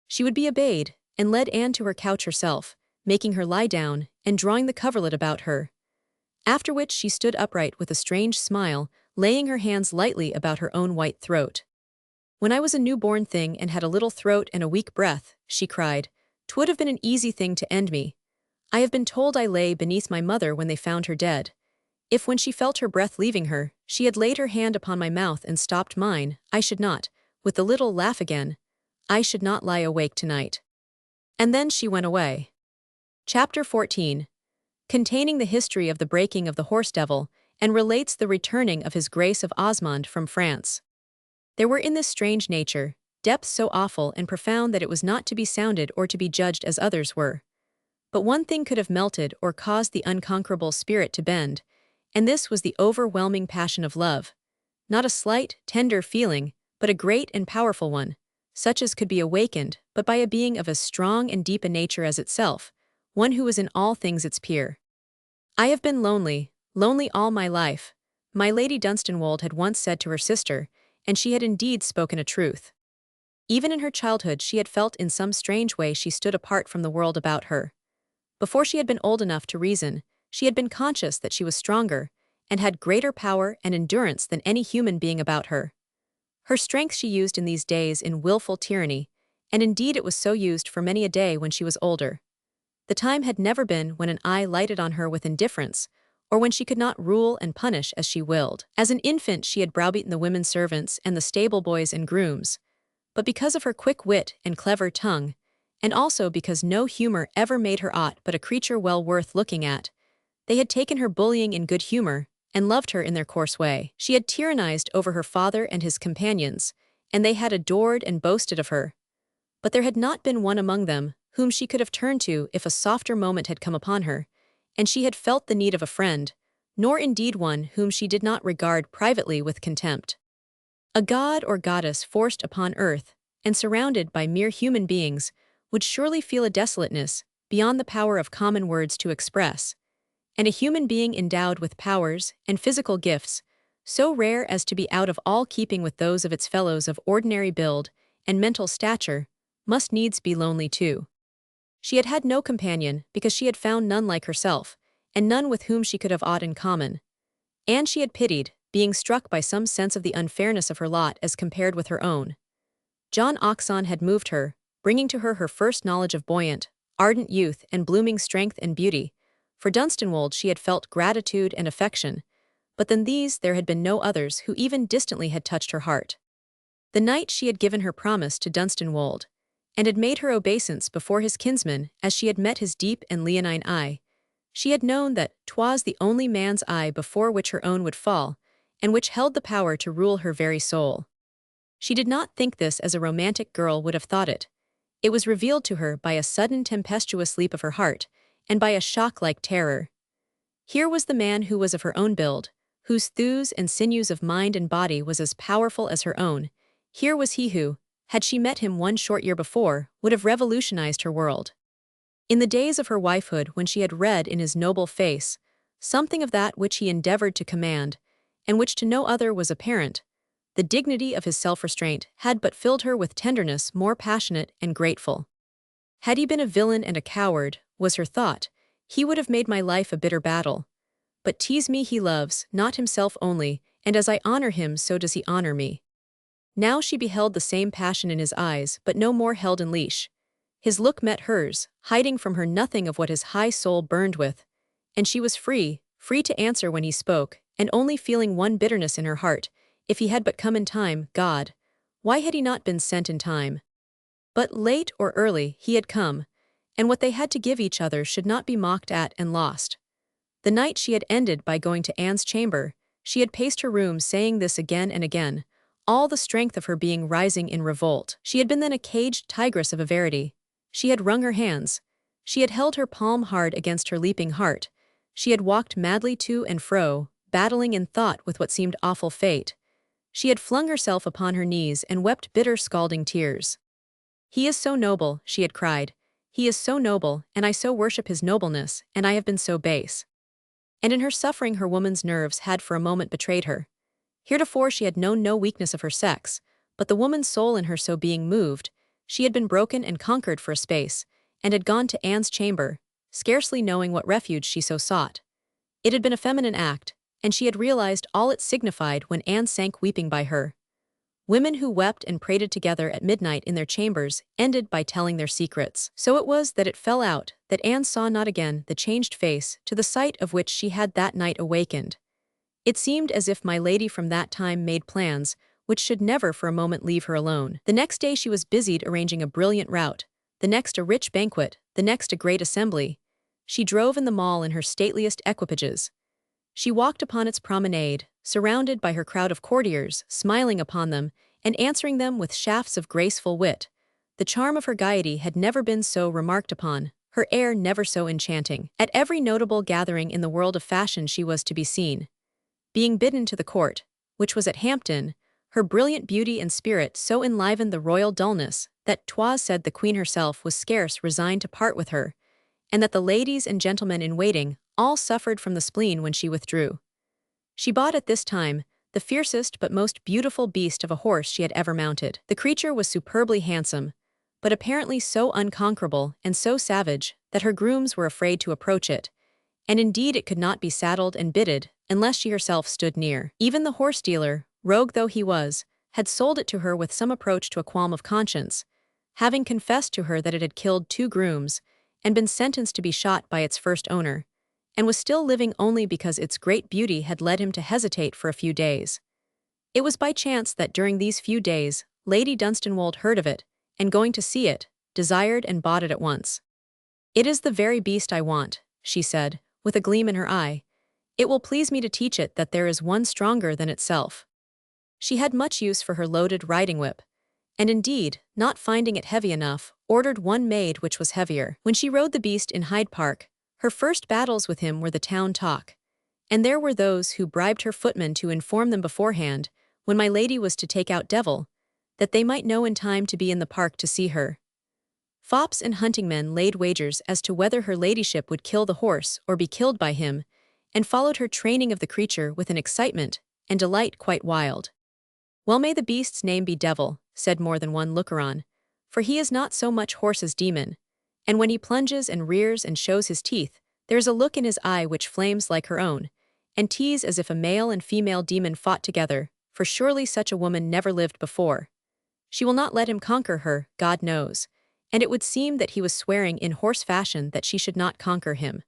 She would be obeyed, and led Anne to her couch herself, making her lie down, and drawing the coverlet about her. After which she stood upright with a strange smile, laying her hands lightly about her own white throat. When I was a newborn thing and had a little throat and a weak breath, she cried, 'twould have been an easy thing to end me. I have been told I lay beneath my mother when they found her dead. If when she felt her breath leaving her, she had laid her hand upon my mouth and stopped mine, I should not, with the little laugh again, I should not lie awake tonight. And then she went away. Chapter 14. Containing the history of the breaking of the horse devil, and relates the returning of his Grace of Osmond from France. There were in this strange nature depths so awful and profound that it was not to be sounded or to be judged as others were. But one thing could have melted or caused the unconquerable spirit to bend, and this was the overwhelming passion of love. Not a slight, tender feeling, but a great and powerful one, such as could be awakened but by a being of as strong and deep a nature as itself, one who was in all things its peer. I have been lonely, lonely all my life, my Lady Dunstanwold had once said to her sister, and she had indeed spoken a truth. Even in her childhood she had felt in some strange way she stood apart from the world about her. Before she had been old enough to reason, she had been conscious that she was stronger, and had greater power and endurance than any human being about her. Her strength she used in these days in willful tyranny, and indeed it was so used for many a day when she was older. The time had never been when an eye lighted on her with indifference, or when she could not rule and punish as she willed. As an infant she had browbeaten the women servants and the stable boys and grooms, but because of her quick wit and clever tongue, and also because no humor ever made her aught but a creature well worth looking at, they had taken her bullying in good humor, and loved her in their coarse way. She had tyrannized over her father and his companions, and they had adored and boasted of her. But there had not been one among them whom she could have turned to if a softer moment had come upon her, and she had felt the need of a friend, nor indeed one whom she did not regard privately with contempt. A god or goddess forced upon earth, and surrounded by mere human beings, would surely feel a desolateness beyond the power of common words to express, and a human being endowed with powers and physical gifts so rare as to be out of all keeping with those of its fellows of ordinary build and mental stature, must needs be lonely too. She had had no companion because she had found none like herself, and none with whom she could have aught in common. And she had pitied, being struck by some sense of the unfairness of her lot as compared with her own. John Oxon had moved her, bringing to her her first knowledge of buoyant, ardent youth and blooming strength and beauty. For Dunstanwold she had felt gratitude and affection, but than these there had been no others who even distantly had touched her heart. The night she had given her promise to Dunstanwold, and had made her obeisance before his kinsman as she had met his deep and leonine eye, she had known that 'twas the only man's eye before which her own would fall, and which held the power to rule her very soul. She did not think this as a romantic girl would have thought it. It was revealed to her by a sudden tempestuous leap of her heart, and by a shock-like terror. Here was the man who was of her own build, whose thews and sinews of mind and body was as powerful as her own. Here was he who, had she met him one short year before, would have revolutionized her world. In the days of her wifehood, when she had read in his noble face something of that which he endeavored to command, and which to no other was apparent, the dignity of his self-restraint had but filled her with tenderness more passionate and grateful. Had he been a villain and a coward, was her thought, he would have made my life a bitter battle. But 'tis me he loves, not himself only, and as I honor him so does he honor me. Now she beheld the same passion in his eyes, but no more held in leash. His look met hers, hiding from her nothing of what his high soul burned with, and she was free to answer when he spoke, and only feeling one bitterness in her heart: if he had but come in time, God, why had he not been sent in time? But late or early, he had come, and what they had to give each other should not be mocked at and lost. The night she had ended by going to Anne's chamber. She had paced her room saying this again and again, all the strength of her being rising in revolt. She had been then a caged tigress of a verity. She had wrung her hands. She had held her palm hard against her leaping heart. She had walked madly to and fro, battling in thought with what seemed awful fate. She had flung herself upon her knees and wept bitter scalding tears. "He is so noble," she had cried. "He is so noble, and I so worship his nobleness, and I have been so base." And in her suffering her woman's nerves had for a moment betrayed her. Heretofore she had known no weakness of her sex, but the woman's soul in her so being moved, she had been broken and conquered for a space, and had gone to Anne's chamber, scarcely knowing what refuge she so sought. It had been a feminine act, and she had realized all it signified when Anne sank weeping by her. Women who wept and prated together at midnight in their chambers ended by telling their secrets. So it was that it fell out that Anne saw not again the changed face to the sight of which she had that night awakened. It seemed as if my lady from that time made plans which should never for a moment leave her alone. The next day she was busied arranging a brilliant rout, the next a rich banquet, the next a great assembly. She drove in the mall in her stateliest equipages. She walked upon its promenade, surrounded by her crowd of courtiers, smiling upon them, and answering them with shafts of graceful wit. The charm of her gaiety had never been so remarked upon, her air never so enchanting. At every notable gathering in the world of fashion she was to be seen. Being bidden to the court, which was at Hampton, her brilliant beauty and spirit so enlivened the royal dullness that 'twas said the queen herself was scarce resigned to part with her, and that the ladies and gentlemen in waiting all suffered from the spleen when she withdrew. She bought at this time the fiercest but most beautiful beast of a horse she had ever mounted. The creature was superbly handsome, but apparently so unconquerable and so savage that her grooms were afraid to approach it, and indeed it could not be saddled and bitted unless she herself stood near. Even the horse-dealer, rogue though he was, had sold it to her with some approach to a qualm of conscience, having confessed to her that it had killed 2 grooms, and been sentenced to be shot by its first owner, and was still living only because its great beauty had led him to hesitate for a few days. It was by chance that during these few days Lady Dunstanwold heard of it, and going to see it, desired and bought it at once. "It is the very beast I want," she said, with a gleam in her eye. "It will please me to teach it that there is one stronger than itself." She had much use for her loaded riding-whip, and indeed, not finding it heavy enough, ordered one made which was heavier. When she rode the beast in Hyde Park, her first battles with him were the town talk, and there were those who bribed her footman to inform them beforehand, when my lady was to take out Devil, that they might know in time to be in the park to see her. Fops and hunting men laid wagers as to whether her ladyship would kill the horse or be killed by him, and followed her training of the creature with an excitement and delight quite wild. Well may the beast's name be devil, said more than one looker-on, for he is not so much horse as demon, and when he plunges and rears and shows his teeth, there is a look in his eye which flames like her own, and tease as if a male and female demon fought together, for surely such a woman never lived before. She will not let him conquer her, God knows, and it would seem that he was swearing in horse fashion that she should not conquer him.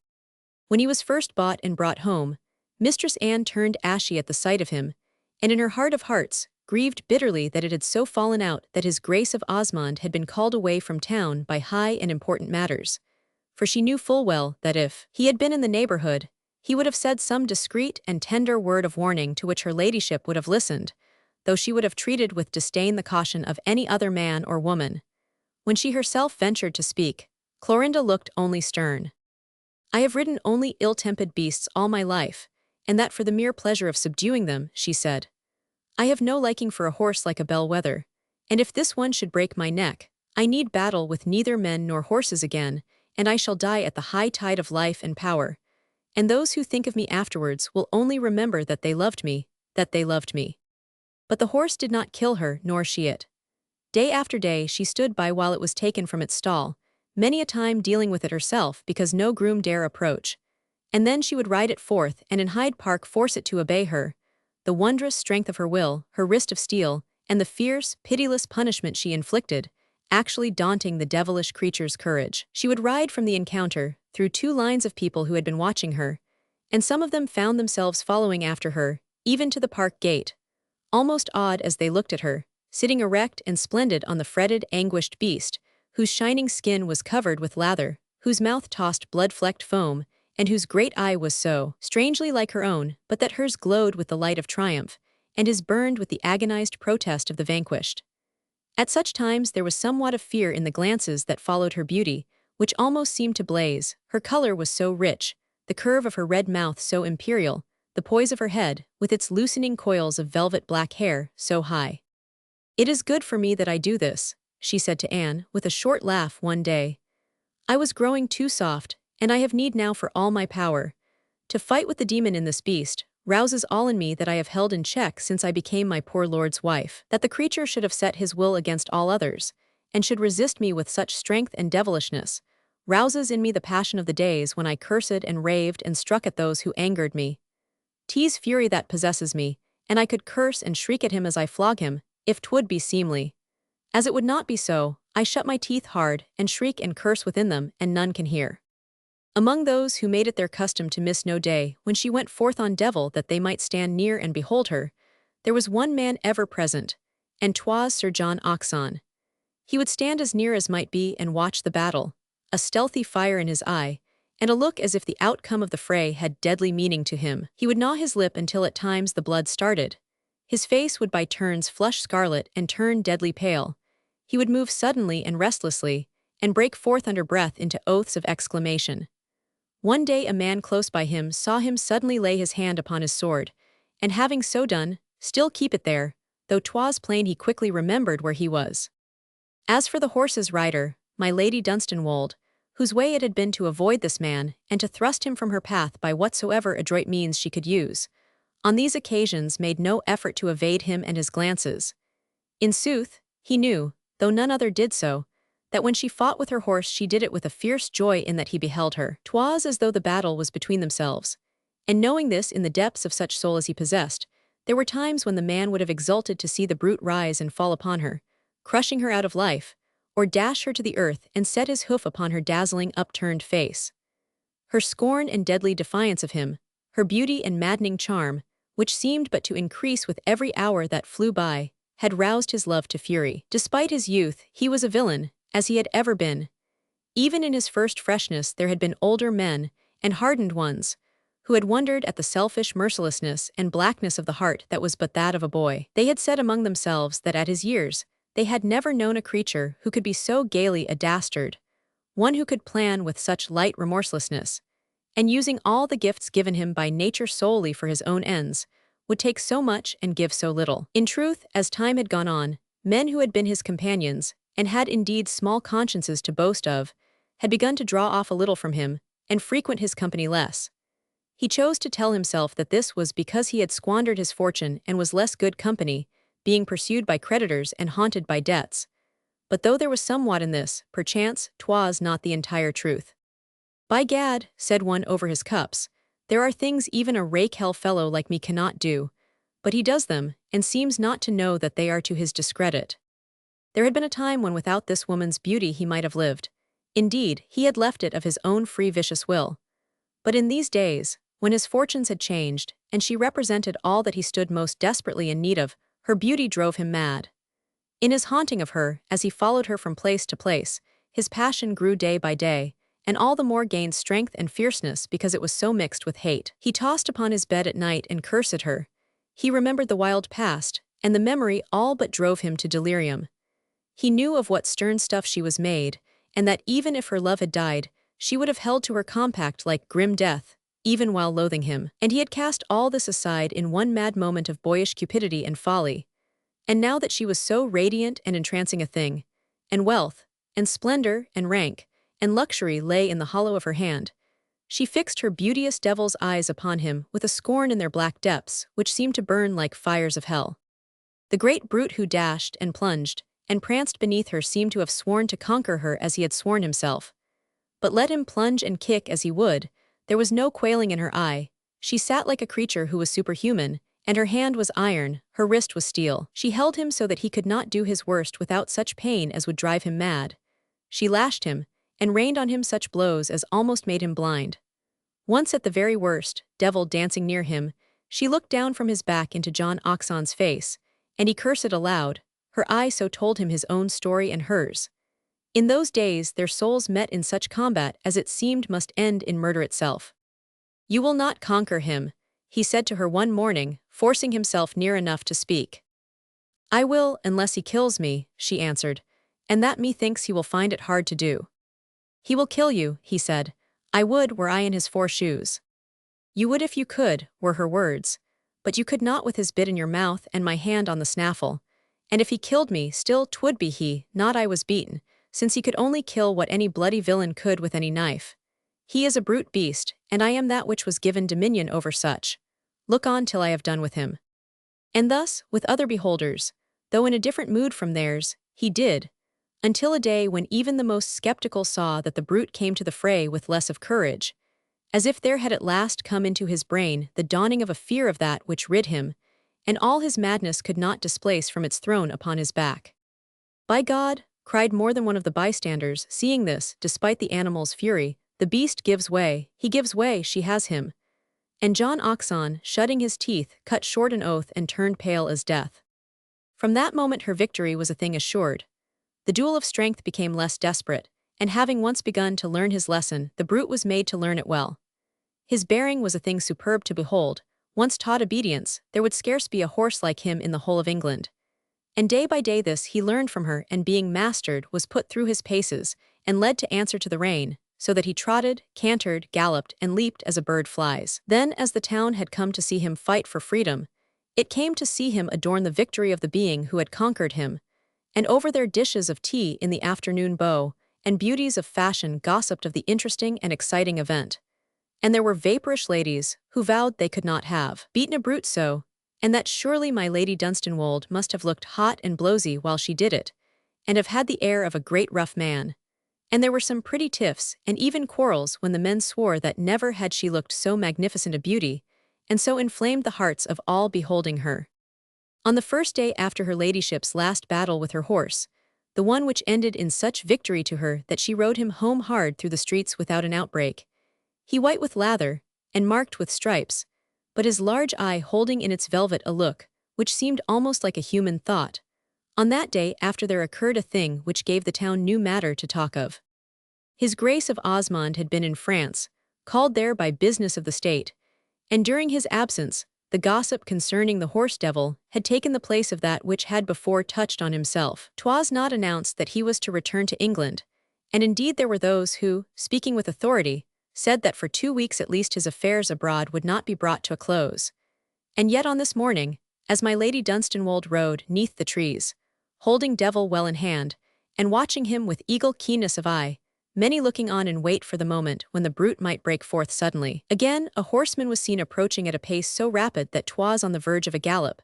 When he was first bought and brought home, Mistress Anne turned ashy at the sight of him, and in her heart of hearts, grieved bitterly that it had so fallen out that his Grace of Osmond had been called away from town by high and important matters. For she knew full well that if he had been in the neighborhood, he would have said some discreet and tender word of warning to which her ladyship would have listened, though she would have treated with disdain the caution of any other man or woman. When she herself ventured to speak, Clorinda looked only stern. I have ridden only ill-tempered beasts all my life, and that for the mere pleasure of subduing them, she said. I have no liking for a horse like a bellwether, and if this one should break my neck, I need battle with neither men nor horses again, and I shall die at the high tide of life and power. And those who think of me afterwards will only remember that they loved me, that they loved me. But the horse did not kill her, nor she it. Day after day she stood by while it was taken from its stall, many a time dealing with it herself because no groom dare approach. And then she would ride it forth and in Hyde Park force it to obey her. The wondrous strength of her will, her wrist of steel, and the fierce, pitiless punishment she inflicted, actually daunting the devilish creature's courage. She would ride from the encounter, through two lines of people who had been watching her, and some of them found themselves following after her, even to the park gate. Almost awed as they looked at her, sitting erect and splendid on the fretted, anguished beast, whose shining skin was covered with lather, whose mouth tossed blood-flecked foam, and whose great eye was so strangely like her own, but that hers glowed with the light of triumph, and his burned with the agonized protest of the vanquished. At such times there was somewhat of fear in the glances that followed her beauty, which almost seemed to blaze. Her color was so rich, the curve of her red mouth so imperial, the poise of her head, with its loosening coils of velvet black hair, so high. It is good for me that I do this, she said to Anne, with a short laugh one day. I was growing too soft, and I have need now for all my power. To fight with the demon in this beast rouses all in me that I have held in check since I became my poor lord's wife, that the creature should have set his will against all others, and should resist me with such strength and devilishness, rouses in me the passion of the days when I cursed and raved and struck at those who angered me. 'Tis fury that possesses me, and I could curse and shriek at him as I flog him, if 'twould be seemly. As it would not be so, I shut my teeth hard, and shriek and curse within them, and none can hear. Among those who made it their custom to miss no day when she went forth on devil that they might stand near and behold her, there was one man ever present, and 'twas Sir John Hodgson. He would stand as near as might be and watch the battle, a stealthy fire in his eye, and a look as if the outcome of the fray had deadly meaning to him. He would gnaw his lip until at times the blood started. His face would by turns flush scarlet and turn deadly pale. He would move suddenly and restlessly, and break forth under breath into oaths of exclamation. One day a man close by him saw him suddenly lay his hand upon his sword, and having so done, still keep it there, though 'twas plain he quickly remembered where he was. As for the horse's rider, my Lady Dunstanwold, whose way it had been to avoid this man, and to thrust him from her path by whatsoever adroit means she could use, on these occasions made no effort to evade him and his glances. In sooth, he knew, though none other did so, that when she fought with her horse she did it with a fierce joy in that he beheld her. 'Twas as though the battle was between themselves, and knowing this in the depths of such soul as he possessed, there were times when the man would have exulted to see the brute rise and fall upon her, crushing her out of life, or dash her to the earth and set his hoof upon her dazzling upturned face. Her scorn and deadly defiance of him, her beauty and maddening charm, which seemed but to increase with every hour that flew by, had roused his love to fury. Despite his youth, he was a villain, as he had ever been. Even in his first freshness there had been older men, and hardened ones, who had wondered at the selfish mercilessness and blackness of the heart that was but that of a boy. They had said among themselves that at his years, they had never known a creature who could be so gaily a dastard, one who could plan with such light remorselessness, and using all the gifts given him by nature solely for his own ends, would take so much and give so little. In truth, as time had gone on, men who had been his companions, and had indeed small consciences to boast of, had begun to draw off a little from him, and frequent his company less. He chose to tell himself that this was because he had squandered his fortune and was less good company, being pursued by creditors and haunted by debts. But though there was somewhat in this, perchance 'twas not the entire truth. "By gad," said one over his cups, "there are things even a rake-hell fellow like me cannot do, but he does them, and seems not to know that they are to his discredit." There had been a time when without this woman's beauty he might have lived. Indeed, he had left it of his own free vicious will. But in these days, when his fortunes had changed, and she represented all that he stood most desperately in need of, her beauty drove him mad. In his haunting of her, as he followed her from place to place, his passion grew day by day, and all the more gained strength and fierceness because it was so mixed with hate. He tossed upon his bed at night and cursed her. He remembered the wild past, and the memory all but drove him to delirium. He knew of what stern stuff she was made, and that even if her love had died, she would have held to her compact like grim death, even while loathing him. And he had cast all this aside in one mad moment of boyish cupidity and folly. And now that she was so radiant and entrancing a thing, and wealth, and splendor, and rank, and luxury lay in the hollow of her hand, she fixed her beauteous devil's eyes upon him with a scorn in their black depths which seemed to burn like fires of hell. The great brute who dashed, and plunged, and pranced beneath her seemed to have sworn to conquer her as he had sworn himself. But let him plunge and kick as he would, there was no quailing in her eye. She sat like a creature who was superhuman, and her hand was iron, her wrist was steel. She held him so that he could not do his worst without such pain as would drive him mad. She lashed him, and rained on him such blows as almost made him blind. Once at the very worst, devil dancing near him, she looked down from his back into John Oxon's face, and he cursed aloud. Her eye so told him his own story and hers. In those days their souls met in such combat as it seemed must end in murder itself. "You will not conquer him," he said to her one morning, forcing himself near enough to speak. "I will, unless he kills me," she answered, "and that methinks he will find it hard to do." "He will kill you," he said. "I would were I in his 4 shoes." "You would if you could," were her words, "but you could not with his bit in your mouth and my hand on the snaffle. And if he killed me, still 'twould be he, not I was beaten, since he could only kill what any bloody villain could with any knife. He is a brute beast, and I am that which was given dominion over such. Look on till I have done with him." And thus, with other beholders, though in a different mood from theirs, he did, until a day when even the most skeptical saw that the brute came to the fray with less of courage, as if there had at last come into his brain the dawning of a fear of that which rid him, and all his madness could not displace from its throne upon his back. "By God," cried more than one of the bystanders, seeing this, despite the animal's fury, "the beast gives way, he gives way, she has him." And John Oxon, shutting his teeth, cut short an oath and turned pale as death. From that moment her victory was a thing assured. The duel of strength became less desperate, and having once begun to learn his lesson, the brute was made to learn it well. His bearing was a thing superb to behold. Once taught obedience, there would scarce be a horse like him in the whole of England. And day by day this he learned from her, and being mastered, was put through his paces, and led to answer to the rein, so that he trotted, cantered, galloped, and leaped as a bird flies. Then, as the town had come to see him fight for freedom, it came to see him adorn the victory of the being who had conquered him, and over their dishes of tea in the afternoon beaux and beauties of fashion gossiped of the interesting and exciting event. And there were vaporish ladies who vowed they could not have beaten a brute so, and that surely my Lady Dunstanwold must have looked hot and blowsy while she did it, and have had the air of a great rough man. And there were some pretty tiffs and even quarrels when the men swore that never had she looked so magnificent a beauty, and so inflamed the hearts of all beholding her. On the first day after her ladyship's last battle with her horse, the one which ended in such victory to her that she rode him home hard through the streets without an outbreak, he white with lather, and marked with stripes, but his large eye holding in its velvet a look which seemed almost like a human thought. On that day after there occurred a thing which gave the town new matter to talk of. His Grace of Osmond had been in France, called there by business of the state, and during his absence, the gossip concerning the horse devil had taken the place of that which had before touched on himself. 'Twas not announced that he was to return to England, and indeed there were those who, speaking with authority, said that for 2 weeks at least his affairs abroad would not be brought to a close. And yet on this morning, as my Lady Dunstanwold rode 'neath the trees, holding devil well in hand, and watching him with eagle keenness of eye, many looking on in wait for the moment when the brute might break forth suddenly. Again, a horseman was seen approaching at a pace so rapid that 'twas on the verge of a gallop,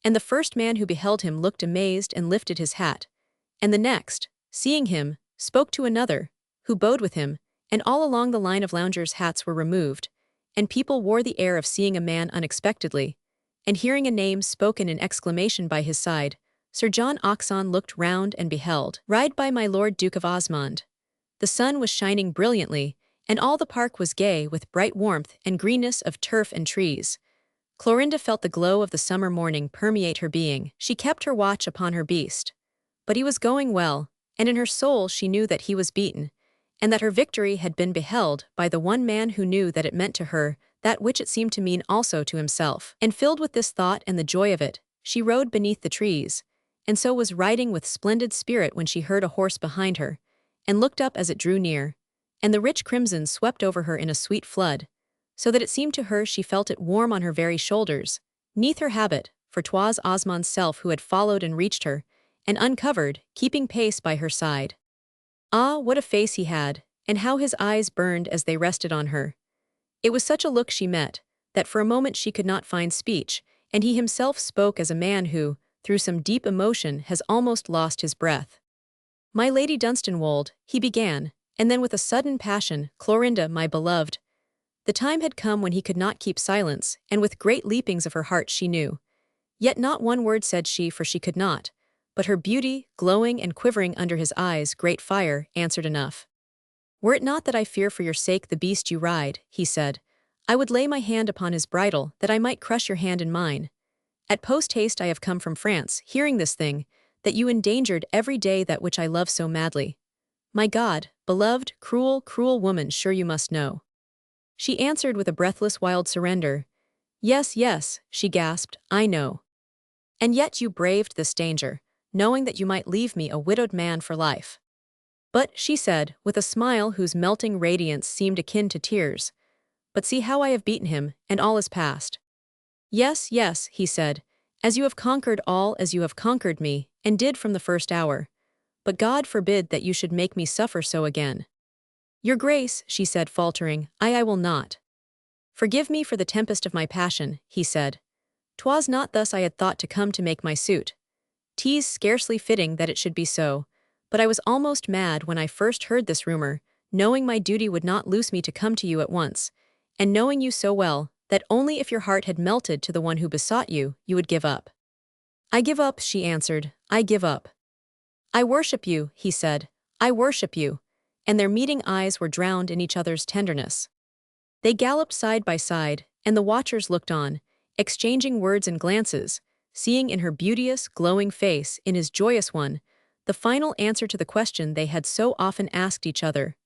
and the first man who beheld him looked amazed and lifted his hat, and the next, seeing him, spoke to another, who bowed with him, and all along the line of loungers hats were removed, and people wore the air of seeing a man unexpectedly, and hearing a name spoken in exclamation by his side, Sir John Hodgson looked round and beheld, "Ride by my Lord Duke of Osmond." The sun was shining brilliantly, and all the park was gay with bright warmth and greenness of turf and trees. Clorinda felt the glow of the summer morning permeate her being. She kept her watch upon her beast. But he was going well, and in her soul she knew that he was beaten, and that her victory had been beheld by the one man who knew that it meant to her that which it seemed to mean also to himself. And filled with this thought and the joy of it, she rode beneath the trees, and so was riding with splendid spirit when she heard a horse behind her, and looked up as it drew near, and the rich crimson swept over her in a sweet flood, so that it seemed to her she felt it warm on her very shoulders, neath her habit, for 'twas Osmond's self who had followed and reached her, and uncovered, keeping pace by her side. Ah, what a face he had, and how his eyes burned as they rested on her. It was such a look she met, that for a moment she could not find speech, and he himself spoke as a man who, through some deep emotion, has almost lost his breath. "My Lady Dunstanwold," he began, and then with a sudden passion, "Clorinda, my beloved." The time had come when he could not keep silence, and with great leapings of her heart she knew. Yet not one word said she, for she could not, but her beauty, glowing and quivering under his eyes' great fire, answered enough. "Were it not that I fear for your sake the beast you ride," he said, "I would lay my hand upon his bridle, that I might crush your hand in mine. At post-haste I have come from France, hearing this thing, that you endangered every day that which I love so madly. My God, beloved, cruel, cruel woman, sure you must know." She answered with a breathless wild surrender. "Yes, yes," she gasped, "I know. And yet you braved this danger, knowing that you might leave me a widowed man for life." "But," she said, with a smile whose melting radiance seemed akin to tears, "but see how I have beaten him, and all is past." "Yes, yes," he said, "as you have conquered all as you have conquered me, and did from the first hour. But God forbid that you should make me suffer so again." "Your Grace," she said faltering, I will not." "Forgive me for the tempest of my passion," he said. "'Twas not thus I had thought to come to make my suit. 'Tis scarcely fitting that it should be so, but I was almost mad when I first heard this rumor, knowing my duty would not loose me to come to you at once, and knowing you so well, that only if your heart had melted to the one who besought you, you would give up." "I give up," she answered, "I give up." "I worship you," he said, "I worship you," and their meeting eyes were drowned in each other's tenderness. They galloped side by side, and the watchers looked on, exchanging words and glances, seeing in her beauteous, glowing face, in his joyous one, the final answer to the question they had so often asked each other.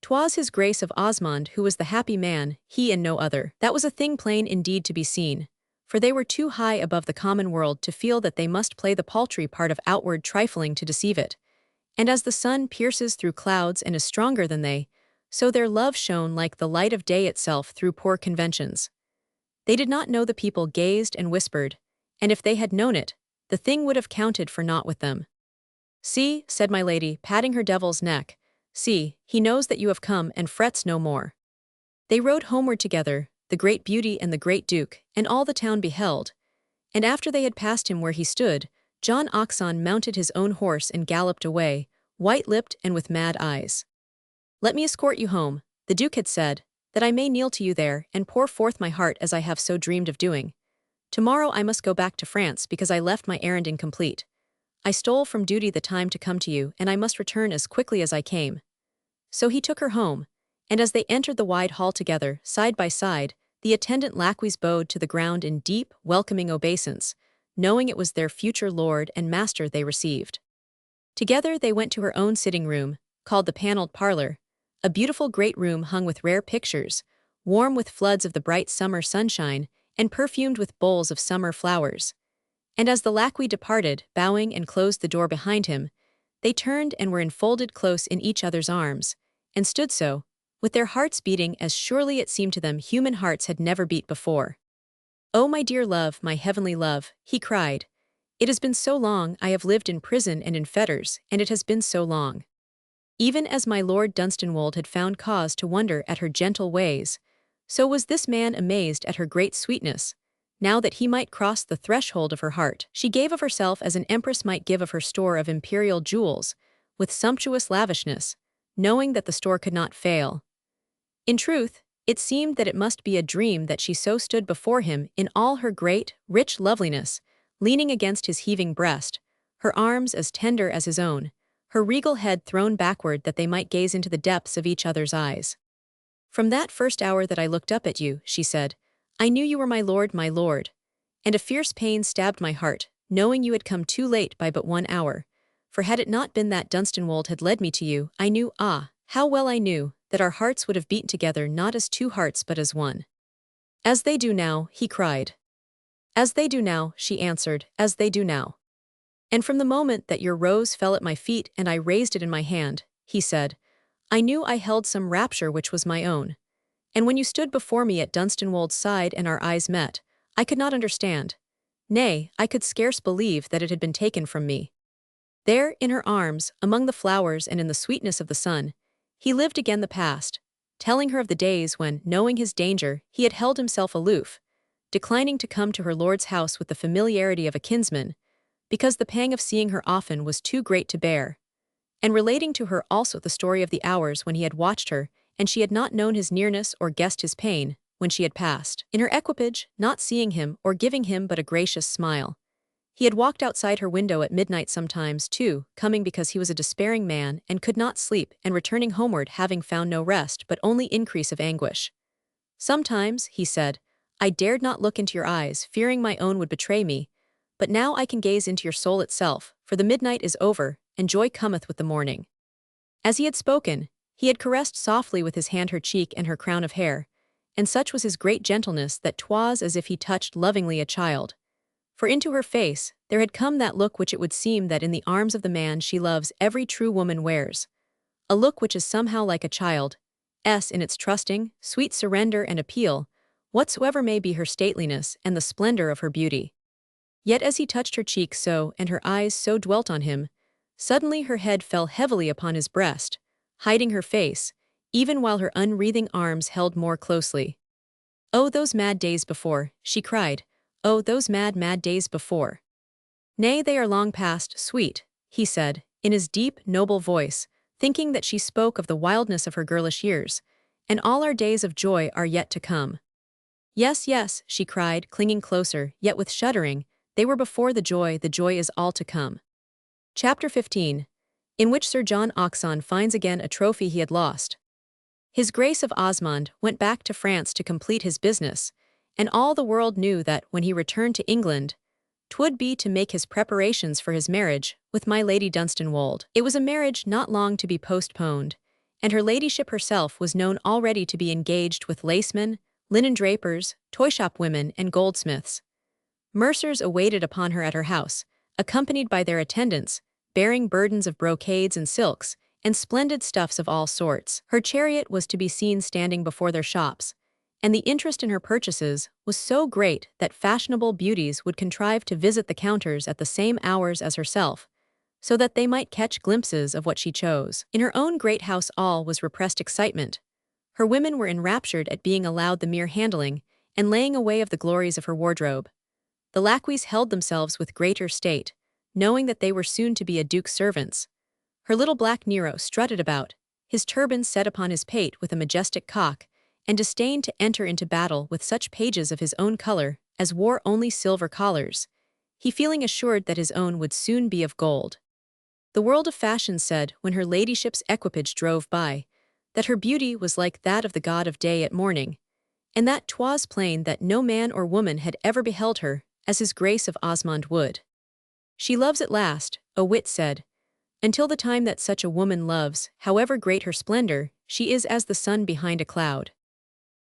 'Twas his Grace of Osmond who was the happy man, he and no other. That was a thing plain indeed to be seen, for they were too high above the common world to feel that they must play the paltry part of outward trifling to deceive it. And as the sun pierces through clouds and is stronger than they, so their love shone like the light of day itself through poor conventions. They did not know the people gazed and whispered, and if they had known it, the thing would have counted for naught with them. "See," said my lady, patting her devil's neck, "see, he knows that you have come and frets no more." They rode homeward together, the great beauty and the great duke, and all the town beheld, and after they had passed him where he stood, John Hodgson mounted his own horse and galloped away, white-lipped and with mad eyes. "Let me escort you home," the duke had said, "that I may kneel to you there and pour forth my heart as I have so dreamed of doing. Tomorrow I must go back to France because I left my errand incomplete. I stole from duty the time to come to you, and I must return as quickly as I came." So he took her home, and as they entered the wide hall together, side by side, the attendant lacqueys bowed to the ground in deep, welcoming obeisance, knowing it was their future lord and master they received. Together they went to her own sitting room, called the paneled parlor, a beautiful great room hung with rare pictures, warm with floods of the bright summer sunshine, and perfumed with bowls of summer flowers. And as the lacquey departed, bowing and closed the door behind him, they turned and were enfolded close in each other's arms, and stood so, with their hearts beating as surely it seemed to them human hearts had never beat before. "Oh, my dear love, my heavenly love," he cried. "It has been so long, I have lived in prison and in fetters, and it has been so long. Even as my Lord Dunstanwold had found cause to wonder at her gentle ways, so was this man amazed at her great sweetness. Now that he might cross the threshold of her heart, she gave of herself as an empress might give of her store of imperial jewels, with sumptuous lavishness, knowing that the store could not fail. In truth, it seemed that it must be a dream that she so stood before him in all her great, rich loveliness, leaning against his heaving breast, her arms as tender as his own, her regal head thrown backward that they might gaze into the depths of each other's eyes. "From that first hour that I looked up at you," she said, "I knew you were my lord, and a fierce pain stabbed my heart, knowing you had come too late by but 1 hour, for had it not been that Dunstanwold had led me to you, I knew, how well I knew, that our hearts would have beaten together not as two hearts but as one." "As they do now," he cried. "As they do now," she answered, "as they do now." "And from the moment that your rose fell at my feet and I raised it in my hand," he said, "I knew I held some rapture which was my own. And when you stood before me at Dunstanwold's side and our eyes met, I could not understand. Nay, I could scarce believe that it had been taken from me." There, in her arms, among the flowers and in the sweetness of the sun, he lived again the past, telling her of the days when, knowing his danger, he had held himself aloof, declining to come to her lord's house with the familiarity of a kinsman, because the pang of seeing her often was too great to bear, and relating to her also the story of the hours when he had watched her, and she had not known his nearness or guessed his pain, when she had passed in her equipage, not seeing him or giving him but a gracious smile. He had walked outside her window at midnight sometimes, too, coming because he was a despairing man and could not sleep, and returning homeward having found no rest but only increase of anguish. "Sometimes," he said, "I dared not look into your eyes, fearing my own would betray me, but now I can gaze into your soul itself, for the midnight is over, and joy cometh with the morning." As he had spoken, he had caressed softly with his hand her cheek and her crown of hair, and such was his great gentleness that 'twas as if he touched lovingly a child. For into her face there had come that look which it would seem that in the arms of the man she loves every true woman wears, a look which is somehow like a child's in its trusting, sweet surrender and appeal, whatsoever may be her stateliness and the splendor of her beauty. Yet as he touched her cheek so and her eyes so dwelt on him, suddenly her head fell heavily upon his breast, hiding her face, even while her unwreathing arms held more closely. "Oh, those mad days before," she cried. "Oh, those mad, mad days before." "Nay, they are long past, sweet," he said, in his deep, noble voice, thinking that she spoke of the wildness of her girlish years, "and all our days of joy are yet to come." "Yes, yes," she cried, clinging closer, yet with shuddering, "they were before the joy is all to come." Chapter 15, in which Sir John Hodgson finds again a trophy he had lost. His Grace of Osmond went back to France to complete his business, and all the world knew that when he returned to England, 'twould be to make his preparations for his marriage with my Lady Dunstanwold. It was a marriage not long to be postponed, and her ladyship herself was known already to be engaged with lacemen, linen drapers, toy-shop women, and goldsmiths. Mercers awaited upon her at her house, accompanied by their attendants, bearing burdens of brocades and silks, and splendid stuffs of all sorts. Her chariot was to be seen standing before their shops, and the interest in her purchases was so great that fashionable beauties would contrive to visit the counters at the same hours as herself, so that they might catch glimpses of what she chose. In her own great house all was repressed excitement. Her women were enraptured at being allowed the mere handling and laying away of the glories of her wardrobe. The lacqueys held themselves with greater state, knowing that they were soon to be a duke's servants. Her little black Nero strutted about, his turban set upon his pate with a majestic cock, and disdained to enter into battle with such pages of his own color as wore only silver collars, he feeling assured that his own would soon be of gold. The world of fashion said, when her ladyship's equipage drove by, that her beauty was like that of the god of day at morning, and that 'twas plain that no man or woman had ever beheld her as his Grace of Osmond would. "She loves at last," a wit said. "Until the time that such a woman loves, however great her splendor, she is as the sun behind a cloud.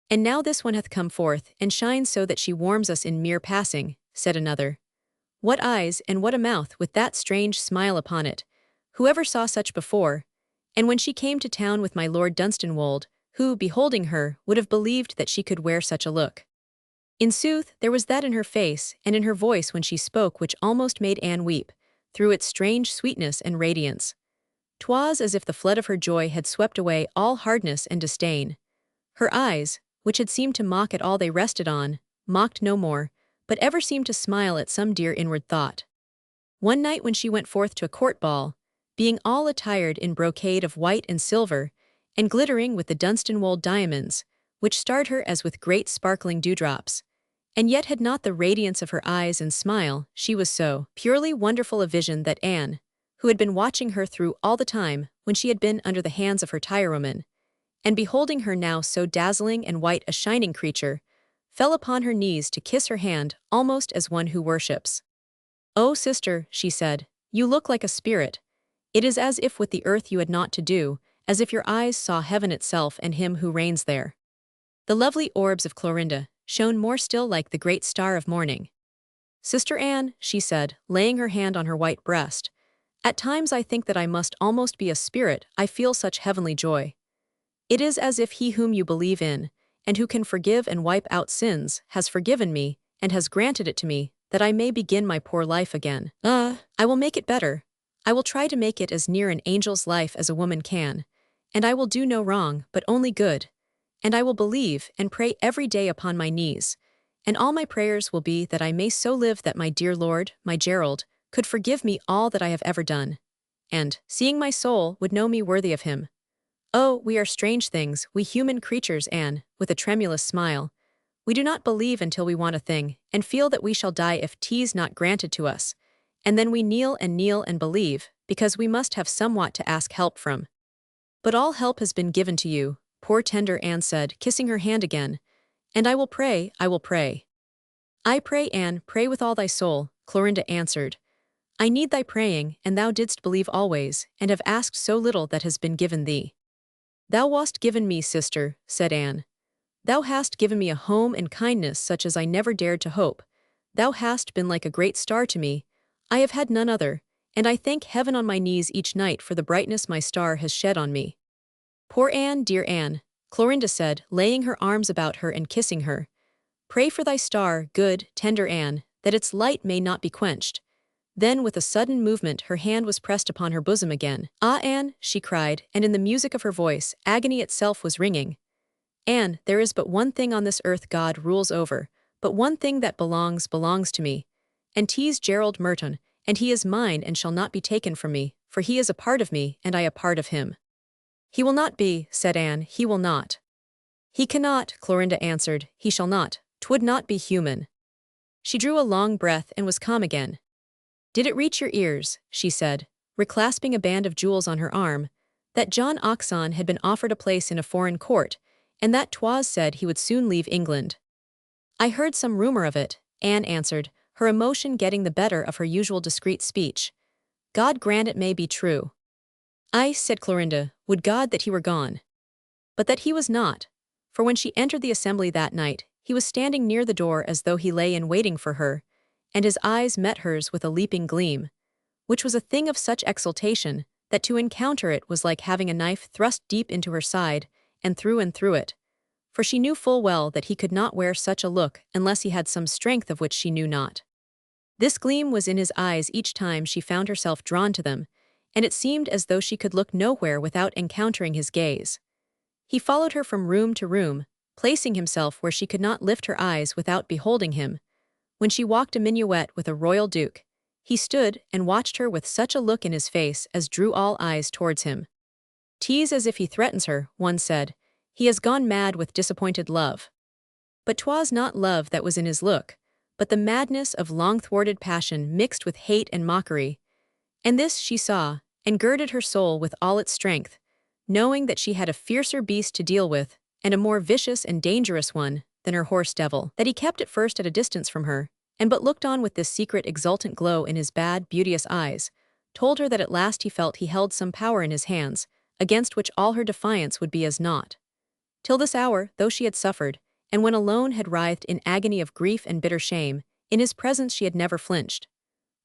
And now this one hath come forth, and shines so that she warms us in mere passing," said another. "What eyes, and what a mouth, with that strange smile upon it! Whoever saw such before? And when she came to town with my Lord Dunstanwold, who, beholding her, would have believed that she could wear such a look? In sooth, there was that in her face and in her voice when she spoke which almost made Anne weep, through its strange sweetness and radiance. 'Twas as if the flood of her joy had swept away all hardness and disdain. Her eyes, which had seemed to mock at all they rested on, mocked no more, but ever seemed to smile at some dear inward thought. One night when she went forth to a court ball, being all attired in brocade of white and silver, and glittering with the Dunstanwold diamonds, which starred her as with great sparkling dewdrops, and yet had not the radiance of her eyes and smile, she was so purely wonderful a vision that Anne, who had been watching her through all the time when she had been under the hands of her tirewoman, and beholding her now so dazzling and white a shining creature, fell upon her knees to kiss her hand almost as one who worships. "Oh, sister," she said, "you look like a spirit. It is as if with the earth you had naught to do, as if your eyes saw heaven itself and him who reigns there." The lovely orbs of Clorinda shone more still like the great star of morning. "Sister Anne," she said, laying her hand on her white breast, "at times I think that I must almost be a spirit, I feel such heavenly joy. It is as if he whom you believe in, and who can forgive and wipe out sins, has forgiven me, and has granted it to me, that I may begin my poor life again. I will make it better. I will try to make it as near an angel's life as a woman can, and I will do no wrong, but only good. And I will believe and pray every day upon my knees, and all my prayers will be that I may so live that my dear Lord, my Gerald, could forgive me all that I have ever done, and, seeing my soul, would know me worthy of him. Oh, we are strange things, we human creatures, Anne," with a tremulous smile. "We do not believe until we want a thing, and feel that we shall die if 'tis not granted to us, and then we kneel and believe, because we must have somewhat to ask help from. But all help has been given to you," poor tender Anne said, kissing her hand again, "and I will pray, I will pray." "I pray, Anne, pray with all thy soul," Clorinda answered. "I need thy praying, and thou didst believe always, and have asked so little that has been given thee." "Thou wast given me, sister," said Anne. "Thou hast given me a home and kindness such as I never dared to hope. Thou hast been like a great star to me. I have had none other, and I thank heaven on my knees each night for the brightness my star has shed on me." "Poor Anne, dear Anne," Clorinda said, laying her arms about her and kissing her. "Pray for thy star, good, tender Anne, that its light may not be quenched." Then with a sudden movement her hand was pressed upon her bosom again. "Ah, Anne," she cried, and in the music of her voice, agony itself was ringing. "Anne, there is but one thing on this earth God rules over, but one thing that belongs to me. And 'tis Gerald Merton, and he is mine and shall not be taken from me, for he is a part of me, and I a part of him." "He will not be," said Anne, "he will not." "He cannot," Clorinda answered, "he shall not. 'Twould not be human." She drew a long breath and was calm again. "Did it reach your ears," she said, reclasping a band of jewels on her arm, "that John Hodgson had been offered a place in a foreign court, and that 'twas said he would soon leave England?" "I heard some rumor of it," Anne answered, her emotion getting the better of her usual discreet speech. "God grant it may be true." "I," said Clorinda, "would God that he were gone." But that he was not, for when she entered the assembly that night, he was standing near the door as though he lay in waiting for her, and his eyes met hers with a leaping gleam, which was a thing of such exultation that to encounter it was like having a knife thrust deep into her side, and through it, for she knew full well that he could not wear such a look unless he had some strength of which she knew not. This gleam was in his eyes each time she found herself drawn to them, and it seemed as though she could look nowhere without encountering his gaze. He followed her from room to room, placing himself where she could not lift her eyes without beholding him. When she walked a minuet with a royal duke, he stood and watched her with such a look in his face as drew all eyes towards him. "'Tis as if he threatens her," one said. "He has gone mad with disappointed love." But 'twas not love that was in his look, but the madness of long-thwarted passion mixed with hate and mockery. And this she saw, and girded her soul with all its strength, knowing that she had a fiercer beast to deal with, and a more vicious and dangerous one, than her horse devil, that he kept at first at a distance from her, and but looked on with this secret exultant glow in his bad, beauteous eyes, told her that at last he felt he held some power in his hands, against which all her defiance would be as naught. Till this hour, though she had suffered, and when alone had writhed in agony of grief and bitter shame, in his presence she had never flinched.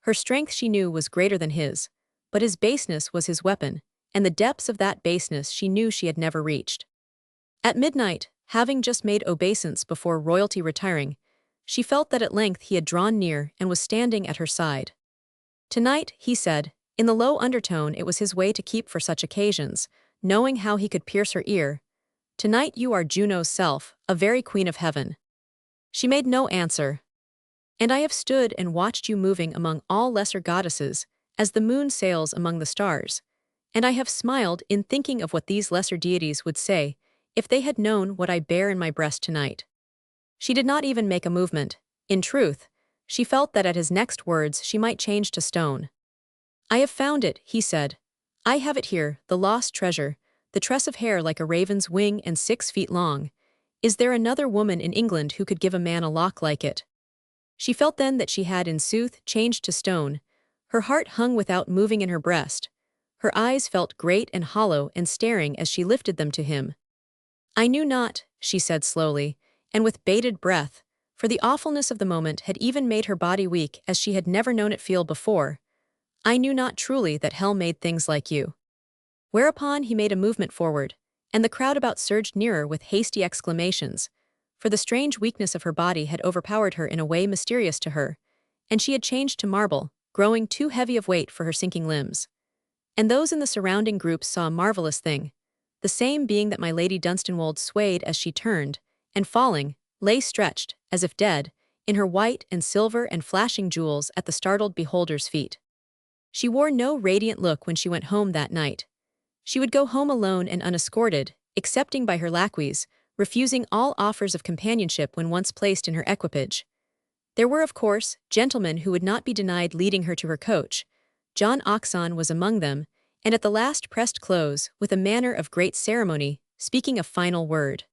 Her strength she knew was greater than his, but his baseness was his weapon, and the depths of that baseness she knew she had never reached. At midnight, having just made obeisance before royalty retiring, she felt that at length he had drawn near and was standing at her side. "Tonight," he said, In the low undertone it was his way to keep for such occasions, knowing how he could pierce her ear. "Tonight you are Juno's self, a very queen of heaven." She made no answer. "And I have stood and watched you moving among all lesser goddesses, as the moon sails among the stars. And I have smiled in thinking of what these lesser deities would say, if they had known what I bear in my breast tonight." She did not even make a movement. In truth, she felt that at his next words she might change to stone. "I have found it," he said. "I have it here, the lost treasure, the tress of hair like a raven's wing and 6 feet long. Is there another woman in England who could give a man a lock like it?" She felt then that she had in sooth changed to stone. Her heart hung without moving in her breast. Her eyes felt great and hollow and staring as she lifted them to him. "I knew not," she said slowly, and with bated breath, for the awfulness of the moment had even made her body weak as she had never known it feel before. "I knew not truly that hell made things like you." Whereupon he made a movement forward, and the crowd about surged nearer with hasty exclamations, for the strange weakness of her body had overpowered her in a way mysterious to her, and she had changed to marble, growing too heavy of weight for her sinking limbs. And those in the surrounding groups saw a marvelous thing, the same being that my Lady Dunstanwolde swayed as she turned, and falling, lay stretched, as if dead, in her white and silver and flashing jewels at the startled beholder's feet. She wore no radiant look when she went home that night. She would go home alone and unescorted, excepting by her lacqueys, refusing all offers of companionship when once placed in her equipage. There were, of course, gentlemen who would not be denied leading her to her coach. John Hodgson was among them, and at the last pressed close, with a manner of great ceremony, speaking a final word.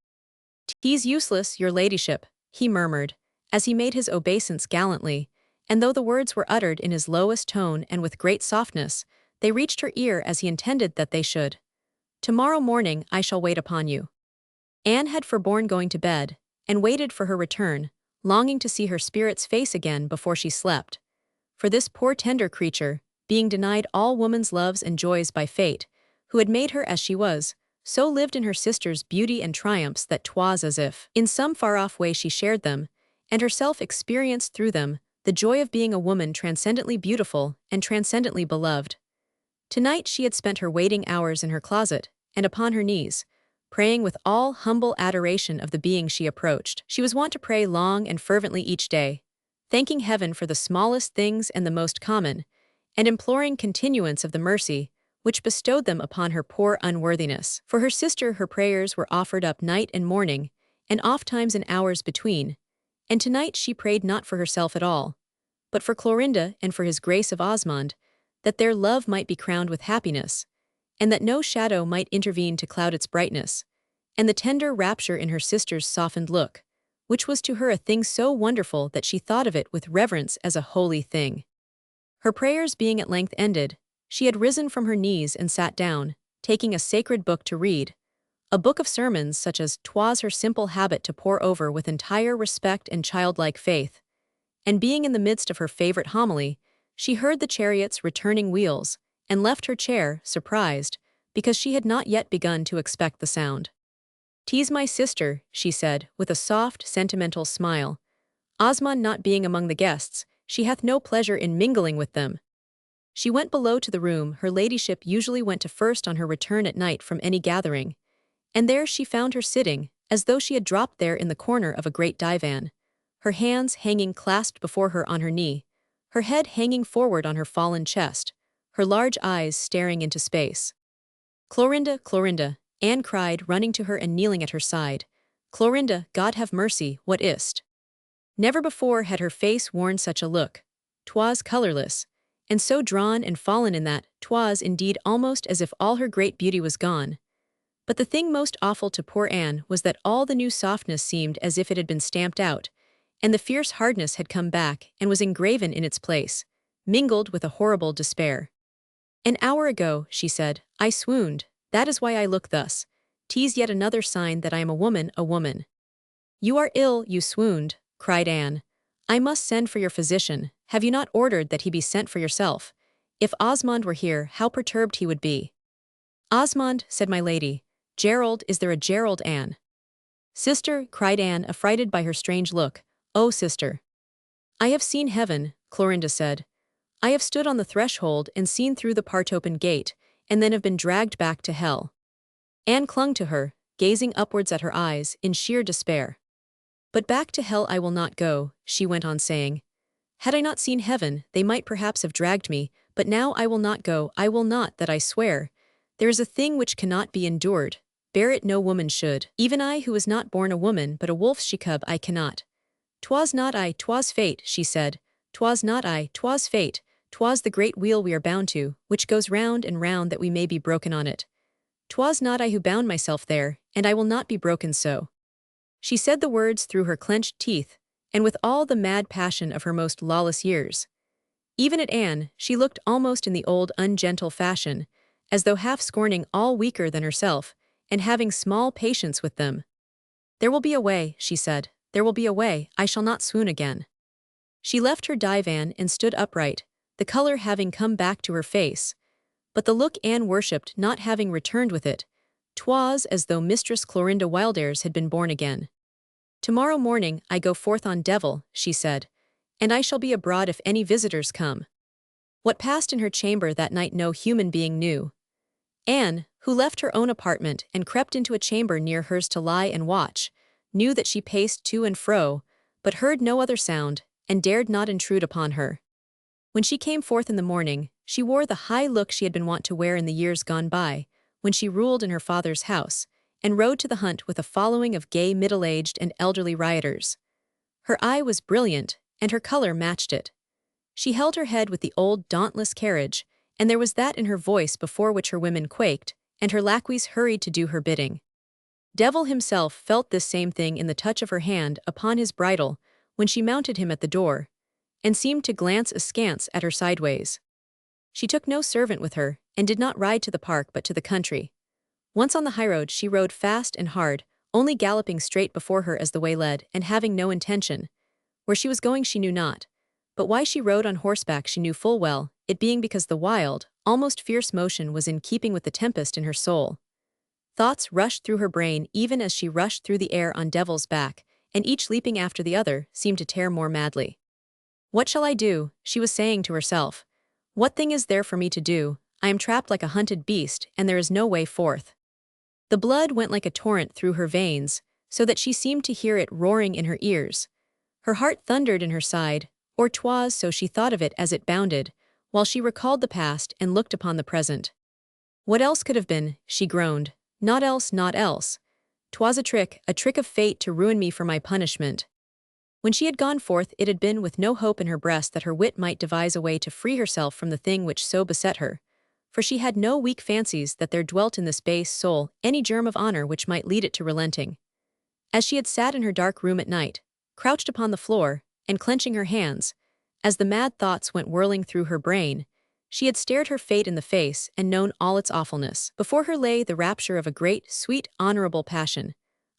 "'Tis useless, your ladyship," he murmured, as he made his obeisance gallantly, and though the words were uttered in his lowest tone and with great softness, they reached her ear as he intended that they should. "Tomorrow morning I shall wait upon you." Anne had forborne going to bed, and waited for her return, longing to see her spirit's face again before she slept. For this poor tender creature, being denied all woman's loves and joys by fate, who had made her as she was, so lived in her sister's beauty and triumphs that 'twas as if, in some far-off way she shared them, and herself experienced through them, the joy of being a woman transcendently beautiful and transcendently beloved. Tonight she had spent her waiting hours in her closet, and upon her knees, praying with all humble adoration of the being she approached. She was wont to pray long and fervently each day, thanking heaven for the smallest things and the most common, and imploring continuance of the mercy which bestowed them upon her poor unworthiness. For her sister her prayers were offered up night and morning, and ofttimes in hours between, and tonight she prayed not for herself at all, but for Clorinda and for his Grace of Osmond, that their love might be crowned with happiness, and that no shadow might intervene to cloud its brightness, and the tender rapture in her sister's softened look, which was to her a thing so wonderful that she thought of it with reverence as a holy thing. Her prayers being at length ended, she had risen from her knees and sat down, taking a sacred book to read, a book of sermons such as 'twas her simple habit to pore over with entire respect and childlike faith. And being in the midst of her favorite homily, she heard the chariot's returning wheels, and left her chair, surprised, because she had not yet begun to expect the sound. "'Tis my sister," she said, with a soft, sentimental smile. "Osmond not being among the guests, she hath no pleasure in mingling with them." She went below to the room her ladyship usually went to first on her return at night from any gathering, and there she found her sitting, as though she had dropped there in the corner of a great divan, her hands hanging clasped before her on her knee, her head hanging forward on her fallen chest, her large eyes staring into space. "Clorinda, Clorinda," Anne cried, running to her and kneeling at her side. "Clorinda, God have mercy, what is't?" Never before had her face worn such a look. 'Twas colorless, and so drawn and fallen in that 'twas indeed almost as if all her great beauty was gone. But the thing most awful to poor Anne was that all the new softness seemed as if it had been stamped out, and the fierce hardness had come back and was engraven in its place, mingled with a horrible despair. "An hour ago," she said, "I swooned, that is why I look thus. 'Tis yet another sign that I am a woman, a woman." "You are ill, you swooned," cried Anne. "I must send for your physician. Have you not ordered that he be sent for yourself? If Osmond were here, how perturbed he would be." "Osmond," said my lady. "Gerald, is there a Gerald, Anne?" "Sister," cried Anne, affrighted by her strange look. "Oh, sister." "I have seen heaven," Clorinda said. I have stood on the threshold and seen through the part-open gate, and then have been dragged back to hell. Anne clung to her, gazing upwards at her eyes, in sheer despair. But back to hell I will not go, she went on saying. Had I not seen heaven, they might perhaps have dragged me, but now I will not go, I will not, that I swear. There is a thing which cannot be endured, bear it no woman should. Even I who was not born a woman but a wolf's she-cub I cannot. 'Twas not I, 'twas fate, she said. 'Twas not I, 'twas fate, 'twas the great wheel we are bound to, which goes round and round that we may be broken on it. 'Twas not I who bound myself there, and I will not be broken so. She said the words through her clenched teeth, and with all the mad passion of her most lawless years. Even at Anne, she looked almost in the old ungentle fashion, as though half scorning all weaker than herself, and having small patience with them. There will be a way, she said, there will be a way, I shall not swoon again. She left her divan and stood upright, the color having come back to her face, but the look Anne worshipped not having returned with it. 'Twas as though Mistress Clorinda Wildairs had been born again. Tomorrow morning I go forth on devil, she said, and I shall be abroad if any visitors come. What passed in her chamber that night no human being knew. Anne, who left her own apartment and crept into a chamber near hers to lie and watch, knew that she paced to and fro, but heard no other sound, and dared not intrude upon her. When she came forth in the morning, she wore the high look she had been wont to wear in the years gone by, when she ruled in her father's house, and rode to the hunt with a following of gay middle-aged and elderly rioters. Her eye was brilliant, and her color matched it. She held her head with the old dauntless carriage, and there was that in her voice before which her women quaked, and her lacqueys hurried to do her bidding. Devil himself felt this same thing in the touch of her hand upon his bridle when she mounted him at the door, and seemed to glance askance at her sideways. She took no servant with her, and did not ride to the park but to the country. Once on the highroad she rode fast and hard, only galloping straight before her as the way led, and having no intention. Where she was going she knew not, but why she rode on horseback she knew full well, it being because the wild, almost fierce motion was in keeping with the tempest in her soul. Thoughts rushed through her brain even as she rushed through the air on Devil's back, and each leaping after the other seemed to tear more madly. What shall I do, she was saying to herself. What thing is there for me to do? I am trapped like a hunted beast, and there is no way forth. The blood went like a torrent through her veins, so that she seemed to hear it roaring in her ears. Her heart thundered in her side, or 'twas so she thought of it as it bounded, while she recalled the past and looked upon the present. What else could have been, she groaned, not else, not else. 'Twas a trick of fate to ruin me for my punishment. When she had gone forth it had been with no hope in her breast that her wit might devise a way to free herself from the thing which so beset her, for she had no weak fancies that there dwelt in this base soul any germ of honor which might lead it to relenting. As she had sat in her dark room at night, crouched upon the floor, and clenching her hands, as the mad thoughts went whirling through her brain, she had stared her fate in the face and known all its awfulness. Before her lay the rapture of a great, sweet, honorable passion.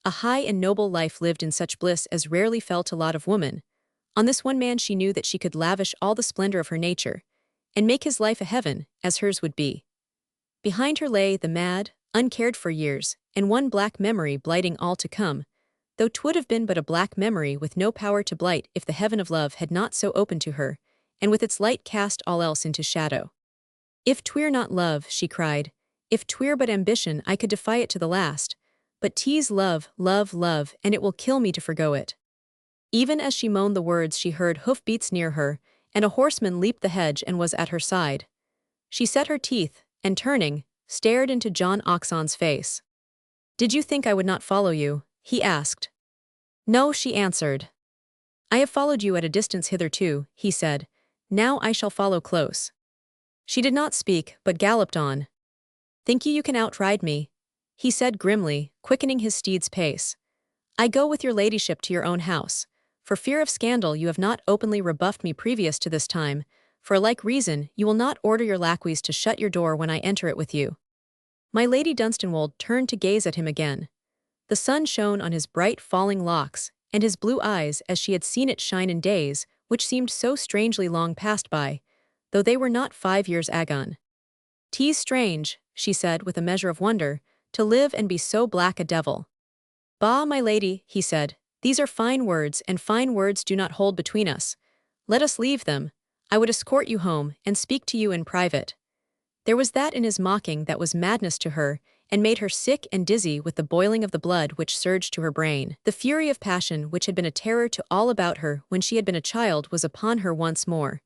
A high and noble life lived in such bliss as rarely fell to lot of woman. On this one man she knew that she could lavish all the splendor of her nature, and make his life a heaven, as hers would be. Behind her lay the mad, uncared for years, and one black memory blighting all to come, though 'twould have been but a black memory with no power to blight if the heaven of love had not so opened to her, and with its light cast all else into shadow. If 'twere not love, she cried, if 'twere but ambition I could defy it to the last, but 'tis love, love, love, and it will kill me to forgo it. Even as she moaned the words she heard hoof-beats near her, and a horseman leaped the hedge and was at her side. She set her teeth, and turning, stared into John Oxon's face. Did you think I would not follow you? He asked. No, she answered. I have followed you at a distance hitherto, he said. Now I shall follow close. She did not speak, but galloped on. Think you can outride me? He said grimly, quickening his steed's pace. I go with your ladyship to your own house. For fear of scandal you have not openly rebuffed me previous to this time, for a like reason you will not order your lacqueys to shut your door when I enter it with you. My Lady Dunstanwold turned to gaze at him again. The sun shone on his bright falling locks, and his blue eyes as she had seen it shine in days which seemed so strangely long passed by, though they were not 5 years agone. 'Tis strange, she said with a measure of wonder, to live and be so black a devil. Bah, my lady, he said, these are fine words, and fine words do not hold between us. Let us leave them. I would escort you home and speak to you in private. There was that in his mocking that was madness to her, and made her sick and dizzy with the boiling of the blood which surged to her brain. The fury of passion which had been a terror to all about her when she had been a child was upon her once more,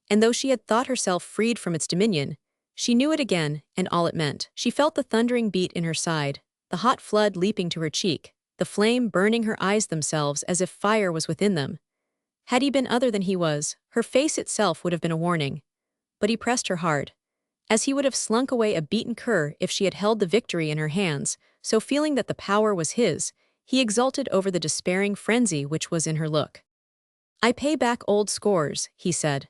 and though she had thought herself freed from its dominion, she knew it again and all it meant. She felt the thundering beat in her side, the hot flood leaping to her cheek, the flame burning her eyes themselves as if fire was within them. Had he been other than he was, her face itself would have been a warning. But he pressed her hard, as he would have slunk away a beaten cur if she had held the victory in her hands, so feeling that the power was his, he exulted over the despairing frenzy which was in her look. I pay back old scores, he said.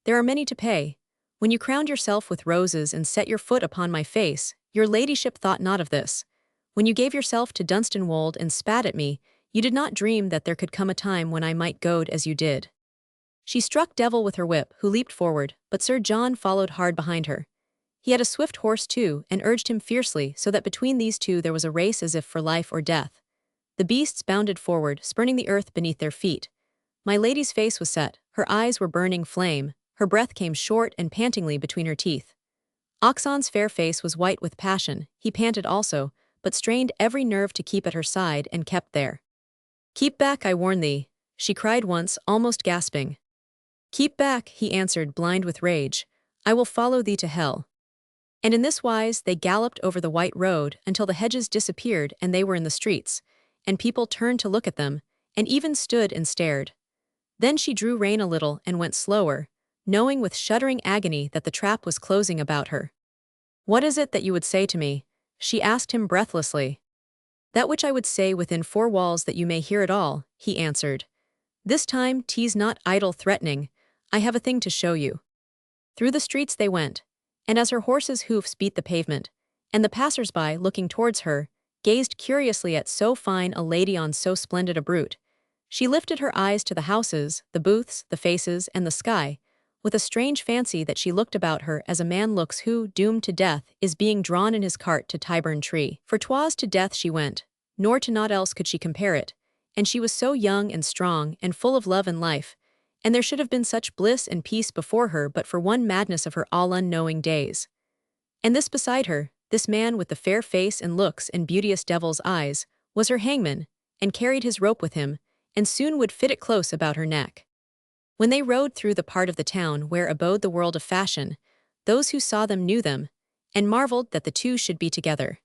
There are many to pay. When you crowned yourself with roses and set your foot upon my face, your ladyship thought not of this. When you gave yourself to Dunstanwold and spat at me, you did not dream that there could come a time when I might goad as you did. She struck Devil with her whip, who leaped forward, but Sir John followed hard behind her. He had a swift horse too, and urged him fiercely, so that between these two there was a race as if for life or death. The beasts bounded forward, spurning the earth beneath their feet. My lady's face was set, her eyes were burning flame, her breath came short and pantingly between her teeth. Hodgson's fair face was white with passion, he panted also, but strained every nerve to keep at her side and kept there. Keep back, I warn thee, she cried once, almost gasping. Keep back, he answered, blind with rage. I will follow thee to hell. And in this wise they galloped over the white road until the hedges disappeared and they were in the streets, and people turned to look at them, and even stood and stared. Then she drew rein a little and went slower, knowing with shuddering agony that the trap was closing about her. What is it that you would say to me? She asked him breathlessly. That which I would say within four walls that you may hear it all, he answered. This time tease not idle threatening, I have a thing to show you. Through the streets they went, and as her horse's hoofs beat the pavement, and the passers-by, looking towards her, gazed curiously at so fine a lady on so splendid a brute, she lifted her eyes to the houses, the booths, the faces, and the sky, with a strange fancy that she looked about her as a man looks who, doomed to death, is being drawn in his cart to Tyburn Tree. For 'twas to death she went, nor to naught else could she compare it, and she was so young and strong and full of love and life, and there should have been such bliss and peace before her but for one madness of her all-unknowing days. And this beside her, this man with the fair face and looks and beauteous devil's eyes, was her hangman, and carried his rope with him, and soon would fit it close about her neck. When they rode through the part of the town where abode the world of fashion, those who saw them knew them, and marveled that the two should be together.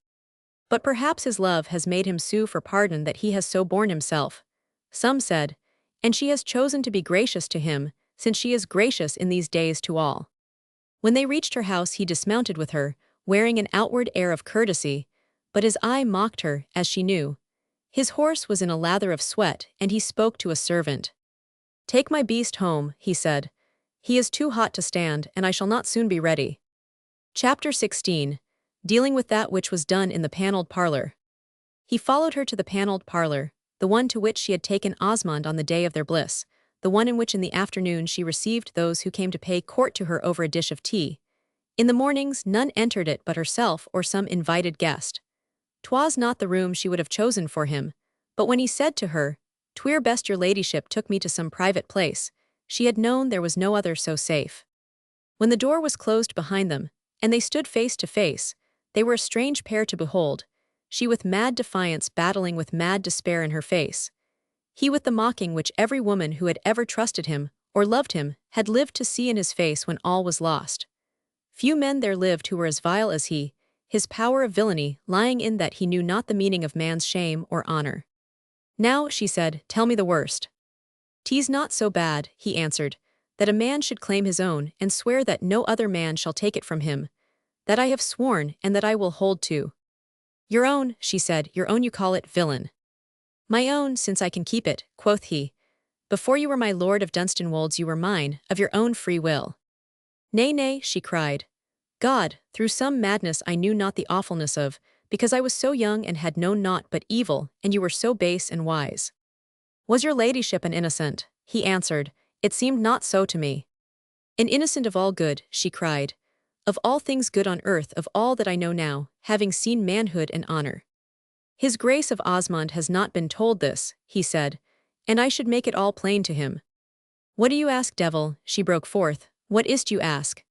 But perhaps his love has made him sue for pardon that he has so borne himself. Some said, and she has chosen to be gracious to him, since she is gracious in these days to all. When they reached her house he dismounted with her, wearing an outward air of courtesy, but his eye mocked her, as she knew. His horse was in a lather of sweat, and he spoke to a servant. Take my beast home, he said. He is too hot to stand, and I shall not soon be ready. Chapter 16. Dealing with that which was done in the panelled parlor. He followed her to the panelled parlor, the one to which she had taken Osmond on the day of their bliss, the one in which in the afternoon she received those who came to pay court to her over a dish of tea. In the mornings none entered it but herself or some invited guest. 'Twas not the room she would have chosen for him, but when he said to her, "'Twere best your ladyship took me to some private place," she had known there was no other so safe. When the door was closed behind them, and they stood face to face, they were a strange pair to behold, she with mad defiance battling with mad despair in her face. He with the mocking which every woman who had ever trusted him, or loved him, had lived to see in his face when all was lost. Few men there lived who were as vile as he, his power of villainy lying in that he knew not the meaning of man's shame or honor. Now, she said, tell me the worst. 'Tis not so bad, he answered, that a man should claim his own and swear that no other man shall take it from him, that I have sworn and that I will hold to. Your own, she said, your own you call it, villain. My own, since I can keep it, quoth he. Before you were my lord of Dunstanwold's you were mine, of your own free will. Nay, nay, she cried. God, through some madness I knew not the awfulness of, because I was so young and had known naught but evil, and you were so base and wise. Was your ladyship an innocent? He answered, it seemed not so to me. An innocent of all good, she cried. Of all things good on earth, of all that I know now, having seen manhood and honor. His Grace of Osmond has not been told this, he said, and I should make it all plain to him. What do you ask, devil? She broke forth, What is't you ask?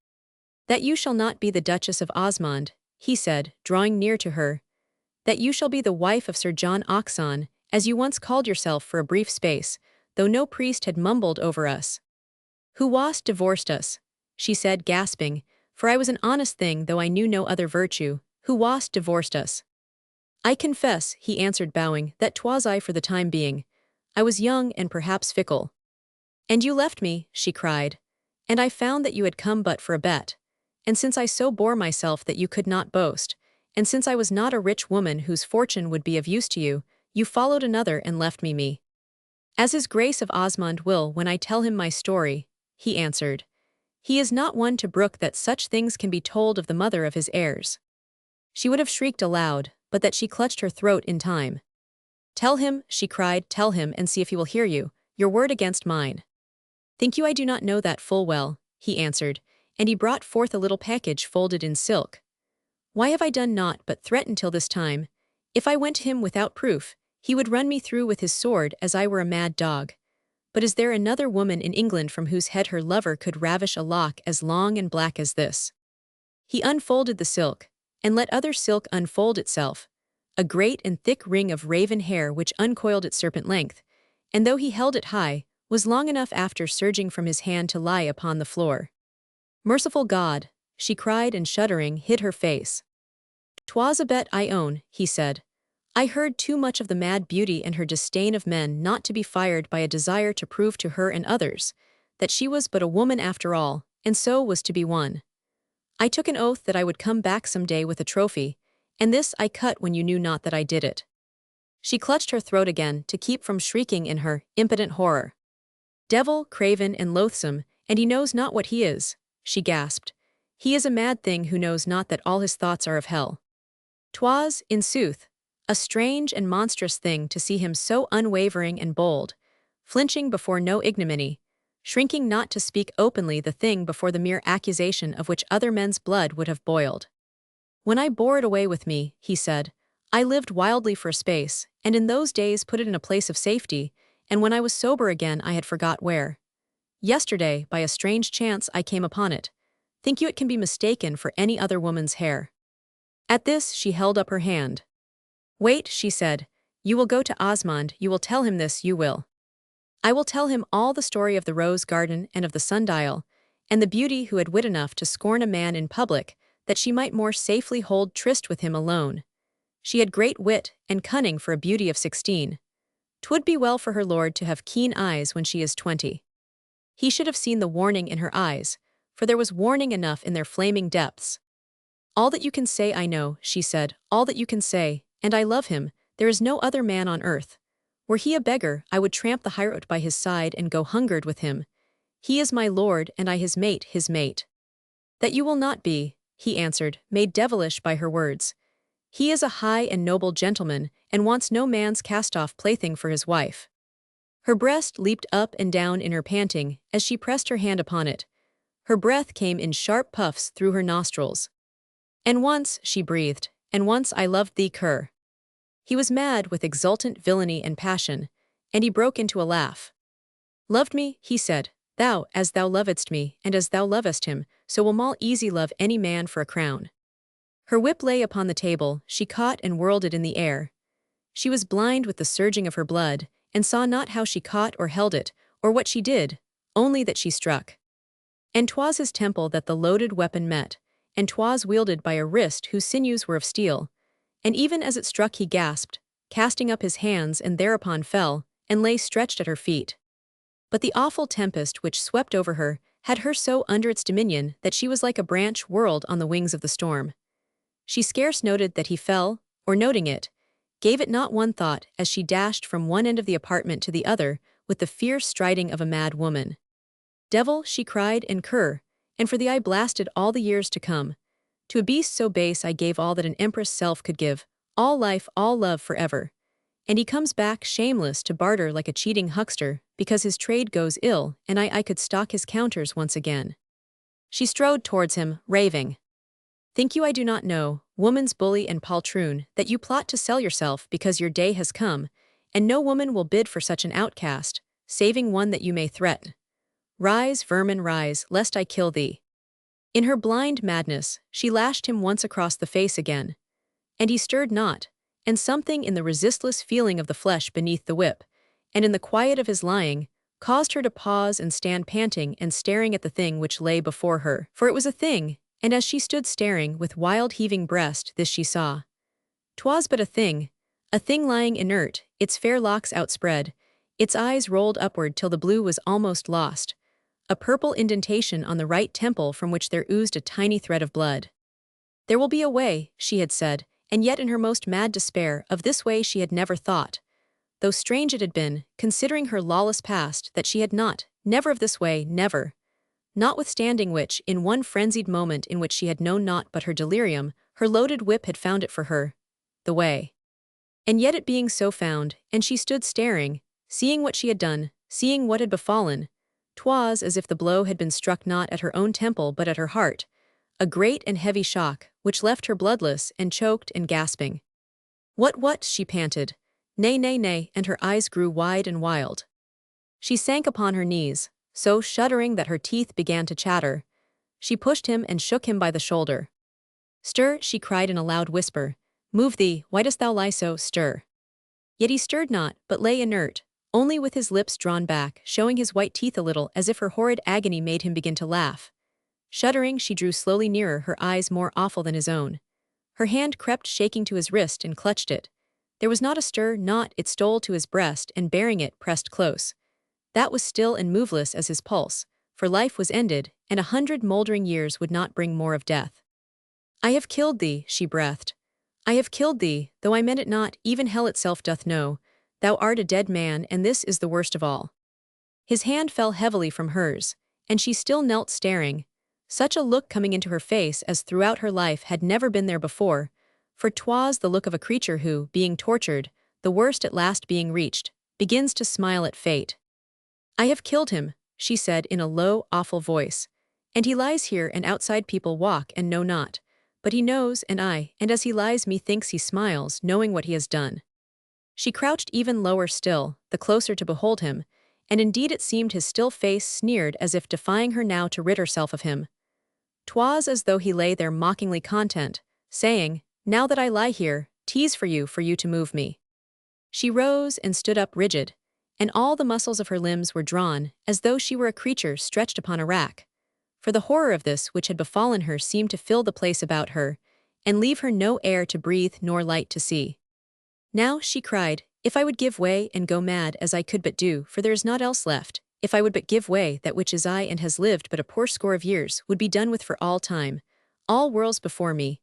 That you shall not be the Duchess of Osmond, he said, drawing near to her. That you shall be the wife of Sir John Hodgson, as you once called yourself for a brief space, though no priest had mumbled over us. Who wast divorced us, she said, gasping, for I was an honest thing though I knew no other virtue, who wast divorced us. I confess, he answered bowing, that 'twas I for the time being. I was young and perhaps fickle. And you left me, she cried. And I found that you had come but for a bet. And since I so bore myself that you could not boast, and since I was not a rich woman whose fortune would be of use to you, you followed another and left me. As his Grace of Osmond will when I tell him my story, he answered. He is not one to brook that such things can be told of the mother of his heirs. She would have shrieked aloud, but that she clutched her throat in time. Tell him, she cried, tell him and see if he will hear you, your word against mine. Think you I do not know that full well, he answered, and he brought forth a little package folded in silk. Why have I done naught but threaten till this time? If I went to him without proof, he would run me through with his sword as I were a mad dog. But is there another woman in England from whose head her lover could ravish a lock as long and black as this? He unfolded the silk, and let other silk unfold itself, a great and thick ring of raven hair which uncoiled its serpent length, and though he held it high, was long enough after surging from his hand to lie upon the floor. Merciful God, she cried and shuddering hid her face. 'Twas a bet, I own, he said. I heard too much of the mad beauty and her disdain of men not to be fired by a desire to prove to her and others that she was but a woman after all, and so was to be won. I took an oath that I would come back some day with a trophy, and this I cut when you knew not that I did it. She clutched her throat again to keep from shrieking in her impotent horror. Devil, craven, and loathsome, and he knows not what he is, she gasped. He is a mad thing who knows not that all his thoughts are of hell. 'Twas, in sooth, a strange and monstrous thing to see him so unwavering and bold, flinching before no ignominy, shrinking not to speak openly the thing before the mere accusation of which other men's blood would have boiled. When I bore it away with me, he said, I lived wildly for a space, and in those days put it in a place of safety, and when I was sober again I had forgot where. Yesterday, by a strange chance, I came upon it. Think you it can be mistaken for any other woman's hair? At this she held up her hand. Wait, she said, you will go to Osmond, you will tell him this, you will. I will tell him all the story of the rose garden and of the sundial, and the beauty who had wit enough to scorn a man in public, that she might more safely hold tryst with him alone. She had great wit and cunning for a beauty of 16. 'Twould be well for her lord to have keen eyes when she is 20. He should have seen the warning in her eyes, for there was warning enough in their flaming depths. All that you can say I know, she said, all that you can say, and I love him, there is no other man on earth. Were he a beggar, I would tramp the highroad by his side and go hungered with him. He is my lord, and I his mate, his mate. That you will not be, he answered, made devilish by her words. He is a high and noble gentleman, and wants no man's cast-off plaything for his wife. Her breast leaped up and down in her panting, as she pressed her hand upon it. Her breath came in sharp puffs through her nostrils. And once, she breathed, and once I loved thee, cur. He was mad with exultant villainy and passion, and he broke into a laugh. Loved me, he said, thou, as thou lovedst me, and as thou lovest him, so will Moll easy love any man for a crown. Her whip lay upon the table, she caught and whirled it in the air. She was blind with the surging of her blood, and saw not how she caught or held it, or what she did, only that she struck. And 'twas his temple that the loaded weapon met, and 'twas wielded by a wrist whose sinews were of steel, and even as it struck he gasped, casting up his hands and thereupon fell, and lay stretched at her feet. But the awful tempest which swept over her had her so under its dominion that she was like a branch whirled on the wings of the storm. She scarce noted that he fell, or noting it, gave it not one thought as she dashed from one end of the apartment to the other with the fierce striding of a mad woman. Devil, she cried, and cur, and for thee I blasted all the years to come. To a beast so base I gave all that an empress' self could give, all life, all love forever. And he comes back shameless to barter like a cheating huckster, because his trade goes ill, and I could stock his counters once again. She strode towards him, raving. Think you I do not know, woman's bully and poltroon, that you plot to sell yourself because your day has come, and no woman will bid for such an outcast, saving one that you may threaten. Rise, vermin, rise, lest I kill thee. In her blind madness, she lashed him once across the face again. And he stirred not, and something in the resistless feeling of the flesh beneath the whip, and in the quiet of his lying, caused her to pause and stand panting and staring at the thing which lay before her. For it was a thing, and as she stood staring with wild heaving breast, this she saw. 'Twas but a thing lying inert, its fair locks outspread, its eyes rolled upward till the blue was almost lost, a purple indentation on the right temple from which there oozed a tiny thread of blood. There will be a way, she had said, and yet in her most mad despair, of this way she had never thought. Though strange it had been, considering her lawless past, that she had not, never of this way, never. Notwithstanding which, in one frenzied moment in which she had known naught but her delirium, her loaded whip had found it for her. The way. And yet it being so found, and she stood staring, seeing what she had done, seeing what had befallen, 'twas as if the blow had been struck not at her own temple but at her heart, a great and heavy shock, which left her bloodless and choked and gasping. What, she panted. Nay, nay, nay, and her eyes grew wide and wild. She sank upon her knees, so shuddering that her teeth began to chatter. She pushed him and shook him by the shoulder. Stir, she cried in a loud whisper. Move thee, why dost thou lie so, stir? Yet he stirred not, but lay inert, only with his lips drawn back, showing his white teeth a little as if her horrid agony made him begin to laugh. Shuddering, she drew slowly nearer, her eyes more awful than his own. Her hand crept shaking to his wrist and clutched it. There was not a stir, not, it stole to his breast and bearing it, pressed close. That was still and moveless as his pulse, for life was ended, and 100 moldering years would not bring more of death. I have killed thee, she breathed. I have killed thee, though I meant it not, even hell itself doth know. Thou art a dead man, and this is the worst of all. His hand fell heavily from hers, and she still knelt staring, such a look coming into her face as throughout her life had never been there before, for 'twas the look of a creature who, being tortured, the worst at last being reached, begins to smile at fate. I have killed him, she said in a low, awful voice, and he lies here and outside people walk and know not, but he knows and as he lies methinks he smiles, knowing what he has done. She crouched even lower still, the closer to behold him, and indeed it seemed his still face sneered as if defying her now to rid herself of him. 'Twas as though he lay there mockingly content, saying, now that I lie here, 'tis for you to move me. She rose and stood up rigid, and all the muscles of her limbs were drawn, as though she were a creature stretched upon a rack. For the horror of this which had befallen her seemed to fill the place about her, and leave her no air to breathe nor light to see. Now, she cried, if I would give way and go mad as I could but do, for there is naught else left, if I would but give way, that which is I and has lived but a poor score of years, would be done with for all time, all worlds before me.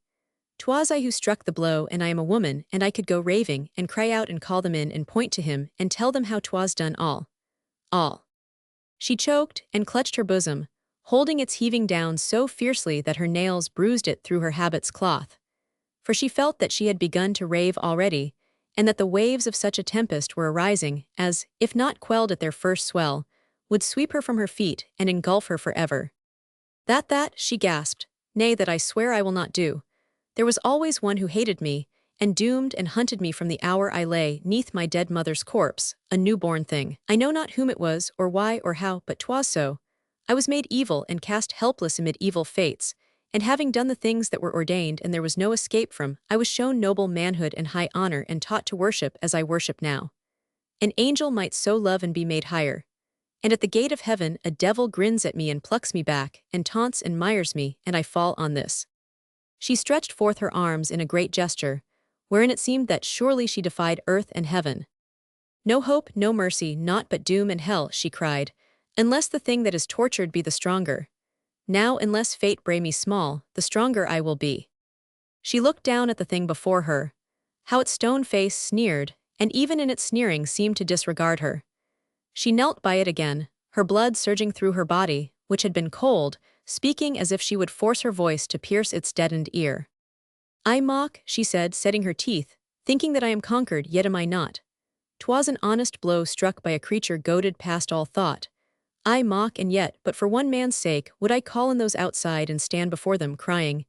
'Twas I who struck the blow, and I am a woman, and I could go raving, and cry out and call them in and point to him, and tell them how 'twas done all. She choked, and clutched her bosom, holding its heaving down so fiercely that her nails bruised it through her habit's cloth. For she felt that she had begun to rave already, and that the waves of such a tempest were arising, as, if not quelled at their first swell, would sweep her from her feet and engulf her forever. That, she gasped, nay, that I swear I will not do. There was always one who hated me, and doomed and hunted me from the hour I lay 'neath my dead mother's corpse, a newborn thing. I know not whom it was, or why, or how, but 'twas so. I was made evil and cast helpless amid evil fates, and having done the things that were ordained and there was no escape from, I was shown noble manhood and high honor and taught to worship as I worship now. An angel might so love and be made higher. And at the gate of heaven a devil grins at me and plucks me back, and taunts and mires me, and I fall on this. She stretched forth her arms in a great gesture, wherein it seemed that surely she defied earth and heaven. No hope, no mercy, naught but doom and hell, she cried, unless the thing that is tortured be the stronger. Now, unless fate bray me small, the stronger I will be. She looked down at the thing before her. How its stone face sneered, and even in its sneering seemed to disregard her. She knelt by it again, her blood surging through her body, which had been cold, speaking as if she would force her voice to pierce its deadened ear. I mock, she said, setting her teeth, thinking that I am conquered, yet am I not. 'Twas an honest blow struck by a creature goaded past all thought. I mock, and yet, but for one man's sake, would I call in those outside and stand before them, crying,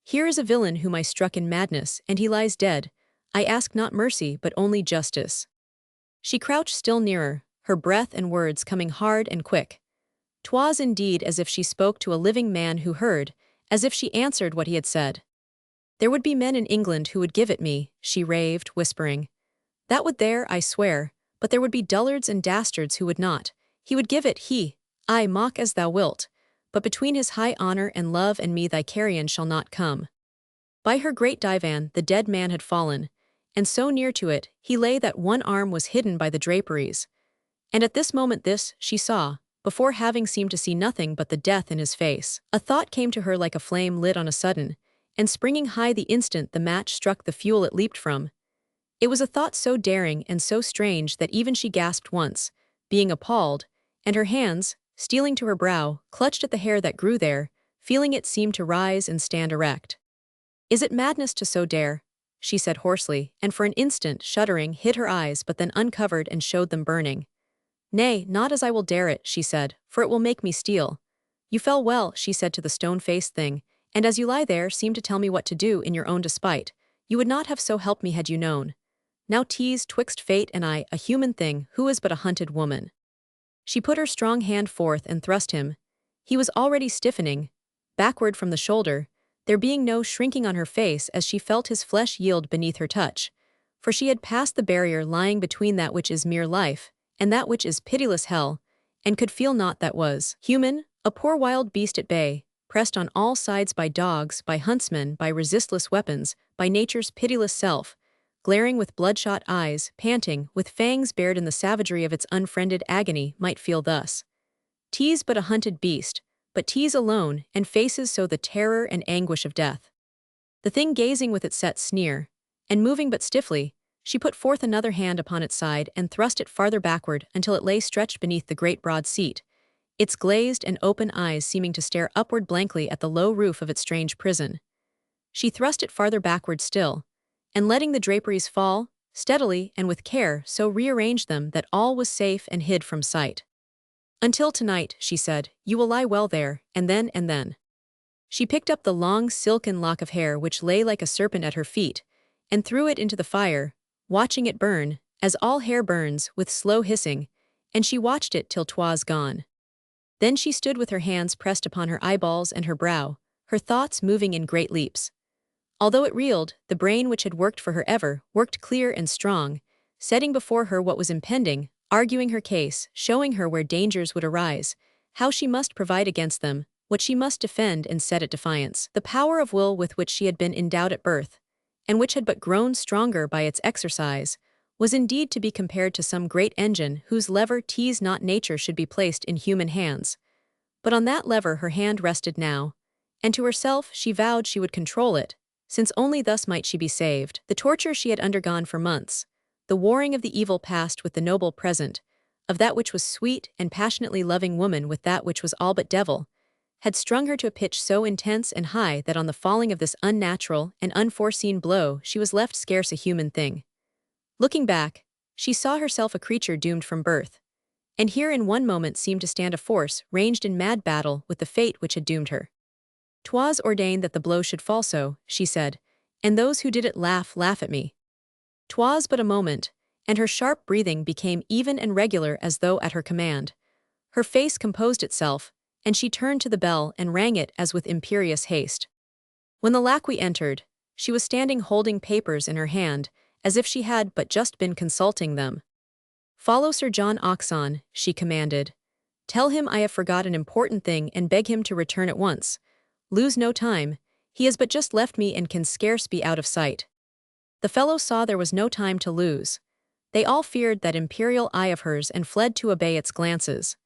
here is a villain whom I struck in madness, and he lies dead. I ask not mercy, but only justice. She crouched still nearer, her breath and words coming hard and quick. 'Twas indeed as if she spoke to a living man who heard, as if she answered what he had said. There would be men in England who would give it me, she raved, whispering. That would there, I swear, but there would be dullards and dastards who would not. He would give it, he. Ay, mock as thou wilt. But between his high honour and love and me thy carrion shall not come. By her great divan the dead man had fallen, and so near to it he lay that one arm was hidden by the draperies. And at this moment this, she saw, before having seemed to see nothing but the death in his face. A thought came to her like a flame lit on a sudden, and springing high the instant the match struck the fuel it leaped from. It was a thought so daring and so strange that even she gasped once, being appalled, and her hands, stealing to her brow, clutched at the hair that grew there, feeling it seem to rise and stand erect. Is it madness to so dare? She said hoarsely, and for an instant, shuddering, hid her eyes but then uncovered and showed them burning. Nay, not as I will dare it, she said, for it will make me steal. You fell well, she said to the stone-faced thing, and as you lie there seem to tell me what to do in your own despite. You would not have so helped me had you known. Now tease twixt fate and I, a human thing, who is but a hunted woman. She put her strong hand forth and thrust him. He was already stiffening, backward from the shoulder, there being no shrinking on her face as she felt his flesh yield beneath her touch, for she had passed the barrier lying between that which is mere life, and that which is pitiless hell, and could feel naught that was human, a poor wild beast at bay, pressed on all sides by dogs, by huntsmen, by resistless weapons, by nature's pitiless self, glaring with bloodshot eyes, panting, with fangs bared in the savagery of its unfriended agony, might feel thus. Tease but a hunted beast, but tease alone, and faces so the terror and anguish of death. The thing gazing with its set sneer, and moving but stiffly, she put forth another hand upon its side and thrust it farther backward until it lay stretched beneath the great broad seat, its glazed and open eyes seeming to stare upward blankly at the low roof of its strange prison. She thrust it farther backward still, and letting the draperies fall, steadily and with care so rearranged them that all was safe and hid from sight. Until tonight, she said, you will lie well there, and then. She picked up the long silken lock of hair which lay like a serpent at her feet, and threw it into the fire, watching it burn, as all hair burns, with slow hissing, and she watched it till 'twas gone. Then she stood with her hands pressed upon her eyeballs and her brow, her thoughts moving in great leaps. Although it reeled, the brain which had worked for her ever, worked clear and strong, setting before her what was impending, arguing her case, showing her where dangers would arise, how she must provide against them, what she must defend and set at defiance. The power of will with which she had been endowed at birth, and which had but grown stronger by its exercise, was indeed to be compared to some great engine whose lever tease not nature should be placed in human hands. But on that lever her hand rested now, and to herself she vowed she would control it, since only thus might she be saved. The torture she had undergone for months, the warring of the evil past with the noble present, of that which was sweet and passionately loving woman with that which was all but devil, had strung her to a pitch so intense and high that on the falling of this unnatural and unforeseen blow she was left scarce a human thing. Looking back, she saw herself a creature doomed from birth, and here in one moment seemed to stand a force ranged in mad battle with the fate which had doomed her. 'Twas ordained that the blow should fall so, she said, and those who did it laugh at me. 'Twas but a moment, and her sharp breathing became even and regular as though at her command. Her face composed itself, and she turned to the bell and rang it as with imperious haste. When the lackey entered, she was standing holding papers in her hand, as if she had but just been consulting them. Follow Sir John Hodgson, she commanded. Tell him I have forgot an important thing and beg him to return at once. Lose no time, he has but just left me and can scarce be out of sight. The fellow saw there was no time to lose. They all feared that imperial eye of hers and fled to obey its glances.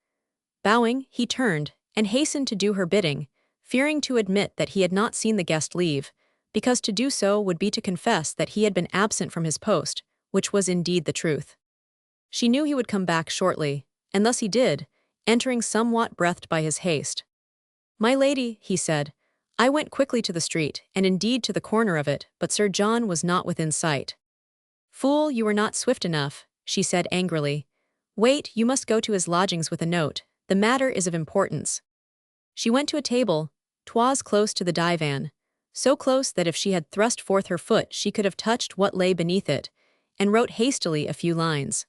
Bowing, he turned, and hastened to do her bidding, fearing to admit that he had not seen the guest leave, because to do so would be to confess that he had been absent from his post, which was indeed the truth. She knew he would come back shortly, and thus he did, entering somewhat breathed by his haste. My lady, he said, I went quickly to the street, and indeed to the corner of it, but Sir John was not within sight. Fool, you were not swift enough, she said angrily. Wait, you must go to his lodgings with a note, the matter is of importance. She went to a table, 'twas close to the divan, so close that if she had thrust forth her foot she could have touched what lay beneath it, and wrote hastily a few lines.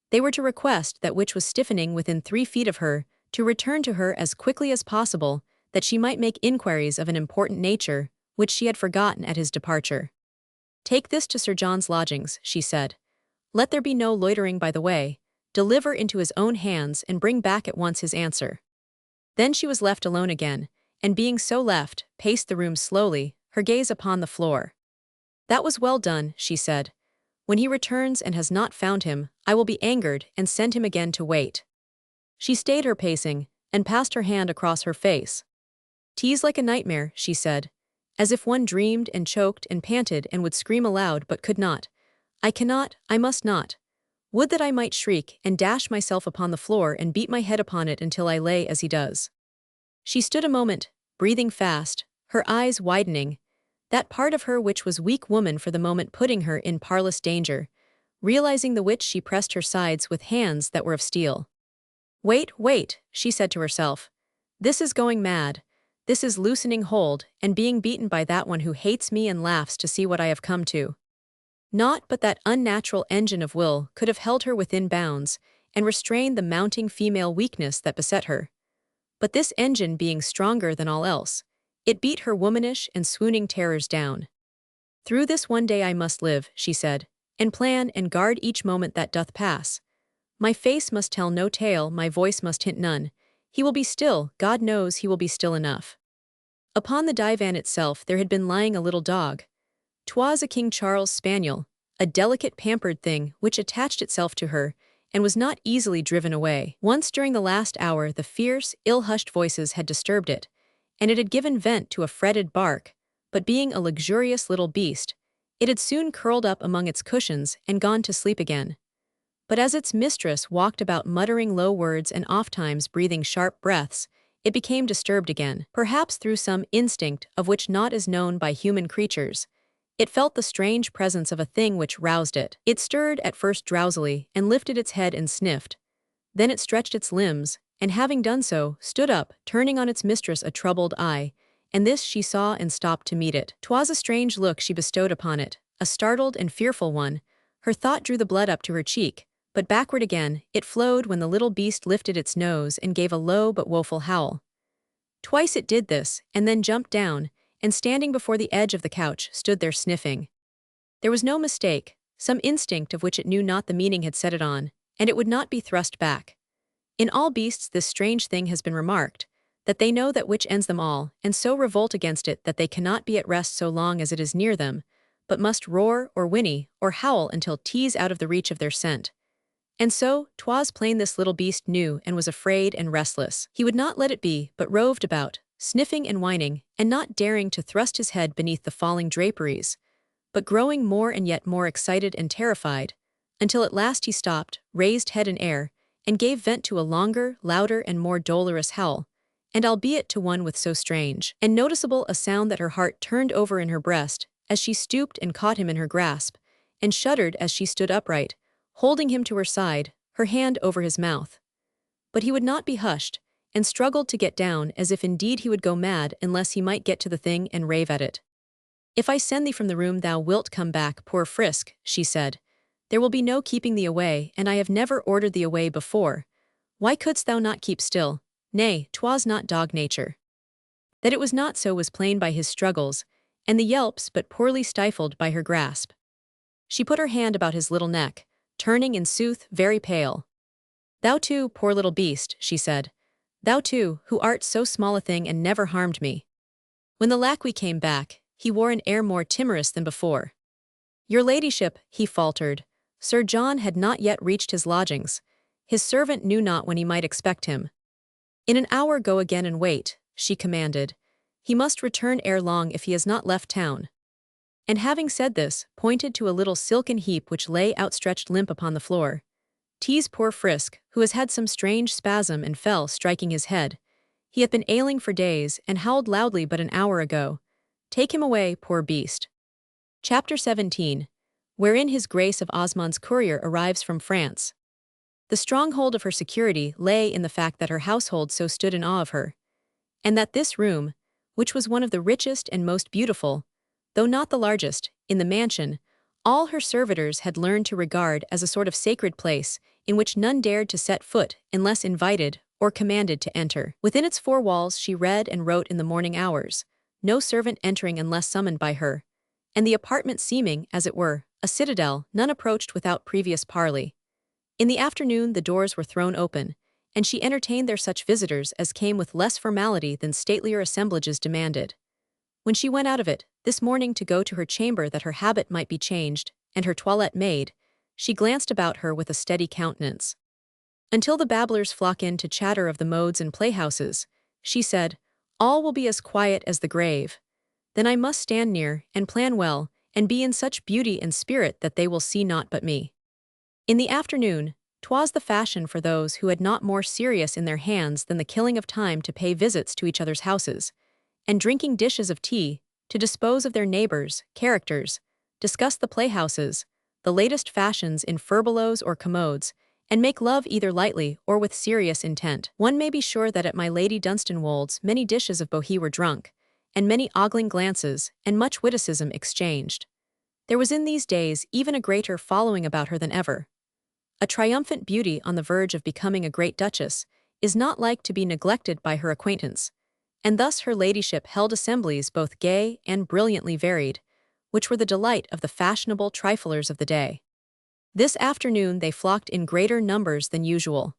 They were to request that which was stiffening within 3 feet of her, to return to her as quickly as possible, that she might make inquiries of an important nature, which she had forgotten at his departure. "Take this to Sir John's lodgings," she said. "Let there be no loitering by the way. Deliver into his own hands and bring back at once his answer." Then she was left alone again, and being so left, paced the room slowly, her gaze upon the floor. "That was well done," she said. "When he returns and has not found him, I will be angered and send him again to wait." She stayed her pacing, and passed her hand across her face. "'Tis like a nightmare," she said, as if one dreamed and choked and panted and would scream aloud but could not. "I cannot, I must not. Would that I might shriek and dash myself upon the floor and beat my head upon it until I lay as he does." She stood a moment, breathing fast, her eyes widening, that part of her which was weak woman for the moment putting her in parlous danger, realizing the which she pressed her sides with hands that were of steel. "Wait, wait," she said to herself. "This is going mad. This is loosening hold and being beaten by that one who hates me and laughs to see what I have come to." Not but that unnatural engine of will could have held her within bounds and restrained the mounting female weakness that beset her. But this engine being stronger than all else, it beat her womanish and swooning terrors down. "Through this one day I must live," she said, "and plan and guard each moment that doth pass. My face must tell no tale, my voice must hint none. He will be still, God knows he will be still enough." Upon the divan itself there had been lying a little dog. 'Twas a King Charles spaniel, a delicate pampered thing which attached itself to her, and was not easily driven away. Once during the last hour the fierce, ill-hushed voices had disturbed it, and it had given vent to a fretted bark, but being a luxurious little beast, it had soon curled up among its cushions and gone to sleep again. But as its mistress walked about muttering low words and ofttimes breathing sharp breaths, it became disturbed again, perhaps through some instinct of which naught is known by human creatures. It felt the strange presence of a thing which roused it. It stirred at first drowsily and lifted its head and sniffed. Then it stretched its limbs, and having done so, stood up, turning on its mistress a troubled eye, and this she saw and stopped to meet it. 'Twas a strange look she bestowed upon it, a startled and fearful one. Her thought drew the blood up to her cheek, but backward again it flowed when the little beast lifted its nose and gave a low but woeful howl. Twice it did this, and then jumped down, and standing before the edge of the couch stood there sniffing. There was no mistake, some instinct of which it knew not the meaning had set it on, and it would not be thrust back. In all beasts this strange thing has been remarked, that they know that which ends them all, and so revolt against it that they cannot be at rest so long as it is near them, but must roar or whinny or howl until 'tis out of the reach of their scent. And so, 'twas plain this little beast knew and was afraid and restless. He would not let it be, but roved about, sniffing and whining, and not daring to thrust his head beneath the falling draperies, but growing more and yet more excited and terrified, until at last he stopped, raised head in air, and gave vent to a longer, louder and more dolorous howl, and albeit to one with so strange and noticeable a sound that her heart turned over in her breast, as she stooped and caught him in her grasp, and shuddered as she stood upright, holding him to her side, her hand over his mouth. But he would not be hushed, and struggled to get down as if indeed he would go mad unless he might get to the thing and rave at it. "If I send thee from the room thou wilt come back, poor Frisk," she said. "There will be no keeping thee away, and I have never ordered thee away before. Why couldst thou not keep still? Nay, 'twas not dog nature." That it was not so was plain by his struggles, and the yelps but poorly stifled by her grasp. She put her hand about his little neck, turning in sooth very pale. "Thou too, poor little beast," she said. "Thou too, who art so small a thing and never harmed me." When the lacquey came back, he wore an air more timorous than before. "Your ladyship," he faltered. Sir John had not yet reached his lodgings. His servant knew not when he might expect him. "In an hour go again and wait," she commanded. "He must return ere long if he has not left town." And having said this, pointed to a little silken heap which lay outstretched limp upon the floor. "'Tis poor Frisk, who has had some strange spasm and fell, striking his head. He hath been ailing for days, and howled loudly but an hour ago. Take him away, poor beast." Chapter 17, wherein his Grace of Osmond's courier arrives from France. The stronghold of her security lay in the fact that her household so stood in awe of her, and that this room, which was one of the richest and most beautiful, though not the largest, in the mansion, all her servitors had learned to regard as a sort of sacred place in which none dared to set foot unless invited or commanded to enter. Within its four walls she read and wrote in the morning hours, no servant entering unless summoned by her, and the apartment seeming, as it were, a citadel, none approached without previous parley. In the afternoon the doors were thrown open, and she entertained there such visitors as came with less formality than statelier assemblages demanded. When she went out of it, this morning to go to her chamber that her habit might be changed, and her toilette made, she glanced about her with a steady countenance. Until the babblers flock in to chatter of the modes and playhouses, she said, all will be as quiet as the grave. Then I must stand near, and plan well, and be in such beauty and spirit that they will see naught but me. In the afternoon, 'twas the fashion for those who had not more serious in their hands than the killing of time to pay visits to each other's houses, and drinking dishes of tea, to dispose of their neighbors' characters, discuss the playhouses, the latest fashions in furbelows or commodes, and make love either lightly or with serious intent. One may be sure that at my Lady Dunstanwolde's many dishes of bohea were drunk, and many ogling glances, and much witticism exchanged. There was in these days even a greater following about her than ever. A triumphant beauty on the verge of becoming a great duchess is not like to be neglected by her acquaintance, and thus her ladyship held assemblies both gay and brilliantly varied, which were the delight of the fashionable triflers of the day. This afternoon they flocked in greater numbers than usual.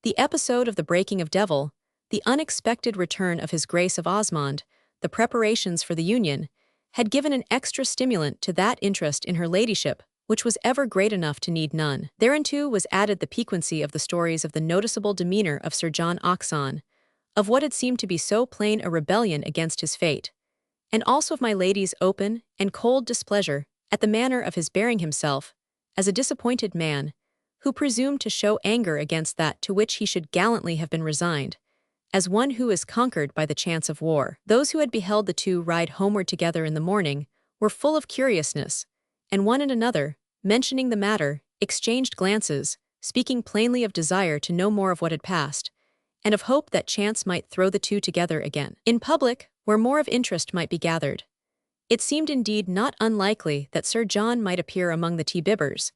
The episode of the breaking of Devil, the unexpected return of His Grace of Osmond, the preparations for the union, had given an extra stimulant to that interest in her ladyship which was ever great enough to need none. Thereunto was added the piquancy of the stories of the noticeable demeanor of Sir John Hodgson, of what had seemed to be so plain a rebellion against his fate, and also of my lady's open and cold displeasure at the manner of his bearing himself, as a disappointed man, who presumed to show anger against that to which he should gallantly have been resigned, as one who is conquered by the chance of war. Those who had beheld the two ride homeward together in the morning were full of curiousness, and one and another, mentioning the matter, exchanged glances, speaking plainly of desire to know more of what had passed, and of hope that chance might throw the two together again. In public, where more of interest might be gathered, it seemed indeed not unlikely that Sir John might appear among the tea-bibbers,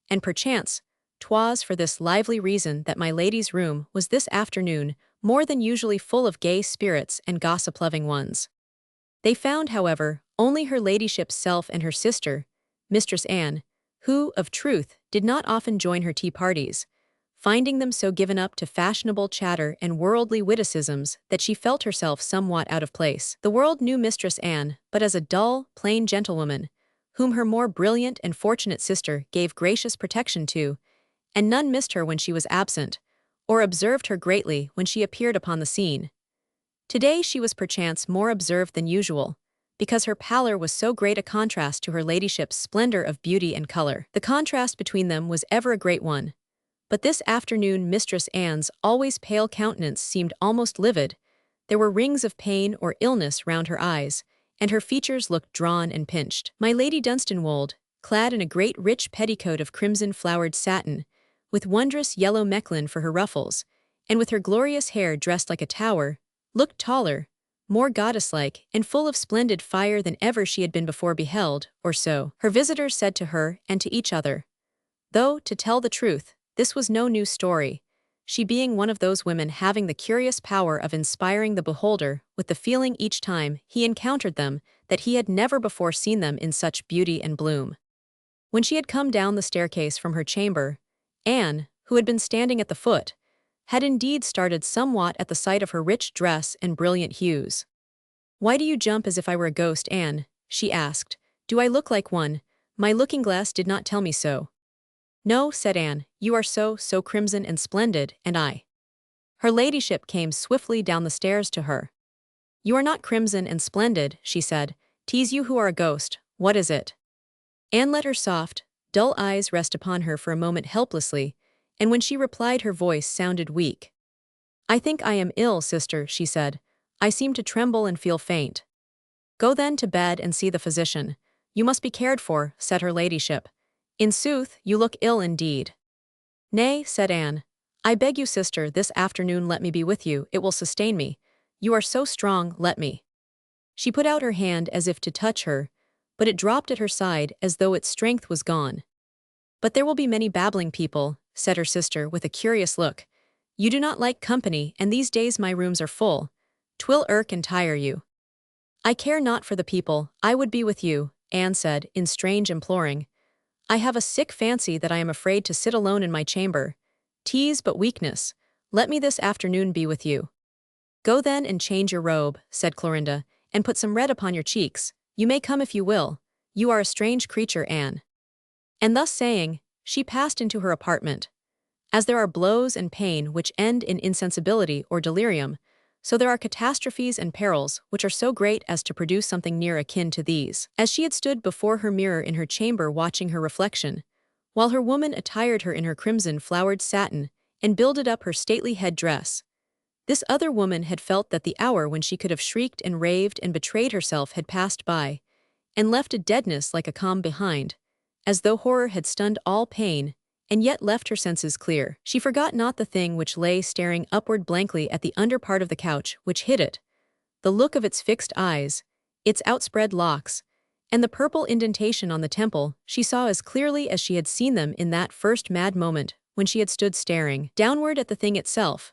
and perchance 'twas for this lively reason that my lady's room was this afternoon more than usually full of gay spirits and gossip-loving ones. They found, however, only her ladyship's self and her sister, Mistress Anne, who, of truth, did not often join her tea parties, finding them so given up to fashionable chatter and worldly witticisms that she felt herself somewhat out of place. The world knew Mistress Anne but as a dull, plain gentlewoman, whom her more brilliant and fortunate sister gave gracious protection to, and none missed her when she was absent, or observed her greatly when she appeared upon the scene. Today she was perchance more observed than usual, because her pallor was so great a contrast to her ladyship's splendor of beauty and color. The contrast between them was ever a great one, but this afternoon Mistress Anne's always pale countenance seemed almost livid. There were rings of pain or illness round her eyes, and her features looked drawn and pinched. My Lady Dunstanwolde, clad in a great rich petticoat of crimson-flowered satin, with wondrous yellow mechlin for her ruffles, and with her glorious hair dressed like a tower, looked taller, more goddess-like, and full of splendid fire than ever she had been before beheld, or so her visitors said to her and to each other. Though, to tell the truth, this was no new story, she being one of those women having the curious power of inspiring the beholder with the feeling each time he encountered them that he had never before seen them in such beauty and bloom. When she had come down the staircase from her chamber, Anne, who had been standing at the foot, had indeed started somewhat at the sight of her rich dress and brilliant hues. "Why do you jump as if I were a ghost, Anne?" she asked. "Do I look like one? My looking-glass did not tell me so." "No," said Anne, "you are so crimson and splendid, and I." Her ladyship came swiftly down the stairs to her. "You are not crimson and splendid," she said. "'Tis you who are a ghost. What is it?" Anne let her soft, dull eyes rest upon her for a moment helplessly, and when she replied her voice sounded weak. "I think I am ill, sister," she said. "I seem to tremble and feel faint." "Go then to bed and see the physician. You must be cared for," said her ladyship. "In sooth, you look ill indeed." "Nay," said Anne. "I beg you, sister, this afternoon let me be with you, it will sustain me. You are so strong, let me." She put out her hand as if to touch her, but it dropped at her side as though its strength was gone. "But there will be many babbling people," said her sister with a curious look. You do not like company, and these days my rooms are full. 'Twill irk and tire you. I care not for the people, I would be with you, Anne said, in strange imploring. I have a sick fancy that I am afraid to sit alone in my chamber. 'Tis but weakness. Let me this afternoon be with you. Go then and change your robe, said Clorinda, and put some red upon your cheeks. You may come if you will. You are a strange creature, Anne. And thus saying, she passed into her apartment. As there are blows and pain which end in insensibility or delirium, so there are catastrophes and perils which are so great as to produce something near akin to these. As she had stood before her mirror in her chamber watching her reflection, while her woman attired her in her crimson flowered satin and builded up her stately head dress, this other woman had felt that the hour when she could have shrieked and raved and betrayed herself had passed by, and left a deadness like a calm behind, as though horror had stunned all pain, and yet left her senses clear. She forgot not the thing which lay staring upward blankly at the under part of the couch which hid it, the look of its fixed eyes, its outspread locks, and the purple indentation on the temple she saw as clearly as she had seen them in that first mad moment when she had stood staring downward at the thing itself.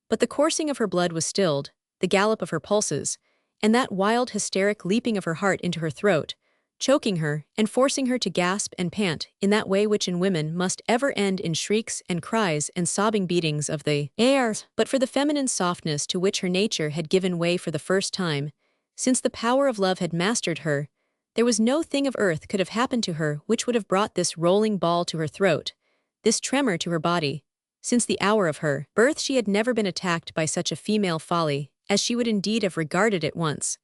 But the coursing of her blood was stilled, the gallop of her pulses, and that wild hysteric leaping of her heart into her throat, choking her and forcing her to gasp and pant in that way which in women must ever end in shrieks and cries and sobbing beatings of the air. But for the feminine softness to which her nature had given way for the first time, since the power of love had mastered her, there was no thing of earth could have happened to her which would have brought this rolling ball to her throat, this tremor to her body. Since the hour of her birth she had never been attacked by such a female folly, as she would indeed have regarded it once.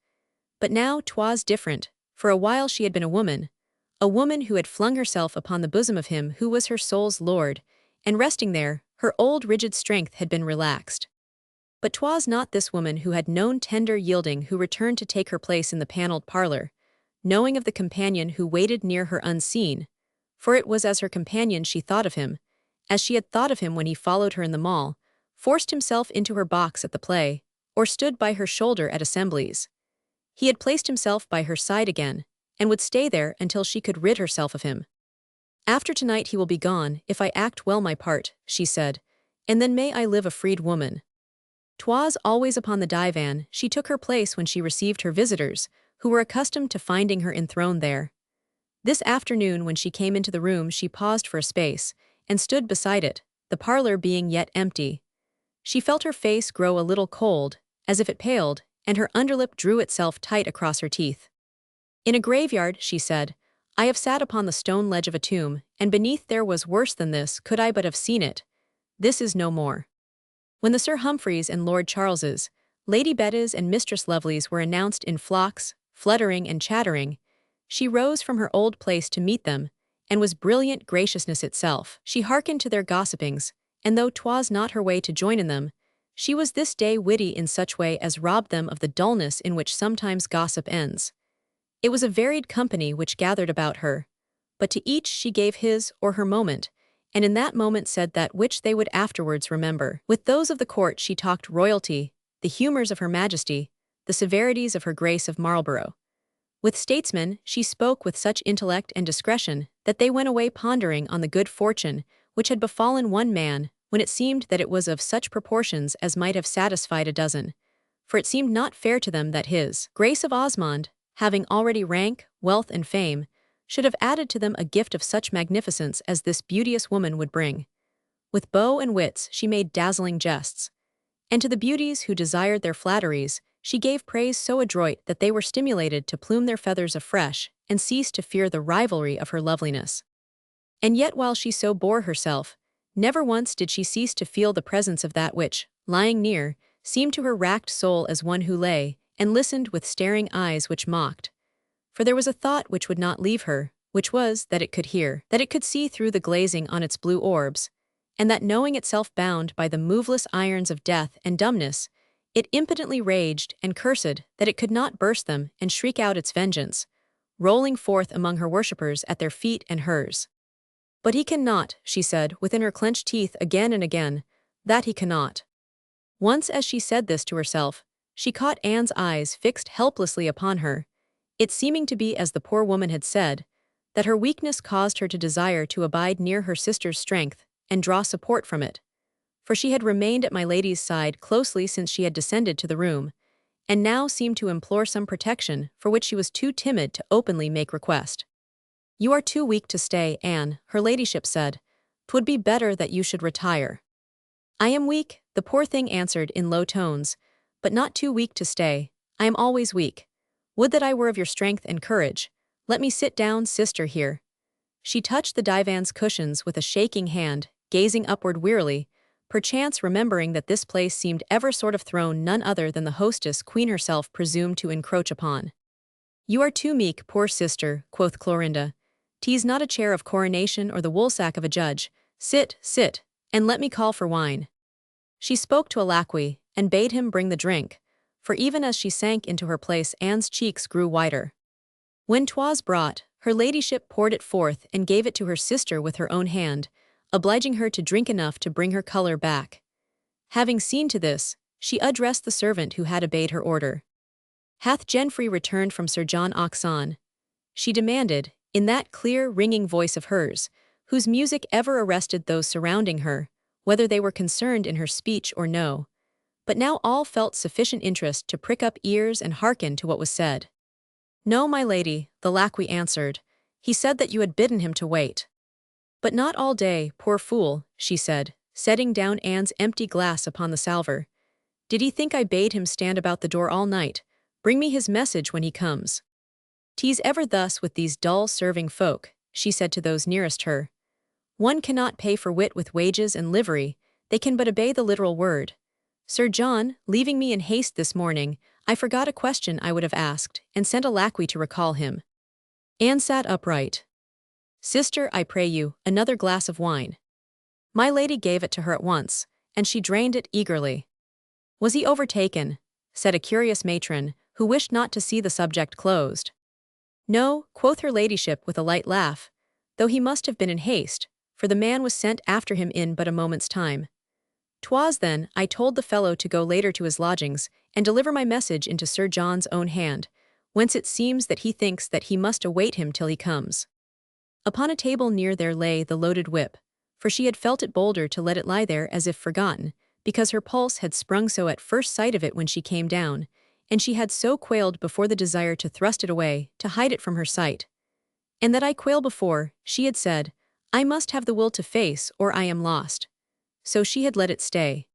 But now 'twas different. For a while she had been a woman who had flung herself upon the bosom of him who was her soul's lord, and resting there, her old rigid strength had been relaxed. But 'twas not this woman who had known tender yielding who returned to take her place in the panelled parlor, knowing of the companion who waited near her unseen, for it was as her companion she thought of him, as she had thought of him when he followed her in the mall, forced himself into her box at the play, or stood by her shoulder at assemblies. He had placed himself by her side again, and would stay there until she could rid herself of him. After tonight he will be gone, if I act well my part, she said, and then may I live a freed woman. 'Twas always upon the divan she took her place when she received her visitors, who were accustomed to finding her enthroned there. This afternoon when she came into the room she paused for a space, and stood beside it, the parlor being yet empty. She felt her face grow a little cold, as if it paled, and her underlip drew itself tight across her teeth. In a graveyard, she said, I have sat upon the stone ledge of a tomb, and beneath there was worse than this could I but have seen it. This is no more. When the Sir Humphreys and Lord Charleses, Lady Bettas and Mistress Lovelays were announced in flocks, fluttering and chattering, she rose from her old place to meet them, and was brilliant graciousness itself. She hearkened to their gossipings, and though 'twas not her way to join in them, she was this day witty in such way as robbed them of the dullness in which sometimes gossip ends. It was a varied company which gathered about her, but to each she gave his or her moment, and in that moment said that which they would afterwards remember. With those of the court she talked royalty, the humours of her majesty, the severities of her grace of Marlborough. With statesmen she spoke with such intellect and discretion that they went away pondering on the good fortune which had befallen one man, when it seemed that it was of such proportions as might have satisfied a dozen, for it seemed not fair to them that his Grace of Osmond, having already rank, wealth and fame, should have added to them a gift of such magnificence as this beauteous woman would bring. With bow and wits she made dazzling jests, and to the beauties who desired their flatteries, she gave praise so adroit that they were stimulated to plume their feathers afresh and cease to fear the rivalry of her loveliness. And yet while she so bore herself, never once did she cease to feel the presence of that which, lying near, seemed to her racked soul as one who lay and listened with staring eyes which mocked. For there was a thought which would not leave her, which was that it could hear, that it could see through the glazing on its blue orbs, and that knowing itself bound by the moveless irons of death and dumbness, it impotently raged and cursed that it could not burst them and shriek out its vengeance, rolling forth among her worshippers at their feet and hers. But he cannot, she said within her clenched teeth again and again, that he cannot. Once as she said this to herself, she caught Anne's eyes fixed helplessly upon her, it seeming to be as the poor woman had said, that her weakness caused her to desire to abide near her sister's strength and draw support from it. for she had remained at my lady's side closely since she had descended to the room, and now seemed to implore some protection for which she was too timid to openly make request. "You are too weak to stay, Anne," her ladyship said. "'Twould be better that you should retire." "I am weak," the poor thing answered in low tones, "but not too weak to stay. I am always weak. Would that I were of your strength and courage. Let me sit down, sister, here." She touched the divan's cushions with a shaking hand, gazing upward wearily, perchance remembering that this place seemed ever sort of throne none other than the hostess queen herself presumed to encroach upon. "You are too meek, poor sister," quoth Clorinda. "'Tis not a chair of coronation or the woolsack of a judge. Sit, sit, and let me call for wine." She spoke to a lackey, and bade him bring the drink, for even as she sank into her place Anne's cheeks grew whiter. When 'twas brought, her ladyship poured it forth and gave it to her sister with her own hand, obliging her to drink enough to bring her colour back. Having seen to this, she addressed the servant who had obeyed her order. "Hath Jenfrey returned from Sir John Hodgson?" she demanded, in that clear, ringing voice of hers, whose music ever arrested those surrounding her, whether they were concerned in her speech or no. But now all felt sufficient interest to prick up ears and hearken to what was said. "No, my lady," the lackey answered. "He said that you had bidden him to wait." "But not all day, poor fool," she said, setting down Anne's empty glass upon the salver. "Did he think I bade him stand about the door all night? Bring me his message when he comes." "'Tis ever thus with these dull serving folk," she said to those nearest her. "One cannot pay for wit with wages and livery, they can but obey the literal word. Sir John, leaving me in haste this morning, I forgot a question I would have asked, and sent a lackey to recall him." Anne sat upright. "Sister, I pray you, another glass of wine." My lady gave it to her at once, and she drained it eagerly. "Was he overtaken?" said a curious matron, who wished not to see the subject closed. "No," quoth her ladyship with a light laugh, "though he must have been in haste, for the man was sent after him in but a moment's time. 'Twas then I told the fellow to go later to his lodgings, and deliver my message into Sir John's own hand, whence it seems that he thinks that he must await him till he comes." Upon a table near there lay the loaded whip, for she had felt it bolder to let it lie there as if forgotten, because her pulse had sprung so at first sight of it when she came down, and she had so quailed before the desire to thrust it away, to hide it from her sight. And that I quail before, she had said, I must have the will to face or I am lost. So she had let it stay.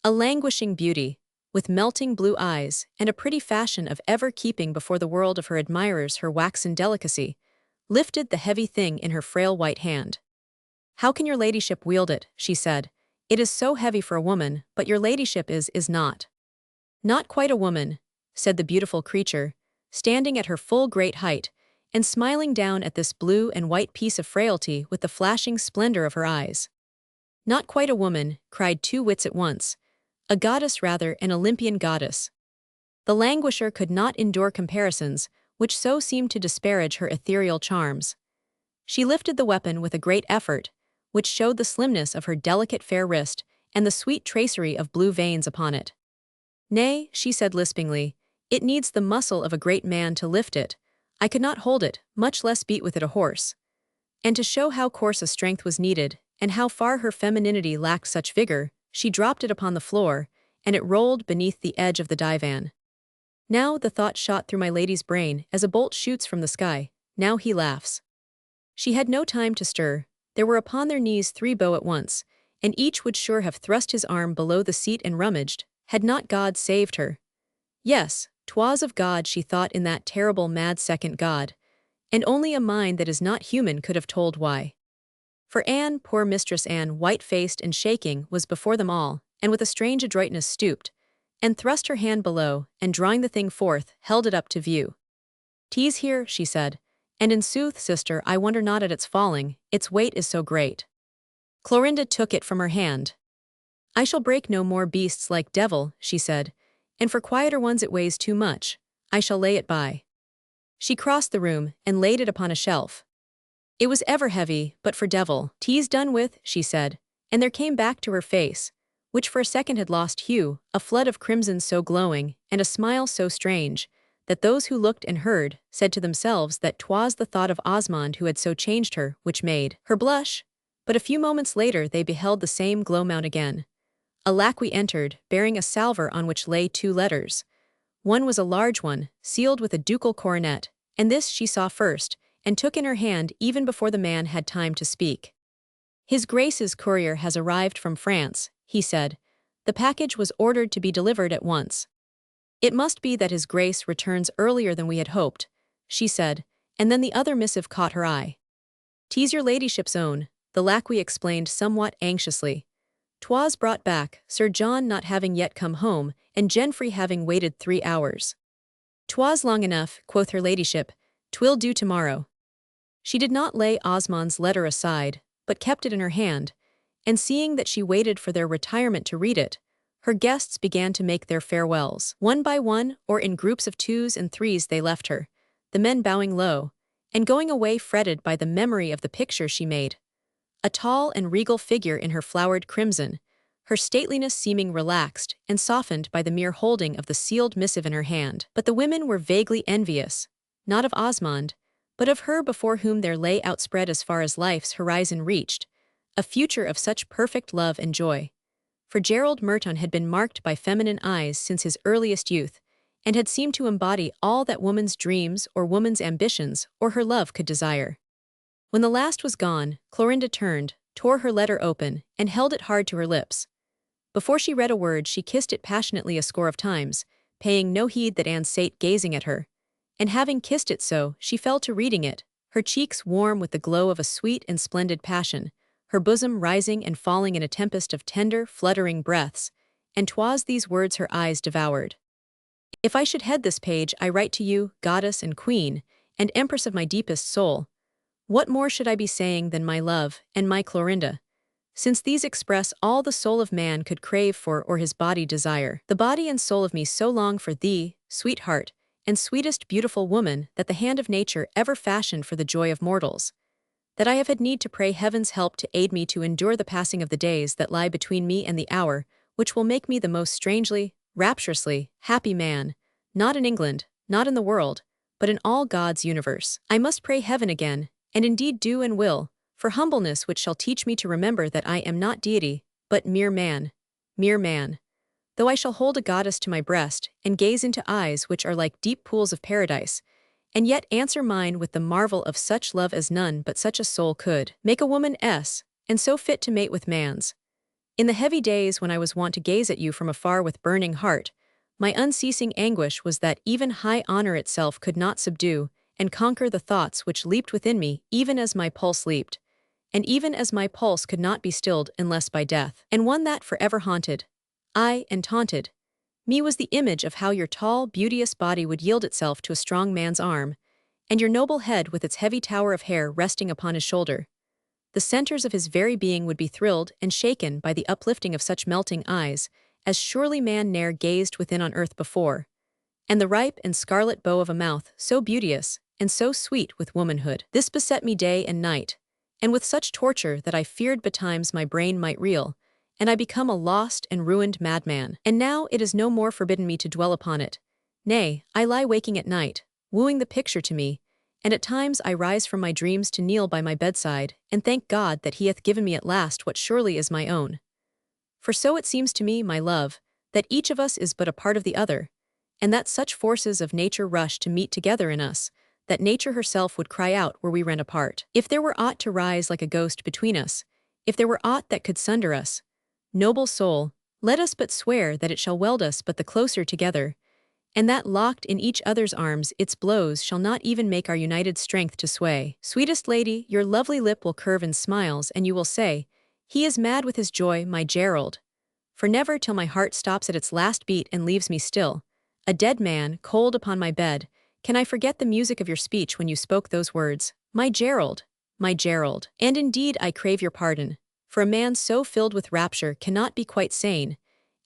A languishing beauty, with melting blue eyes, and a pretty fashion of ever keeping before the world of her admirers her waxen delicacy, lifted the heavy thing in her frail white hand. "How can your ladyship wield it?" she said. "It is so heavy for a woman, but your ladyship is not." "Not quite a woman," said the beautiful creature, standing at her full great height, and smiling down at this blue and white piece of frailty with the flashing splendor of her eyes. "Not quite a woman," cried two wits at once. "A goddess rather, an Olympian goddess." The languisher could not endure comparisons, which so seemed to disparage her ethereal charms. She lifted the weapon with a great effort, which showed the slimness of her delicate fair wrist and the sweet tracery of blue veins upon it. "Nay," she said lispingly, "it needs the muscle of a great man to lift it. I could not hold it, much less beat with it a horse." And to show how coarse a strength was needed, and how far her femininity lacked such vigor, she dropped it upon the floor, and it rolled beneath the edge of the divan. Now the thought shot through my lady's brain as a bolt shoots from the sky, now he laughs. She had no time to stir. There were upon their knees three beaux at once, and each would sure have thrust his arm below the seat and rummaged, had not God saved her. Yes, 'twas of God she thought in that terrible mad second God, and only a mind that is not human could have told why. For Anne, poor Mistress Anne, white-faced and shaking, was before them all, and with a strange adroitness stooped, and thrust her hand below, and drawing the thing forth, held it up to view. "'Tis here," she said, "and in sooth, sister, I wonder not at its falling, its weight is so great." Clorinda took it from her hand. "I shall break no more beasts like devil," she said, "and for quieter ones it weighs too much. I shall lay it by." She crossed the room, and laid it upon a shelf. It was ever heavy, but for devil, "'Tis done with," she said, and there came back to her face, which for a second had lost hue, a flood of crimson so glowing, and a smile so strange, that those who looked and heard said to themselves that 'twas the thought of Osmond who had so changed her, which made her blush. But a few moments later they beheld the same glow mount again. A lackey entered, bearing a salver on which lay 2 letters. One was a large one, sealed with a ducal coronet, and this she saw first, and took in her hand even before the man had time to speak. "His Grace's courier has arrived from France," he said. "The package was ordered to be delivered at once." "It must be that His Grace returns earlier than we had hoped," she said, and then the other missive caught her eye. "'Tis your ladyship's own," the lackey explained somewhat anxiously. "'Twas brought back, Sir John not having yet come home, and Jenfrey having waited 3 hours." "'Twas long enough," quoth her ladyship. "'Twill do tomorrow." She did not lay Osmond's letter aside, but kept it in her hand, and seeing that she waited for their retirement to read it, her guests began to make their farewells. One by one, or in groups of 2s and 3s they left her, the men bowing low, and going away fretted by the memory of the picture she made. A tall and regal figure in her flowered crimson, her stateliness seeming relaxed and softened by the mere holding of the sealed missive in her hand. But the women were vaguely envious, not of Osmond, but of her before whom there lay outspread as far as life's horizon reached, a future of such perfect love and joy. For Gerald Merton had been marked by feminine eyes since his earliest youth, and had seemed to embody all that woman's dreams or woman's ambitions or her love could desire. When the last was gone, Clorinda turned, tore her letter open, and held it hard to her lips. Before she read a word she kissed it passionately a score of times, paying no heed that Anne sate gazing at her. And having kissed it so, she fell to reading it, her cheeks warm with the glow of a sweet and splendid passion, her bosom rising and falling in a tempest of tender, fluttering breaths, and 'twas these words her eyes devoured. "If I should head this page, I write to you, goddess and queen, and empress of my deepest soul. What more should I be saying than my love, and my Clorinda? Since these express all the soul of man could crave for or his body desire. The body and soul of me so long for thee, sweetheart, and sweetest beautiful woman that the hand of nature ever fashioned for the joy of mortals, that I have had need to pray heaven's help to aid me to endure the passing of the days that lie between me and the hour, which will make me the most strangely, rapturously, happy man, not in England, not in the world, but in all God's universe. I must pray heaven again, and indeed do and will, for humbleness which shall teach me to remember that I am not deity, but mere man, mere man. Though I shall hold a goddess to my breast, and gaze into eyes which are like deep pools of paradise, and yet answer mine with the marvel of such love as none but such a soul could make a woman's, and so fit to mate with man's. In the heavy days when I was wont to gaze at you from afar with burning heart, my unceasing anguish was that even high honor itself could not subdue and conquer the thoughts which leaped within me even as my pulse leaped, and even as my pulse could not be stilled unless by death. And one that forever haunted, aye, and taunted me was the image of how your tall, beauteous body would yield itself to a strong man's arm, and your noble head with its heavy tower of hair resting upon his shoulder. The centers of his very being would be thrilled and shaken by the uplifting of such melting eyes, as surely man ne'er gazed within on earth before, and the ripe and scarlet bow of a mouth so beauteous and so sweet with womanhood. This beset me day and night, and with such torture that I feared betimes my brain might reel, and I become a lost and ruined madman. And now it is no more forbidden me to dwell upon it. Nay, I lie waking at night, wooing the picture to me, and at times I rise from my dreams to kneel by my bedside, and thank God that He hath given me at last what surely is my own. For so it seems to me, my love, that each of us is but a part of the other, and that such forces of nature rush to meet together in us, that nature herself would cry out were we rent apart. If there were aught to rise like a ghost between us, if there were aught that could sunder us, noble soul, let us but swear that it shall weld us but the closer together, and that locked in each other's arms its blows shall not even make our united strength to sway. Sweetest lady, your lovely lip will curve in smiles, and you will say, "He is mad with his joy, my Gerald." For never till my heart stops at its last beat and leaves me still, a dead man, cold upon my bed, can I forget the music of your speech when you spoke those words, "My Gerald, my Gerald." And indeed I crave your pardon, for a man so filled with rapture cannot be quite sane,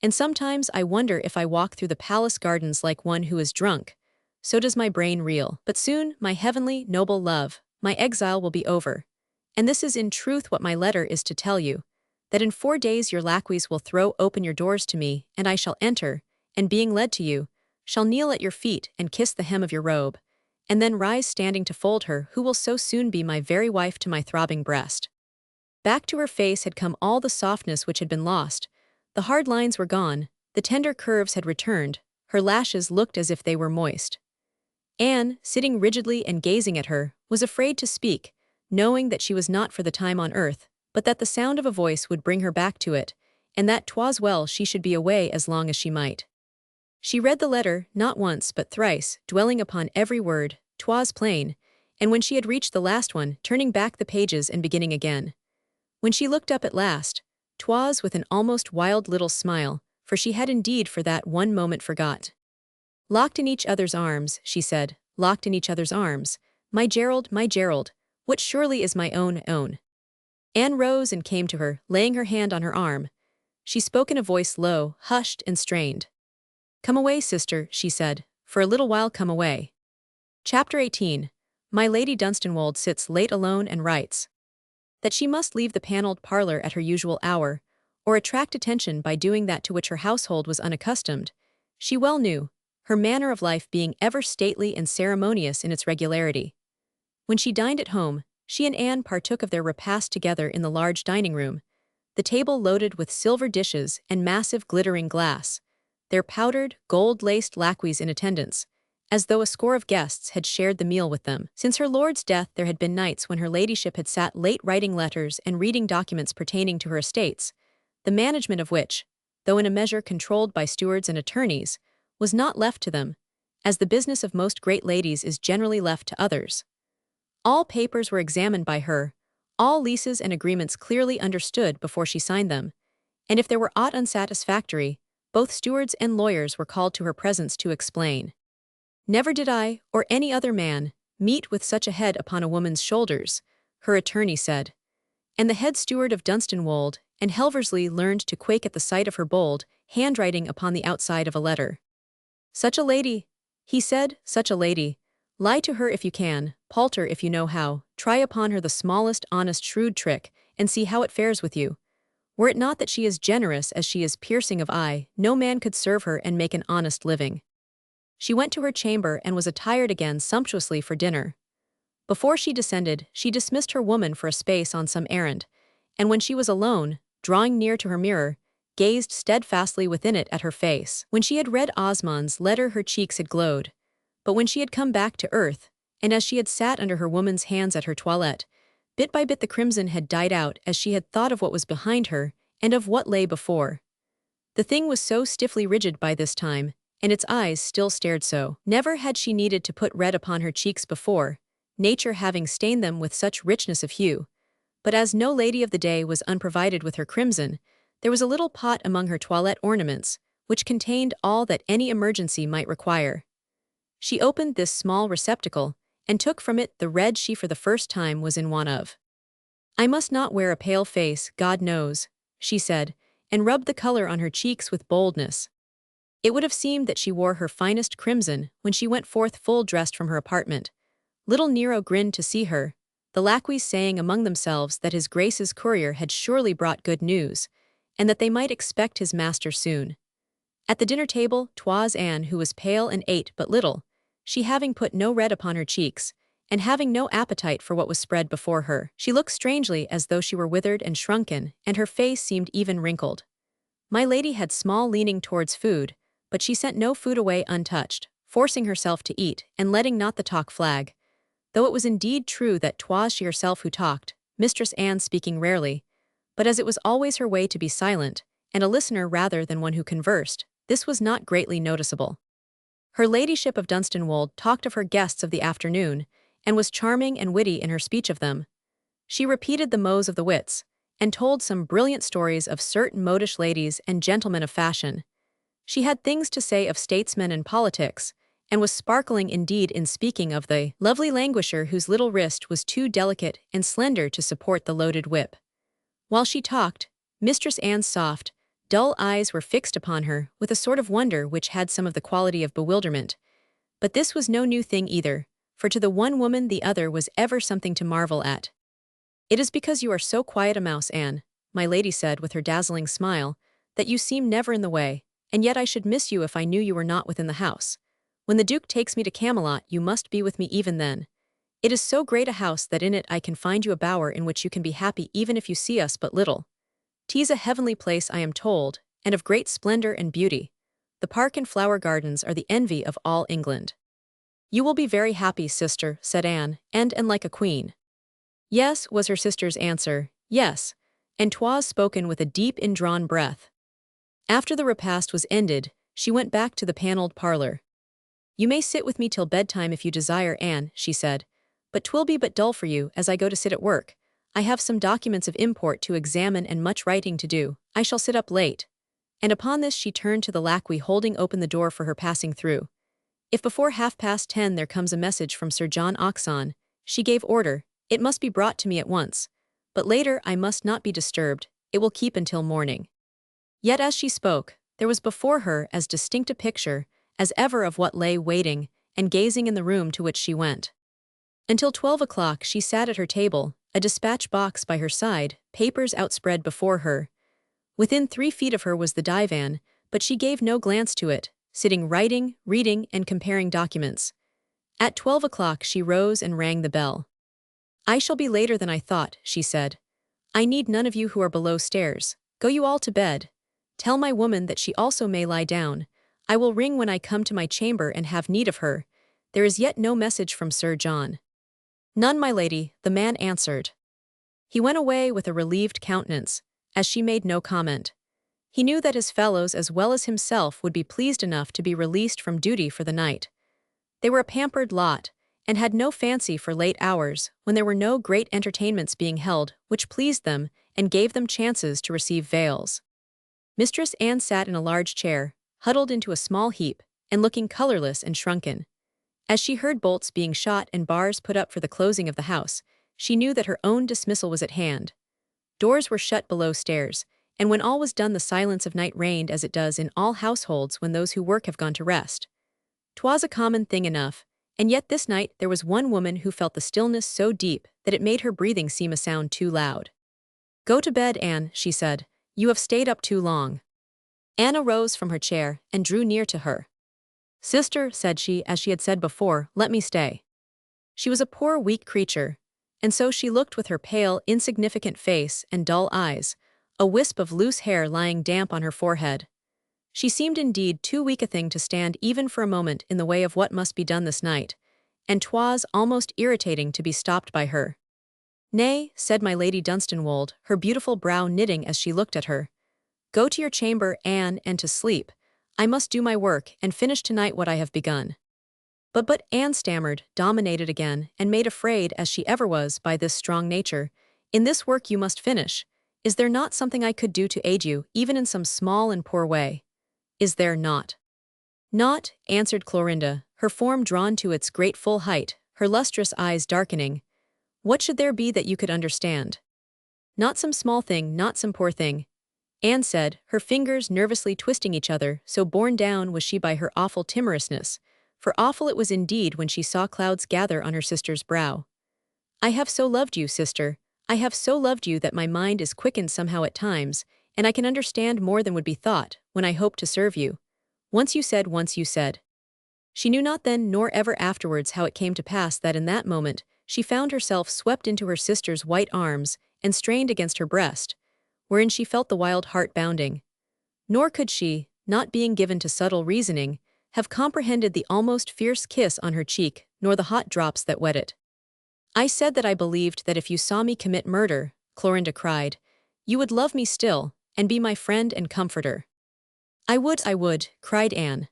and sometimes I wonder if I walk through the palace gardens like one who is drunk, so does my brain reel. But soon, my heavenly, noble love, my exile will be over, and this is in truth what my letter is to tell you, that in 4 days your lacqueys will throw open your doors to me, and I shall enter, and being led to you, shall kneel at your feet and kiss the hem of your robe, and then rise standing to fold her who will so soon be my very wife to my throbbing breast. Back to her face had come all the softness which had been lost, The hard lines were gone, the tender curves had returned, her lashes looked as if they were moist. Anne, sitting rigidly and gazing at her, was afraid to speak, knowing that she was not for the time on earth, but that the sound of a voice would bring her back to it, and that 'twas well she should be away as long as she might. She read the letter, not once but thrice, dwelling upon every word, 'twas plain, and when she had reached the last one, turning back the pages and beginning again. When she looked up at last, 'twas with an almost wild little smile, for she had indeed for that one moment forgot. Locked in each other's arms, she said, locked in each other's arms, my Gerald, what surely is my own. Anne rose and came to her, laying her hand on her arm. She spoke in a voice low, hushed and strained. Come away, sister, she said, for a little while come away. Chapter 18. My Lady Dunstanwolde sits late alone and writes. That she must leave the panelled parlour at her usual hour, or attract attention by doing that to which her household was unaccustomed, she well knew, her manner of life being ever stately and ceremonious in its regularity. When she dined at home, she and Anne partook of their repast together in the large dining-room, the table loaded with silver dishes and massive glittering glass, their powdered, gold-laced lacqueys in attendance, as though a score of guests had shared the meal with them. Since her lord's death there had been nights when her ladyship had sat late writing letters and reading documents pertaining to her estates, the management of which, though in a measure controlled by stewards and attorneys, was not left to them, as the business of most great ladies is generally left to others. All papers were examined by her, all leases and agreements clearly understood before she signed them, and if there were aught unsatisfactory, both stewards and lawyers were called to her presence to explain. Never did I, or any other man, meet with such a head upon a woman's shoulders, her attorney said. And the head steward of Dunstanwolde and Helversley learned to quake at the sight of her bold handwriting upon the outside of a letter. Such a lady, he said, such a lady. Lie to her if you can, palter if you know how, try upon her the smallest honest shrewd trick, and see how it fares with you. Were it not that she is generous as she is piercing of eye, no man could serve her and make an honest living. She went to her chamber and was attired again sumptuously for dinner. Before she descended, she dismissed her woman for a space on some errand, and when she was alone, drawing near to her mirror, gazed steadfastly within it at her face. When she had read Osmond's letter her cheeks had glowed, but when she had come back to earth, and as she had sat under her woman's hands at her toilette, bit by bit the crimson had died out as she had thought of what was behind her and of what lay before. The thing was so stiffly rigid by this time, and its eyes still stared so. Never had she needed to put red upon her cheeks before, nature having stained them with such richness of hue. But as no lady of the day was unprovided with her crimson, there was a little pot among her toilette ornaments, which contained all that any emergency might require. She opened this small receptacle, and took from it the red she for the first time was in want of. I must not wear a pale face, God knows, she said, and rubbed the color on her cheeks with boldness. It would have seemed that she wore her finest crimson when she went forth full-dressed from her apartment. Little Nero grinned to see her, the lacqueys saying among themselves that his Grace's courier had surely brought good news, and that they might expect his master soon. At the dinner table, 'twas Anne who was pale and ate but little, she having put no red upon her cheeks, and having no appetite for what was spread before her. She looked strangely as though she were withered and shrunken, and her face seemed even wrinkled. My lady had small leaning towards food, but she sent no food away untouched, forcing herself to eat, and letting not the talk flag. Though it was indeed true that 'twas she herself who talked, Mistress Anne speaking rarely, but as it was always her way to be silent, and a listener rather than one who conversed, this was not greatly noticeable. Her ladyship of Dunstanwolde talked of her guests of the afternoon, and was charming and witty in her speech of them. She repeated the mots of the wits, and told some brilliant stories of certain modish ladies and gentlemen of fashion. She had things to say of statesmen and politics, and was sparkling indeed in speaking of the lovely languisher whose little wrist was too delicate and slender to support the loaded whip. While she talked, Mistress Anne's soft, dull eyes were fixed upon her with a sort of wonder which had some of the quality of bewilderment. But this was no new thing either, for to the one woman the other was ever something to marvel at. It is because you are so quiet a mouse, Anne, my lady said with her dazzling smile, that you seem never in the way, and yet I should miss you if I knew you were not within the house. When the Duke takes me to Camelot you must be with me even then. It is so great a house that in it I can find you a bower in which you can be happy even if you see us but little. 'Tis a heavenly place I am told, and of great splendor and beauty. The park and flower gardens are the envy of all England. You will be very happy, sister, said Anne, and like a queen. Yes, was her sister's answer, yes, and 'twas spoken with a deep indrawn breath. After the repast was ended, she went back to the panelled parlor. You may sit with me till bedtime if you desire, Anne, she said, but 'twill be but dull for you as I go to sit at work. I have some documents of import to examine and much writing to do. I shall sit up late. And upon this she turned to the lackey holding open the door for her passing through. If before 10:30 there comes a message from Sir John Hodgson, she gave order, it must be brought to me at once. But later I must not be disturbed, it will keep until morning. Yet as she spoke, there was before her as distinct a picture as ever of what lay waiting and gazing in the room to which she went. Until 12 o'clock she sat at her table, a dispatch box by her side, papers outspread before her. Within 3 feet of her was the divan, but she gave no glance to it, sitting writing, reading, and comparing documents. At 12 o'clock she rose and rang the bell. I shall be later than I thought, she said. I need none of you who are below stairs. Go you all to bed. Tell my woman that she also may lie down. I will ring when I come to my chamber and have need of her. There is yet no message from Sir John. None, my lady, the man answered. He went away with a relieved countenance, as she made no comment. He knew that his fellows as well as himself would be pleased enough to be released from duty for the night. They were a pampered lot, and had no fancy for late hours, when there were no great entertainments being held, which pleased them, and gave them chances to receive vails. Mistress Anne sat in a large chair, huddled into a small heap, and looking colorless and shrunken. As she heard bolts being shot and bars put up for the closing of the house, she knew that her own dismissal was at hand. Doors were shut below stairs, and when all was done the silence of night reigned as it does in all households when those who work have gone to rest. 'Twas a common thing enough, and yet this night there was one woman who felt the stillness so deep that it made her breathing seem a sound too loud. Go to bed, Anne, she said. You have stayed up too long. Anne arose from her chair and drew near to her. Sister, said she, as she had said before, let me stay. She was a poor weak creature, and so she looked with her pale, insignificant face and dull eyes, a wisp of loose hair lying damp on her forehead. She seemed indeed too weak a thing to stand even for a moment in the way of what must be done this night, and 'twas almost irritating to be stopped by her. Nay, said my Lady Dunstanwold, her beautiful brow knitting as she looked at her. Go to your chamber, Anne, and to sleep. I must do my work and finish tonight what I have begun. But Anne stammered, dominated again, and made afraid as she ever was by this strong nature. In this work you must finish. Is there not something I could do to aid you, even in some small and poor way? Is there not? Not, answered Clorinda, her form drawn to its great full height, her lustrous eyes darkening. What should there be that you could understand? Not some small thing, not some poor thing, Anne said, her fingers nervously twisting each other, so borne down was she by her awful timorousness, for awful it was indeed when she saw clouds gather on her sister's brow. I have so loved you, sister, I have so loved you that my mind is quickened somehow at times, and I can understand more than would be thought, when I hope to serve you. Once you said. She knew not then nor ever afterwards how it came to pass that in that moment, she found herself swept into her sister's white arms and strained against her breast, wherein she felt the wild heart bounding. Nor could she, not being given to subtle reasoning, have comprehended the almost fierce kiss on her cheek, nor the hot drops that wet it. I said that I believed that if you saw me commit murder, Clorinda cried, you would love me still, and be my friend and comforter. I would, cried Anne.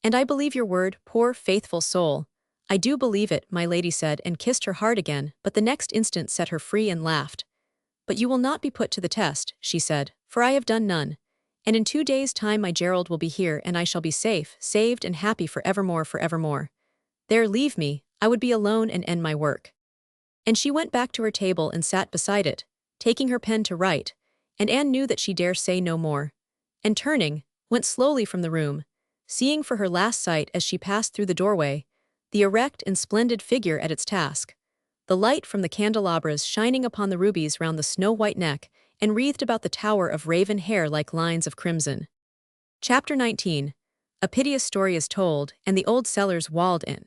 And I believe your word, poor faithful soul. I do believe it, my lady said, and kissed her hard again, but the next instant set her free and laughed. But you will not be put to the test, she said, for I have done none. And in 2 days' time my Gerald will be here, and I shall be safe, saved, and happy for evermore. There, leave me, I would be alone and end my work. And she went back to her table and sat beside it, taking her pen to write, and Anne knew that she dare say no more, and turning, went slowly from the room, seeing for her last sight as she passed through the doorway, the erect and splendid figure at its task, the light from the candelabras shining upon the rubies round the snow-white neck and wreathed about the tower of raven hair like lines of crimson. Chapter 19. A piteous story is told, and the old cellars walled in.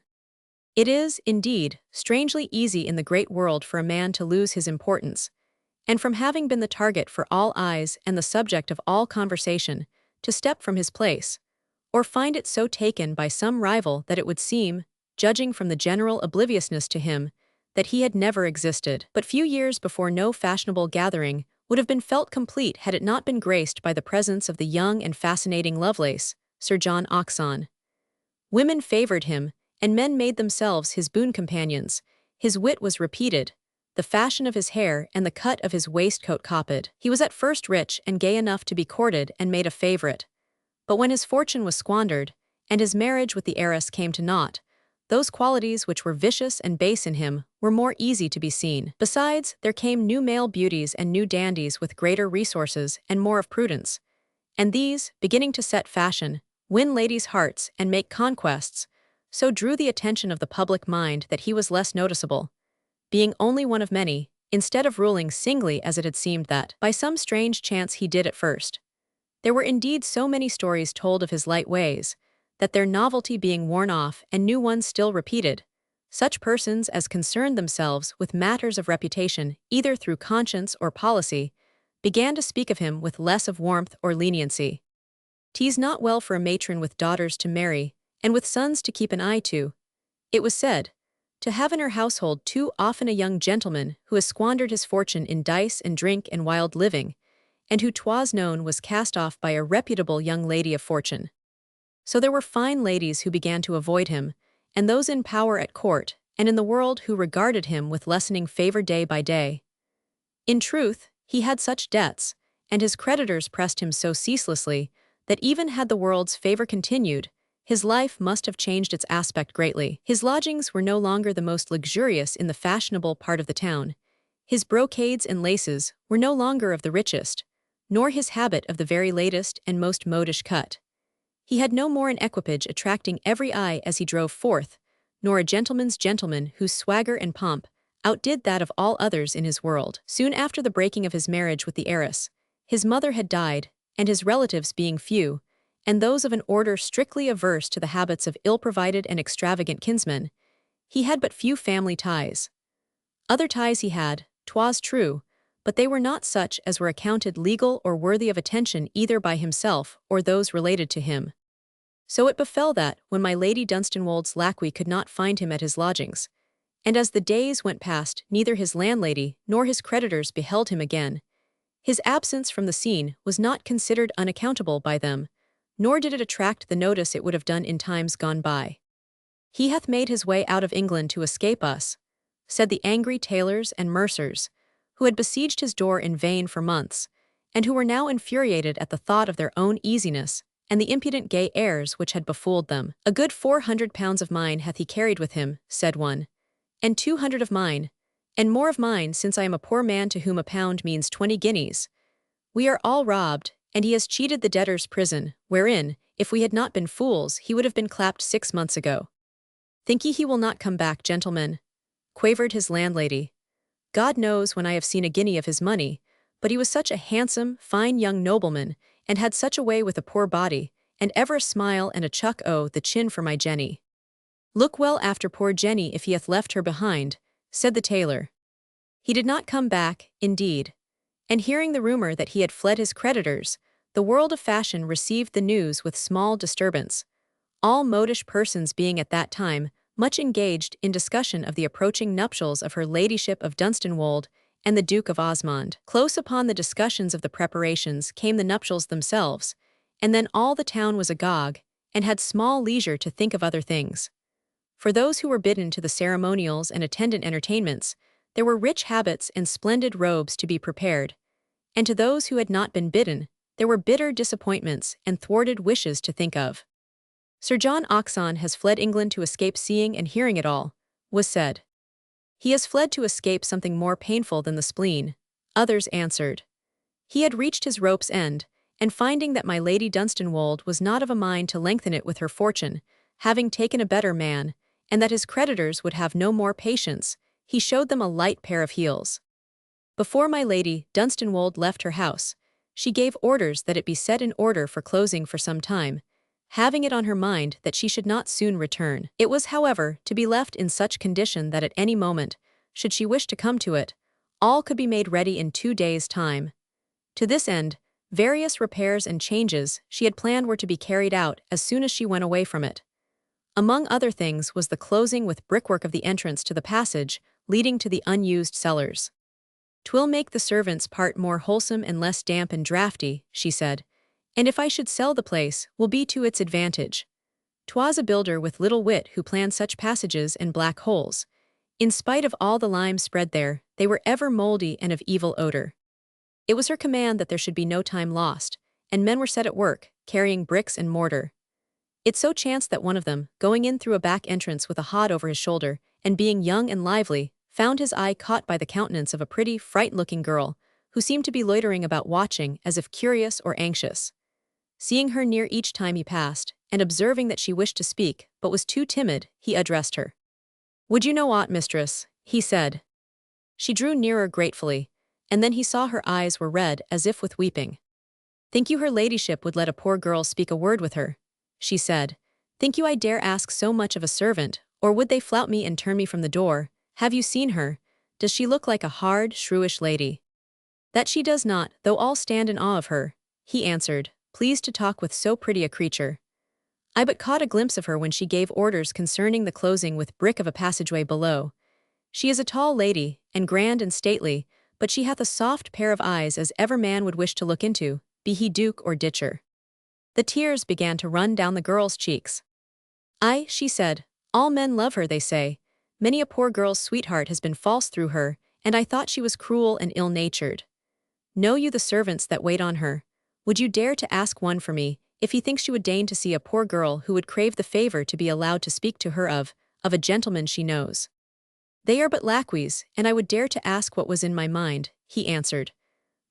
It is, indeed, strangely easy in the great world for a man to lose his importance, and from having been the target for all eyes and the subject of all conversation, to step from his place, or find it so taken by some rival that it would seem, judging from the general obliviousness to him, that he had never existed. But few years before no fashionable gathering would have been felt complete had it not been graced by the presence of the young and fascinating Lovelace, Sir John Hodgson. Women favored him, and men made themselves his boon companions. His wit was repeated, the fashion of his hair and the cut of his waistcoat copied. He was at first rich and gay enough to be courted and made a favorite. But when his fortune was squandered, and his marriage with the heiress came to naught, those qualities which were vicious and base in him were more easy to be seen. Besides, there came new male beauties and new dandies with greater resources and more of prudence, and these, beginning to set fashion, win ladies' hearts and make conquests, so drew the attention of the public mind that he was less noticeable, being only one of many, instead of ruling singly as it had seemed that, by some strange chance he did at first. There were indeed so many stories told of his light ways, that their novelty being worn off and new ones still repeated, such persons as concerned themselves with matters of reputation either through conscience or policy, began to speak of him with less of warmth or leniency. "'Tis not well for a matron with daughters to marry, and with sons to keep an eye to," it was said, "to have in her household too often a young gentleman who has squandered his fortune in dice and drink and wild living, and who 'twas known was cast off by a reputable young lady of fortune." So there were fine ladies who began to avoid him, and those in power at court and in the world who regarded him with lessening favor day by day. In truth, he had such debts, and his creditors pressed him so ceaselessly, that even had the world's favor continued, his life must have changed its aspect greatly. His lodgings were no longer the most luxurious in the fashionable part of the town. His brocades and laces were no longer of the richest, nor his habit of the very latest and most modish cut. He had no more an equipage attracting every eye as he drove forth, nor a gentleman's gentleman whose swagger and pomp outdid that of all others in his world. Soon after the breaking of his marriage with the heiress, his mother had died, and his relatives being few, and those of an order strictly averse to the habits of ill-provided and extravagant kinsmen, he had but few family ties. Other ties he had, 'twas true, but they were not such as were accounted legal or worthy of attention either by himself or those related to him. So it befell that, when my Lady Dunstanwold's lackey could not find him at his lodgings, and as the days went past neither his landlady nor his creditors beheld him again, his absence from the scene was not considered unaccountable by them, nor did it attract the notice it would have done in times gone by. "He hath made his way out of England to escape us," said the angry tailors and mercers, who had besieged his door in vain for months, and who were now infuriated at the thought of their own easiness and the impudent gay airs which had befooled them. "A good 400 pounds of mine hath he carried with him," said one, "and 200 of mine, and more of mine, since I am a poor man to whom a pound means 20 guineas. We are all robbed, and he has cheated the debtor's prison, wherein, if we had not been fools, he would have been clapped 6 months ago." "Think ye he will not come back, gentlemen?" quavered his landlady. "God knows when I have seen a guinea of his money, but he was such a handsome, fine young nobleman, and had such a way with a poor body, and ever a smile and a chuck o' the chin for my Jenny." "Look well after poor Jenny if he hath left her behind," said the tailor. He did not come back, indeed, and hearing the rumor that he had fled his creditors, the world of fashion received the news with small disturbance, all modish persons being at that time much engaged in discussion of the approaching nuptials of her Ladyship of Dunstanwold and the Duke of Osmond. Close upon the discussions of the preparations came the nuptials themselves, and then all the town was agog, and had small leisure to think of other things. For those who were bidden to the ceremonials and attendant entertainments, there were rich habits and splendid robes to be prepared, and to those who had not been bidden, there were bitter disappointments and thwarted wishes to think of. "Sir John Hodgson has fled England to escape seeing and hearing it all," was said. "He has fled to escape something more painful than the spleen," others answered. He had reached his rope's end, and finding that my Lady Dunstanwold was not of a mind to lengthen it with her fortune, having taken a better man, and that his creditors would have no more patience, he showed them a light pair of heels. Before my Lady Dunstanwold left her house, she gave orders that it be set in order for closing for some time, having it on her mind that she should not soon return. It was, however, to be left in such condition that at any moment, should she wish to come to it, All could be made ready in 2 days' time. To this end, various repairs and changes she had planned were to be carried out as soon as she went away from it. Among other things was the closing with brickwork of the entrance to the passage leading to the unused cellars. "'Twill make the servants' part more wholesome and less damp and draughty," she said, "and if I should sell the place, will be to its advantage." 'Twas a builder with little wit who planned such passages and black holes. In spite of all the lime spread there, they were ever mouldy and of evil odor. It was her command that there should be no time lost, and men were set at work, carrying bricks and mortar. It so chanced that one of them, going in through a back entrance with a hod over his shoulder, and being young and lively, found his eye caught by the countenance of a pretty, fright-looking girl, who seemed to be loitering about watching as if curious or anxious. Seeing her near each time he passed, and observing that she wished to speak, but was too timid, he addressed her. "Would you know aught, mistress?" he said. She drew nearer gratefully, and then he saw her eyes were red as if with weeping. "Think you her ladyship would let a poor girl speak a word with her?" she said. "Think you I dare ask so much of a servant, or would they flout me and turn me from the door? Have you seen her? Does she look like a hard, shrewish lady?" "That she does not, though all stand in awe of her," he answered, pleased to talk with so pretty a creature. "I but caught a glimpse of her when she gave orders concerning the closing with brick of a passageway below. She is a tall lady, and grand and stately, but she hath a soft pair of eyes as ever man would wish to look into, be he duke or ditcher." The tears began to run down the girl's cheeks. "Aye," she said, "all men love her, they say. Many a poor girl's sweetheart has been false through her, and I thought she was cruel and ill-natured. Know you the servants that wait on her? Would you dare to ask one for me, if he thinks she would deign to see a poor girl who would crave the favor to be allowed to speak to her of a gentleman she knows?" "They are but lacqueys, and I would dare to ask what was in my mind," he answered.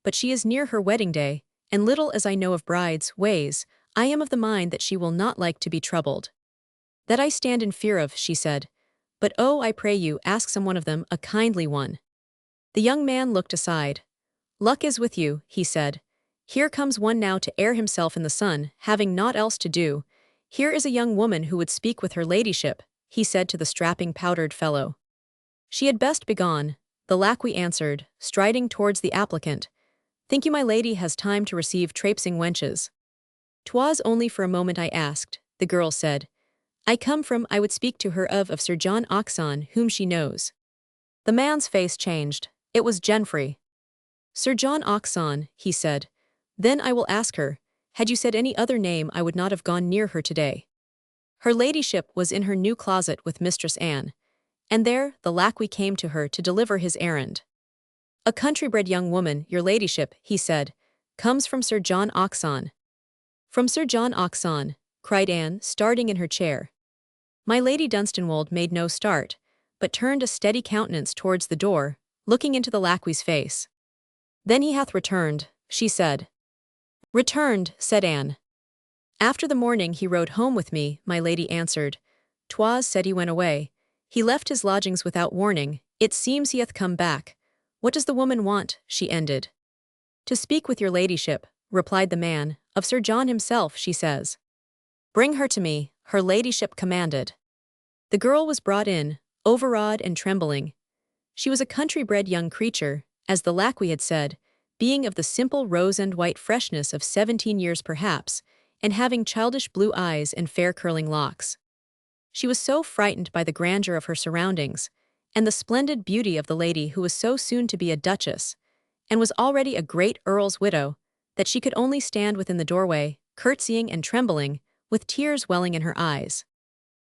"But she is near her wedding day, and little as I know of brides' ways, I am of the mind that she will not like to be troubled." "That I stand in fear of," she said. "But oh, I pray you, ask some one of them, a kindly one." The young man looked aside. "Luck is with you," he said. "Here comes one now to air himself in the sun, having naught else to do. Here is a young woman who would speak with her ladyship," he said to the strapping powdered fellow. "She had best begone," the lacquey answered, striding towards the applicant. "Think you my lady has time to receive traipsing wenches?" "'Twas only for a moment I asked," the girl said. "I come from I would speak to her of Sir John Hodgson, whom she knows." The man's face changed. It was Jenfrey. "Sir John Hodgson," he said. "Then I will ask her. Had you said any other name I would not have gone near her today." Her ladyship was in her new closet with Mistress Anne, and there the lacquey came to her to deliver his errand. "A country-bred young woman, your ladyship," he said, "comes from Sir John Hodgson." "From Sir John Hodgson," cried Anne, starting in her chair. My Lady Dunstanwolde made no start, but turned a steady countenance towards the door, looking into the lacquey's face. "Then he hath returned," she said. "Returned," said Anne. "After the morning he rode home with me," my lady answered. "'Twas said he went away. He left his lodgings without warning. It seems he hath come back. What does the woman want?" she ended. "To speak with your ladyship," replied the man. "Of Sir John himself, she says." "Bring her to me," her ladyship commanded. The girl was brought in, overawed and trembling. She was a country-bred young creature, as the lacquey had said, being of the simple rose-and-white freshness of 17 years perhaps, and having childish blue eyes and fair curling locks. She was so frightened by the grandeur of her surroundings, and the splendid beauty of the lady who was so soon to be a duchess, and was already a great earl's widow, that she could only stand within the doorway, curtsying and trembling, with tears welling in her eyes.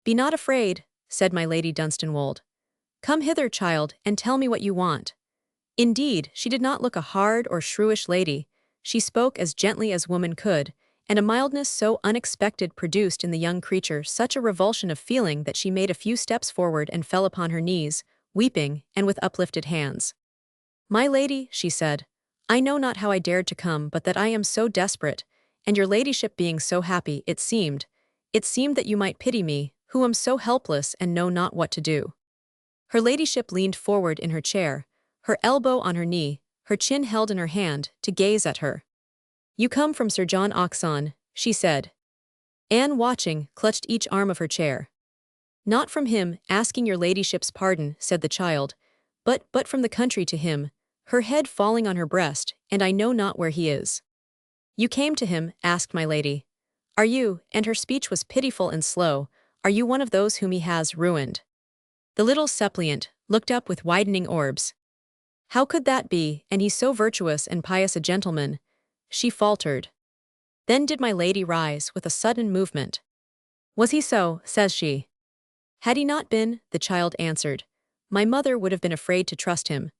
"Be not afraid," said my Lady Dunstanwolde. "Come hither, child, and tell me what you want." Indeed, she did not look a hard or shrewish lady. She spoke as gently as woman could, and a mildness so unexpected produced in the young creature such a revulsion of feeling that she made a few steps forward and fell upon her knees, weeping, and with uplifted hands. "My lady," she said, "I know not how I dared to come, but that I am so desperate, and your ladyship being so happy, it seemed that you might pity me, who am so helpless and know not what to do." Her ladyship leaned forward in her chair, her elbow on her knee, her chin held in her hand, to gaze at her. "You come from Sir John Hodgson," she said. Anne, watching, clutched each arm of her chair. "Not from him, asking your ladyship's pardon," said the child, but from the country to him, her head falling on her breast, and I know not where he is. You came to him, asked my lady. Are you, and her speech was pitiful and slow, are you one of those whom he has ruined? The little suppliant looked up with widening orbs. How could that be, and he so virtuous and pious a gentleman? She faltered. Then did my lady rise with a sudden movement. Was he so, says she. Had he not been, the child answered, my mother would have been afraid to trust him.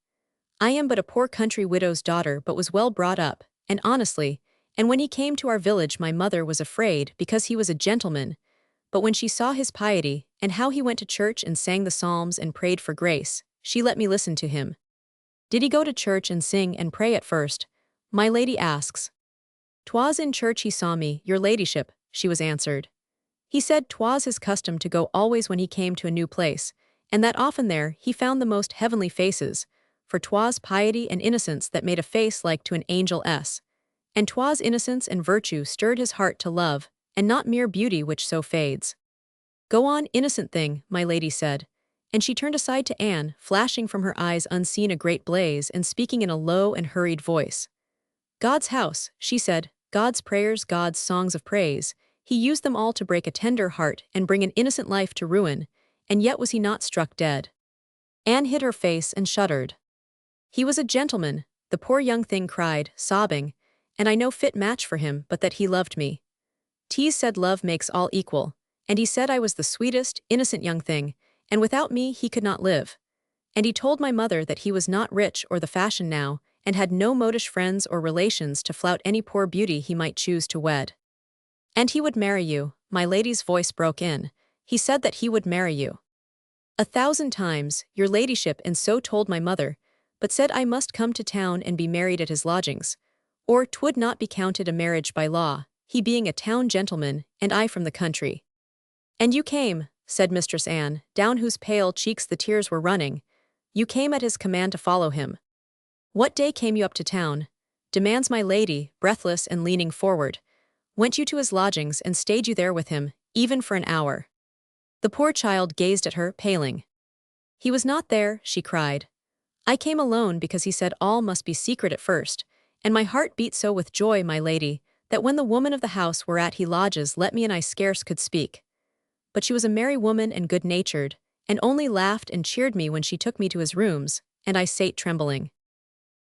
I am but a poor country widow's daughter, but was well brought up, and honestly, and when he came to our village my mother was afraid because he was a gentleman, but when she saw his piety, and how he went to church and sang the psalms and prayed for grace, she let me listen to him. Did he go to church and sing and pray at first? My lady asks. 'Twas in church he saw me, your ladyship, she was answered. He said 'twas his custom to go always when he came to a new place, and that often there he found the most heavenly faces, for 'twas piety and innocence that made a face like to an angel's, and 'twas innocence and virtue stirred his heart to love, and not mere beauty which so fades. Go on, innocent thing, my lady said, and she turned aside to Anne, flashing from her eyes unseen a great blaze and speaking in a low and hurried voice. God's house, she said, God's prayers, God's songs of praise, he used them all to break a tender heart and bring an innocent life to ruin, and yet was he not struck dead? Anne hid her face and shuddered. He was a gentleman, the poor young thing cried, sobbing, and I no fit match for him but that he loved me. Tease said love makes all equal, and he said I was the sweetest, innocent young thing, and without me he could not live. And he told my mother that he was not rich or the fashion now, and had no modish friends or relations to flout any poor beauty he might choose to wed. And he would marry you, my lady's voice broke in, he said that he would marry you. 1,000 times, your ladyship, and so told my mother, but said I must come to town and be married at his lodgings, or 'twould not be counted a marriage by law, he being a town gentleman, and I from the country. And you came, said Mistress Anne, down whose pale cheeks the tears were running, you came at his command to follow him. What day came you up to town? Demands my lady, breathless and leaning forward. Went you to his lodgings and stayed you there with him, even for an hour? The poor child gazed at her, paling. He was not there, she cried. I came alone because he said all must be secret at first, and my heart beat so with joy, my lady, that when the woman of the house whereat he lodges let me and I scarce could speak. But she was a merry woman and good-natured, and only laughed and cheered me when she took me to his rooms, and I sate trembling.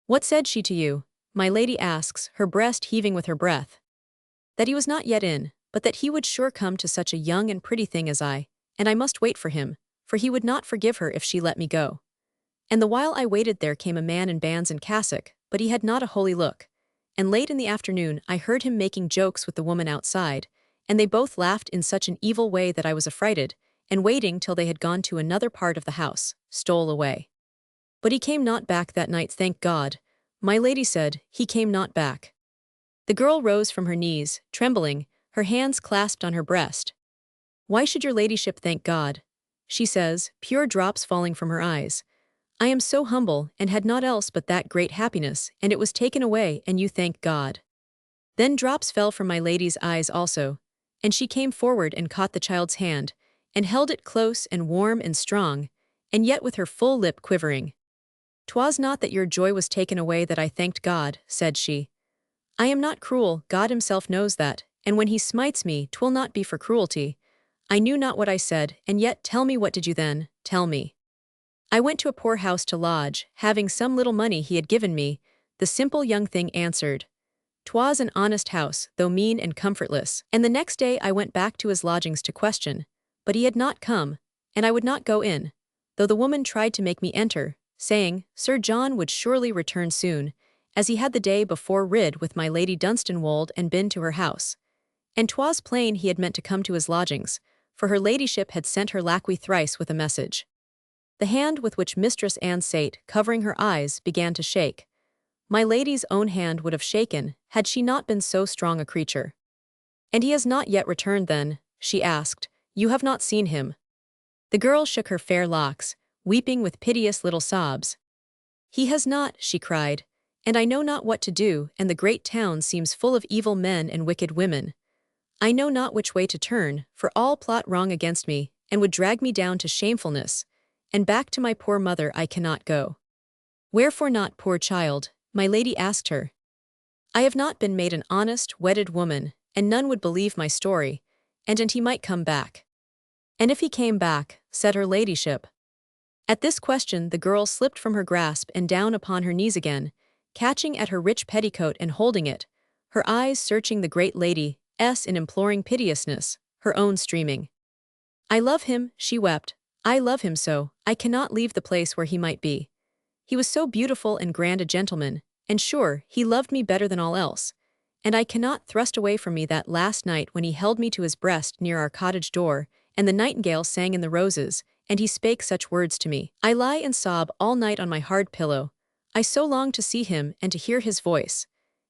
What said she to you? My lady asks, her breast heaving with her breath. That he was not yet in, but that he would sure come to such a young and pretty thing as I, and I must wait for him, for he would not forgive her if she let me go. And the while I waited there came a man in bands and cassock, but he had not a holy look, and late in the afternoon I heard him making jokes with the woman outside, and they both laughed in such an evil way that I was affrighted, and waiting till they had gone to another part of the house, stole away. But he came not back that night, thank God. My lady said, he came not back. The girl rose from her knees, trembling, her hands clasped on her breast. Why should your ladyship thank God? She says, pure drops falling from her eyes. I am so humble, and had not else but that great happiness, and it was taken away, and you thank God. Then drops fell from my lady's eyes also, and she came forward and caught the child's hand, and held it close and warm and strong, and yet with her full lip quivering. 'Twas not that your joy was taken away that I thanked God, said she. I am not cruel, God himself knows that, and when he smites me 'twill not be for cruelty. I knew not what I said, and yet tell me what did you then, tell me. I went to a poor house to lodge, having some little money he had given me, the simple young thing answered. 'Twas an honest house, though mean and comfortless, and the next day I went back to his lodgings to question, but he had not come, and I would not go in, though the woman tried to make me enter, saying, Sir John would surely return soon, as he had the day before rid with my Lady Dunstanwold and been to her house. And 'twas plain he had meant to come to his lodgings, for her ladyship had sent her lackey thrice with a message. The hand with which Mistress Anne sate, covering her eyes, began to shake. My lady's own hand would have shaken, had she not been so strong a creature. And he has not yet returned then, she asked, you have not seen him. The girl shook her fair locks, weeping with piteous little sobs. He has not, she cried, and I know not what to do, and the great town seems full of evil men and wicked women. I know not which way to turn, for all plot wrong against me, and would drag me down to shamefulness, and back to my poor mother I cannot go. "Wherefore not, poor child?" my lady asked her. "I have not been made an honest, wedded woman, and none would believe my story, and he might come back." "And if he came back," said her ladyship. At this question the girl slipped from her grasp and down upon her knees again, catching at her rich petticoat and holding it, her eyes searching the great lady's in imploring piteousness, her own streaming. "I love him," she wept. "I love him so, I cannot leave the place where he might be. He was so beautiful and grand a gentleman, and sure, he loved me better than all else. And I cannot thrust away from me that last night when he held me to his breast near our cottage door, and the nightingale sang in the roses, and he spake such words to me. I lie and sob all night on my hard pillow. I so long to see him and to hear his voice.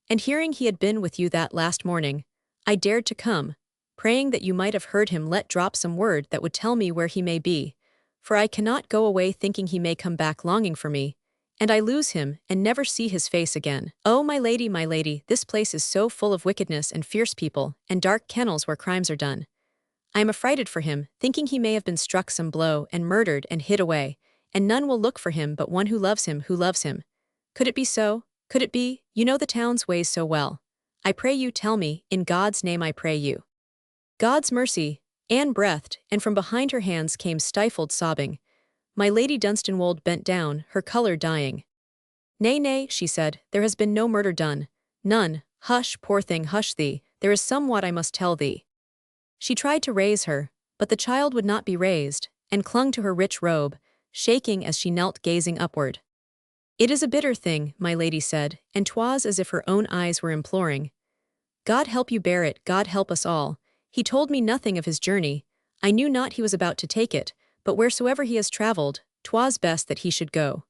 And hearing he had been with you that last morning, I dared to come, praying that you might have heard him let drop some word that would tell me where he may be, for I cannot go away thinking he may come back longing for me, and I lose him and never see his face again. Oh, my lady, this place is so full of wickedness and fierce people, and dark kennels where crimes are done. I am affrighted for him, thinking he may have been struck some blow and murdered and hid away, and none will look for him but one who loves him. Could it be so? Could it be? You know the town's ways so well. I pray you tell me, in God's name I pray you." "God's mercy," Anne breathed, and from behind her hands came stifled sobbing. My Lady Dunstanwold bent down, her colour dying. Nay, she said, "there has been no murder done. None. Hush, poor thing, hush thee, there is somewhat I must tell thee." She tried to raise her, but the child would not be raised, and clung to her rich robe, shaking as she knelt gazing upward. "It is a bitter thing," my lady said, and 'twas as if her own eyes were imploring. "God help you bear it, God help us all. He told me nothing of his journey. I knew not he was about to take it, but wheresoever he has travelled, 'twas best that he should go."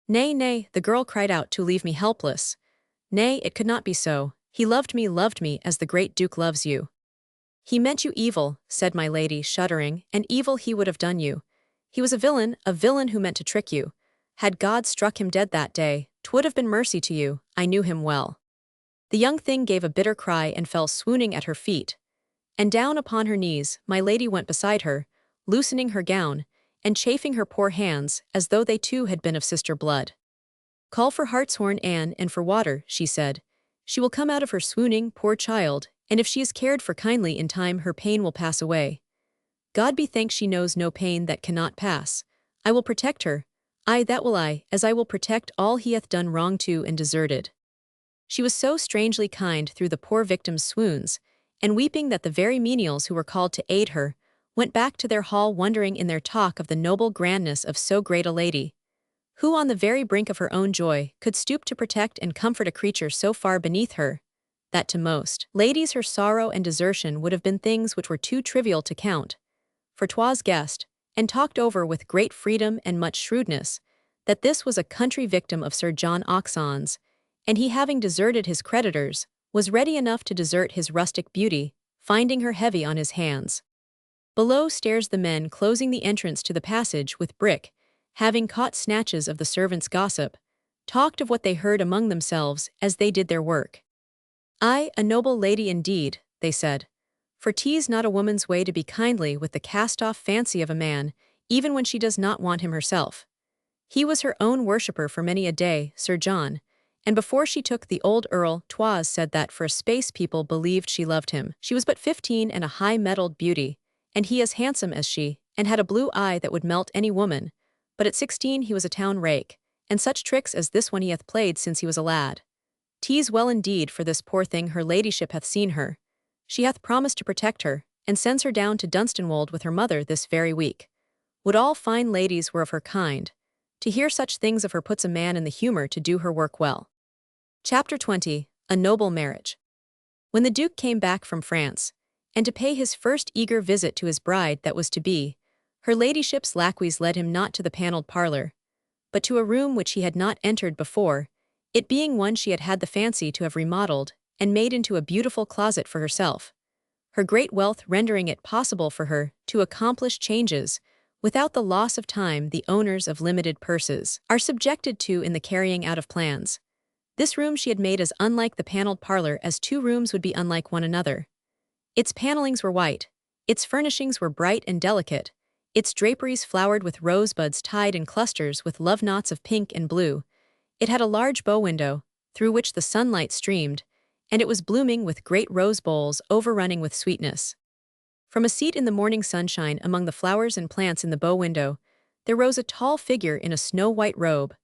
Nay, the girl cried out to leave me helpless. "Nay, it could not be so. He loved me as the great Duke loves you." "He meant you evil," said my lady, shuddering, "and evil he would have done you. He was a villain who meant to trick you. Had God struck him dead that day, 'twould have been mercy to you, I knew him well." The young thing gave a bitter cry and fell swooning at her feet. And down upon her knees, my lady went beside her, loosening her gown, and chafing her poor hands as though they too had been of sister blood. "Call for hartshorn, Anne, and for water," she said. "She will come out of her swooning, poor child, and if she is cared for kindly in time her pain will pass away. God be thanked she knows no pain that cannot pass. I will protect her, aye that will I, as I will protect all he hath done wrong to and deserted." She was so strangely kind through the poor victim's swoons, and weeping that the very menials who were called to aid her went back to their hall wondering in their talk of the noble grandness of so great a lady, who on the very brink of her own joy could stoop to protect and comfort a creature so far beneath her, that to most ladies her sorrow and desertion would have been things which were too trivial to count, for 'twas guessed, and talked over with great freedom and much shrewdness, that this was a country victim of Sir John Oxon's, and he having deserted his creditors, was ready enough to desert his rustic beauty, finding her heavy on his hands. Below stairs the men closing the entrance to the passage with brick, having caught snatches of the servants' gossip, talked of what they heard among themselves as they did their work. "Aye, a noble lady indeed," they said, "for 'tis not a woman's way to be kindly with the cast-off fancy of a man, even when she does not want him herself. He was her own worshipper for many a day, Sir John, and before she took the old earl 'twas said that for a space people believed she loved him. She was but 15 and a high-mettled beauty, and he as handsome as she, and had a blue eye that would melt any woman, but at 16 he was a town rake, and such tricks as this one he hath played since he was a lad. 'Tis well indeed for this poor thing her ladyship hath seen her. She hath promised to protect her, and sends her down to Dunstanwold with her mother this very week. Would all fine ladies were of her kind. To hear such things of her puts a man in the humour to do her work well." Chapter 20. A Noble Marriage. When the Duke came back from France, and to pay his first eager visit to his bride that was to be, her ladyship's lacqueys led him not to the panelled parlour, but to a room which he had not entered before, it being one she had had the fancy to have remodelled and made into a beautiful closet for herself, her great wealth rendering it possible for her to accomplish changes without the loss of time the owners of limited purses are subjected to in the carrying out of plans. This room she had made as unlike the panelled parlour as two rooms would be unlike one another. Its panellings were white, its furnishings were bright and delicate, its draperies flowered with rosebuds tied in clusters with love knots of pink and blue, It had a large bow window, through which the sunlight streamed, and it was blooming with great rose bowls overrunning with sweetness. From a seat in the morning sunshine among the flowers and plants in the bow window, there rose a tall figure in a snow-white robe,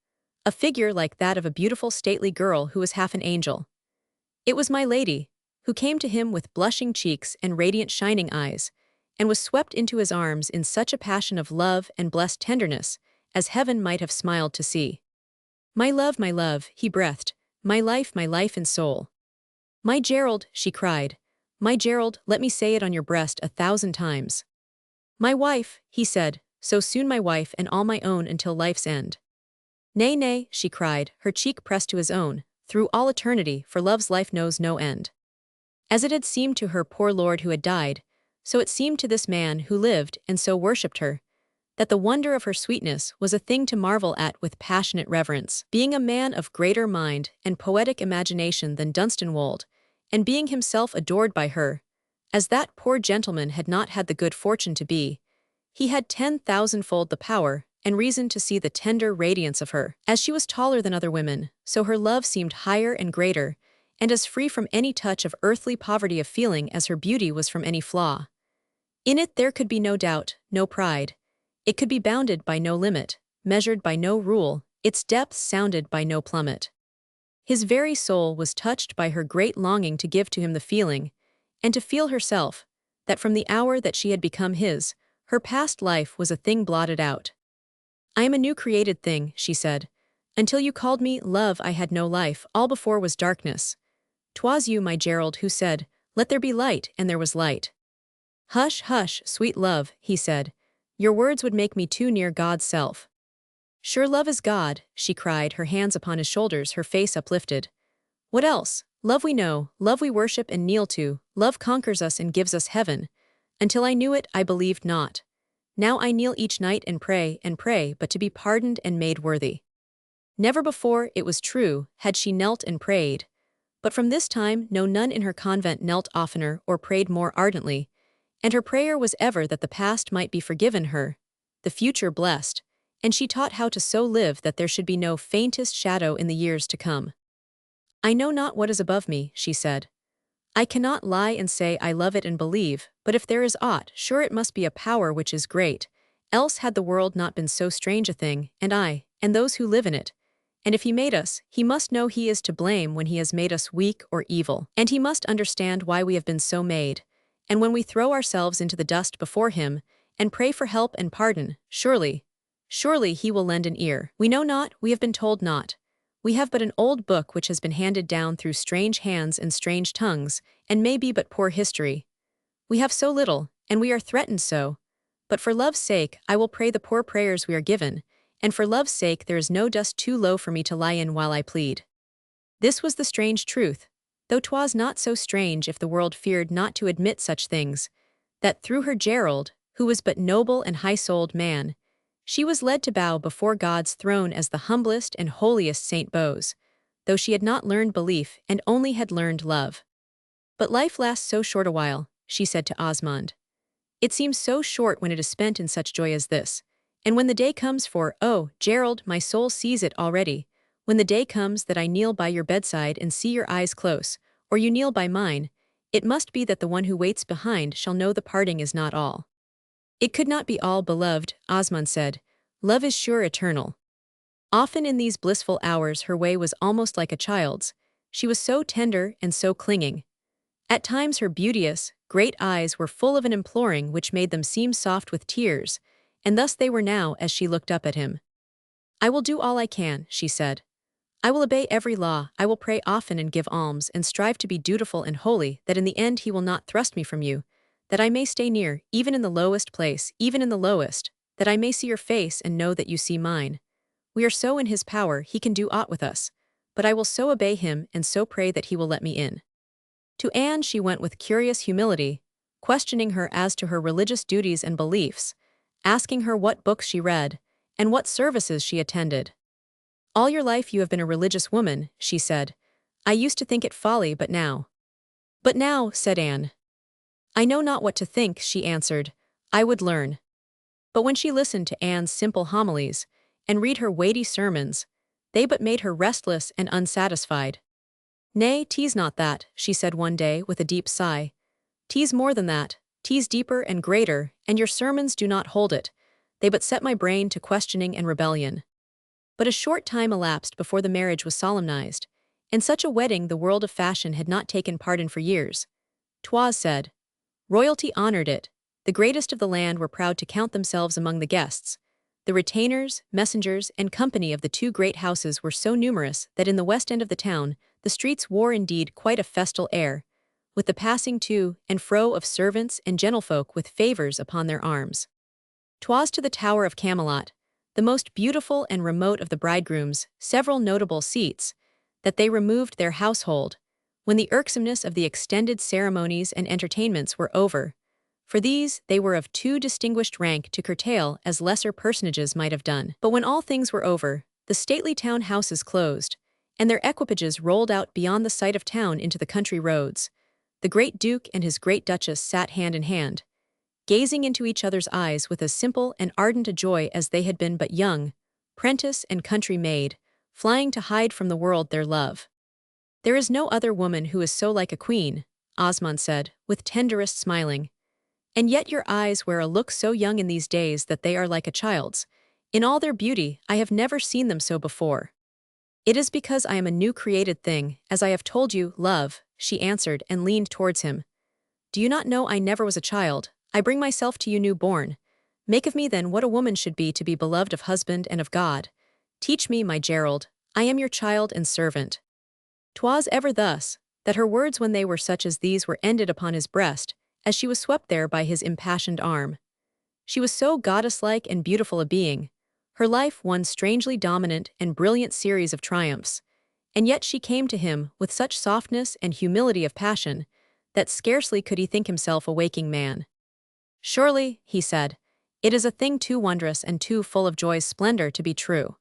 a figure like that of a beautiful stately girl who was half an angel. It was my lady, who came to him with blushing cheeks and radiant shining eyes, and was swept into his arms in such a passion of love and blessed tenderness as heaven might have smiled to see. My love, he breathed, my life and soul. My Gerald, she cried, my Gerald, let me say it on your breast 1,000 times. My wife, he said, so soon my wife and all my own until life's end. Nay, nay, she cried, her cheek pressed to his own, through all eternity, for love's life knows no end. As it had seemed to her poor lord who had died, so it seemed to this man who lived and so worshipped her, that the wonder of her sweetness was a thing to marvel at with passionate reverence. Being a man of greater mind and poetic imagination than Dunstanwold, and being himself adored by her, as that poor gentleman had not had the good fortune to be, he had 10,000-fold the power and reason to see the tender radiance of her. As she was taller than other women, so her love seemed higher and greater, and as free from any touch of earthly poverty of feeling as her beauty was from any flaw. In it there could be no doubt, no pride. It could be bounded by no limit, measured by no rule, its depths sounded by no plummet. His very soul was touched by her great longing to give to him the feeling, and to feel herself, that from the hour that she had become his, her past life was a thing blotted out. I am a new created thing, she said. Until you called me love I had no life, all before was darkness. 'Twas you, my Gerald, who said, let there be light, and there was light. Hush, hush, sweet love, he said, your words would make me too near God's self. Sure love is God, she cried, her hands upon his shoulders, her face uplifted. What else? Love we know, love we worship and kneel to, love conquers us and gives us heaven. Until I knew it, I believed not. Now I kneel each night and pray, but to be pardoned and made worthy. Never before, it was true, had she knelt and prayed. But from this time no nun in her convent knelt oftener or prayed more ardently, and her prayer was ever that the past might be forgiven her, the future blessed, and she taught how to so live that there should be no faintest shadow in the years to come. I know not what is above me, she said. I cannot lie and say I love it and believe, but if there is aught, sure it must be a power which is great, else had the world not been so strange a thing, and I, and those who live in it. And if he made us, he must know he is to blame when he has made us weak or evil, and he must understand why we have been so made. And when we throw ourselves into the dust before him, and pray for help and pardon, surely he will lend an ear. We know not, we have been told not. We have but an old book which has been handed down through strange hands and strange tongues, and may be but poor history. We have so little, and we are threatened so. But for love's sake, I will pray the poor prayers we are given, and for love's sake there is no dust too low for me to lie in while I plead. This was the strange truth, though 'twas not so strange if the world feared not to admit such things, that through her Gerald, who was but noble and high-souled man, she was led to bow before God's throne as the humblest and holiest Saint Bose, though she had not learned belief and only had learned love. But life lasts so short a while, she said to Osmond. It seems so short when it is spent in such joy as this, and when the day comes for, oh, Gerald, my soul sees it already, when the day comes that I kneel by your bedside and see your eyes close, or you kneel by mine, it must be that the one who waits behind shall know the parting is not all. It could not be all, beloved, Osmond said. Love is sure eternal. Often in these blissful hours her way was almost like a child's. She was so tender and so clinging. At times her beauteous, great eyes were full of an imploring which made them seem soft with tears, and thus they were now as she looked up at him. I will do all I can, she said. I will obey every law, I will pray often and give alms and strive to be dutiful and holy, that in the end he will not thrust me from you, that I may stay near, even in the lowest place, even in the lowest, that I may see your face and know that you see mine. We are so in his power he can do aught with us, but I will so obey him and so pray that he will let me in. To Anne she went with curious humility, questioning her as to her religious duties and beliefs, asking her what books she read, and what services she attended. All your life you have been a religious woman, she said. I used to think it folly, but now. But now, said Anne. I know not what to think, she answered. I would learn. But when she listened to Anne's simple homilies, and read her weighty sermons, They but made her restless and unsatisfied. "Nay, 'tis not that," she said one day with a deep sigh. "'Tis more than that, 'tis deeper and greater, and your sermons do not hold it. They but set my brain to questioning and rebellion." But a short time elapsed before the marriage was solemnized, and such a wedding the world of fashion had not taken part in for years. 'Twas said. Royalty honored it. The greatest of the land were proud to count themselves among the guests. The retainers, messengers, and company of the two great houses were so numerous that in the west end of the town, the streets wore indeed quite a festal air, with the passing to and fro of servants and gentlefolk with favours upon their arms. 'Twas to the Tower of Camelot, the most beautiful and remote of the bridegroom's several notable seats, that they removed their household, when the irksomeness of the extended ceremonies and entertainments were over. For these they were of too distinguished rank to curtail as lesser personages might have done. But when all things were over, the stately town houses closed, and their equipages rolled out beyond the sight of town into the country roads. The great Duke and his great Duchess sat hand in hand, gazing into each other's eyes with as simple and ardent a joy as they had been but young, prentice and country maid, flying to hide from the world their love. "There is no other woman who is so like a queen," Osmond said, with tenderest smiling. "And yet your eyes wear a look so young in these days that they are like a child's. In all their beauty I have never seen them so before." "It is because I am a new created thing, as I have told you, love," she answered and leaned towards him. "Do you not know I never was a child? I bring myself to you new born. Make of me then what a woman should be to be beloved of husband and of God. Teach me, my Gerald, I am your child and servant." 'Twas ever thus, that her words when they were such as these were ended upon his breast, as she was swept there by his impassioned arm. She was so goddess-like and beautiful a being, her life one strangely dominant and brilliant series of triumphs, and yet she came to him with such softness and humility of passion, that scarcely could he think himself a waking man. "Surely," he said, "it is a thing too wondrous and too full of joy's splendor to be true."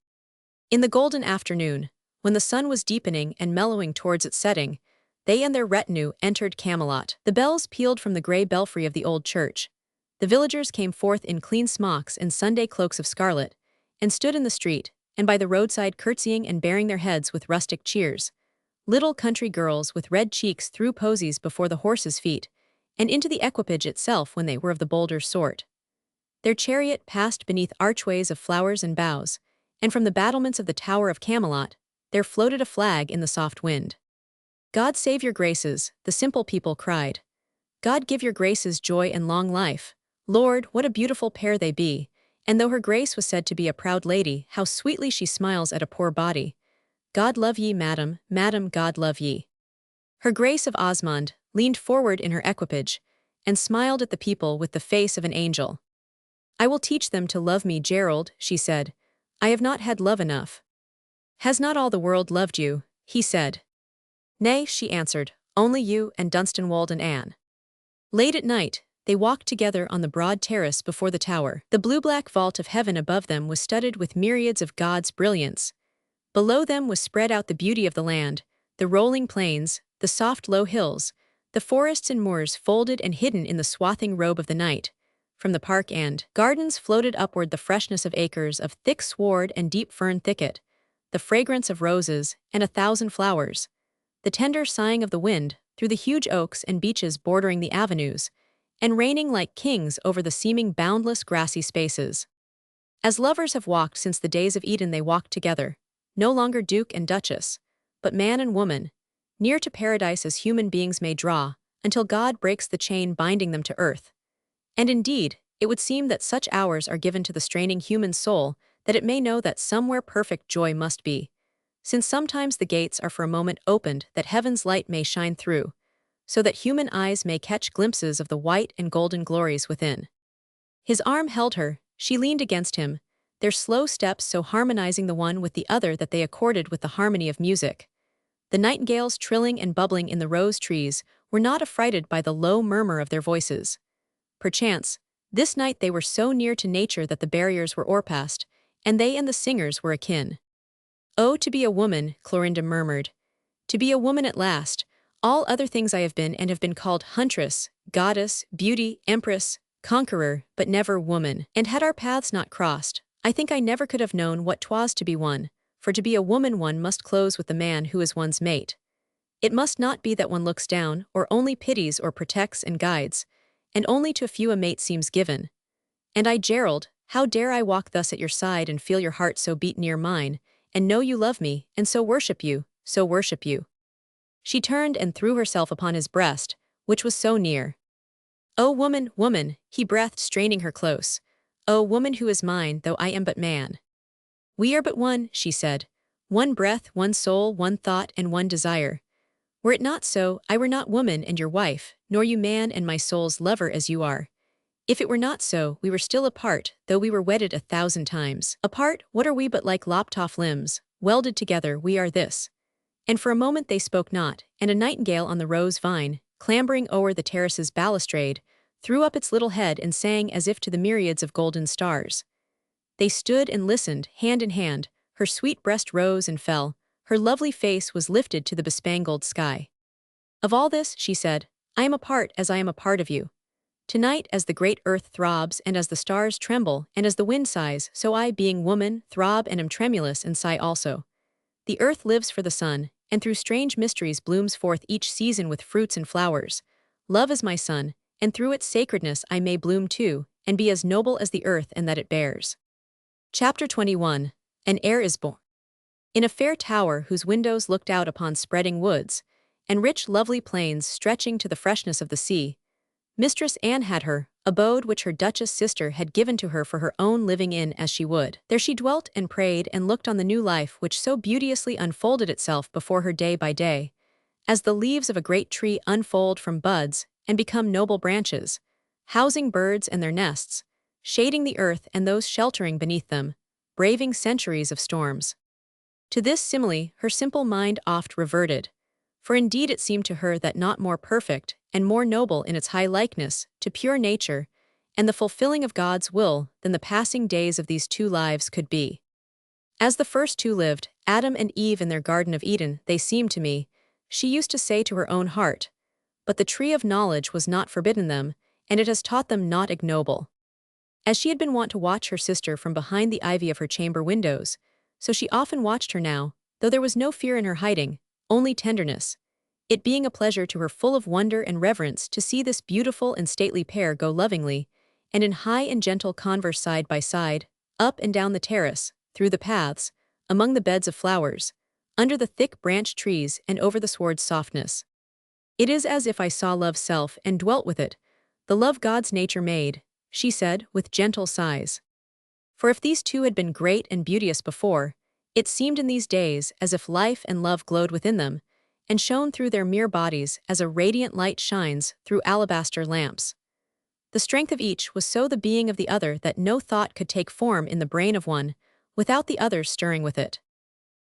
In the golden afternoon, when the sun was deepening and mellowing towards its setting, they and their retinue entered Camelot. The bells pealed from the grey belfry of the old church. The villagers came forth in clean smocks and Sunday cloaks of scarlet, and stood in the street, and by the roadside curtsying and baring their heads with rustic cheers. Little country girls with red cheeks threw posies before the horses' feet, and into the equipage itself when they were of the bolder sort. Their chariot passed beneath archways of flowers and boughs, and from the battlements of the Tower of Camelot, there floated a flag in the soft wind. "God save your graces," the simple people cried. "God give your graces joy and long life. Lord, what a beautiful pair they be, and though her grace was said to be a proud lady, how sweetly she smiles at a poor body. God love ye, madam, madam, God love ye." Her Grace of Osmond leaned forward in her equipage, and smiled at the people with the face of an angel. "I will teach them to love me, Gerald," she said. "I have not had love enough." "Has not all the world loved you?" he said. "Nay," she answered, "only you and Dunstanwolde and Anne." Late at night, they walked together on the broad terrace before the tower. The blue-black vault of heaven above them was studded with myriads of God's brilliance. Below them was spread out the beauty of the land, the rolling plains, the soft low hills, the forests and moors folded and hidden in the swathing robe of the night. From the park and gardens floated upward the freshness of acres of thick sward and deep fern thicket, the fragrance of roses and 1,000 flowers, the tender sighing of the wind through the huge oaks and beeches bordering the avenues, and reigning like kings over the seeming boundless grassy spaces. As lovers have walked since the days of Eden they walked together, no longer Duke and Duchess, but man and woman, near to paradise as human beings may draw, until God breaks the chain binding them to earth. And indeed, it would seem that such hours are given to the straining human soul that it may know that somewhere perfect joy must be, since sometimes the gates are for a moment opened that heaven's light may shine through, so that human eyes may catch glimpses of the white and golden glories within. His arm held her, she leaned against him, their slow steps so harmonizing the one with the other that they accorded with the harmony of music. The nightingales trilling and bubbling in the rose trees were not affrighted by the low murmur of their voices. Perchance, this night they were so near to nature that the barriers were o'erpassed, and they and the singers were akin. "Oh, to be a woman," Clorinda murmured. "To be a woman at last. All other things I have been and have been called huntress, goddess, beauty, empress, conqueror, but never woman. And had our paths not crossed, I think I never could have known what 'twas to be one, for to be a woman one must close with the man who is one's mate. It must not be that one looks down, or only pities or protects and guides, and only to a few a mate seems given. And I, Gerald, how dare I walk thus at your side and feel your heart so beat near mine, and know you love me, and so worship you, so worship you. She turned and threw herself upon his breast, which was so near. O woman, woman, he breathed, straining her close. O woman who is mine, though I am but man. We are but one, she said. One breath, one soul, one thought, and one desire. Were it not so, I were not woman and your wife, nor you man and my soul's lover as you are. If it were not so, we were still apart, though we were wedded 1,000 times. Apart, what are we but like lopped-off limbs? Welded together, we are this. And for a moment they spoke not, and a nightingale on the rose vine, clambering o'er the terrace's balustrade, threw up its little head and sang as if to the myriads of golden stars. They stood and listened, hand in hand, her sweet breast rose and fell, her lovely face was lifted to the bespangled sky. Of all this, she said, I am a part as I am a part of you. Tonight, as the great earth throbs and as the stars tremble and as the wind sighs, so I, being woman, throb and am tremulous and sigh also. The earth lives for the sun, and through strange mysteries blooms forth each season with fruits and flowers. Love is my sun, and through its sacredness I may bloom too, and be as noble as the earth and that it bears. Chapter 21. An heir is born. In a fair tower whose windows looked out upon spreading woods, and rich lovely plains stretching to the freshness of the sea, Mistress Anne had her abode which her Duchess sister had given to her for her own living in as she would. There she dwelt and prayed and looked on the new life which so beauteously unfolded itself before her day by day, as the leaves of a great tree unfold from buds and become noble branches, housing birds and their nests, shading the earth and those sheltering beneath them, braving centuries of storms. To this simile her simple mind oft reverted, for indeed it seemed to her that not more perfect and more noble in its high likeness to pure nature and the fulfilling of God's will than the passing days of these two lives could be. As the first two lived, Adam and Eve in their Garden of Eden, they seemed to me, she used to say to her own heart, but the tree of knowledge was not forbidden them, and it has taught them not ignoble. As she had been wont to watch her sister from behind the ivy of her chamber windows, so she often watched her now, though there was no fear in her hiding, only tenderness, it being a pleasure to her full of wonder and reverence to see this beautiful and stately pair go lovingly, and in high and gentle converse side by side, up and down the terrace, through the paths, among the beds of flowers, under the thick branched trees and over the sward's softness. It is as if I saw love's self and dwelt with it, the love God's nature made, she said, with gentle sighs. For if these two had been great and beauteous before, it seemed in these days as if life and love glowed within them, and shone through their mere bodies as a radiant light shines through alabaster lamps. The strength of each was so the being of the other that no thought could take form in the brain of one, without the other stirring with it.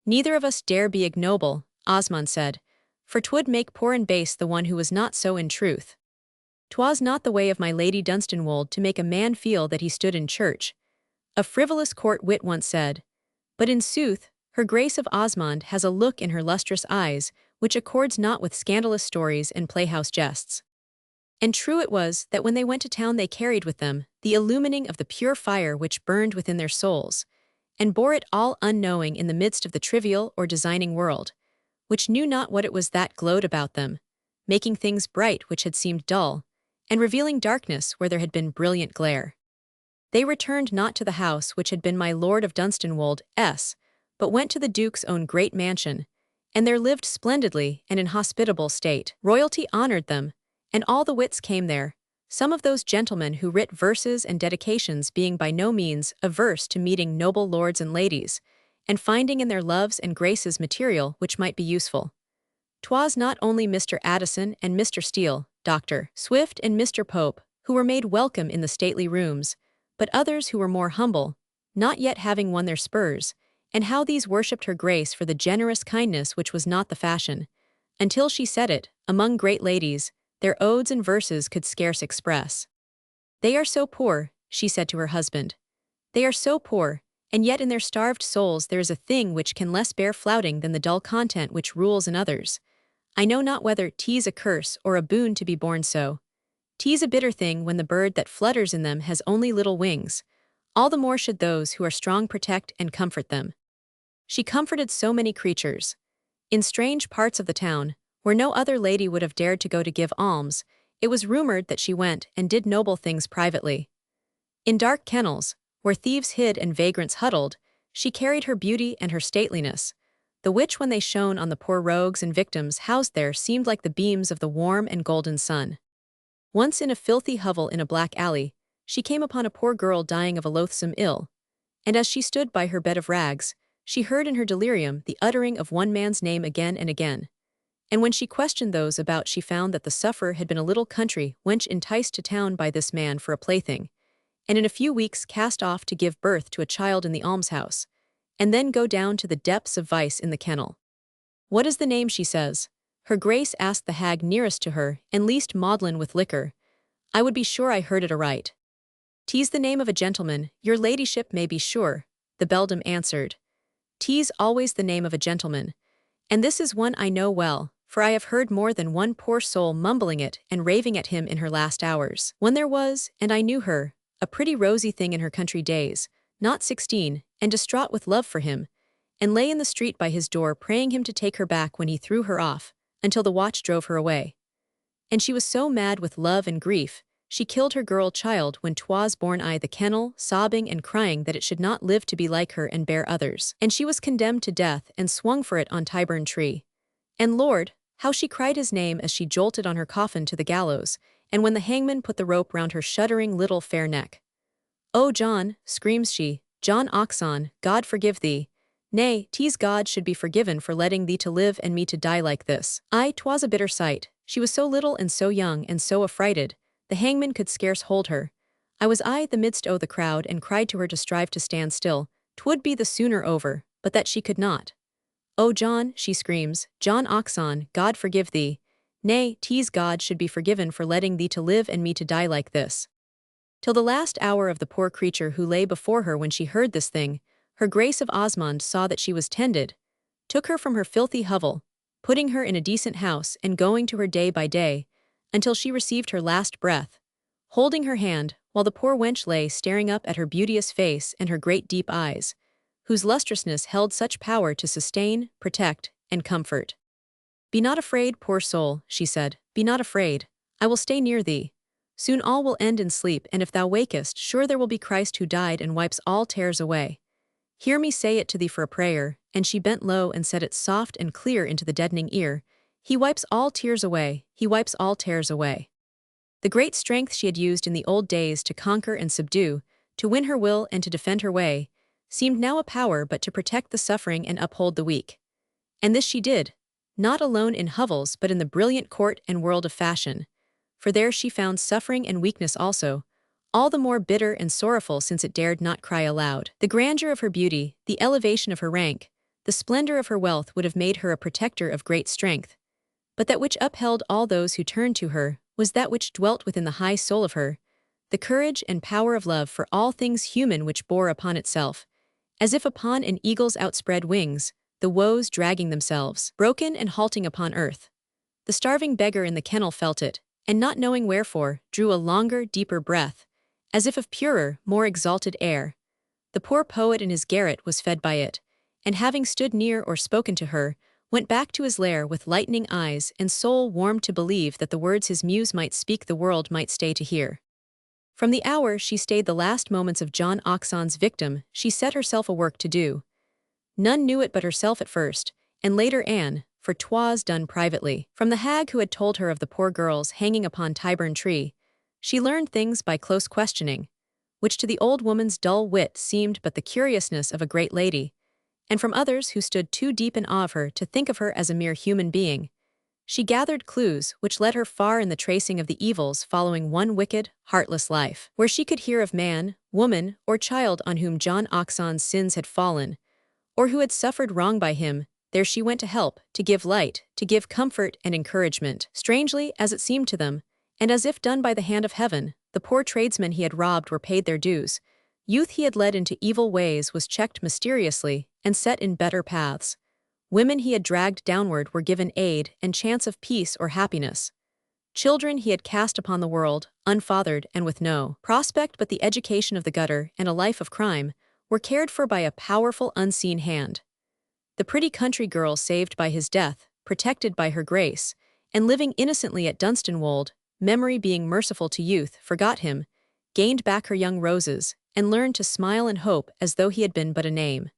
Neither of us dare be ignoble, Osmond said, for 'twould make poor and base the one who was not so in truth. 'Twas not the way of my Lady Dunstanwold to make a man feel that he stood in church, a frivolous court wit once said, but in sooth, her Grace of Osmond has a look in her lustrous eyes which accords not with scandalous stories and playhouse jests. And true it was that when they went to town they carried with them the illumining of the pure fire which burned within their souls, and bore it all unknowing in the midst of the trivial or designing world, which knew not what it was that glowed about them, making things bright which had seemed dull, and revealing darkness where there had been brilliant glare. They returned not to the house which had been my Lord of Dunstanwold's, but went to the Duke's own great mansion, and there lived splendidly and in hospitable state. Royalty honored them, and all the wits came there, some of those gentlemen who writ verses and dedications being by no means averse to meeting noble lords and ladies, and finding in their loves and graces material which might be useful. 'Twas not only Mr. Addison and Mr. Steele, Dr. Swift and Mr. Pope, who were made welcome in the stately rooms, but others who were more humble, not yet having won their spurs, and how these worshipped her Grace for the generous kindness which was not the fashion, until she said it, among great ladies, their odes and verses could scarce express. They are so poor, she said to her husband. They are so poor, and yet in their starved souls there is a thing which can less bear flouting than the dull content which rules in others. I know not whether 'tis a curse or a boon to be born so. 'Tis a bitter thing when the bird that flutters in them has only little wings. All the more should those who are strong protect and comfort them. She comforted so many creatures. In strange parts of the town, where no other lady would have dared to go to give alms, it was rumored that she went and did noble things privately. In dark kennels, where thieves hid and vagrants huddled, she carried her beauty and her stateliness, the which when they shone on the poor rogues and victims housed there seemed like the beams of the warm and golden sun. Once in a filthy hovel in a black alley, she came upon a poor girl dying of a loathsome ill, and as she stood by her bed of rags, she heard in her delirium the uttering of one man's name again and again. And when she questioned those about, she found that the sufferer had been a little country wench enticed to town by this man for a plaything, and in a few weeks cast off to give birth to a child in the almshouse, and then go down to the depths of vice in the kennel. What is the name, she says? Her Grace asked the hag nearest to her, and least maudlin with liquor. I would be sure I heard it aright. 'Tis the name of a gentleman, your ladyship may be sure, the beldam answered. 'Tis always the name of a gentleman, and this is one I know well, for I have heard more than one poor soul mumbling it and raving at him in her last hours. When there was, and I knew her, a pretty rosy thing in her country days, not 16, and distraught with love for him, and lay in the street by his door praying him to take her back when he threw her off, until the watch drove her away. And she was so mad with love and grief, she killed her girl child when 'twas born I the kennel, sobbing and crying that it should not live to be like her and bear others. And she was condemned to death and swung for it on Tyburn tree. And Lord, how she cried his name as she jolted on her coffin to the gallows, and when the hangman put the rope round her shuddering little fair neck. "Oh John," screams she, "John Oxon, God forgive thee. Nay, 'tis God should be forgiven for letting thee to live and me to die like this." 'Twas a bitter sight, she was so little and so young and so affrighted, the hangman could scarce hold her. I was the midst o' the crowd and cried to her to strive to stand still, 'twould be the sooner over, but that she could not. "Oh John," she screams, "John Oxon, God forgive thee. Nay, 'tis God should be forgiven for letting thee to live and me to die like this." Till the last hour of the poor creature who lay before her when she heard this thing, her Grace of Osmond saw that she was tended, took her from her filthy hovel, putting her in a decent house and going to her day by day, until she received her last breath, holding her hand, while the poor wench lay staring up at her beauteous face and her great deep eyes, whose lustrousness held such power to sustain, protect, and comfort. "Be not afraid, poor soul," she said, "be not afraid. I will stay near thee. Soon all will end in sleep, and if thou wakest, sure there will be Christ who died and wipes all tears away. Hear me say it to thee for a prayer," and she bent low and said it soft and clear into the deadening ear. "He wipes all tears away, he wipes all tears away." The great strength she had used in the old days to conquer and subdue, to win her will and to defend her way, seemed now a power but to protect the suffering and uphold the weak. And this she did, not alone in hovels but in the brilliant court and world of fashion, for there she found suffering and weakness also, all the more bitter and sorrowful since it dared not cry aloud. The grandeur of her beauty, the elevation of her rank, the splendor of her wealth would have made her a protector of great strength, but that which upheld all those who turned to her was that which dwelt within the high soul of her, the courage and power of love for all things human which bore upon itself, as if upon an eagle's outspread wings, the woes dragging themselves, broken and halting upon earth. The starving beggar in the kennel felt it, and not knowing wherefore, drew a longer, deeper breath, as if of purer, more exalted air. The poor poet in his garret was fed by it, and having stood near or spoken to her, went back to his lair with lightning eyes and soul warmed to believe that the words his muse might speak the world might stay to hear. From the hour she stayed the last moments of John Oxon's victim, she set herself a work to do. None knew it but herself at first, and later Anne, for 'twas done privately. From the hag who had told her of the poor girls hanging upon Tyburn tree, she learned things by close questioning, which to the old woman's dull wit seemed but the curiousness of a great lady, and from others who stood too deep in awe of her to think of her as a mere human being, she gathered clues which led her far in the tracing of the evils following one wicked, heartless life. Where she could hear of man, woman, or child on whom John Oxon's sins had fallen, or who had suffered wrong by him, there she went to help, to give light, to give comfort and encouragement. Strangely, as it seemed to them, and as if done by the hand of heaven, the poor tradesmen he had robbed were paid their dues. Youth he had led into evil ways was checked mysteriously and set in better paths. Women he had dragged downward were given aid and chance of peace or happiness. Children he had cast upon the world, unfathered and with no prospect but the education of the gutter and a life of crime, were cared for by a powerful unseen hand. the pretty country girl saved by his death, protected by her grace, and living innocently at Dunstanwold, memory being merciful to youth, forgot him, gained back her young roses, and learned to smile and hope as though he had been but a name.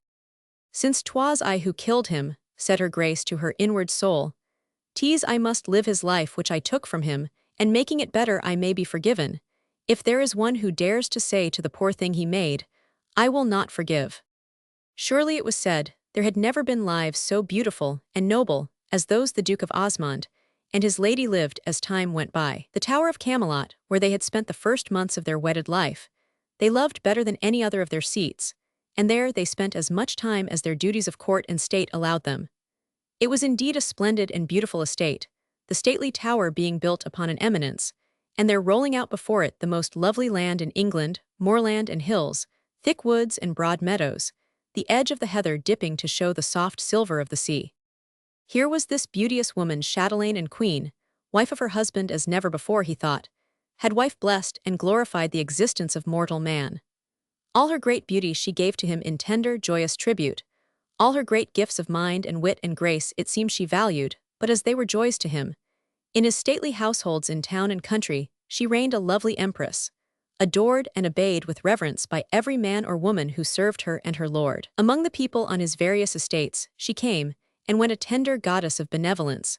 Since 'twas I who killed him, said her grace to her inward soul, 'tis I must live his life which I took from him, and making it better I may be forgiven. If there is one who dares to say to the poor thing he made, I will not forgive. Surely it was said, there had never been lives so beautiful and noble as those the Duke of Osmond and his lady lived as time went by. The Tower of Camelot, where they had spent the first months of their wedded life, they loved better than any other of their seats, and there they spent as much time as their duties of court and state allowed them. It was indeed a splendid and beautiful estate, the stately tower being built upon an eminence, and there rolling out before it the most lovely land in England, moorland and hills, thick woods and broad meadows, the edge of the heather dipping to show the soft silver of the sea. Here was this beauteous woman chatelaine and queen, wife of her husband as never before, he thought, had wife blessed and glorified the existence of mortal man. All her great beauty she gave to him in tender, joyous tribute. All her great gifts of mind and wit and grace it seemed she valued, but as they were joys to him. In his stately households in town and country, she reigned a lovely empress, adored and obeyed with reverence by every man or woman who served her and her lord. Among the people on his various estates, she came, and went a tender goddess of benevolence.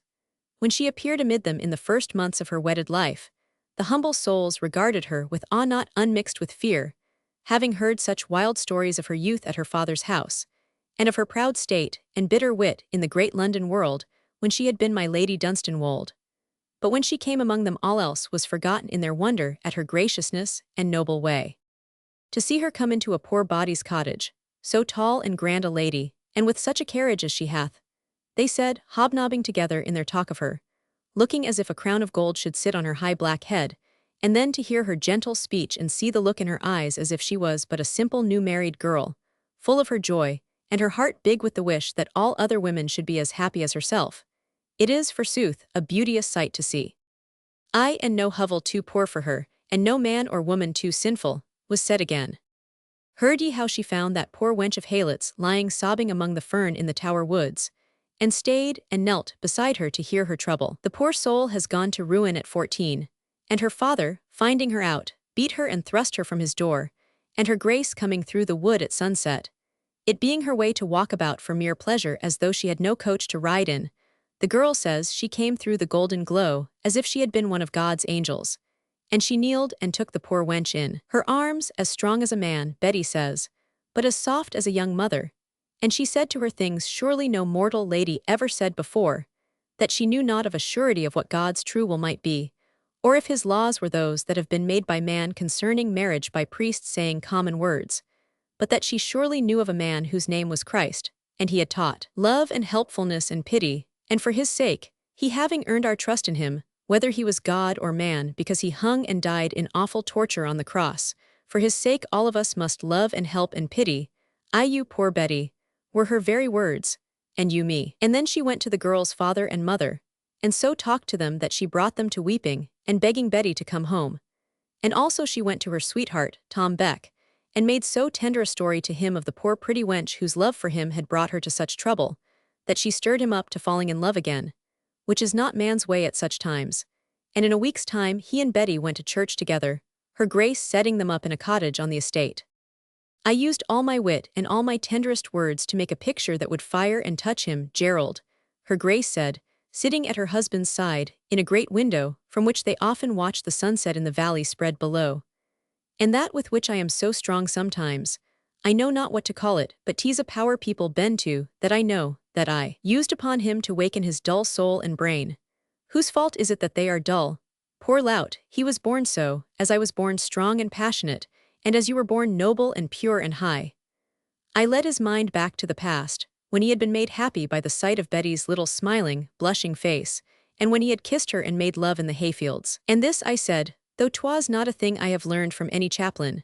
When she appeared amid them in the first months of her wedded life, the humble souls regarded her with awe not unmixed with fear, having heard such wild stories of her youth at her father's house, and of her proud state and bitter wit in the great London world, when she had been my Lady Dunstanwold. But when she came among them all else was forgotten in their wonder at her graciousness and noble way. To see her come into a poor body's cottage, so tall and grand a lady, and with such a carriage as she hath, they said, hobnobbing together in their talk of her, looking as if a crown of gold should sit on her high black head, and then to hear her gentle speech and see the look in her eyes as if she was but a simple new-married girl, full of her joy, and her heart big with the wish that all other women should be as happy as herself. It is, forsooth, a beauteous sight to see. Ay, and no hovel too poor for her, and no man or woman too sinful, was said again. Heard ye how she found that poor wench of Haylets lying sobbing among the fern in the Tower woods, and stayed and knelt beside her to hear her trouble? The poor soul has gone to ruin at 14, and her father, finding her out, beat her and thrust her from his door, and her grace coming through the wood at sunset, it being her way to walk about for mere pleasure as though she had no coach to ride in, the girl says she came through the golden glow as if she had been one of God's angels, and she kneeled and took the poor wench in her arms, as strong as a man, Betty says, but as soft as a young mother, and she said to her things surely no mortal lady ever said before, that she knew not of a surety of what God's true will might be, or if his laws were those that have been made by man concerning marriage by priests saying common words, but that she surely knew of a man whose name was Christ, and he had taught love and helpfulness and pity, and for his sake, he having earned our trust in him, whether he was God or man, because he hung and died in awful torture on the cross, for his sake all of us must love and help and pity, I you poor Betty, were her very words, and you me. And then she went to the girl's father and mother, and so talked to them that she brought them to weeping, and begging Betty to come home. And also she went to her sweetheart, Tom Beck, and made so tender a story to him of the poor pretty wench whose love for him had brought her to such trouble, that she stirred him up to falling in love again, which is not man's way at such times. And in a week's time he and Betty went to church together, her grace setting them up in a cottage on the estate. I used all my wit and all my tenderest words to make a picture that would fire and touch him, Gerald, her grace said, sitting at her husband's side, in a great window, from which they often watched the sunset in the valley spread below. And that with which I am so strong sometimes, I know not what to call it, but 'tis a power people bend to, that I know, that I used upon him to waken his dull soul and brain. Whose fault is it that they are dull? Poor lout, he was born so, as I was born strong and passionate, and as you were born noble and pure and high. I led his mind back to the past, when he had been made happy by the sight of Betty's little smiling, blushing face, and when he had kissed her and made love in the hayfields. And this I said, though 'twas not a thing I have learned from any chaplain,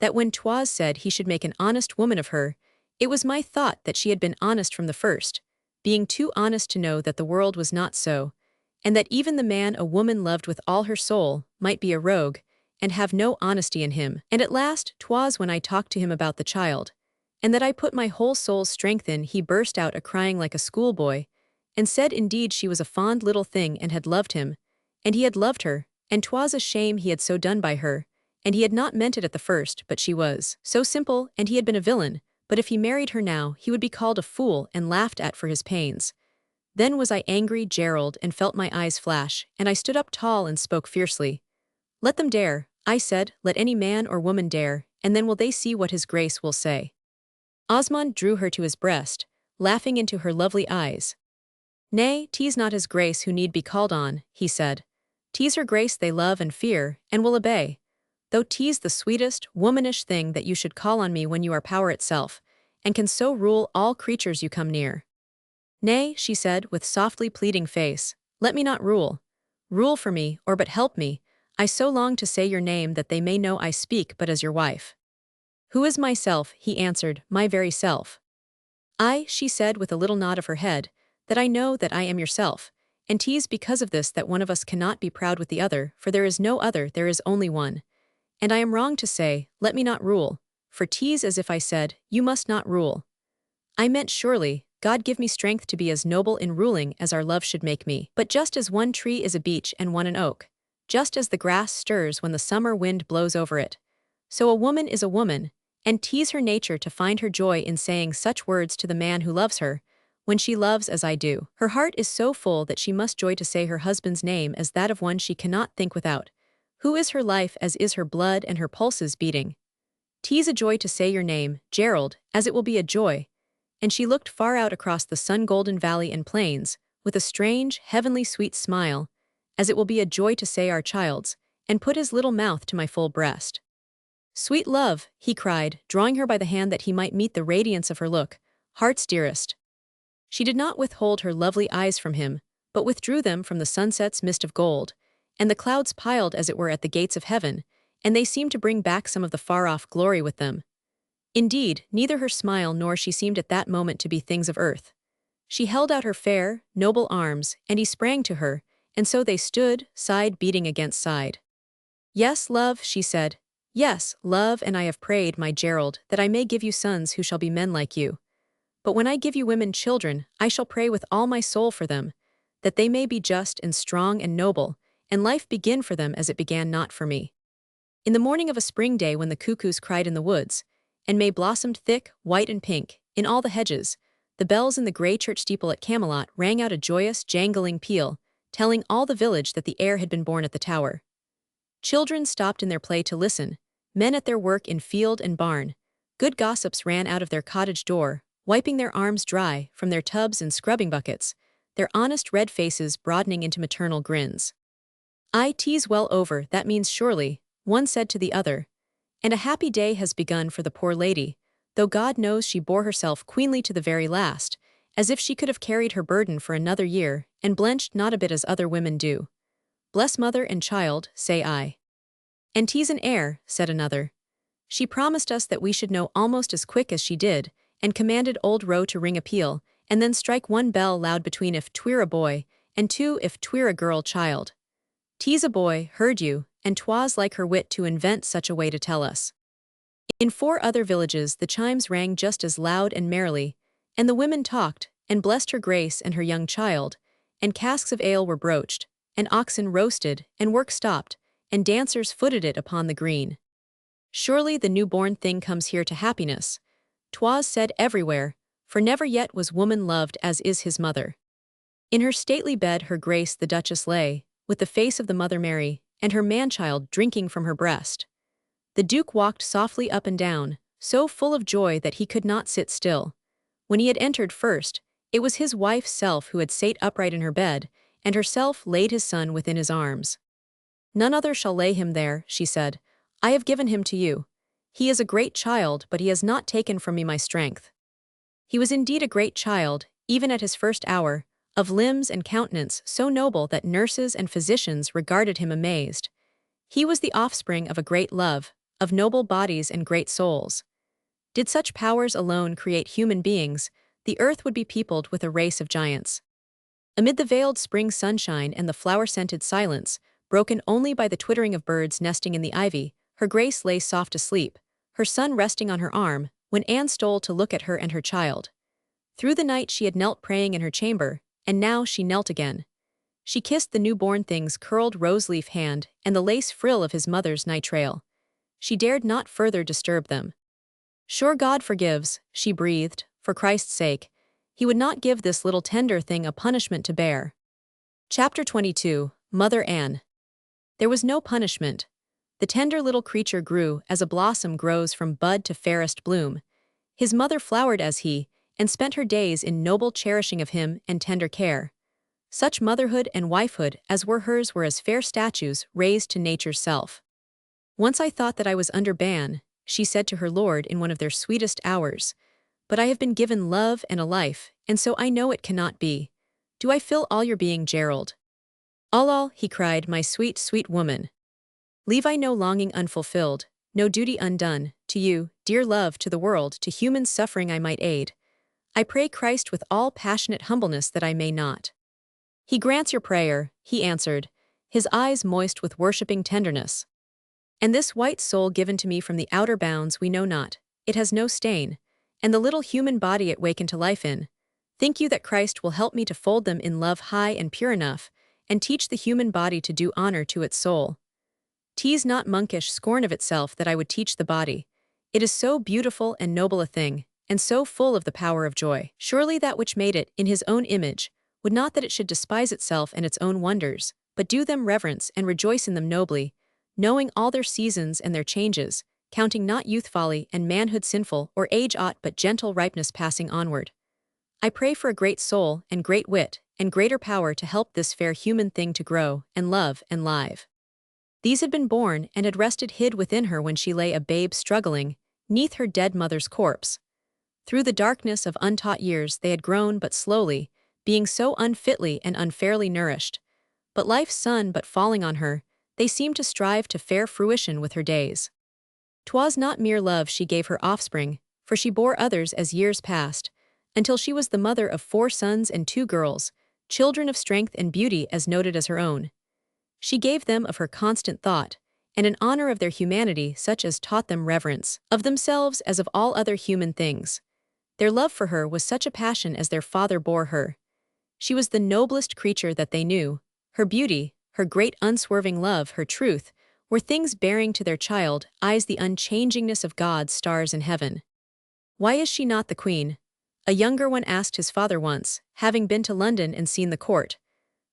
that when 'twas said he should make an honest woman of her, it was my thought that she had been honest from the first, being too honest to know that the world was not so, and that even the man a woman loved with all her soul might be a rogue, and have no honesty in him. And at last 'twas when I talked to him about the child, and that I put my whole soul's strength in, he burst out a-crying like a schoolboy, and said indeed she was a fond little thing and had loved him, and he had loved her, and 'twas a shame he had so done by her, and he had not meant it at the first, but she was so simple, and he had been a villain, but if he married her now, he would be called a fool and laughed at for his pains. Then was I angry, Gerald, and felt my eyes flash, and I stood up tall and spoke fiercely. Let them dare, I said, let any man or woman dare, and then will they see what his grace will say. Osmond drew her to his breast, laughing into her lovely eyes. Nay, 'tis not his grace who need be called on, he said. 'Tis her grace they love and fear, and will obey. Though 'tis the sweetest, womanish thing that you should call on me when you are power itself, and can so rule all creatures you come near. Nay, she said, with softly pleading face, let me not rule. Rule for me, or but help me. I so long to say your name that they may know I speak but as your wife. Who is myself, he answered, my very self. I, she said with a little nod of her head, that I know that I am yourself, and 'tis because of this that one of us cannot be proud with the other, for there is no other, there is only one. And I am wrong to say, let me not rule, for 'tis as if I said, you must not rule. I meant surely, God give me strength to be as noble in ruling as our love should make me. But just as one tree is a beech and one an oak, just as the grass stirs when the summer wind blows over it, so a woman is a woman, and 'tis her nature to find her joy in saying such words to the man who loves her, when she loves as I do. Her heart is so full that she must joy to say her husband's name as that of one she cannot think without, who is her life as is her blood and her pulses beating. 'Tis a joy to say your name, Gerald, as it will be a joy. And she looked far out across the sun-golden valley and plains, with a strange, heavenly sweet smile, as it will be a joy to say our child's, and put his little mouth to my full breast. Sweet love, he cried, drawing her by the hand that he might meet the radiance of her look, heart's dearest. She did not withhold her lovely eyes from him, but withdrew them from the sunset's mist of gold, and the clouds piled as it were at the gates of heaven, and they seemed to bring back some of the far-off glory with them. Indeed, neither her smile nor she seemed at that moment to be things of earth. She held out her fair, noble arms, and he sprang to her, and so they stood, side beating against side. Yes, love, she said. Yes, love, and I have prayed, my Gerald, that I may give you sons who shall be men like you. But when I give you women children, I shall pray with all my soul for them, that they may be just and strong and noble, and life begin for them as it began not for me. In the morning of a spring day when the cuckoos cried in the woods, and May blossomed thick, white and pink, in all the hedges, the bells in the grey church steeple at Camelot rang out a joyous, jangling peal, telling all the village that the heir had been born at the tower. Children stopped in their play to listen, men at their work in field and barn, good gossips ran out of their cottage door, wiping their arms dry from their tubs and scrubbing buckets, their honest red faces broadening into maternal grins. "'Tis well over, that means surely," one said to the other, "and a happy day has begun for the poor lady, though God knows she bore herself queenly to the very last, as if she could have carried her burden for another year, and blenched not a bit as other women do. Bless mother and child, say I." "And 'tis an heir," said another. "She promised us that we should know almost as quick as she did, and commanded old Roe to ring a peal, and then strike one bell loud between if 'twere a boy, and two if 'twere a girl child. 'Tis a boy, heard you, and 'twas like her wit to invent such a way to tell us." In 4 other villages the chimes rang just as loud and merrily, and the women talked, and blessed her grace and her young child, and casks of ale were broached, and oxen roasted, and work stopped, and dancers footed it upon the green. "Surely the new-born thing comes here to happiness," 'twas said everywhere, for never yet was woman loved as is his mother. In her stately bed her grace the Duchess lay, with the face of the Mother Mary, and her man-child drinking from her breast. The Duke walked softly up and down, so full of joy that he could not sit still. When he had entered first, it was his wife's self who had sate upright in her bed, and herself laid his son within his arms. "None other shall lay him there," she said. "I have given him to you. He is a great child, but he has not taken from me my strength." He was indeed a great child, even at his first hour, of limbs and countenance so noble that nurses and physicians regarded him amazed. He was the offspring of a great love, of noble bodies and great souls. Did such powers alone create human beings, the earth would be peopled with a race of giants. Amid the veiled spring sunshine and the flower-scented silence, broken only by the twittering of birds nesting in the ivy, her grace lay soft asleep, her son resting on her arm, when Anne stole to look at her and her child. Through the night she had knelt praying in her chamber, and now she knelt again. She kissed the newborn thing's curled rose-leaf hand and the lace frill of his mother's nightrail. She dared not further disturb them. Sure God forgives, she breathed, for Christ's sake. He would not give this little tender thing a punishment to bear. Chapter 22, Mother Anne. There was no punishment. The tender little creature grew as a blossom grows from bud to fairest bloom. His mother flowered as he, and spent her days in noble cherishing of him and tender care. Such motherhood and wifehood as were hers were as fair statues raised to nature's self. Once I thought that I was under ban, she said to her lord in one of their sweetest hours, but I have been given love and a life, and so I know it cannot be. Do I fill all your being, Gerald? All, he cried, my sweet, sweet woman. Leave I no longing unfulfilled, no duty undone, to you, dear love, to the world, to human suffering I might aid. I pray Christ with all passionate humbleness that I may not. He grants your prayer, he answered, his eyes moist with worshipping tenderness. And this white soul given to me from the outer bounds we know not, it has no stain, and the little human body it wakened to life in, think you that Christ will help me to fold them in love high and pure enough, and teach the human body to do honor to its soul? 'Tis not monkish scorn of itself that I would teach the body. It is so beautiful and noble a thing, and so full of the power of joy. Surely that which made it in his own image would not that it should despise itself and its own wonders, but do them reverence and rejoice in them nobly, knowing all their seasons and their changes, counting not youth folly and manhood sinful or age aught but gentle ripeness passing onward. I pray for a great soul and great wit and greater power to help this fair human thing to grow and love and live. These had been born and had rested hid within her when she lay a babe struggling, 'neath her dead mother's corpse. Through the darkness of untaught years they had grown but slowly, being so unfitly and unfairly nourished. But life's sun but falling on her, they seemed to strive to fair fruition with her days. 'Twas not mere love she gave her offspring, for she bore others as years passed, until she was the mother of 4 sons and 2 girls, children of strength and beauty as noted as her own. She gave them of her constant thought, and an honor of their humanity such as taught them reverence, of themselves as of all other human things. Their love for her was such a passion as their father bore her. She was the noblest creature that they knew. Her beauty, her great unswerving love, her truth, were things bearing to their child eyes the unchangingness of God's stars in heaven. Why is she not the queen? A younger one asked his father once, having been to London and seen the court.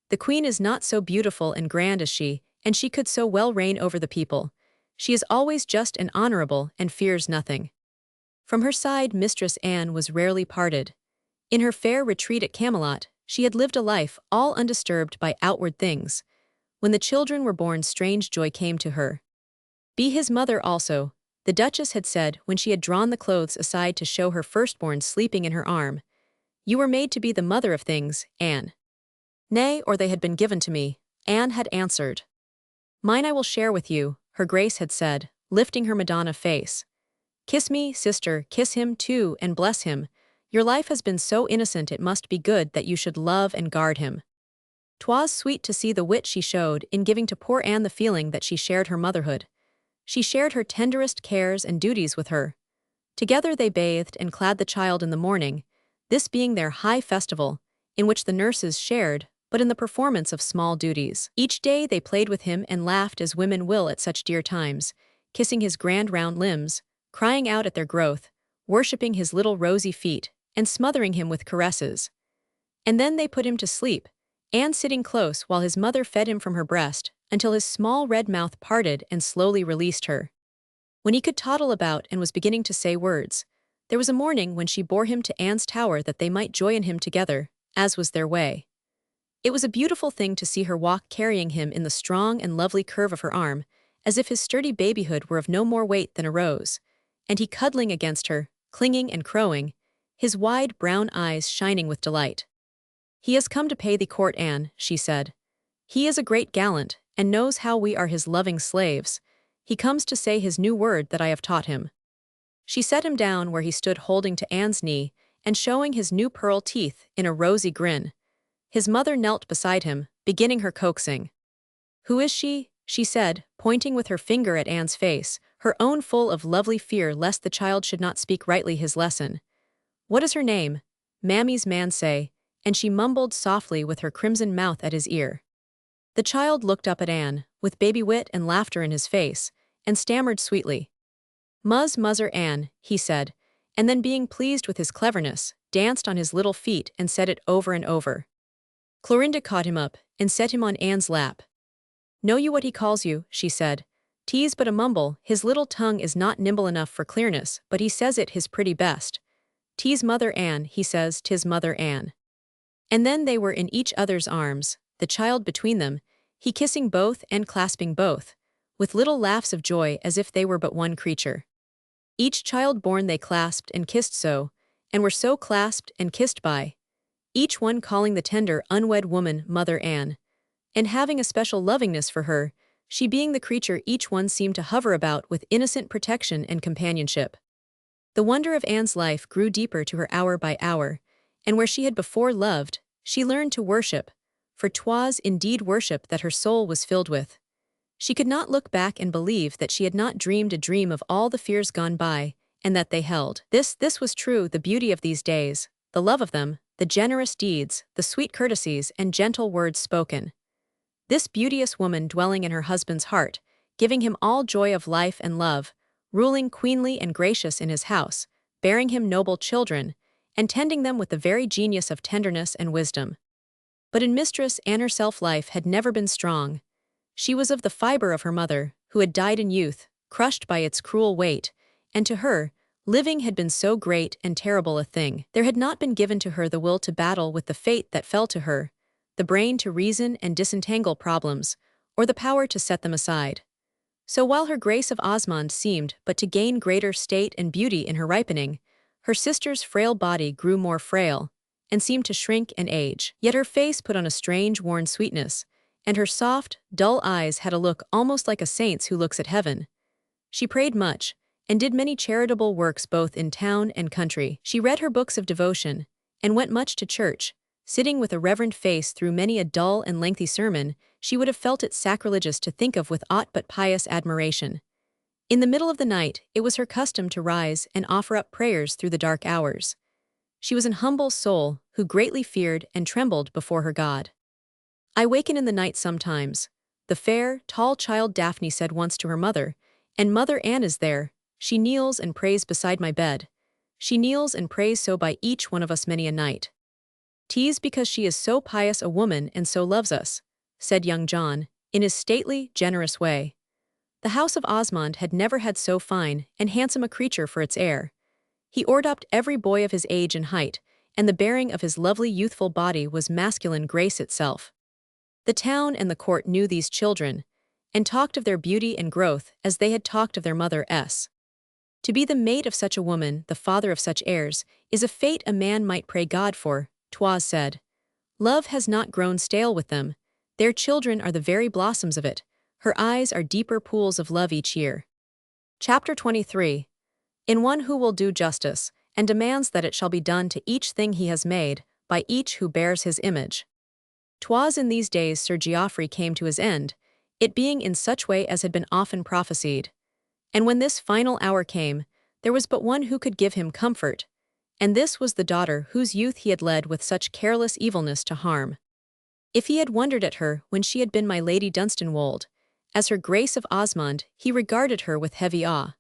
The queen is not so beautiful and grand as she, and she could so well reign over the people. She is always just and honorable and fears nothing. From her side Mistress Anne was rarely parted. In her fair retreat at Camelot, she had lived a life all undisturbed by outward things. When the children were born strange joy came to her. Be his mother also, the Duchess had said when she had drawn the clothes aside to show her firstborn sleeping in her arm. You were made to be the mother of things, Anne. Nay, or they had been given to me, Anne had answered. Mine I will share with you, her grace had said, lifting her Madonna face. Kiss me, sister, kiss him too, and bless him. Your life has been so innocent it must be good that you should love and guard him. 'Twas sweet to see the wit she showed in giving to poor Anne the feeling that she shared her motherhood. She shared her tenderest cares and duties with her. Together they bathed and clad the child in the morning, this being their high festival, in which the nurses shared, but in the performance of small duties. Each day they played with him and laughed as women will at such dear times, kissing his grand round limbs, crying out at their growth, worshipping his little rosy feet, and smothering him with caresses. And then they put him to sleep, Anne sitting close while his mother fed him from her breast, until his small red mouth parted and slowly released her. When he could toddle about and was beginning to say words, there was a morning when she bore him to Anne's tower that they might joy in him together, as was their way. It was a beautiful thing to see her walk carrying him in the strong and lovely curve of her arm, as if his sturdy babyhood were of no more weight than a rose, and he cuddling against her, clinging and crowing, his wide brown eyes shining with delight. He has come to pay thee court, Anne, she said. He is a great gallant, and knows how we are his loving slaves. He comes to say his new word that I have taught him. She set him down where he stood holding to Anne's knee, and showing his new pearl teeth in a rosy grin. His mother knelt beside him, beginning her coaxing. Who is she? she said, pointing with her finger at Anne's face, her own full of lovely fear lest the child should not speak rightly his lesson. "What is her name?" Mammy's man say, and she mumbled softly with her crimson mouth at his ear. The child looked up at Anne, with baby wit and laughter in his face, and stammered sweetly. Muzzer Anne," he said, and then being pleased with his cleverness, danced on his little feet and said it over and over. Clorinda caught him up, and set him on Anne's lap. "Know you what he calls you?" she said. "'Tis but a mumble, his little tongue is not nimble enough for clearness, but he says it his pretty best. 'Tis Mother Anne, he says, 'tis Mother Anne." And then they were in each other's arms, the child between them, he kissing both and clasping both, with little laughs of joy as if they were but one creature. Each child born they clasped and kissed so, and were so clasped and kissed by, each one calling the tender, unwed woman Mother Anne, and having a special lovingness for her, she being the creature each one seemed to hover about with innocent protection and companionship. The wonder of Anne's life grew deeper to her hour by hour, and where she had before loved, she learned to worship, for 'twas indeed worship that her soul was filled with. She could not look back and believe that she had not dreamed a dream of all the fears gone by, and that they held. This was true, the beauty of these days, the love of them, the generous deeds, the sweet courtesies and gentle words spoken. This beauteous woman dwelling in her husband's heart, giving him all joy of life and love, ruling queenly and gracious in his house, bearing him noble children, and tending them with the very genius of tenderness and wisdom. But in Mistress Anne herself life had never been strong. She was of the fibre of her mother, who had died in youth, crushed by its cruel weight, and to her, living had been so great and terrible a thing. There had not been given to her the will to battle with the fate that fell to her, the brain to reason and disentangle problems, or the power to set them aside. So while her Grace of Osmond seemed but to gain greater state and beauty in her ripening, her sister's frail body grew more frail, and seemed to shrink and age. Yet her face put on a strange worn sweetness, and her soft, dull eyes had a look almost like a saint's who looks at heaven. She prayed much, and did many charitable works both in town and country. She read her books of devotion, and went much to church. Sitting with a reverent face through many a dull and lengthy sermon, she would have felt it sacrilegious to think of with aught but pious admiration. In the middle of the night, it was her custom to rise and offer up prayers through the dark hours. She was an humble soul, who greatly feared and trembled before her God. "I waken in the night sometimes," the fair, tall child Daphne said once to her mother, "and Mother Anne is there. She kneels and prays beside my bed. She kneels and prays so by each one of us many a night. 'Tis because she is so pious a woman and so loves us," said young John, in his stately, generous way. The house of Osmond had never had so fine and handsome a creature for its heir. He o'ertopped every boy of his age and height, and the bearing of his lovely youthful body was masculine grace itself. The town and the court knew these children, and talked of their beauty and growth as they had talked of their mother S. To be the mate of such a woman, the father of such heirs, is a fate a man might pray God for, 'twas said. Love has not grown stale with them, their children are the very blossoms of it, her eyes are deeper pools of love each year. Chapter 23. In one who will do justice, and demands that it shall be done to each thing he has made, by each who bears his image. 'Twas in these days Sir Geoffrey came to his end, it being in such way as had been often prophesied. And when this final hour came, there was but one who could give him comfort, and this was the daughter whose youth he had led with such careless evilness to harm. If he had wondered at her when she had been my Lady Dunstanwold, as her Grace of Osmond, he regarded her with heavy awe.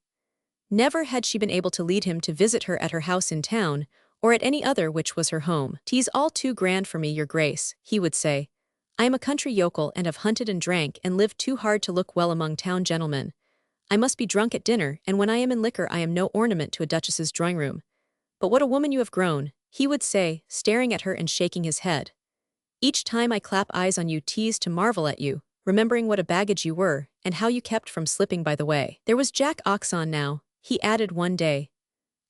Never had she been able to lead him to visit her at her house in town, or at any other which was her home. "'Tis all too grand for me, your Grace," he would say. "I am a country yokel and have hunted and drank and lived too hard to look well among town gentlemen. I must be drunk at dinner, and when I am in liquor I am no ornament to a duchess's drawing-room. But what a woman you have grown," he would say, staring at her and shaking his head. "Each time I clap eyes on you 'tis to marvel at you, remembering what a baggage you were, and how you kept from slipping by the way. There was Jack Hodgson now," he added one day.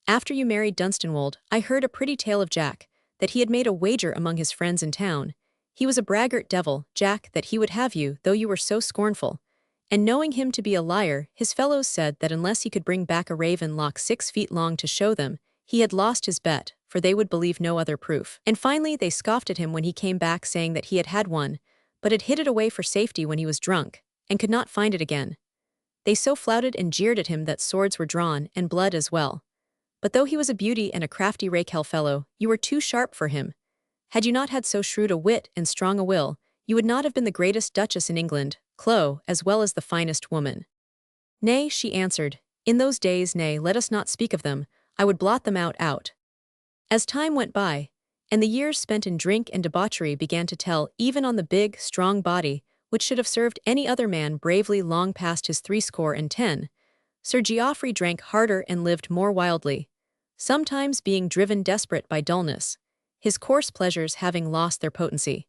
"After you married Dunstanwold, I heard a pretty tale of Jack, that he had made a wager among his friends in town. He was a braggart devil, Jack, that he would have you, though you were so scornful. And knowing him to be a liar, his fellows said that unless he could bring back a raven lock 6 feet long to show them, he had lost his bet, for they would believe no other proof. And finally they scoffed at him when he came back saying that he had had one, but had hid it away for safety when he was drunk, and could not find it again. They so flouted and jeered at him that swords were drawn, and blood as well. But though he was a beauty and a crafty rakehell fellow, you were too sharp for him. Had you not had so shrewd a wit and strong a will, you would not have been the greatest duchess in England, Chloe, as well as the finest woman. Nay, she answered, in those days, nay, let us not speak of them, I would blot them out. As time went by, and the years spent in drink and debauchery began to tell even on the big, strong body, which should have served any other man bravely long past his 70, Sir Geoffrey drank harder and lived more wildly, sometimes being driven desperate by dullness, his coarse pleasures having lost their potency.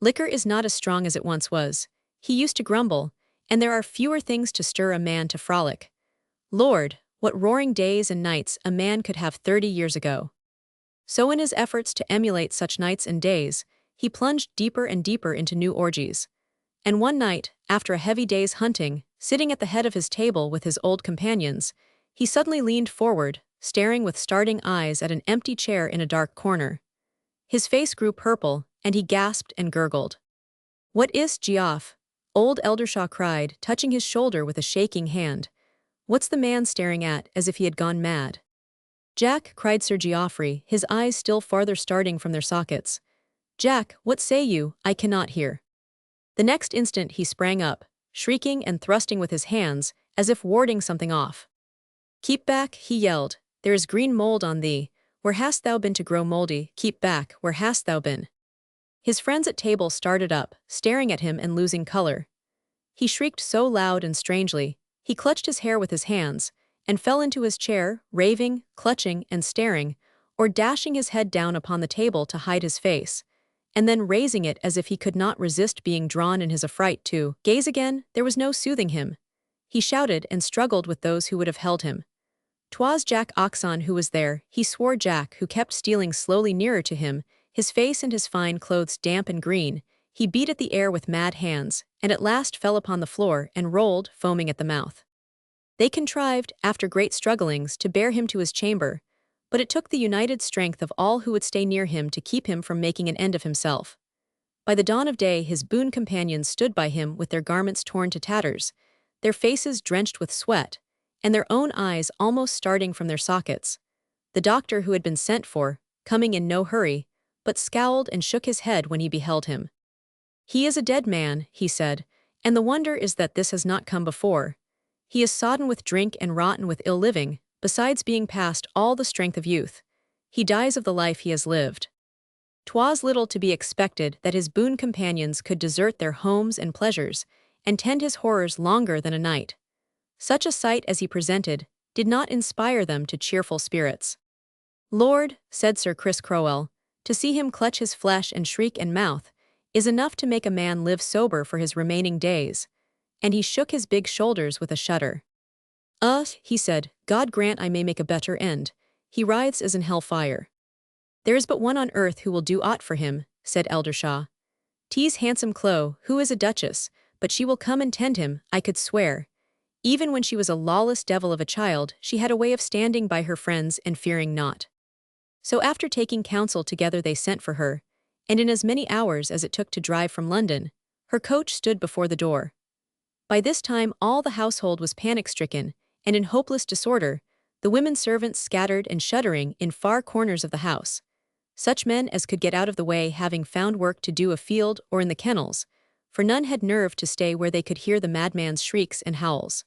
Liquor is not as strong as it once was, he used to grumble, and there are fewer things to stir a man to frolic. Lord, what roaring days and nights a man could have 30 years ago. So in his efforts to emulate such nights and days, he plunged deeper and deeper into new orgies. And one night, after a heavy day's hunting, sitting at the head of his table with his old companions, he suddenly leaned forward, staring with starting eyes at an empty chair in a dark corner. His face grew purple, and he gasped and gurgled. "What is, Geoff?" old Eldershaw cried, touching his shoulder with a shaking hand. "What's the man staring at, as if he had gone mad?" "Jack," cried Sir Geoffrey, his eyes still farther starting from their sockets. "Jack, what say you? I cannot hear." The next instant he sprang up, shrieking and thrusting with his hands, as if warding something off. "Keep back," he yelled, "there is green mold on thee. Where hast thou been to grow mouldy? Keep back, where hast thou been?" His friends at table started up, staring at him and losing color. He shrieked so loud and strangely, he clutched his hair with his hands, and fell into his chair, raving, clutching, and staring, or dashing his head down upon the table to hide his face, and then raising it as if he could not resist being drawn in his affright to gaze again. There was no soothing him. He shouted and struggled with those who would have held him. 'Twas Jack Hodgson who was there, he swore. Jack, who kept stealing slowly nearer to him, his face and his fine clothes damp and green, he beat at the air with mad hands, and at last fell upon the floor and rolled, foaming at the mouth. They contrived, after great strugglings, to bear him to his chamber, but it took the united strength of all who would stay near him to keep him from making an end of himself. By the dawn of day his boon companions stood by him with their garments torn to tatters, their faces drenched with sweat, and their own eyes almost starting from their sockets. The doctor who had been sent for, coming in no hurry, but scowled and shook his head when he beheld him. "He is a dead man," he said, "and the wonder is that this has not come before. He is sodden with drink and rotten with ill living, besides being past all the strength of youth. He dies of the life he has lived." 'Twas little to be expected that his boon companions could desert their homes and pleasures, and tend his horrors longer than a night. Such a sight as he presented did not inspire them to cheerful spirits. "Lord," said Sir Chris Crowell, "to see him clutch his flesh and shriek and mouth is enough to make a man live sober for his remaining days," and he shook his big shoulders with a shudder. He said, "God grant I may make a better end. He writhes as in hell-fire." "There is but one on earth who will do aught for him," said Eldershaw. "'Tis handsome Chloe, who is a duchess, but she will come and tend him, I could swear. Even when she was a lawless devil of a child, she had a way of standing by her friends and fearing naught." So after taking counsel together they sent for her, and in as many hours as it took to drive from London, her coach stood before the door. By this time all the household was panic-stricken, and in hopeless disorder, the women servants scattered and shuddering in far corners of the house, such men as could get out of the way having found work to do afield or in the kennels, for none had nerve to stay where they could hear the madman's shrieks and howls.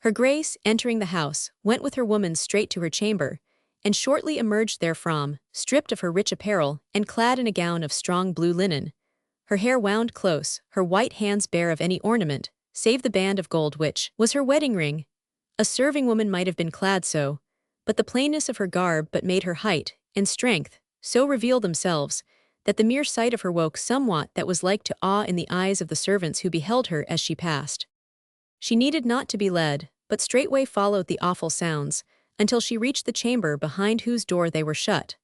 Her Grace, entering the house, went with her woman straight to her chamber, and shortly emerged therefrom, stripped of her rich apparel, and clad in a gown of strong blue linen, her hair wound close, her white hands bare of any ornament, save the band of gold which was her wedding ring. A serving woman might have been clad so, but the plainness of her garb but made her height and strength so reveal themselves, that the mere sight of her woke somewhat that was like to awe in the eyes of the servants who beheld her as she passed. She needed not to be led, but straightway followed the awful sounds, until she reached the chamber behind whose door they were shut.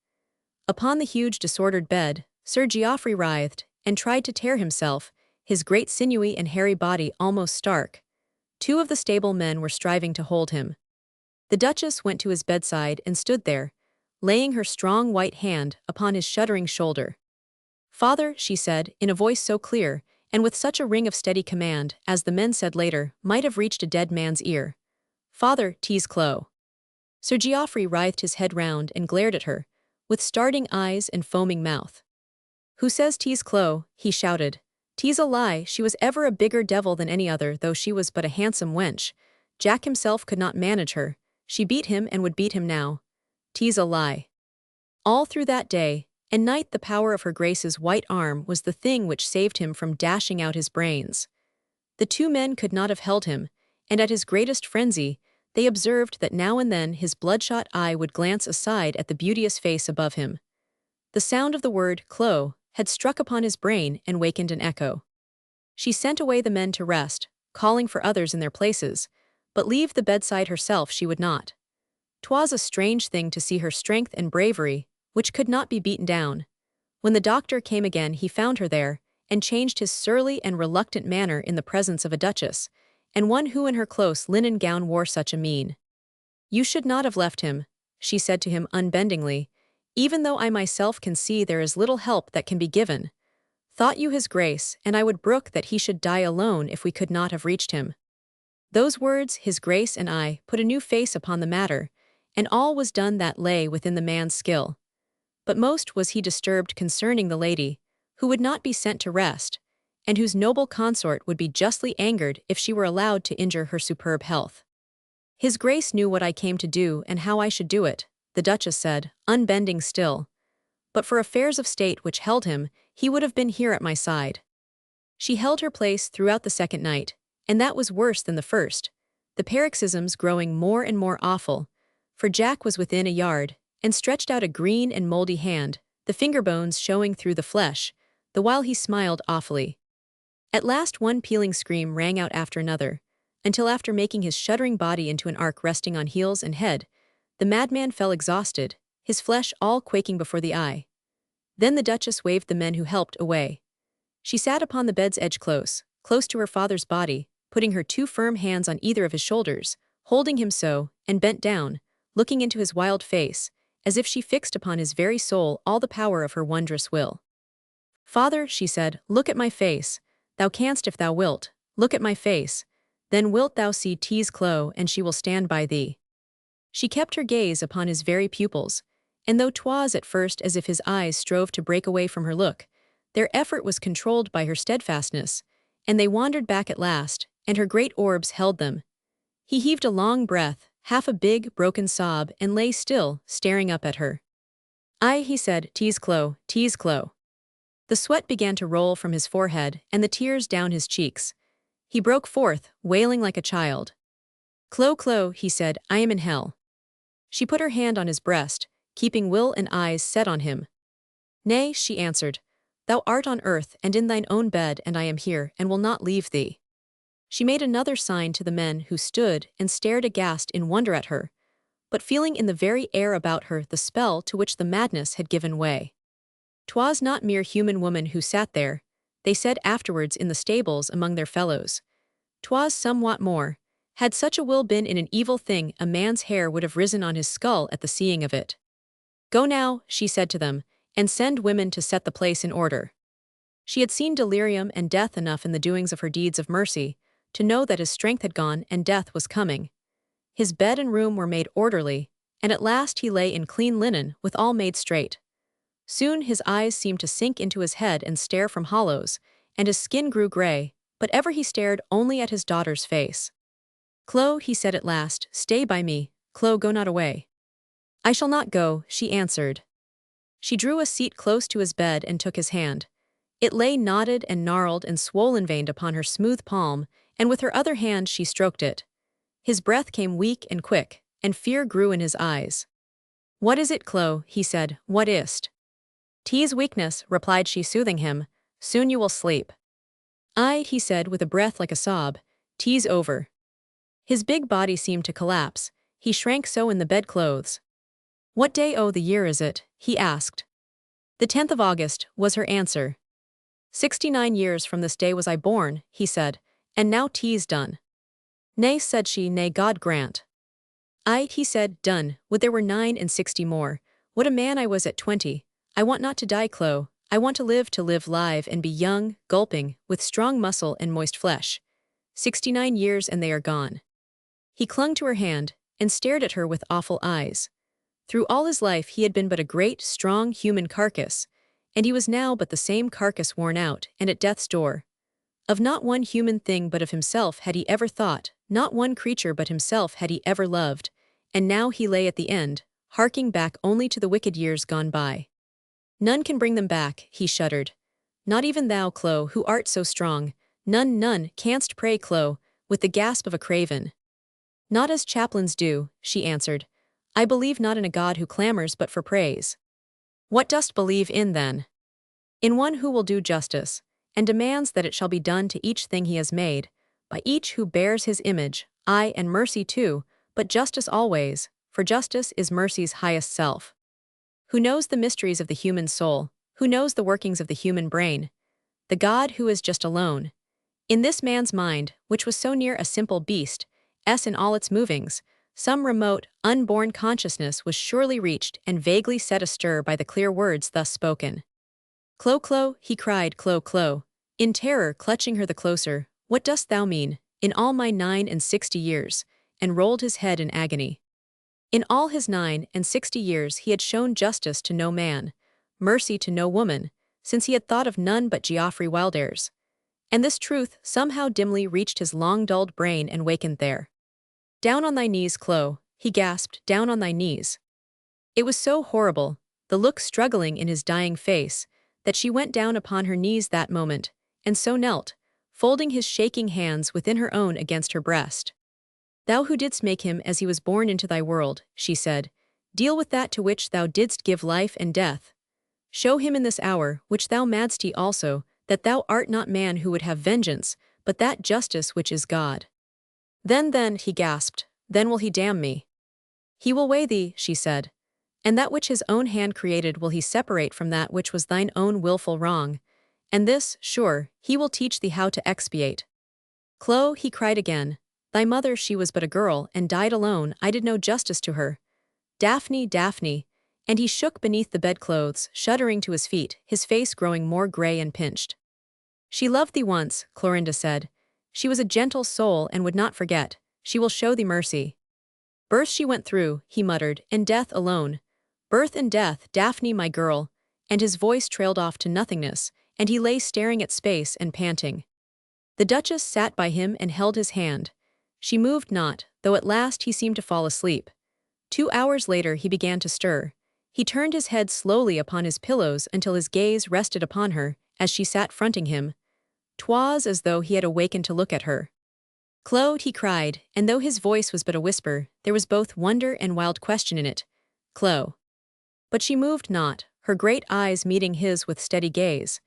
Upon the huge disordered bed, Sir Geoffrey writhed, and tried to tear himself, his great sinewy and hairy body almost stark. 2 of the stable men were striving to hold him. The Duchess went to his bedside and stood there, laying her strong white hand upon his shuddering shoulder. "Father," she said, in a voice so clear, and with such a ring of steady command, as the men said later, might have reached a dead man's ear. "Father," teased Chloe. Sir Geoffrey writhed his head round and glared at her, with starting eyes and foaming mouth. "Who says tease Chloe?" he shouted. "Tease a lie, she was ever a bigger devil than any other, though she was but a handsome wench. Jack himself could not manage her. She beat him and would beat him now. Tease a lie." All through that day and night the power of her Grace's white arm was the thing which saved him from dashing out his brains. The two men could not have held him, and at his greatest frenzy, they observed that now and then his bloodshot eye would glance aside at the beauteous face above him. The sound of the word "Chloe" had struck upon his brain and wakened an echo. She sent away the men to rest, calling for others in their places, but leave the bedside herself she would not. 'Twas a strange thing to see her strength and bravery, which could not be beaten down. When the doctor came again he found her there, and changed his surly and reluctant manner in the presence of a duchess, and one who in her close linen gown wore such a mien. "You should not have left him," she said to him unbendingly, "even though I myself can see there is little help that can be given. Thought you his Grace, and I would brook that he should die alone if we could not have reached him." Those words, his Grace and I, put a new face upon the matter, and all was done that lay within the man's skill. But most was he disturbed concerning the lady, who would not be sent to rest, and whose noble consort would be justly angered if she were allowed to injure her superb health. "His Grace knew what I came to do and how I should do it," the Duchess said, unbending still. "But for affairs of state which held him, he would have been here at my side." She held her place throughout the second night, and that was worse than the first, the paroxysms growing more and more awful, for Jack was within a yard, and stretched out a green and mouldy hand, the finger bones showing through the flesh, the while he smiled awfully. At last one pealing scream rang out after another, until after making his shuddering body into an arc resting on heels and head, the madman fell exhausted, his flesh all quaking before the eye. Then the Duchess waved the men who helped away. She sat upon the bed's edge close to her father's body, putting her two firm hands on either of his shoulders, holding him so, and bent down, looking into his wild face, as if she fixed upon his very soul all the power of her wondrous will. "Father," she said, "look at my face. Thou canst if thou wilt, look at my face. Then wilt thou see tease Chloe, and she will stand by thee." She kept her gaze upon his very pupils, and though 'twas at first as if his eyes strove to break away from her look, their effort was controlled by her steadfastness, and they wandered back at last, and her great orbs held them. He heaved a long breath, half a big, broken sob, and lay still, staring up at her. "Aye," he said, "tease Chloe, tease Chloe." The sweat began to roll from his forehead, and the tears down his cheeks. He broke forth, wailing like a child. "Chloe, Chloe," he said, "I am in hell." She put her hand on his breast, keeping will and eyes set on him. "Nay," she answered, "thou art on earth and in thine own bed, and I am here, and will not leave thee." She made another sign to the men who stood and stared aghast in wonder at her, but feeling in the very air about her the spell to which the madness had given way. "'Twas not mere human woman who sat there," they said afterwards in the stables among their fellows. "'Twas somewhat more. Had such a will been in an evil thing, a man's hair would have risen on his skull at the seeing of it. Go now," she said to them, "and send women to set the place in order." She had seen delirium and death enough in the doings of her deeds of mercy, to know that his strength had gone and death was coming. His bed and room were made orderly, and at last he lay in clean linen, with all made straight. Soon his eyes seemed to sink into his head and stare from hollows, and his skin grew gray, but ever he stared only at his daughter's face. "Chloe," he said at last, "stay by me, Chloe, go not away." "I shall not go," she answered. She drew a seat close to his bed and took his hand. It lay knotted and gnarled and swollen-veined upon her smooth palm, and with her other hand she stroked it. His breath came weak and quick, and fear grew in his eyes. "What is it, Chloe?" he said, "what is't?" "'Tis weakness," replied she, soothing him. "Soon you will sleep." "Aye," he said with a breath like a sob, "'tis over." His big body seemed to collapse, he shrank so in the bedclothes. "What day o' the year is it?" he asked. "The 10th of August," was her answer. 69 years from this day was I born," he said, "and now 'tis done." "Nay," said she, "nay, God grant." "Aye," he said, "done, would there were 69 more. What a man I was at 20. I want not to die, Chloe, I want to live live and be young, gulping, with strong muscle and moist flesh. 69 years and they are gone. He clung to her hand and stared at her with awful eyes. Through all his life he had been but a great, strong human carcass, and he was now but the same carcass worn out and at death's door. Of not one human thing but of himself had he ever thought, not one creature but himself had he ever loved, and now he lay at the end, harking back only to the wicked years gone by. None can bring them back, he shuddered. Not even thou, Chloe, who art so strong. None canst pray, Chloe, with the gasp of a craven. Not as chaplains do, she answered. I believe not in a God who clamors but for praise. What dost believe in then? In one who will do justice, and demands that it shall be done to each thing he has made, by each who bears his image, aye, and mercy too, but justice always, for justice is mercy's highest self. Who knows the mysteries of the human soul, who knows the workings of the human brain? The God who is just alone. In this man's mind, which was so near a simple beast, in all its movings, some remote, unborn consciousness was surely reached and vaguely set astir by the clear words thus spoken. Chloe, he cried, Chloe, in terror clutching her the closer, what dost thou mean, in all my 69 years, and rolled his head in agony. In all his 69 years he had shown justice to no man, mercy to no woman, since he had thought of none but Geoffrey Wildair's. And this truth somehow dimly reached his long-dulled brain and wakened there. Down on thy knees, Chloe, he gasped, down on thy knees. It was so horrible, the look struggling in his dying face, that she went down upon her knees that moment, and so knelt, folding his shaking hands within her own against her breast. Thou who didst make him as he was born into thy world, she said, deal with that to which thou didst give life and death. Show him in this hour, which thou madst he also, that thou art not man who would have vengeance, but that justice which is God. Then, he gasped, then will he damn me. He will weigh thee, she said. And that which his own hand created will he separate from that which was thine own wilful wrong. And this, sure, he will teach thee how to expiate. Chloe, he cried again, thy mother she was but a girl, and died alone, I did no justice to her. Daphne, and he shook beneath the bedclothes, shuddering to his feet, his face growing more grey and pinched. She loved thee once, Clorinda said. She was a gentle soul and would not forget, she will show thee mercy. Birth she went through, he muttered, and death alone. Birth and death, Daphne, my girl, and his voice trailed off to nothingness, and he lay staring at space and panting. The Duchess sat by him and held his hand. She moved not, though at last he seemed to fall asleep. 2 hours later he began to stir. He turned his head slowly upon his pillows until his gaze rested upon her, as she sat fronting him. 'Twas as though he had awakened to look at her. Chloe, he cried, and though his voice was but a whisper, there was both wonder and wild question in it. Chloe. But she moved not, her great eyes meeting his with steady gaze.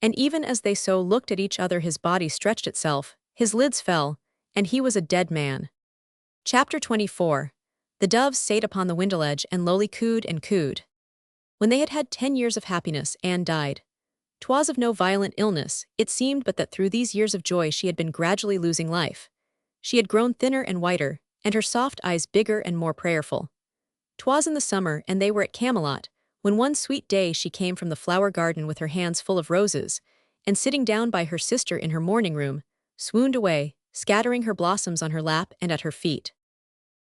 And even as they so looked at each other his body stretched itself, his lids fell, and he was a dead man. Chapter 24. The doves sate upon the window ledge and lowly cooed and cooed. When they had had 10 years of happiness, Anne died. 'Twas of no violent illness, it seemed but that through these years of joy she had been gradually losing life. She had grown thinner and whiter, and her soft eyes bigger and more prayerful. 'Twas in the summer, and they were at Camelot, when one sweet day she came from the flower garden with her hands full of roses, and sitting down by her sister in her morning room, swooned away, scattering her blossoms on her lap and at her feet.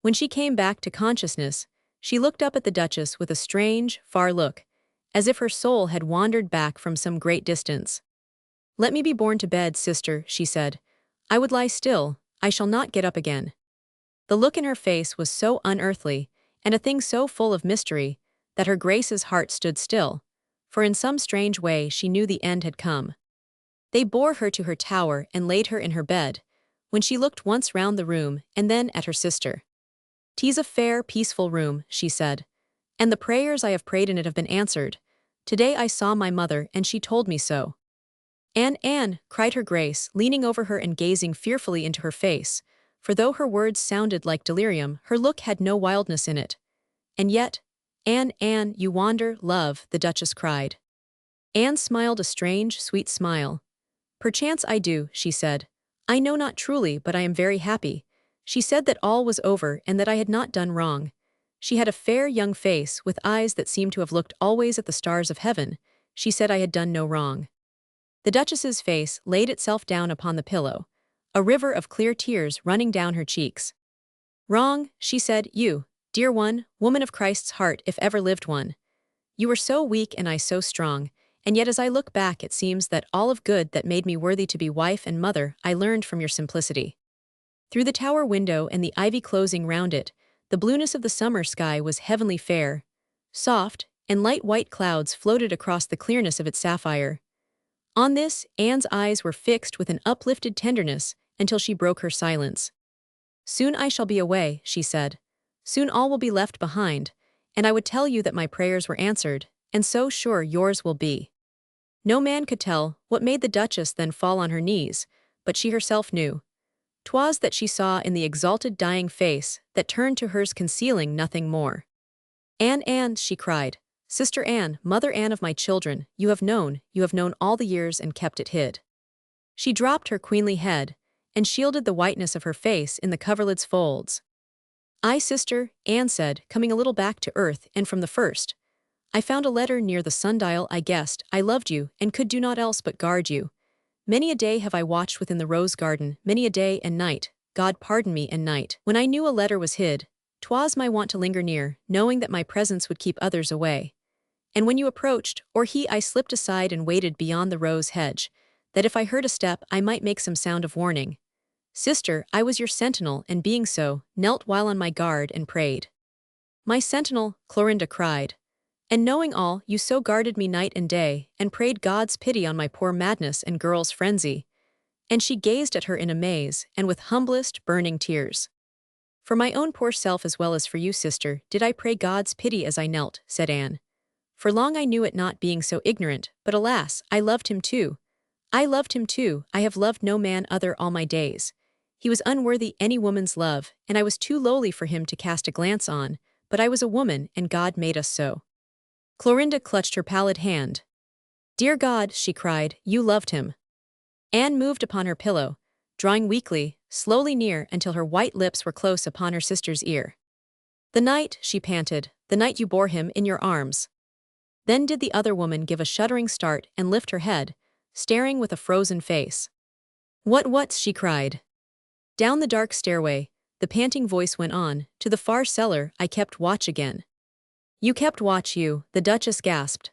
When she came back to consciousness, she looked up at the Duchess with a strange, far look, as if her soul had wandered back from some great distance. Let me be borne to bed, sister, she said. I would lie still, I shall not get up again. The look in her face was so unearthly, and a thing so full of mystery, that her Grace's heart stood still, for in some strange way she knew the end had come. They bore her to her tower and laid her in her bed, when she looked once round the room and then at her sister. 'Tis a fair, peaceful room, she said, and the prayers I have prayed in it have been answered. Today I saw my mother, and she told me so. Anne, cried her Grace, leaning over her and gazing fearfully into her face, for though her words sounded like delirium, her look had no wildness in it. And yet, Anne, you wander, love, the Duchess cried. Anne smiled a strange, sweet smile. Perchance I do, she said. I know not truly, but I am very happy. She said that all was over and that I had not done wrong. She had a fair young face with eyes that seemed to have looked always at the stars of heaven. she said I had done no wrong. The Duchess's face laid itself down upon the pillow, a river of clear tears running down her cheeks. Wrong, she said, you, dear one, woman of Christ's heart if ever lived one. You were so weak and I so strong, and yet as I look back it seems that all of good that made me worthy to be wife and mother I learned from your simplicity. Through the tower window and the ivy closing round it, the blueness of the summer sky was heavenly fair, soft, and light white clouds floated across the clearness of its sapphire. On this, Anne's eyes were fixed with an uplifted tenderness until she broke her silence. Soon I shall be away, she said. Soon all will be left behind, and I would tell you that my prayers were answered, and so sure yours will be. No man could tell what made the Duchess then fall on her knees, but she herself knew. 'Twas that she saw in the exalted dying face that turned to hers concealing nothing more. Anne, Anne, she cried, Sister Anne, Mother Anne of my children, you have known all the years and kept it hid. She dropped her queenly head, and shielded the whiteness of her face in the coverlid's folds. I, sister, Anne said, coming a little back to earth, and from the first. I found a letter near the sundial. I guessed I loved you, and could do naught else but guard you. Many a day have I watched within the rose garden, many a day and night, God pardon me and night. When I knew a letter was hid, 'twas my wont to linger near, knowing that my presence would keep others away. And when you approached, or he, I slipped aside and waited beyond the rose hedge, that if I heard a step I might make some sound of warning. Sister, I was your sentinel, and being so, knelt while on my guard and prayed. My sentinel, Clorinda cried. And knowing all, you so guarded me night and day, and prayed God's pity on my poor madness and girl's frenzy. And she gazed at her in amaze, and with humblest, burning tears. For my own poor self as well as for you, sister, did I pray God's pity as I knelt, said Anne. For long I knew it not being so ignorant, but alas, I loved him too. I loved him too, I have loved no man other all my days. He was unworthy any woman's love, and I was too lowly for him to cast a glance on, but I was a woman, and God made us so. Clorinda clutched her pallid hand. Dear God, she cried, you loved him. Anne moved upon her pillow, drawing weakly, slowly near until her white lips were close upon her sister's ear. The night, she panted, the night you bore him in your arms. Then did the other woman give a shuddering start and lift her head, staring with a frozen face. What, she cried. Down the dark stairway, the panting voice went on, to the far cellar I kept watch again. You kept watch, you, the Duchess gasped.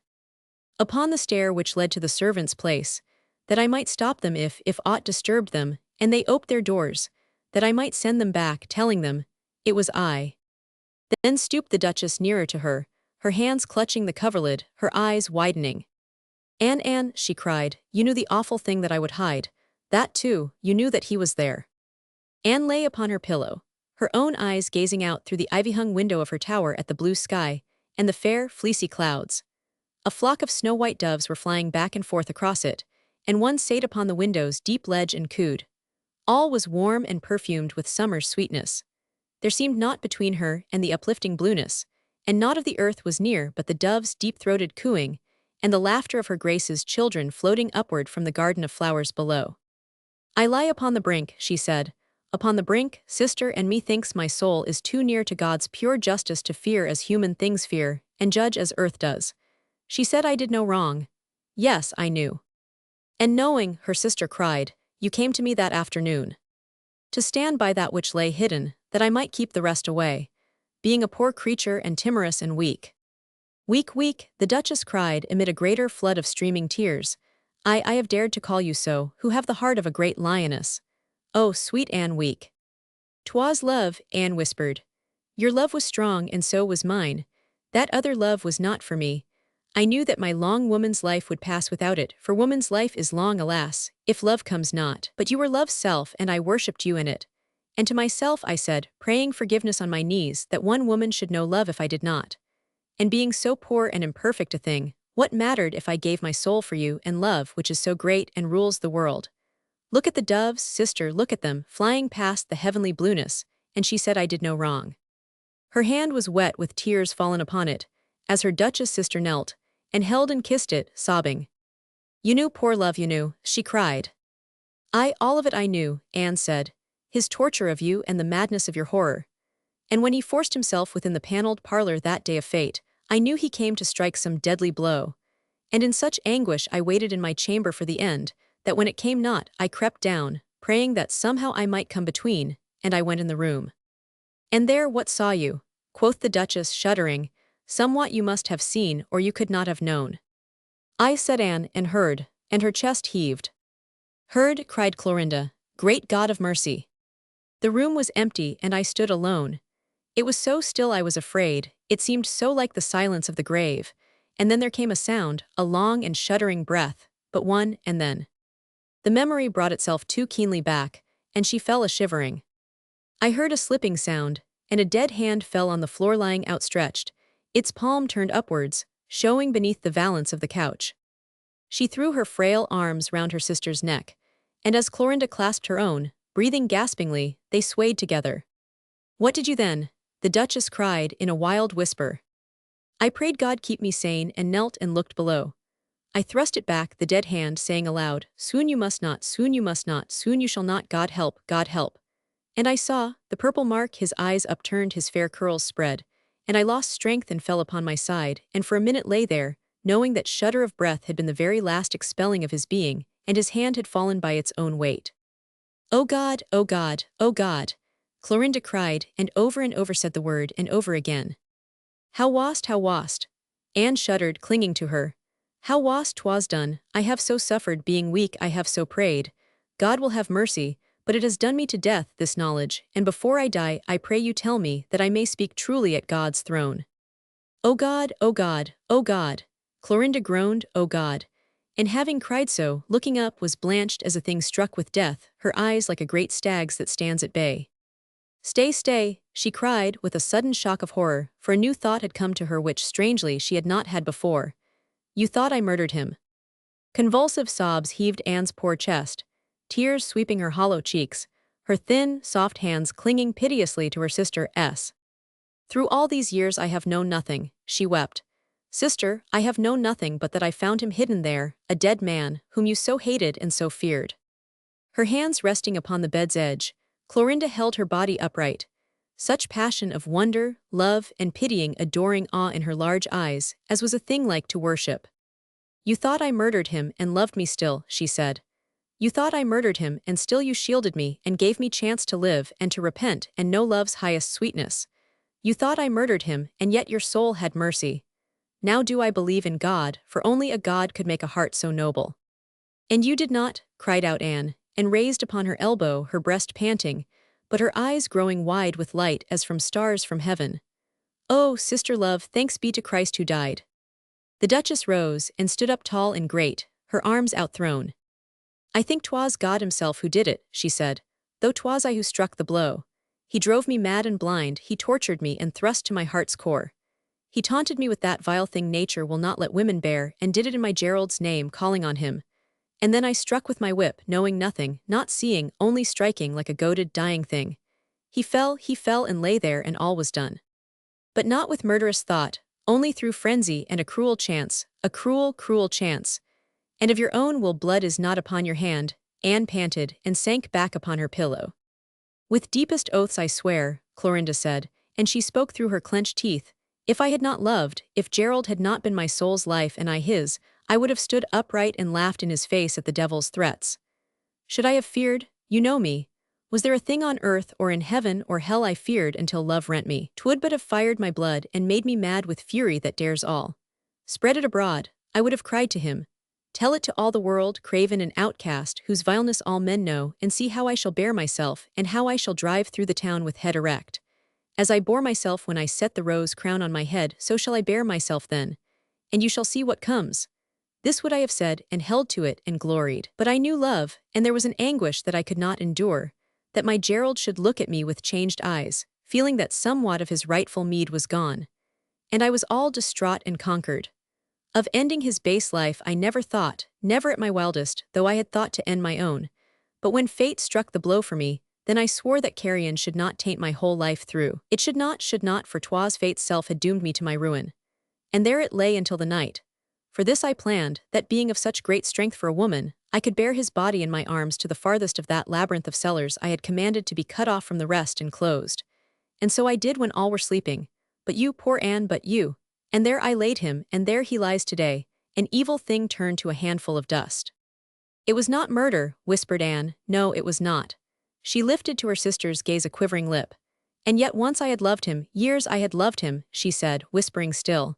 Upon the stair which led to the servants' place, that I might stop them if aught disturbed them, and they oped their doors, that I might send them back, telling them, it was I. Then stooped the Duchess nearer to her, her hands clutching the coverlid, her eyes widening. Anne, she cried, you knew the awful thing that I would hide, that too, you knew that he was there. Anne lay upon her pillow, her own eyes gazing out through the ivy-hung window of her tower at the blue sky, and the fair, fleecy clouds. A flock of snow-white doves were flying back and forth across it, and one sate upon the window's deep ledge and cooed. All was warm and perfumed with summer's sweetness. There seemed naught between her and the uplifting blueness, and naught of the earth was near but the dove's deep-throated cooing, and the laughter of her grace's children floating upward from the garden of flowers below. I lie upon the brink, she said, upon the brink, sister, and methinks my soul is too near to God's pure justice to fear as human things fear, and judge as earth does. She said I did no wrong. Yes, I knew. And knowing, her sister cried, you came to me that afternoon. To stand by that which lay hidden, that I might keep the rest away, being a poor creature and timorous and weak. Weak, the Duchess cried amid a greater flood of streaming tears. I have dared to call you so, who have the heart of a great lioness. Oh, sweet Anne, weak. 'Twas love, Anne whispered. Your love was strong and so was mine. That other love was not for me. I knew that my long woman's life would pass without it, for woman's life is long, alas, if love comes not. But you were love's self, and I worshipped you in it. And to myself I said, praying forgiveness on my knees, that one woman should know love if I did not. And being so poor and imperfect a thing, what mattered if I gave my soul for you and love which is so great and rules the world? Look at the doves, sister, look at them, flying past the heavenly blueness, and she said I did no wrong. Her hand was wet with tears fallen upon it, as her Duchess sister knelt, and held and kissed it, sobbing. You knew, poor love, you knew, she cried. All of it I knew, Anne said, his torture of you and the madness of your horror. And when he forced himself within the paneled parlor that day of fate, I knew he came to strike some deadly blow. And in such anguish I waited in my chamber for the end, that when it came not, I crept down, praying that somehow I might come between, and I went in the room. And there what saw you? Quoth the Duchess, shuddering. Somewhat you must have seen, or you could not have known. I, said Anne, and heard, and her chest heaved. Heard, cried Clorinda, great God of mercy! The room was empty, and I stood alone. It was so still I was afraid, it seemed so like the silence of the grave, and then there came a sound, a long and shuddering breath, but one, and then. The memory brought itself too keenly back, and she fell a-shivering. I heard a slipping sound, and a dead hand fell on the floor lying outstretched, its palm turned upwards, showing beneath the valance of the couch. She threw her frail arms round her sister's neck, and as Clorinda clasped her own, breathing gaspingly, they swayed together. What did you then? The Duchess cried in a wild whisper. I prayed God keep me sane and knelt and looked below. I thrust it back, the dead hand saying aloud, soon you must not, soon you must not, soon you shall not, God help, God help. And I saw, the purple mark, his eyes upturned, his fair curls spread, and I lost strength and fell upon my side, and for a minute lay there, knowing that shudder of breath had been the very last expelling of his being, and his hand had fallen by its own weight. O God, O God, O God! Clorinda cried, and over said the word, and over again. How wast, how wast? Anne shuddered, clinging to her. How wast 'twas done, I have so suffered, being weak I have so prayed. God will have mercy, but it has done me to death, this knowledge, and before I die I pray you tell me, that I may speak truly at God's throne. O God, O God, O God! Clorinda groaned, O God! And having cried so, looking up, was blanched as a thing struck with death, her eyes like a great stag's that stands at bay. Stay, stay, she cried, with a sudden shock of horror, for a new thought had come to her which, strangely, she had not had before. You thought I murdered him. Convulsive sobs heaved Anne's poor chest, tears sweeping her hollow cheeks, her thin, soft hands clinging piteously to her sister's. Through all these years I have known nothing, she wept. Sister, I have known nothing but that I found him hidden there, a dead man, whom you so hated and so feared. Her hands resting upon the bed's edge, Clorinda held her body upright. Such passion of wonder, love, and pitying, adoring awe in her large eyes, as was a thing like to worship. You thought I murdered him and loved me still, she said. You thought I murdered him and still you shielded me and gave me chance to live and to repent and know love's highest sweetness. You thought I murdered him and yet your soul had mercy. Now do I believe in God, for only a God could make a heart so noble. And you did not, cried out Anne, and raised upon her elbow, her breast panting, but her eyes growing wide with light as from stars from heaven. Oh, sister love, thanks be to Christ who died. The Duchess rose and stood up tall and great, her arms outthrown. I think 'twas God himself who did it, she said, though 'twas I who struck the blow. He drove me mad and blind, he tortured me and thrust to my heart's core. He taunted me with that vile thing nature will not let women bear, and did it in my Gerald's name, calling on him. And then I struck with my whip, knowing nothing, not seeing, only striking like a goaded, dying thing. He fell and lay there, and all was done. But not with murderous thought, only through frenzy and a cruel chance, a cruel, cruel chance. And of your own will blood is not upon your hand, Anne panted, and sank back upon her pillow. With deepest oaths I swear, Clorinda said, and she spoke through her clenched teeth, if I had not loved, if Gerald had not been my soul's life and I his, I would have stood upright and laughed in his face at the devil's threats. Should I have feared? You know me. Was there a thing on earth or in heaven or hell I feared until love rent me? 'Twould but have fired my blood and made me mad with fury that dares all. Spread it abroad, I would have cried to him. Tell it to all the world, craven and outcast, whose vileness all men know, and see how I shall bear myself, and how I shall drive through the town with head erect. As I bore myself when I set the rose crown on my head, so shall I bear myself then. And you shall see what comes. This would I have said, and held to it, and gloried. But I knew love, and there was an anguish that I could not endure, that my Gerald should look at me with changed eyes, feeling that somewhat of his rightful meed was gone. And I was all distraught and conquered. Of ending his base life I never thought, never at my wildest, though I had thought to end my own. But when fate struck the blow for me, then I swore that carrion should not taint my whole life through. It should not, for 'twas fate's self had doomed me to my ruin. And there it lay until the night. For this I planned, that being of such great strength for a woman, I could bear his body in my arms to the farthest of that labyrinth of cellars I had commanded to be cut off from the rest and closed. And so I did when all were sleeping. But you, poor Anne, but you. And there I laid him, and there he lies today, an evil thing turned to a handful of dust. "It was not murder," whispered Anne. "No, it was not." She lifted to her sister's gaze a quivering lip. "And yet once I had loved him, years I had loved him," she said, whispering still.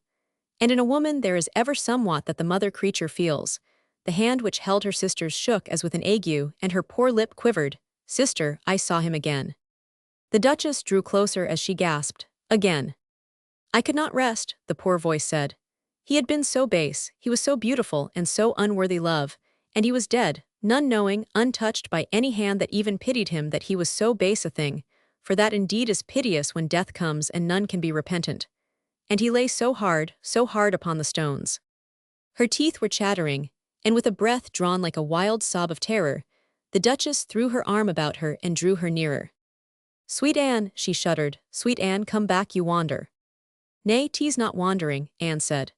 "And in a woman there is ever somewhat that the mother creature feels." The hand which held her sister's shook as with an ague, and her poor lip quivered. "Sister, I saw him again." The Duchess drew closer as she gasped, "Again." "I could not rest," the poor voice said. "He had been so base, he was so beautiful and so unworthy love, and he was dead, none knowing, untouched by any hand that even pitied him that he was so base a thing, for that indeed is piteous when death comes and none can be repentant. And he lay so hard upon the stones." Her teeth were chattering, and with a breath drawn like a wild sob of terror, the Duchess threw her arm about her and drew her nearer. "Sweet Anne," she shuddered, "sweet Anne, come back, you wander." "Nay, 'tis not wandering," Anne said.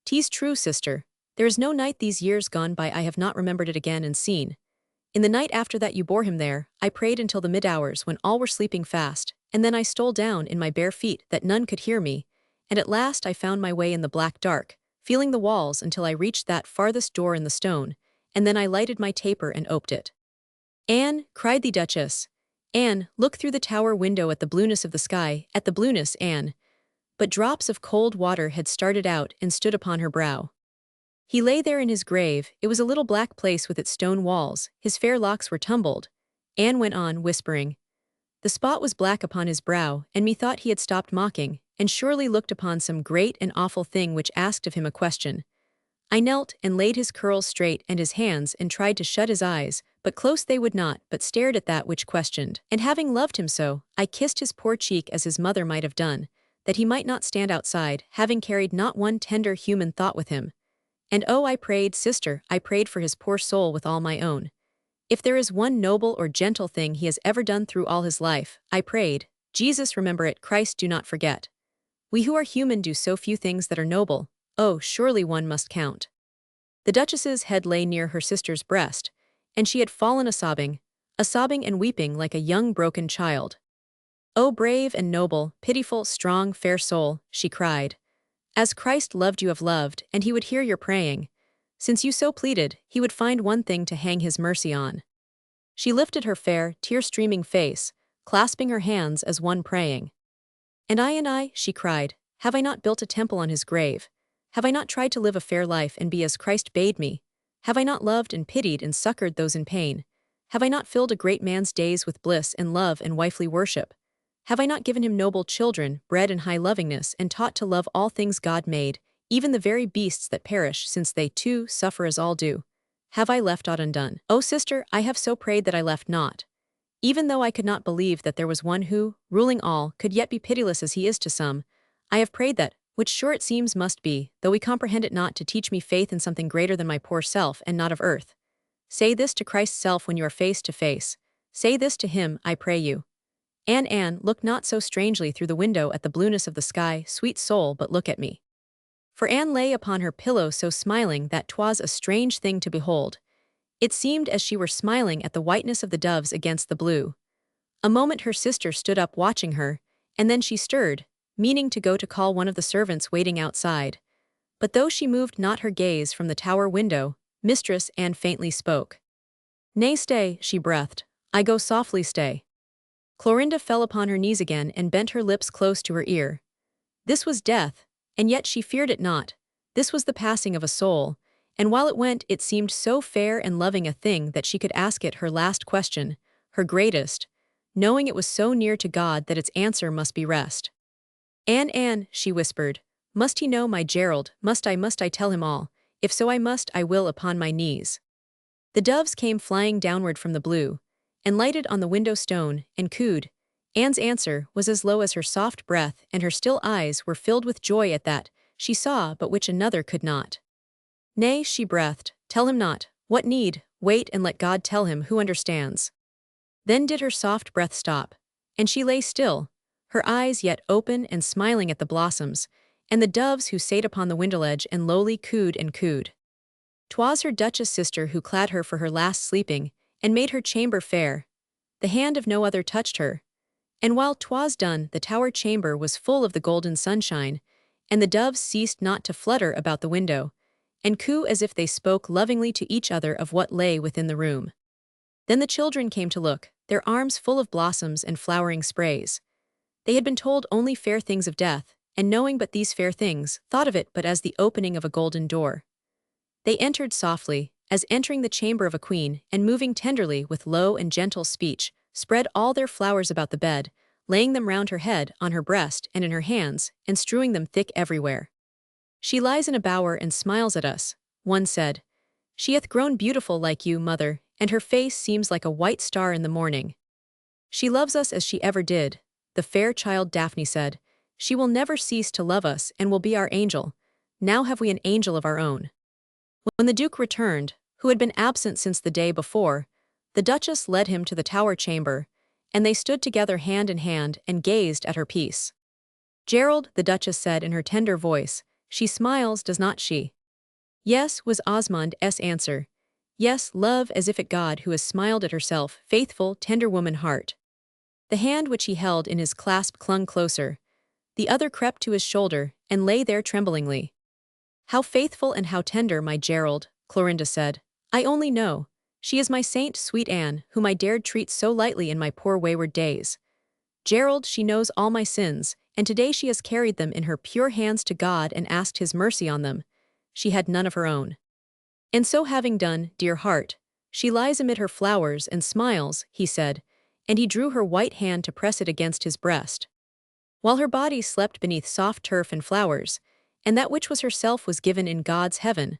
"'Tis true, sister. There is no night these years gone by I have not remembered it again and seen. In the night after that you bore him there, I prayed until the mid-hours when all were sleeping fast, and then I stole down in my bare feet that none could hear me, and at last I found my way in the black dark, feeling the walls until I reached that farthest door in the stone, and then I lighted my taper and oped it." "Anne," cried the Duchess. "Anne, look through the tower window at the blueness of the sky, at the blueness, Anne." But drops of cold water had started out and stood upon her brow. "He lay there in his grave, it was a little black place with its stone walls, his fair locks were tumbled." Anne went on, whispering. "The spot was black upon his brow, and methought he had stopped mocking, and surely looked upon some great and awful thing which asked of him a question. I knelt, and laid his curls straight and his hands, and tried to shut his eyes, but close they would not, but stared at that which questioned. And having loved him so, I kissed his poor cheek as his mother might have done, that he might not stand outside, having carried not one tender human thought with him. And oh, I prayed, sister, I prayed for his poor soul with all my own. If there is one noble or gentle thing he has ever done through all his life, I prayed, Jesus remember it, Christ do not forget. We who are human do so few things that are noble, oh, surely one must count." The Duchess's head lay near her sister's breast, and she had fallen a-sobbing and weeping like a young broken child. "O brave and noble, pitiful, strong, fair soul," she cried. "As Christ loved you have loved, and he would hear your praying. Since you so pleaded, he would find one thing to hang his mercy on." She lifted her fair, tear-streaming face, clasping her hands as one praying. And I," she cried, "have I not built a temple on his grave? Have I not tried to live a fair life and be as Christ bade me? Have I not loved and pitied and succored those in pain? Have I not filled a great man's days with bliss and love and wifely worship? Have I not given him noble children, bred in high lovingness and taught to love all things God made, even the very beasts that perish, since they, too, suffer as all do? Have I left aught undone? O sister, I have so prayed that I left naught. Even though I could not believe that there was one who, ruling all, could yet be pitiless as he is to some, I have prayed that, which sure it seems must be, though we comprehend it not, to teach me faith in something greater than my poor self and not of earth. Say this to Christ's self when you are face to face. Say this to him, I pray you. Anne, look not so strangely through the window at the blueness of the sky, sweet soul, but look at me." For Anne lay upon her pillow so smiling that 'twas a strange thing to behold. It seemed as she were smiling at the whiteness of the doves against the blue. A moment her sister stood up watching her, and then she stirred, meaning to go to call one of the servants waiting outside. But though she moved not her gaze from the tower window, Mistress Anne faintly spoke. "Nay, stay," she breathed. "I go softly, stay." Clorinda fell upon her knees again and bent her lips close to her ear. This was death, and yet she feared it not. This was the passing of a soul, and while it went it seemed so fair and loving a thing that she could ask it her last question, her greatest, knowing it was so near to God that its answer must be rest. Anne, she whispered, "must he know my Gerald, must I tell him all? If so I must, I will upon my knees." The doves came flying downward from the blue, and lighted on the window stone, and cooed. Anne's answer was as low as her soft breath, and her still eyes were filled with joy at that she saw but which another could not. "Nay," she breathed, "tell him not. What need? Wait and let God tell him who understands." Then did her soft breath stop, and she lay still, her eyes yet open and smiling at the blossoms, and the doves who sate upon the window ledge and lowly cooed and cooed. 'Twas her Duchess sister who clad her for her last sleeping, and made her chamber fair. The hand of no other touched her. And while 'twas done, the tower chamber was full of the golden sunshine, and the doves ceased not to flutter about the window, and coo as if they spoke lovingly to each other of what lay within the room. Then the children came to look, their arms full of blossoms and flowering sprays. They had been told only fair things of death, and knowing but these fair things, thought of it but as the opening of a golden door. They entered softly, as entering the chamber of a queen, and moving tenderly with low and gentle speech, spread all their flowers about the bed, laying them round her head, on her breast, and in her hands, and strewing them thick everywhere. She lies in a bower and smiles at us, one said. She hath grown beautiful like you, mother, and her face seems like a white star in the morning. She loves us as she ever did, the fair child Daphne said. She will never cease to love us and will be our angel. Now have we an angel of our own. When the Duke returned, who had been absent since the day before, the Duchess led him to the tower chamber, and they stood together hand in hand and gazed at her piece. Gerald, the Duchess said in her tender voice, she smiles, does not she? Yes, was Osmond's answer. Yes, love as if at God who has smiled at herself, faithful, tender woman heart. The hand which he held in his clasp clung closer. The other crept to his shoulder, and lay there tremblingly. How faithful and how tender, my Gerald, Clorinda said. I only know. She is my saint, sweet Anne, whom I dared treat so lightly in my poor wayward days. Gerald, she knows all my sins, and today she has carried them in her pure hands to God and asked his mercy on them. She had none of her own. And so having done, dear heart, she lies amid her flowers and smiles, he said, and he drew her white hand to press it against his breast. While her body slept beneath soft turf and flowers, and that which was herself was given in God's heaven,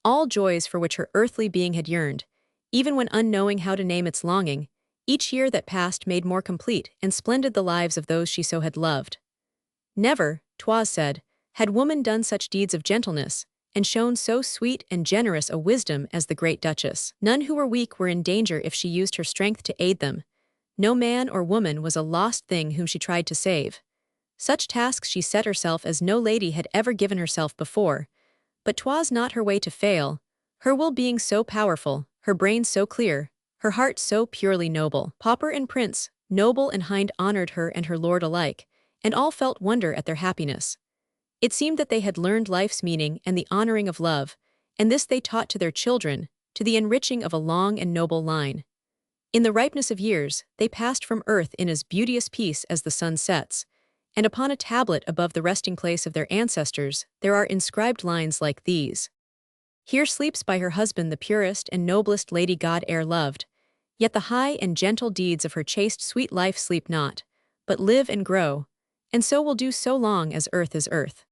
all joys for which her earthly being had yearned, even when unknowing how to name its longing, each year that passed made more complete and splendid the lives of those she so had loved. Never, 'twas said, had woman done such deeds of gentleness, and shown so sweet and generous a wisdom as the great Duchess. None who were weak were in danger if she used her strength to aid them. No man or woman was a lost thing whom she tried to save. Such tasks she set herself as no lady had ever given herself before, but 'twas not her way to fail, her will being so powerful, her brain so clear, her heart so purely noble. Pauper and prince, noble and hind honored her and her lord alike, and all felt wonder at their happiness. It seemed that they had learned life's meaning and the honoring of love, and this they taught to their children, to the enriching of a long and noble line. In the ripeness of years, they passed from earth in as beauteous peace as the sun sets, and upon a tablet above the resting place of their ancestors there are inscribed lines like these. Here sleeps by her husband the purest and noblest lady God e'er loved, yet the high and gentle deeds of her chaste sweet life sleep not, but live and grow, and so will do so long as earth is earth.